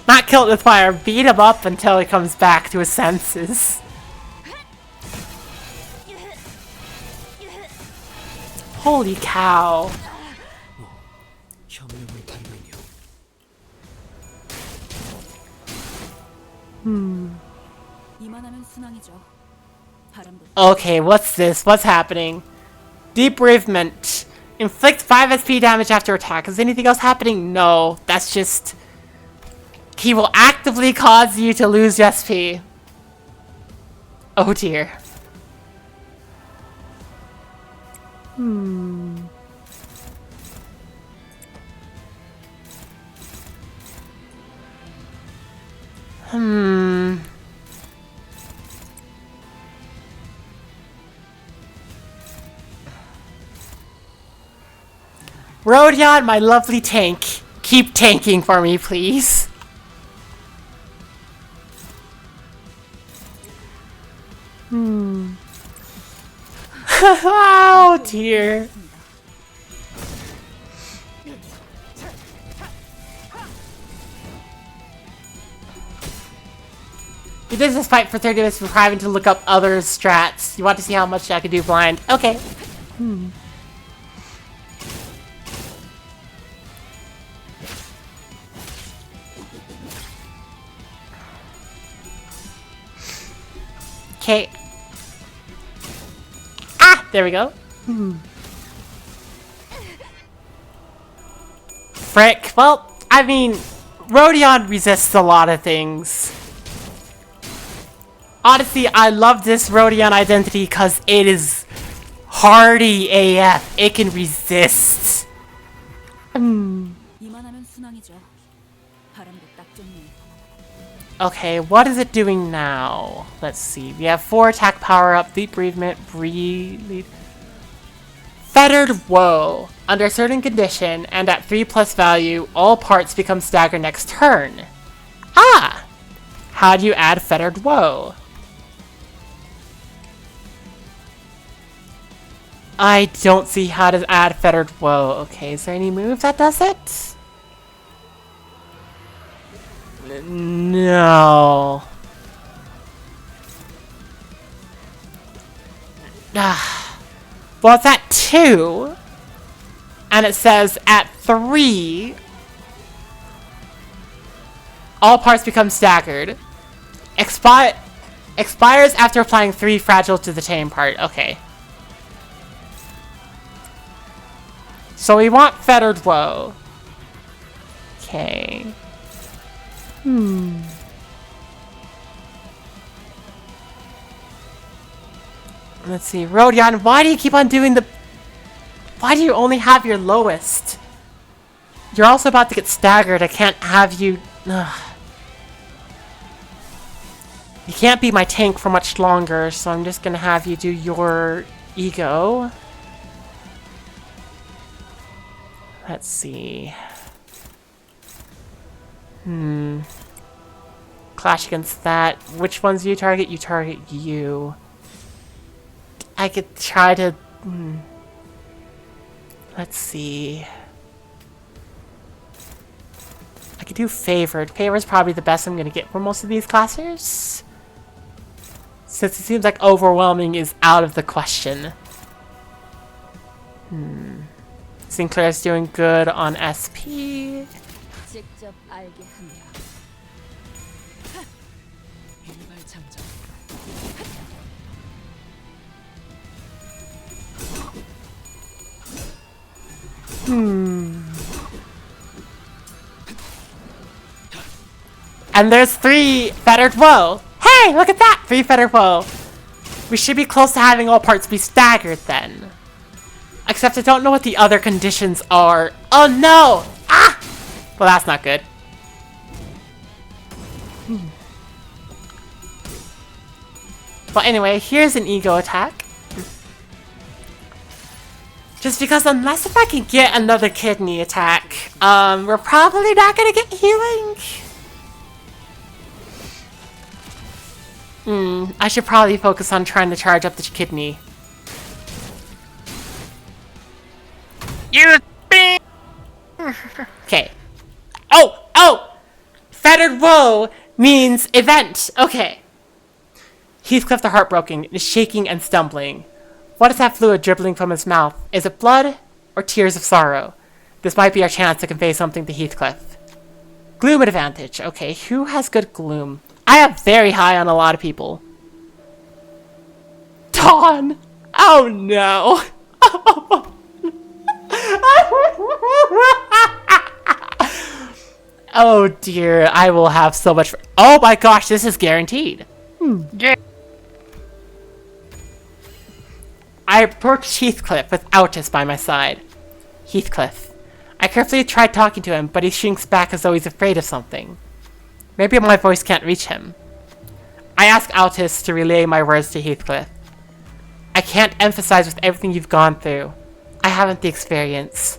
Not kill it with fire, beat him up until he comes back to his senses. Holy cow. 현명한 판단이요. 이만하면 순항이죠. 바람도 Okay, what's this? What's happening? Deep Bereavement. Inflict 5 SP damage after attack. Is anything else happening? No. That's just... He will actively cause you to lose SP. Oh dear. Rodion, my lovely tank. Keep tanking for me, please. Oh dear. You did this fight for 30 minutes before having to look up other strats. You want to see how much I can do blind? Okay. Okay. Ah! There we go. Frick. Well, I mean, Rodion resists a lot of things. Honestly, I love this Rodion identity because it is hardy AF. It can resist. 이만하면 순항이죠. 바람도 딱 좋네. Okay, what is it doing now? Let's see. We have 4 attack power up, Deep Bereavement, Breathe. Fettered Woe. Under a certain condition, and at 3+ value, all parts become staggered next turn. Ah! How do you add Fettered Woe? I don't see how to add Fettered Woe. Okay, is there any move that does it? No. Ah. Well, it's at 2. And it says at 3, all parts become staggered. Expires after applying 3 fragile to the chain part. Okay. So we want Fettered Woe. Okay. Let's see. Rodion, why do you keep on doing the... Why do you only have your lowest? You're also about to get staggered. I can't have you... Ugh. You can't be my tank for much longer, so I'm just gonna have you do your ego. Let's see. Clash against that. Which ones do you target? You target you. I could try to... Let's see. I could do Favored. Favored's probably the best I'm gonna get for most of these classes. Since it seems like Overwhelming is out of the question. Sinclair's doing good on SP. 직접 알게 합니다. 일발장전. And there's 3 Fettered Woe. Hey, look at that! 3 Fettered Woe. We should be close to having all parts be staggered then. Except I don't know what the other conditions are. Oh no! Ah! Well, that's not good. Well, anyway, here's an ego attack. Just because unless if I can get another kidney attack, we're probably not gonna get healing. I should probably focus on trying to charge up the kidney. You bing! Okay. Oh! Fettered Woe means event. Okay. Heathcliff the Heartbroken is shaking and stumbling. What is that fluid dribbling from his mouth? Is it blood or tears of sorrow? This might be our chance to convey something to Heathcliff. Gloom advantage. Okay, who has good gloom? I have very high on a lot of people. Dawn! Oh no! Oh dear, I will have so much... Oh my gosh, this is guaranteed. Yeah. I approached Heathcliff with Altus by my side. Heathcliff. I carefully tried talking to him, but he shrinks back as though he's afraid of something. Maybe my voice can't reach him. I ask Altus to relay my words to Heathcliff. I can't emphasize with everything you've gone through. I haven't the experience.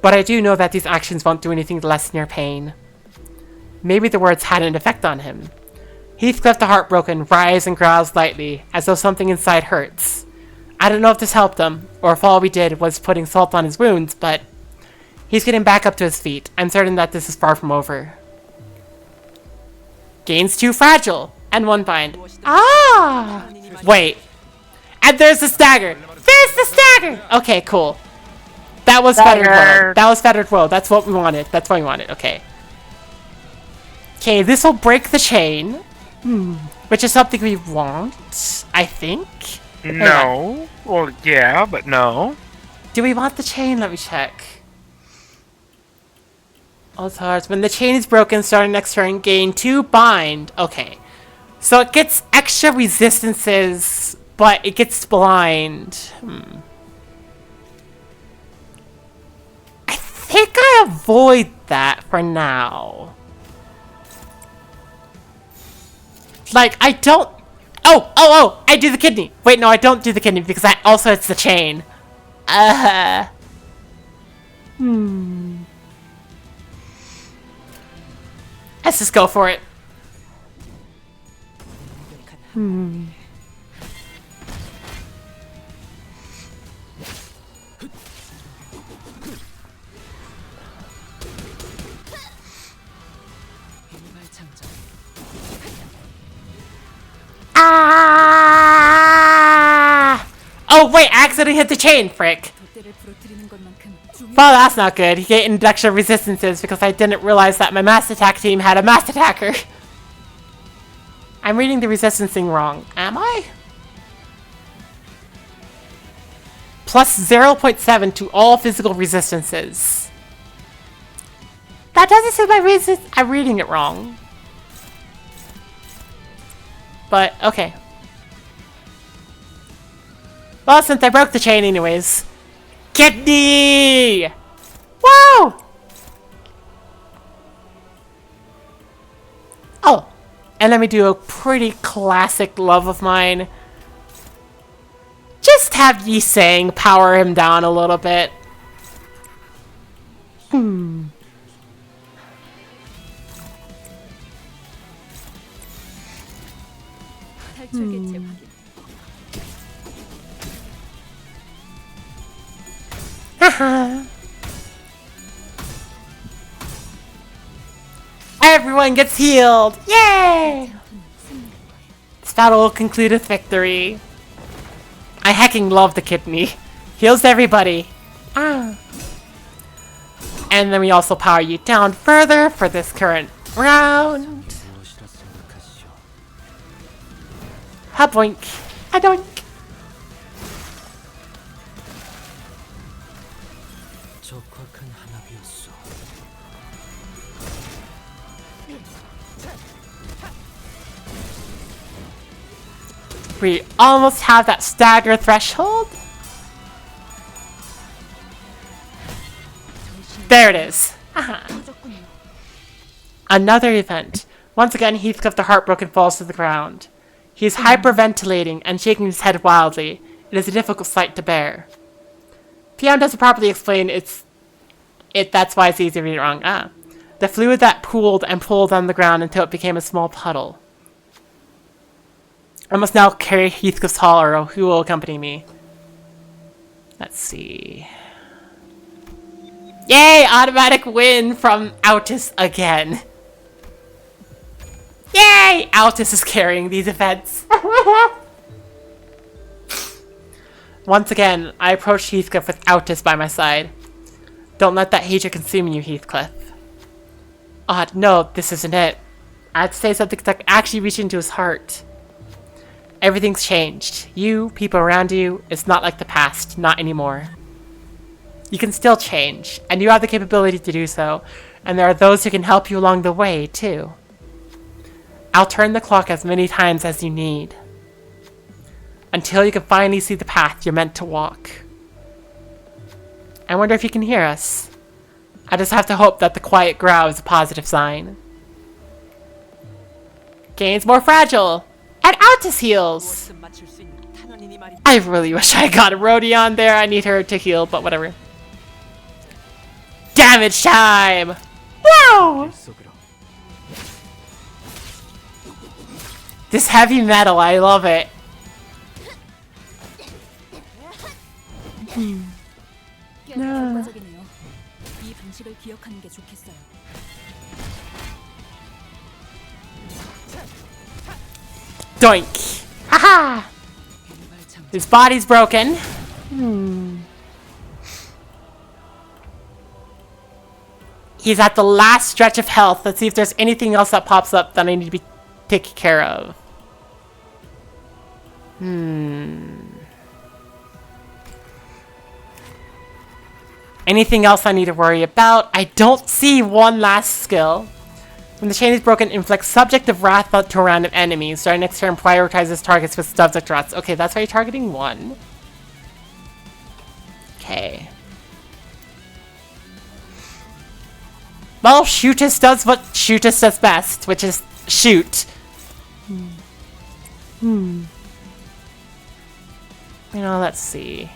But I do know that these actions won't do anything to lessen your pain. Maybe the words had an effect on him. Heathcliff the Heartbroken writhes and growls lightly, as though something inside hurts. I don't know if this helped him, or if all we did was putting salt on his wounds, but... He's getting back up to his feet. I'm certain that this is far from over. Gains 2 fragile, and 1 bind. Ah! Wait. And there's the stagger! There's the stagger! Okay, cool. That was Fettered Woe. That was Fettered Woe. That's what we wanted. That's what we wanted. Okay. Okay, this will break the chain. Which is something we want, I think. No. Well, yeah, but no. Do we want the chain? Let me check. Altars. When the chain is broken, starting next turn, gain 2 bind. Okay. So it gets extra resistances, but it gets blind. I think I avoid that for now. Like, I don't... Oh! I do the kidney. Wait, no, I don't do the kidney because I also it's the chain. Let's just go for it. 일발장전. Ah! Oh wait, I accidentally hit the chain, frick. 돛대를 부러뜨리는 것만큼 Well, that's not good. He gained induction of resistances because I didn't realize that my mass attack team had a mass attacker. I'm reading the resistance thing wrong. Am I? Plus 0.7 to all physical resistances. That doesn't say my resist. I'm reading it wrong. But, okay. Well, since I broke the chain anyways. Kidney! Whoa! Oh. And let me do a pretty classic love of mine. Just have Yi Sang power him down a little bit. 탈출 개체 확인. Haha. Everyone gets healed! Yay! This battle will conclude with victory. I hecking love the kidney. Heals everybody. Ah. And then we also power you down further for this current round. 무엇이라 생각하시오? Haboink. Adoink. 적확한 한압이었소. We almost have that stagger threshold. There it is. Aha. 터졌군요. Another event. Once again, Heathcliff the Heartbroken falls to the ground. He is hyperventilating and shaking his head wildly. It is a difficult sight to bear. PM doesn't properly explain that's why it's easy to read it wrong. Ah. The fluid that pooled and pulled on the ground until it became a small puddle. I must now carry Heathcliff's hollow, who will accompany me. Let's see. Yay! Automatic win from Altus again. Yay! Altus is carrying these events. Once again, I approach Heathcliff with Altus by my side. Don't let that hatred consume you, Heathcliff. No, this isn't it. I had to say something that could actually reach into his heart. Everything's changed. You, people around you, it's not like the past. Not anymore. You can still change, and you have the capability to do so, and there are those who can help you along the way, too. I'll turn the clock as many times as you need, until you can finally see the path you're meant to walk. I wonder if you can hear us. I just have to hope that the quiet growl is a positive sign. Gain's more fragile, and Altus heals! 무엇이든 맞출 수 있는 탄원이니 말입니다. I really wish I got a Rodion there. I need her to heal, but whatever. Damage time! Wow! 속으로. This heavy metal, I love it. 꽤 효과적이네요. 이 방식을 기억하는 게 좋겠어요. Doink! Haha! His body's broken. He's at the last stretch of health. Let's see if there's anything else that pops up that I need to be taken care of. Anything else I need to worry about? I don't see one last skill. When the chain is broken, inflicts subjective wrath to random enemies. Starting next turn, prioritizes targets with subject wrath. Okay, that's why you're targeting one. Okay. Well, Shootus does what Shootus does best, which is shoot. You know, let's see.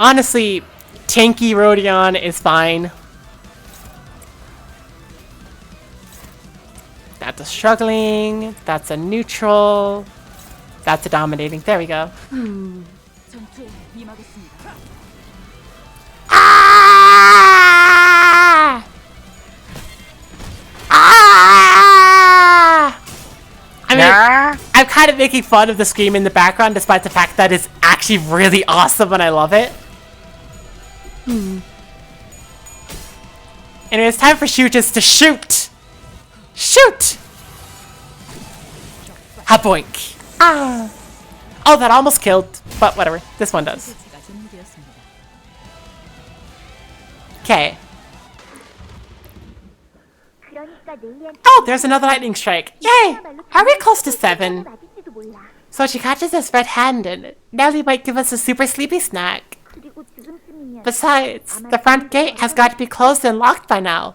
Honestly, tanky Rodion is fine. That's a struggling. That's a neutral. That's a dominating. There we go. 전투에 임하겠습니다. Ah! Ah! I mean, I'm kind of making fun of the scream in the background, despite the fact that it's actually actually really awesome and I love it. And it's time for shooters to shoot! Shoot! Ha-boink! Ah! Oh, that almost killed, but whatever. This one does. 제가 준비되었습니다. Okay. 그러니까 네이한테 Oh, there's another lightning strike. Yay! Are we close to 7? 맞을지도 몰라. So she catches us red-handed. Nelly might give us a super sleepy snack. 그리고 지금쯤이면 Besides, the front gate has got to be closed and locked by now.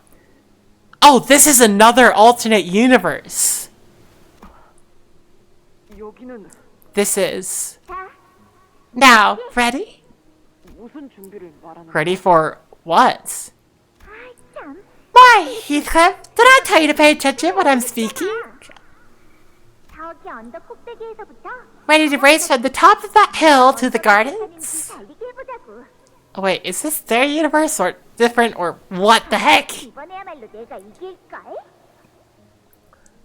Oh, this is another alternate universe. 여기는 This is... 자, Now, ready? 무슨 준비를 말하는 Ready for what? 아이 참. Why, Heathcliff? Did I tell you to pay attention when I'm speaking? 저기 언덕 꼭대기에서부터 Ready to race from the top of that hill to the 사는 gardens? 길 달리기 해보자고. Oh, wait, is this their universe or different or what the heck? 이번에야말로 내가 이길걸?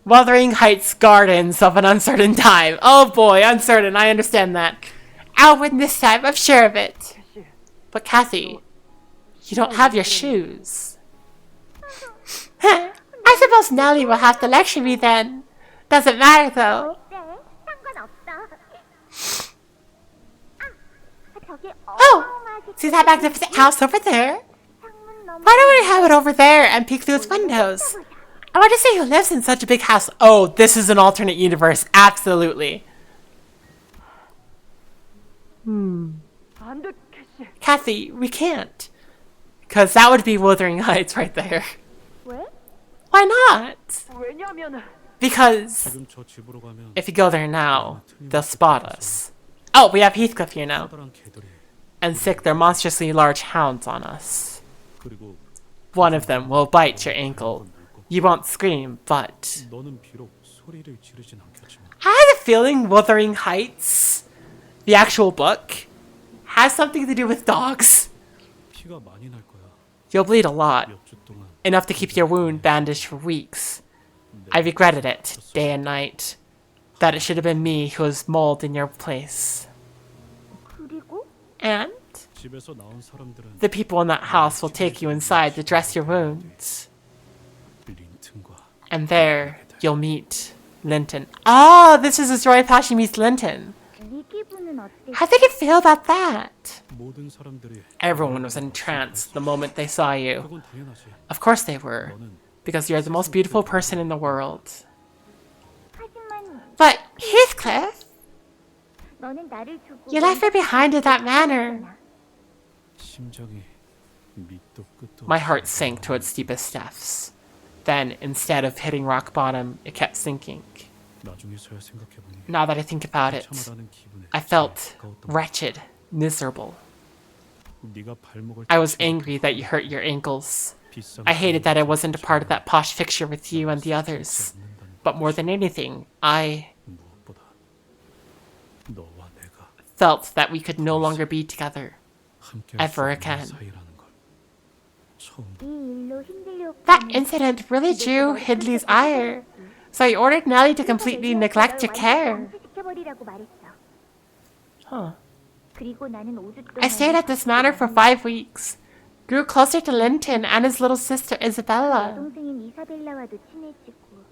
Wuthering Heights Gardens of an Uncertain Time. Oh boy, uncertain, I understand that. I'll win this time, I'm sure of it. But Kathy, you don't have your shoes. I suppose Nellie will have to lecture me then. Doesn't matter though. 네, 상관없어. 아, 저기 Oh, 어마어마하게 see that magnificent house over there? 창문 너머 Why don't we have it over there and peek through its windows? I want to see who lives in such a big house. Oh, this is an alternate universe. Absolutely. 안돼 캐시. Kathy, we can't. Because that would be Wuthering Heights right there. 왜? Why not? 왜냐면 Because 지금 저 집으로 가면 if you go there now, they'll spot us. Oh, we have Heathcliff here now. 커다란 개들이 And sick their monstrously large hounds on us. 그리고 One of them will bite your ankle. You won't scream, but... 너는 비록 소리를 지르진 않겠지만 I have a feeling Wuthering Heights, the actual book, has something to do with dogs. 피가 많이 날 거야. You'll bleed a lot, 몇 주 동안 enough to keep your wound bandaged for weeks. I regretted it, day and night, that it should have been me who was mauled in your place. 그리고 And 집에서 나온 사람들은 the people in that house will take you inside to dress your wounds. 린튼과 And there, you'll meet Linton. Oh, this is a story of how she meets Linton. 네 기분은 어때? How did you feel about that? 모든 사람들이 Everyone was entranced the moment they saw you. 그건 당연하지. Of course they were, because you're the most beautiful person in the world. 하지만 But, Heathcliff, 너는 나를 두고 you left me behind in that manner. 심장이 밑도 끝도 My 없이 heart sank to its deepest depths. Then, instead of hitting rock bottom, it kept sinking. 나중에서야 생각해보니 Now that I think about it, 참아라는 기분에 I felt 가까웠던 wretched, miserable. 네가 발목을 I was 다치고 angry that you hurt your ankles. 비싼 I hated that I wasn't a part of 걸 that posh fixture with you and the others. 않는다는 But more than anything, I 무엇보다 너와 내가 felt that we could no longer be together. 함께 Ever 할수 없는 again. 사이라는 걸 처음 이 일로 힌들리 That 오빠는 incident really drew Hindley's ire, so he ordered Nellie to completely neglect your care. 시켜버리라고 말했어. Huh. 그리고 나는 5주 동안 I stayed at this manor for 5 weeks, grew closer to Linton and his little sister Isabella. 여동생인 이사벨라와도 친해지고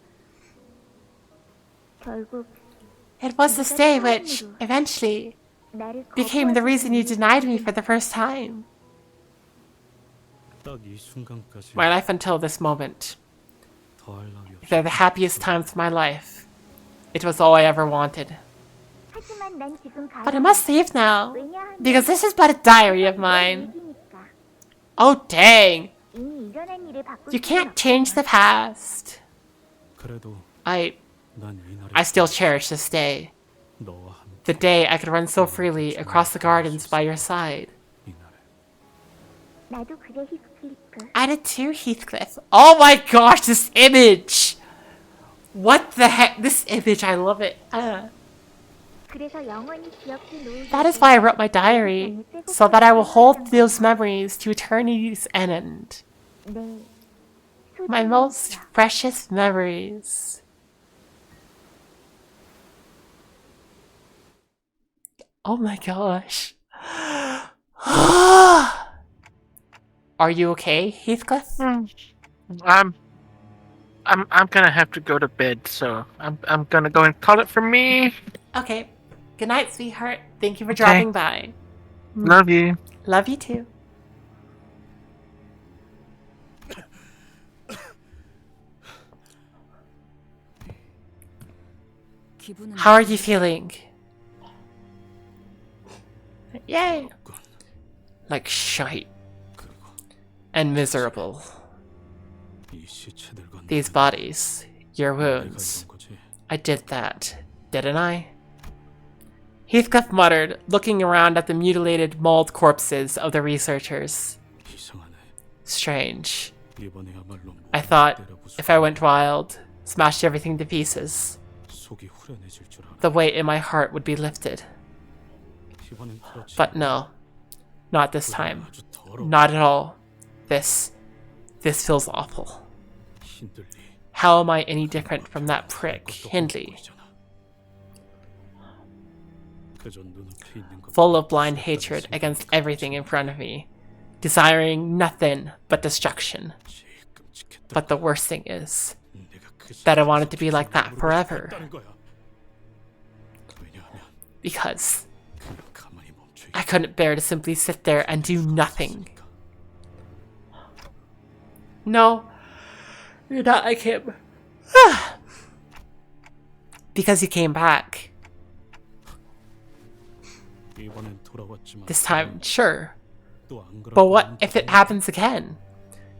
결국 It was the stay which, eventually, 나를 became the reason you denied me for the first time. 딱 이 순간까지 My life until this moment, 더할 나위 없이 they're the happiest times of my life. It was all I ever wanted. 하지만 난 지금 가야 But I must leave now, 왜냐하면 because this is but a diary of mine. 얘기니까. Oh dang, 이미 일어난 일을 바꿀 you 수는 can't 없잖아. change the past. 그래도 I 난 이날을 still cherish this day. 너와 함께 The day I could run so freely across the gardens by your side. 이날을 나도 그래 히스클리프. I did too, Heathcliff. Oh my gosh, this image! What the heck? This image, I love it. 그래서 영원히 기억해 놓을 That is why I wrote my diary, so that I will hold those memories to eternity's end. 내 My most precious memories. Oh my gosh. Are you okay, Heathcliff? I'm gonna have to go to bed, so I'm gonna go and call it for me. Okay. Good night, sweetheart. Thank you for Okay. dropping by. Love you. Love you too. 기분은 How are you feeling? Yay! Like shite. 그리고 And miserable. 이 시체들과 These bodies. Your 내가 wounds. 이런 거지. I did that, didn't I? Heathcliff muttered, looking around at the mutilated, mauled corpses of the researchers. 이상하네. Strange. 이번에야말로 I thought, 때려부수고 if I went wild, smashed everything to pieces, 속이 후련해질 줄 알아. the weight in my heart would be lifted. 이번엔 그렇지. But no. Not this time. 아주 더러워. Not at all. This feels awful. 힘들리. How am I any different from that prick, Hindley? 그저 눈앞에 있는 것 Full of blind hatred against everything in front of me, desiring nothing but destruction. 제일 끔찍했다. But the worst thing is 내가 그 that I wanted to be like that forever. 싶었다는 거야. 왜냐하면 Because 그냥 가만히 멈춰 I couldn't bear to simply sit there and do nothing. 있으니까. No, you're not like him. Because he came back. 이번엔 돌아왔지만 This time, sure. 또안 그럴 But what 거면 if it happens again?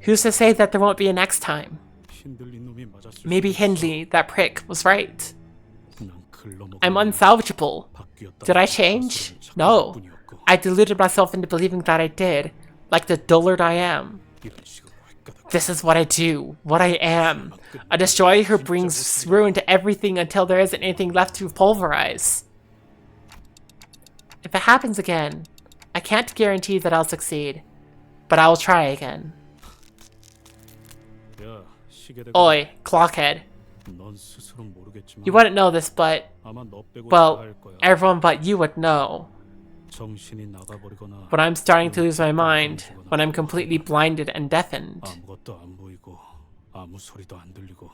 Who's to say that there won't be a next time? 힘들린 놈이 맞았을 Maybe 수도 있어. Hindley, that prick, was right. 난 글러먹은 I'm 놈이 unsalvageable. 바뀌었다는 Did I 가설을 change? 찾을 No. 뿐이었고, I deluded myself into believing that I did, like the dullard I am. 이런 식으로 획가닥 This is what I do, what I am. A destroyer who brings ruin to everything until there isn't anything left to pulverize. If it happens again, I can't guarantee that I'll succeed, but I will try again. 야, 시계대가 Oi, clockhead. 넌 스스로 모르겠지만 You wouldn't know this, but, 아마 너 빼고 다 well, 할 거야. everyone but you would know. 정신이 나가버리거나 When I'm starting to lose my mind, when I'm completely blinded and deafened. 아무것도 안 보이고 아무 소리도 안 들리고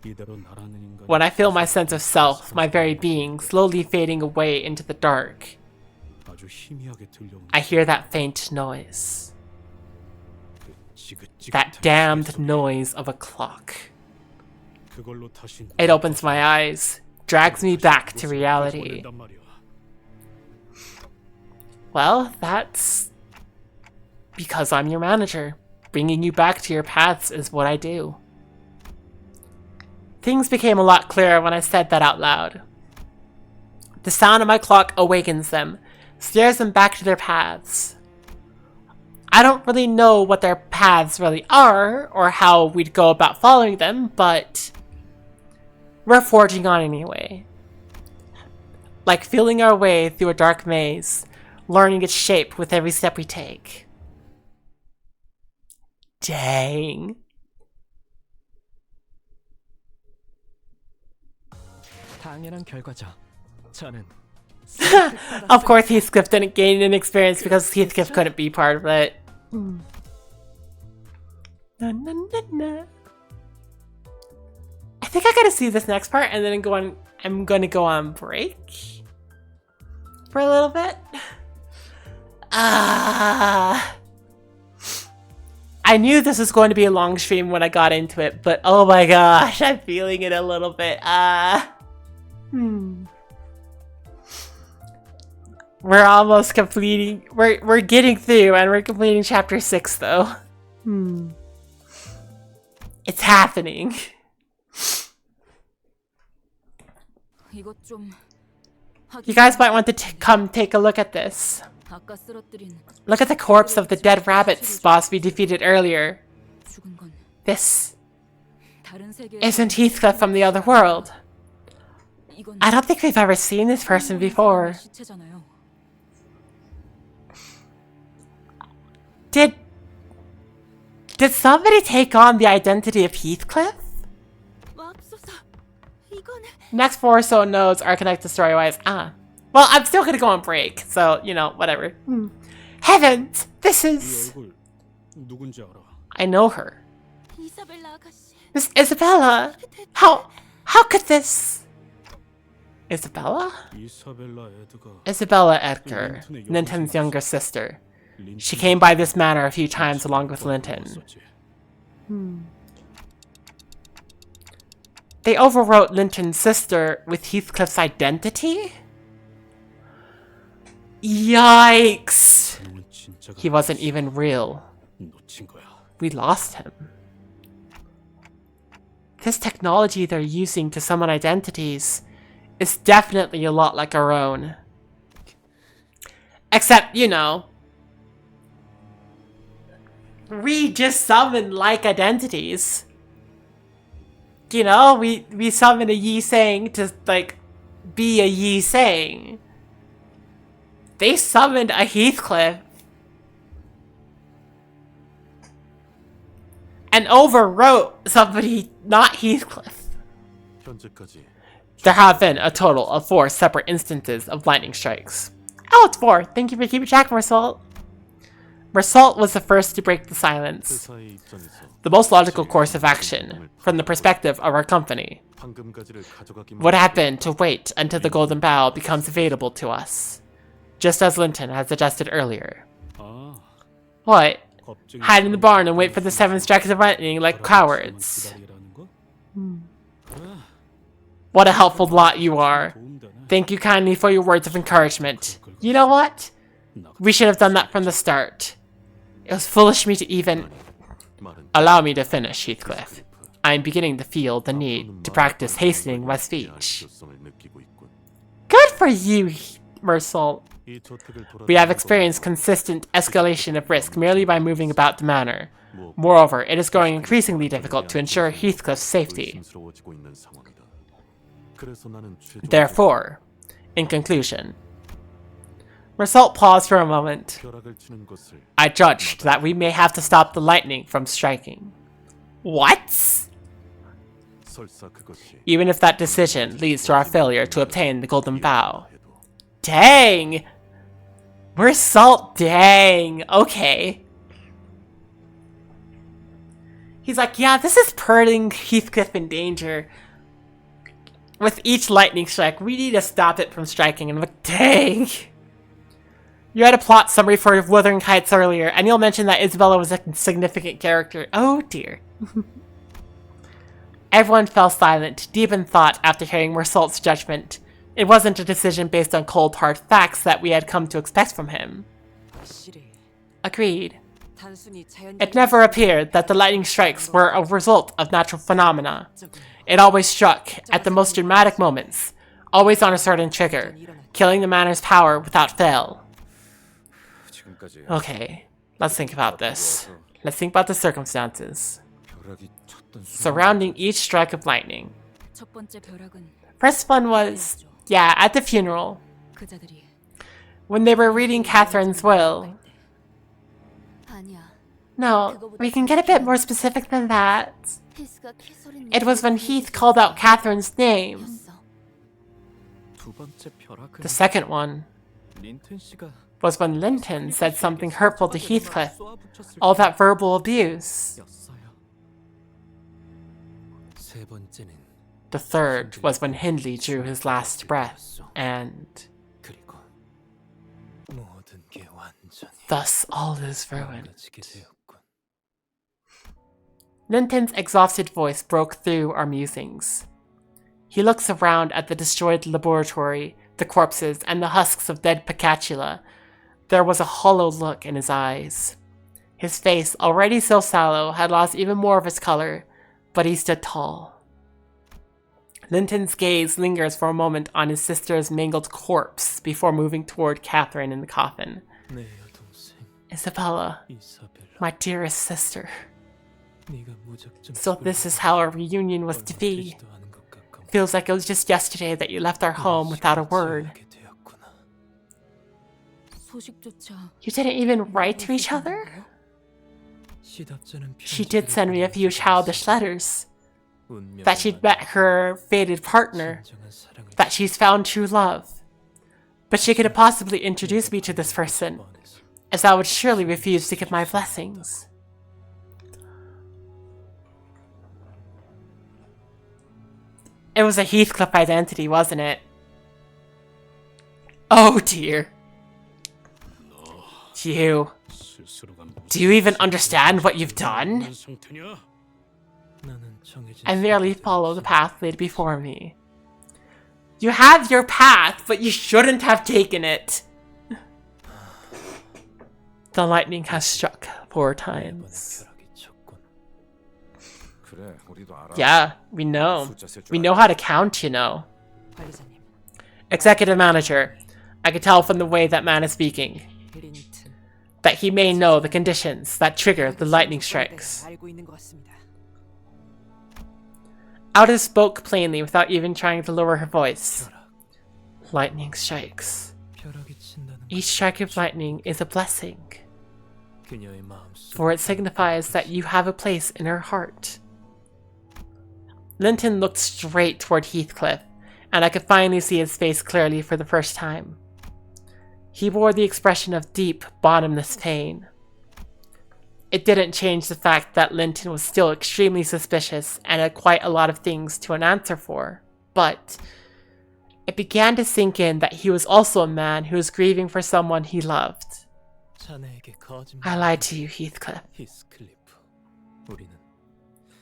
이대로 나라는 인간 When I feel my sense of self, my very being, slowly fading away into the dark, 아주 희미하게 들려오는 I hear that faint noise. 그 지긋지긋한 That damned 시계 소리. noise of a clock. 그걸로 다시 It opens my eyes, drags me back to reality. 보낸단 말이야. Well, that's because I'm your manager. Bringing you back to your paths is what I do. Things became a lot clearer when I said that out loud. The sound of my clock awakens them, steers them back to their paths. I don't really know what their paths really are, or how we'd go about following them, but we're forging on anyway. Like feeling our way through a dark maze, learning its shape with every step we take. Dang. 당연한 결과죠. 저는 Of course, Heathcliff didn't gain an experience because Heathcliff couldn't be part of it. Na, na, na, na. I think I gotta see this next part and then I'm gonna go on break for a little bit. I knew this was going to be a long stream when I got into it, but oh my gosh, I'm feeling it a little bit. We're almost completing. We're getting through, and we're completing chapter 6, though. It's happening. 이것 좀 You guys might want to come take a look at this. 아까 쓰러뜨린 Look at the corpse of the dead rabbits boss we defeated earlier. 죽은 건 This 다른 세계 isn't Heathcliff from the other world. 이건 I don't think we've ever seen this person before. 시체잖아요. Did somebody take on the identity of Heathcliff? 맙소사. 이건 Next 4 or so nodes are connected story-wise. Well, I'm still gonna go on break, so, you know, whatever. Heavens! This 이 is... 얼굴 누군지 알아? I know her. 이사벨라 아가씨. Miss Isabella! How could this... Isabella? 이사벨라 에드가 Isabella Edgar, Linton's younger sister. She came by this manor a few times along with Linton. They overwrote Linton's sister with Heathcliff's identity? Yikes! 그놈은 진짜가 He wasn't even real. 놓친 거야. We lost him. This technology they're using to summon identities is definitely a lot like our own. Except, you know, we just summon like identities. You know, we summon a Yi Sang to, like, be a Yi Sang. They summoned a Heathcliff. And overwrote somebody not Heathcliff. 현재까지 There have been a total of 4 separate instances of lightning strikes. Oh, it's 4. Thank you for keeping track, Mersault. Mersault was the first to break the silence. 회사의 입장에서 The most logical course of action, from the perspective of our company, 황금가지를 가져가기만 would have been to wait until the Golden Bough becomes available to us. Just as Linton has suggested earlier. 아, What? 겁쟁이 Hide in the barn and wait for the 7 strikes of lightning like cowards. 기다리라는 거? What a helpful lot you are. 도움되네. Thank you kindly for your words of encouragement. You know what? We should have done that from the start. It was foolish of me to even... 말은 Allow me to finish, Heathcliff. I am beginning to feel the need to practice hastening my speech. 필요성을 느끼고 있군. Good for you, Mersault. 이 저택을 We have 돌아다니는 experienced 것만으로 consistent escalation of risk merely by moving about the manor. Moreover, it is growing increasingly difficult to ensure Heathcliff's safety. 의심스러워지고 있는 상황이다. 그래서 나는 최종적으로 Therefore, in conclusion, Mersault paused for a moment. 벼락을 치는 것을 I judged that we may have to stop the lightning from striking. What? 설사 그것이 Even if that decision leads to our failure to obtain the Golden Bough. Dang! Mersault, dang! Okay. He's like, yeah, this is putting Heathcliff in danger. With each lightning strike, we need to stop it from striking. And I'm like, dang! You had a plot summary for Wuthering Heights earlier, and you'll mention that Isabella was a significant character. Oh dear. Everyone fell silent, deep in thought after hearing Mersault's judgment. It wasn't a decision based on cold hard facts that we had come to expect from him. 확실히 Agreed. 단순히 It never appeared that the lightning strikes were a result of natural phenomena. It always struck at the most dramatic moments, always on a certain trigger, killing the manor's power without fail. 지금까지 Okay, let's think about this. Let's think about the circumstances 벼락이 쳤던 순간 surrounding each strike of lightning. 첫 번째 벼락은 First one was, yeah, at the funeral, 그자들이 when they were reading Catherine's will. 아니야. No, we can get a bit more specific than that. 히스가 캐서린 It was when Heath called out Catherine's name. 두 번째 벼락은 The second one 린튼 씨가 was when Linton said something hurtful to Heathcliff. All that verbal abuse. 였어요. 세 번째는 The third was when Hindley drew his last breath, and 그리고 모든 게 완전히 thus all is ruined. 무너지게 되었군. Linton's exhausted voice broke through our musings. He looks around at the destroyed laboratory, the corpses, and the husks of dead Picatula. There was a hollow look in his eyes. His face, already so sallow, had lost even more of its color, but he stood tall. Linton's gaze lingers for a moment on his sister's mangled corpse before moving toward Catherine in the coffin. 내 여동생 Isabella, 이사벨라, my dearest sister. 네가 무작정 So this is how our reunion was to be. 되지도 않은 것 같고 Feels like it was just yesterday that you left our home without a word. 하게 되었구나. 소식조차 You didn't even write to each other? 시답자는 She did send me a few childish letters. 운명의 That she'd met her fated partner. 진정한 사랑을 That she's found true love. But she could have possibly introduced me to this person, as I would surely refuse to give my blessings. It was a Heathcliff identity, wasn't it? Oh dear. You. Do you even understand what you've done? I merely follow the path laid before me. You have your path, but you shouldn't have taken it. The lightning has struck 4 times. Yeah, we know. We know how to count, you know. 관리자님, Executive manager, I can tell from the way that man is speaking 린튼. that he may know the conditions that trigger the lightning strikes. 알고 있는 것 같습니다. Aldous spoke plainly without even trying to lower her voice. Lightning strikes. Each strike of lightning is a blessing, for it signifies that you have a place in her heart. Linton looked straight toward Heathcliff, and I could finally see his face clearly for the first time. He wore the expression of deep, bottomless pain. It didn't change the fact that Linton was still extremely suspicious and had quite a lot of things to answer for, but it began to sink in that he was also a man who was grieving for someone he loved. I lied to you, Heathcliff.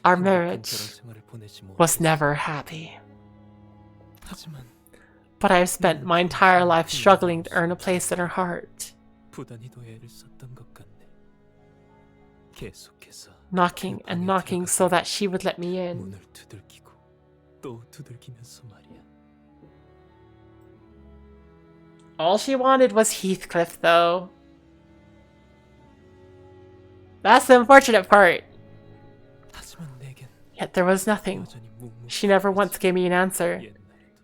Our marriage was never happy. But I have spent my entire life struggling to earn a place in her heart. Knocking and knocking so that she would let me in. All she wanted was Heathcliff, though. That's the unfortunate part. Yet there was nothing. She never once gave me an answer.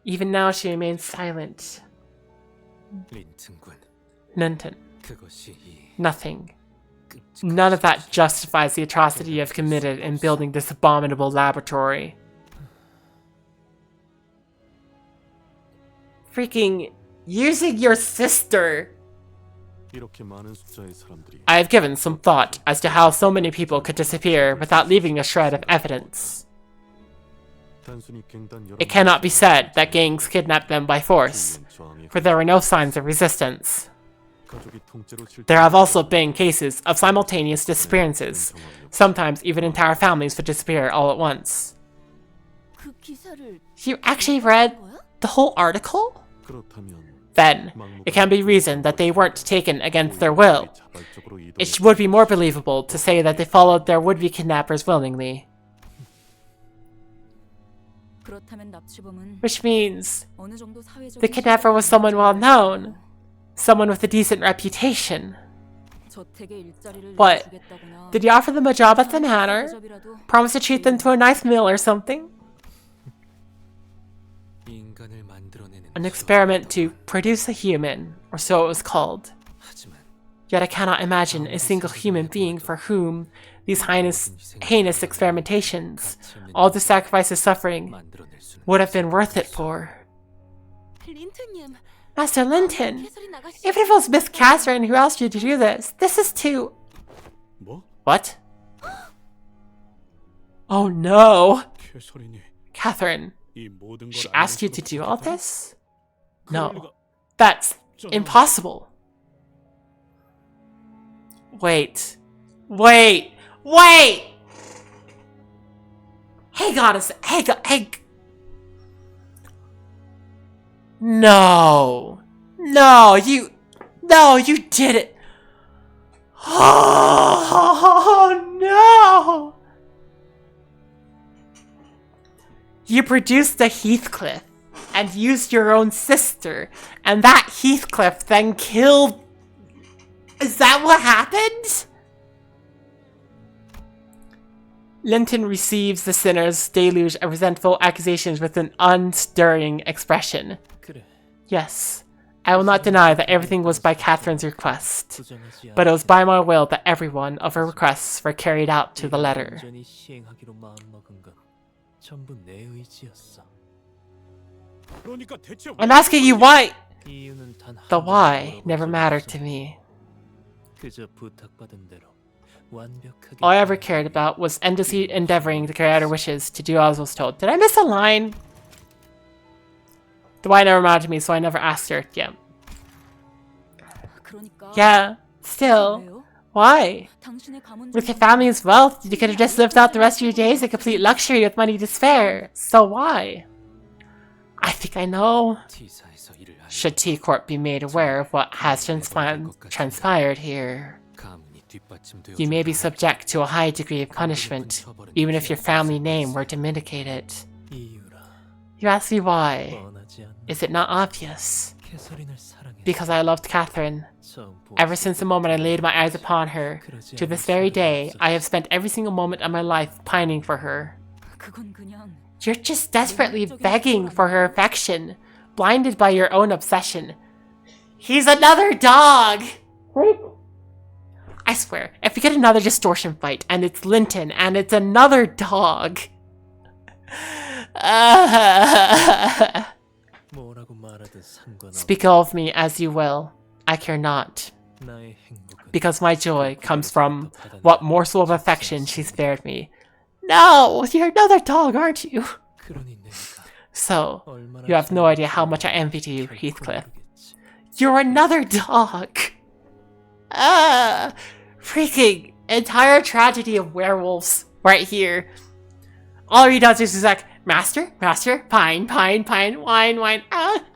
Even now she remains silent. Linton. Nothing. None of that justifies the atrocity you have committed in building this abominable laboratory. Freaking using your sister! I have given some thought as to how so many people could disappear without leaving a shred of evidence. It cannot be said that gangs kidnapped them by force, for there were no signs of resistance. There have also been cases of simultaneous disappearances. Sometimes even entire families would disappear all at once. You actually read the whole article? Then, it can be reasoned that they weren't taken against their will. It would be more believable to say that they followed their would-be kidnappers willingly. Which means, the kidnapper was someone well-known. Someone with a decent reputation. What? Did you offer them a job at the manor? Promise to treat them to a nice meal or something? An experiment to produce a human, or so it was called. Yet I cannot imagine a single human being for whom these heinous experimentations, all the sacrifices suffering, would have been worth it for. Master Linton, even if it was Miss Catherine who asked you to do this, this is too... What? Oh no! Catherine, she asked you to do all this? No, that's impossible. Wait. Hang on a sec. No, you did it. Oh no! You produced a Heathcliff and used your own sister, and that Heathcliff then killed... Is that what happened? Linton receives the sinner's deluge of resentful accusations with an unstirring expression. Yes, I will not deny that everything was by Catherine's request, but it was by my will that every one of her requests were carried out to the letter. I'm asking you why 이유는 단 The 한 why 번도 never 물어본 mattered 적이 to me. 없어. 그저 부탁받은 대로 완벽하게 All I ever cared about was endlessly endeavoring to carry out her wishes, to do as I was told. Did I miss a line? The why never mattered to me, so I never asked her. Yeah. 그러니까 Yeah. Still. 왜요? Why? 당신의 가문 With your family's wealth, you could have just lived out the rest of your days in complete luxury with money to spare. So why? I think I know. T사에서 일을 하여 Should T-Corp be made aware of what has transpired here, 가문이 뒷받침되어 you may be subject to a high degree of punishment, even if your family name were to mitigate it. 이유라 You ask me why. 뻔하지 않나? Is it not obvious? 캐서린을 사랑해. Because I loved Catherine. 처음 Ever since the moment I laid my eyes upon her, 그러지 to 않을 this very 수가 day, 없었지. I have spent every single moment of my life pining for her. 그건 그냥 You're just desperately begging for her affection, blinded by your own obsession. He's another dog! I swear, if we get another distortion fight, and it's Linton, and it's another dog... 뭐라고 말하든 상관없어. Speak of me as you will. I care not, 나의 행복은 because my joy comes from what morsel of affection she spared me. No, you're another dog, aren't you? 그러니 내가 So, 얼마나 you have no idea how 좋아하는지 much I envy you, 결코 Heathcliff. 모르겠지. You're another dog! Freaking entire tragedy of werewolves right here. All he does is he's like, Master, pine, wine.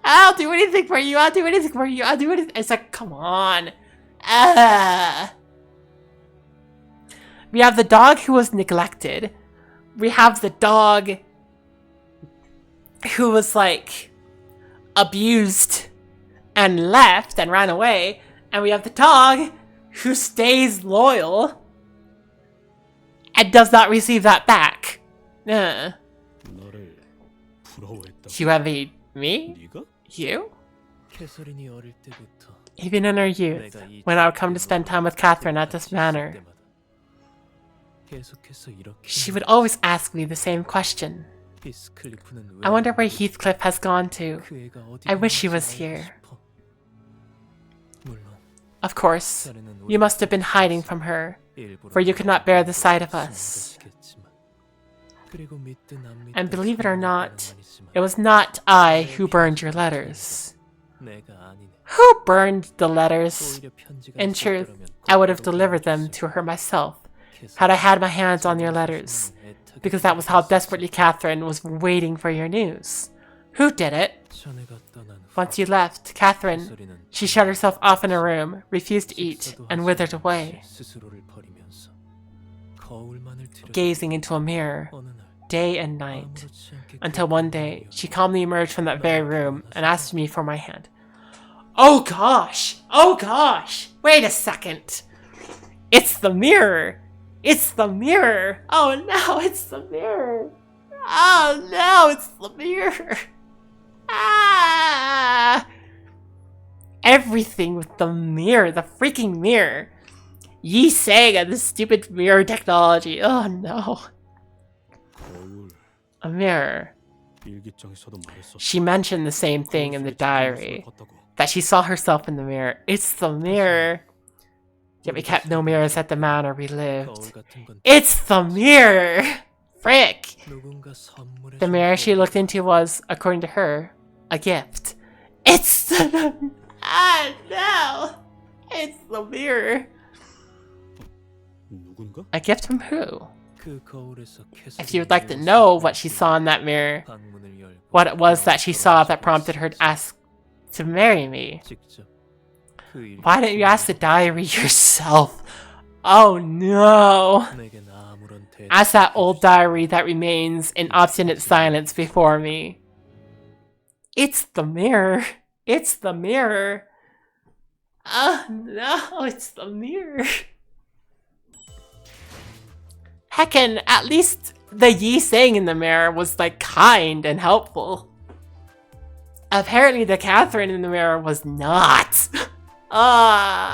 I'll do anything for you, I'll do anything for you, I'll do anything. It's like, come on. We have the dog who was neglected. We have the dog who was like abused and left and ran away. And we have the dog who stays loyal and does not receive that back. 나를 부러워했다. You envy me? 네가? You? 캐서린이 어릴 때부터 Even in her youth, 내가 이 when I would come to spend time with Catherine at this manor, 때마다 계속해서 이렇게 she would always ask me the same question. 히스클리프는 I wonder 왜 where Heathcliff has gone to. 그 애가 어디 I wish he 갔는지 was 알고 here. 싶어. 물론 Of course, 자네는 you 우리 must have been hiding from her, 일부러 for you could not bear the sight of 숨은 us. 것이겠지만. 그리고 믿든 안 믿든 And believe it or not, 상관은 아니지만 it was not I who burned your letters. 내가 아니네. Who burned the letters? 오히려 편지가 In truth, 있었더라면 I would have 곧바로 delivered them 보내줬을 to her myself, 캐서린. had I had my hands on your letters, 애타게 because that was how 기다렸었지. desperately Catherine was waiting for your news. Who did it? 자네가 떠난 후 Once you left, Catherine, 캐서린은 she shut herself off in a room, refused to eat, 식사도 and 하지 withered 않은 away, 채 스스로를 버리면서 거울만을 들여 gazing into a mirror, 어느 날 day and night, 아무렇지 않게 until 그 one day 거울을 she calmly emerged from that very room and asked me for my hand. Oh gosh! Oh gosh! Wait a second! It's the mirror! It's the mirror! Oh no, it's the mirror! Oh no, it's the mirror! Ah! Everything with the mirror, the freaking mirror! Yi Sang and this stupid mirror technology. Oh no. 거울 A mirror. 일기장에서도 말했었어. She mentioned the same thing in the diary. 같다고. That she saw herself in the mirror. It's the mirror. Yet we kept no mirrors at the manor we lived. 거울 같은 건 It's the mirror! Frick! 누군가 선물해 The 준 mirror she 거울. looked into was, according to her, a gift. It's the... Ah, no! It's the mirror. 누군가? A gift from who? 그 거울에서 If you would like to know what she saw in that mirror, 방문을 열고 what it was that she saw that prompted her to ask to marry me, 직접 그 일기 why didn't you ask the diary yourself? Oh no! 내겐 아무런 대답이 Ask that old 없이 diary that remains in obstinate silence before me. It's the mirror. It's the mirror. Oh no, it's the mirror. Heckin', at least the Yi Sang in the mirror was like kind and helpful. Apparently the Catherine in the mirror was not. Ah.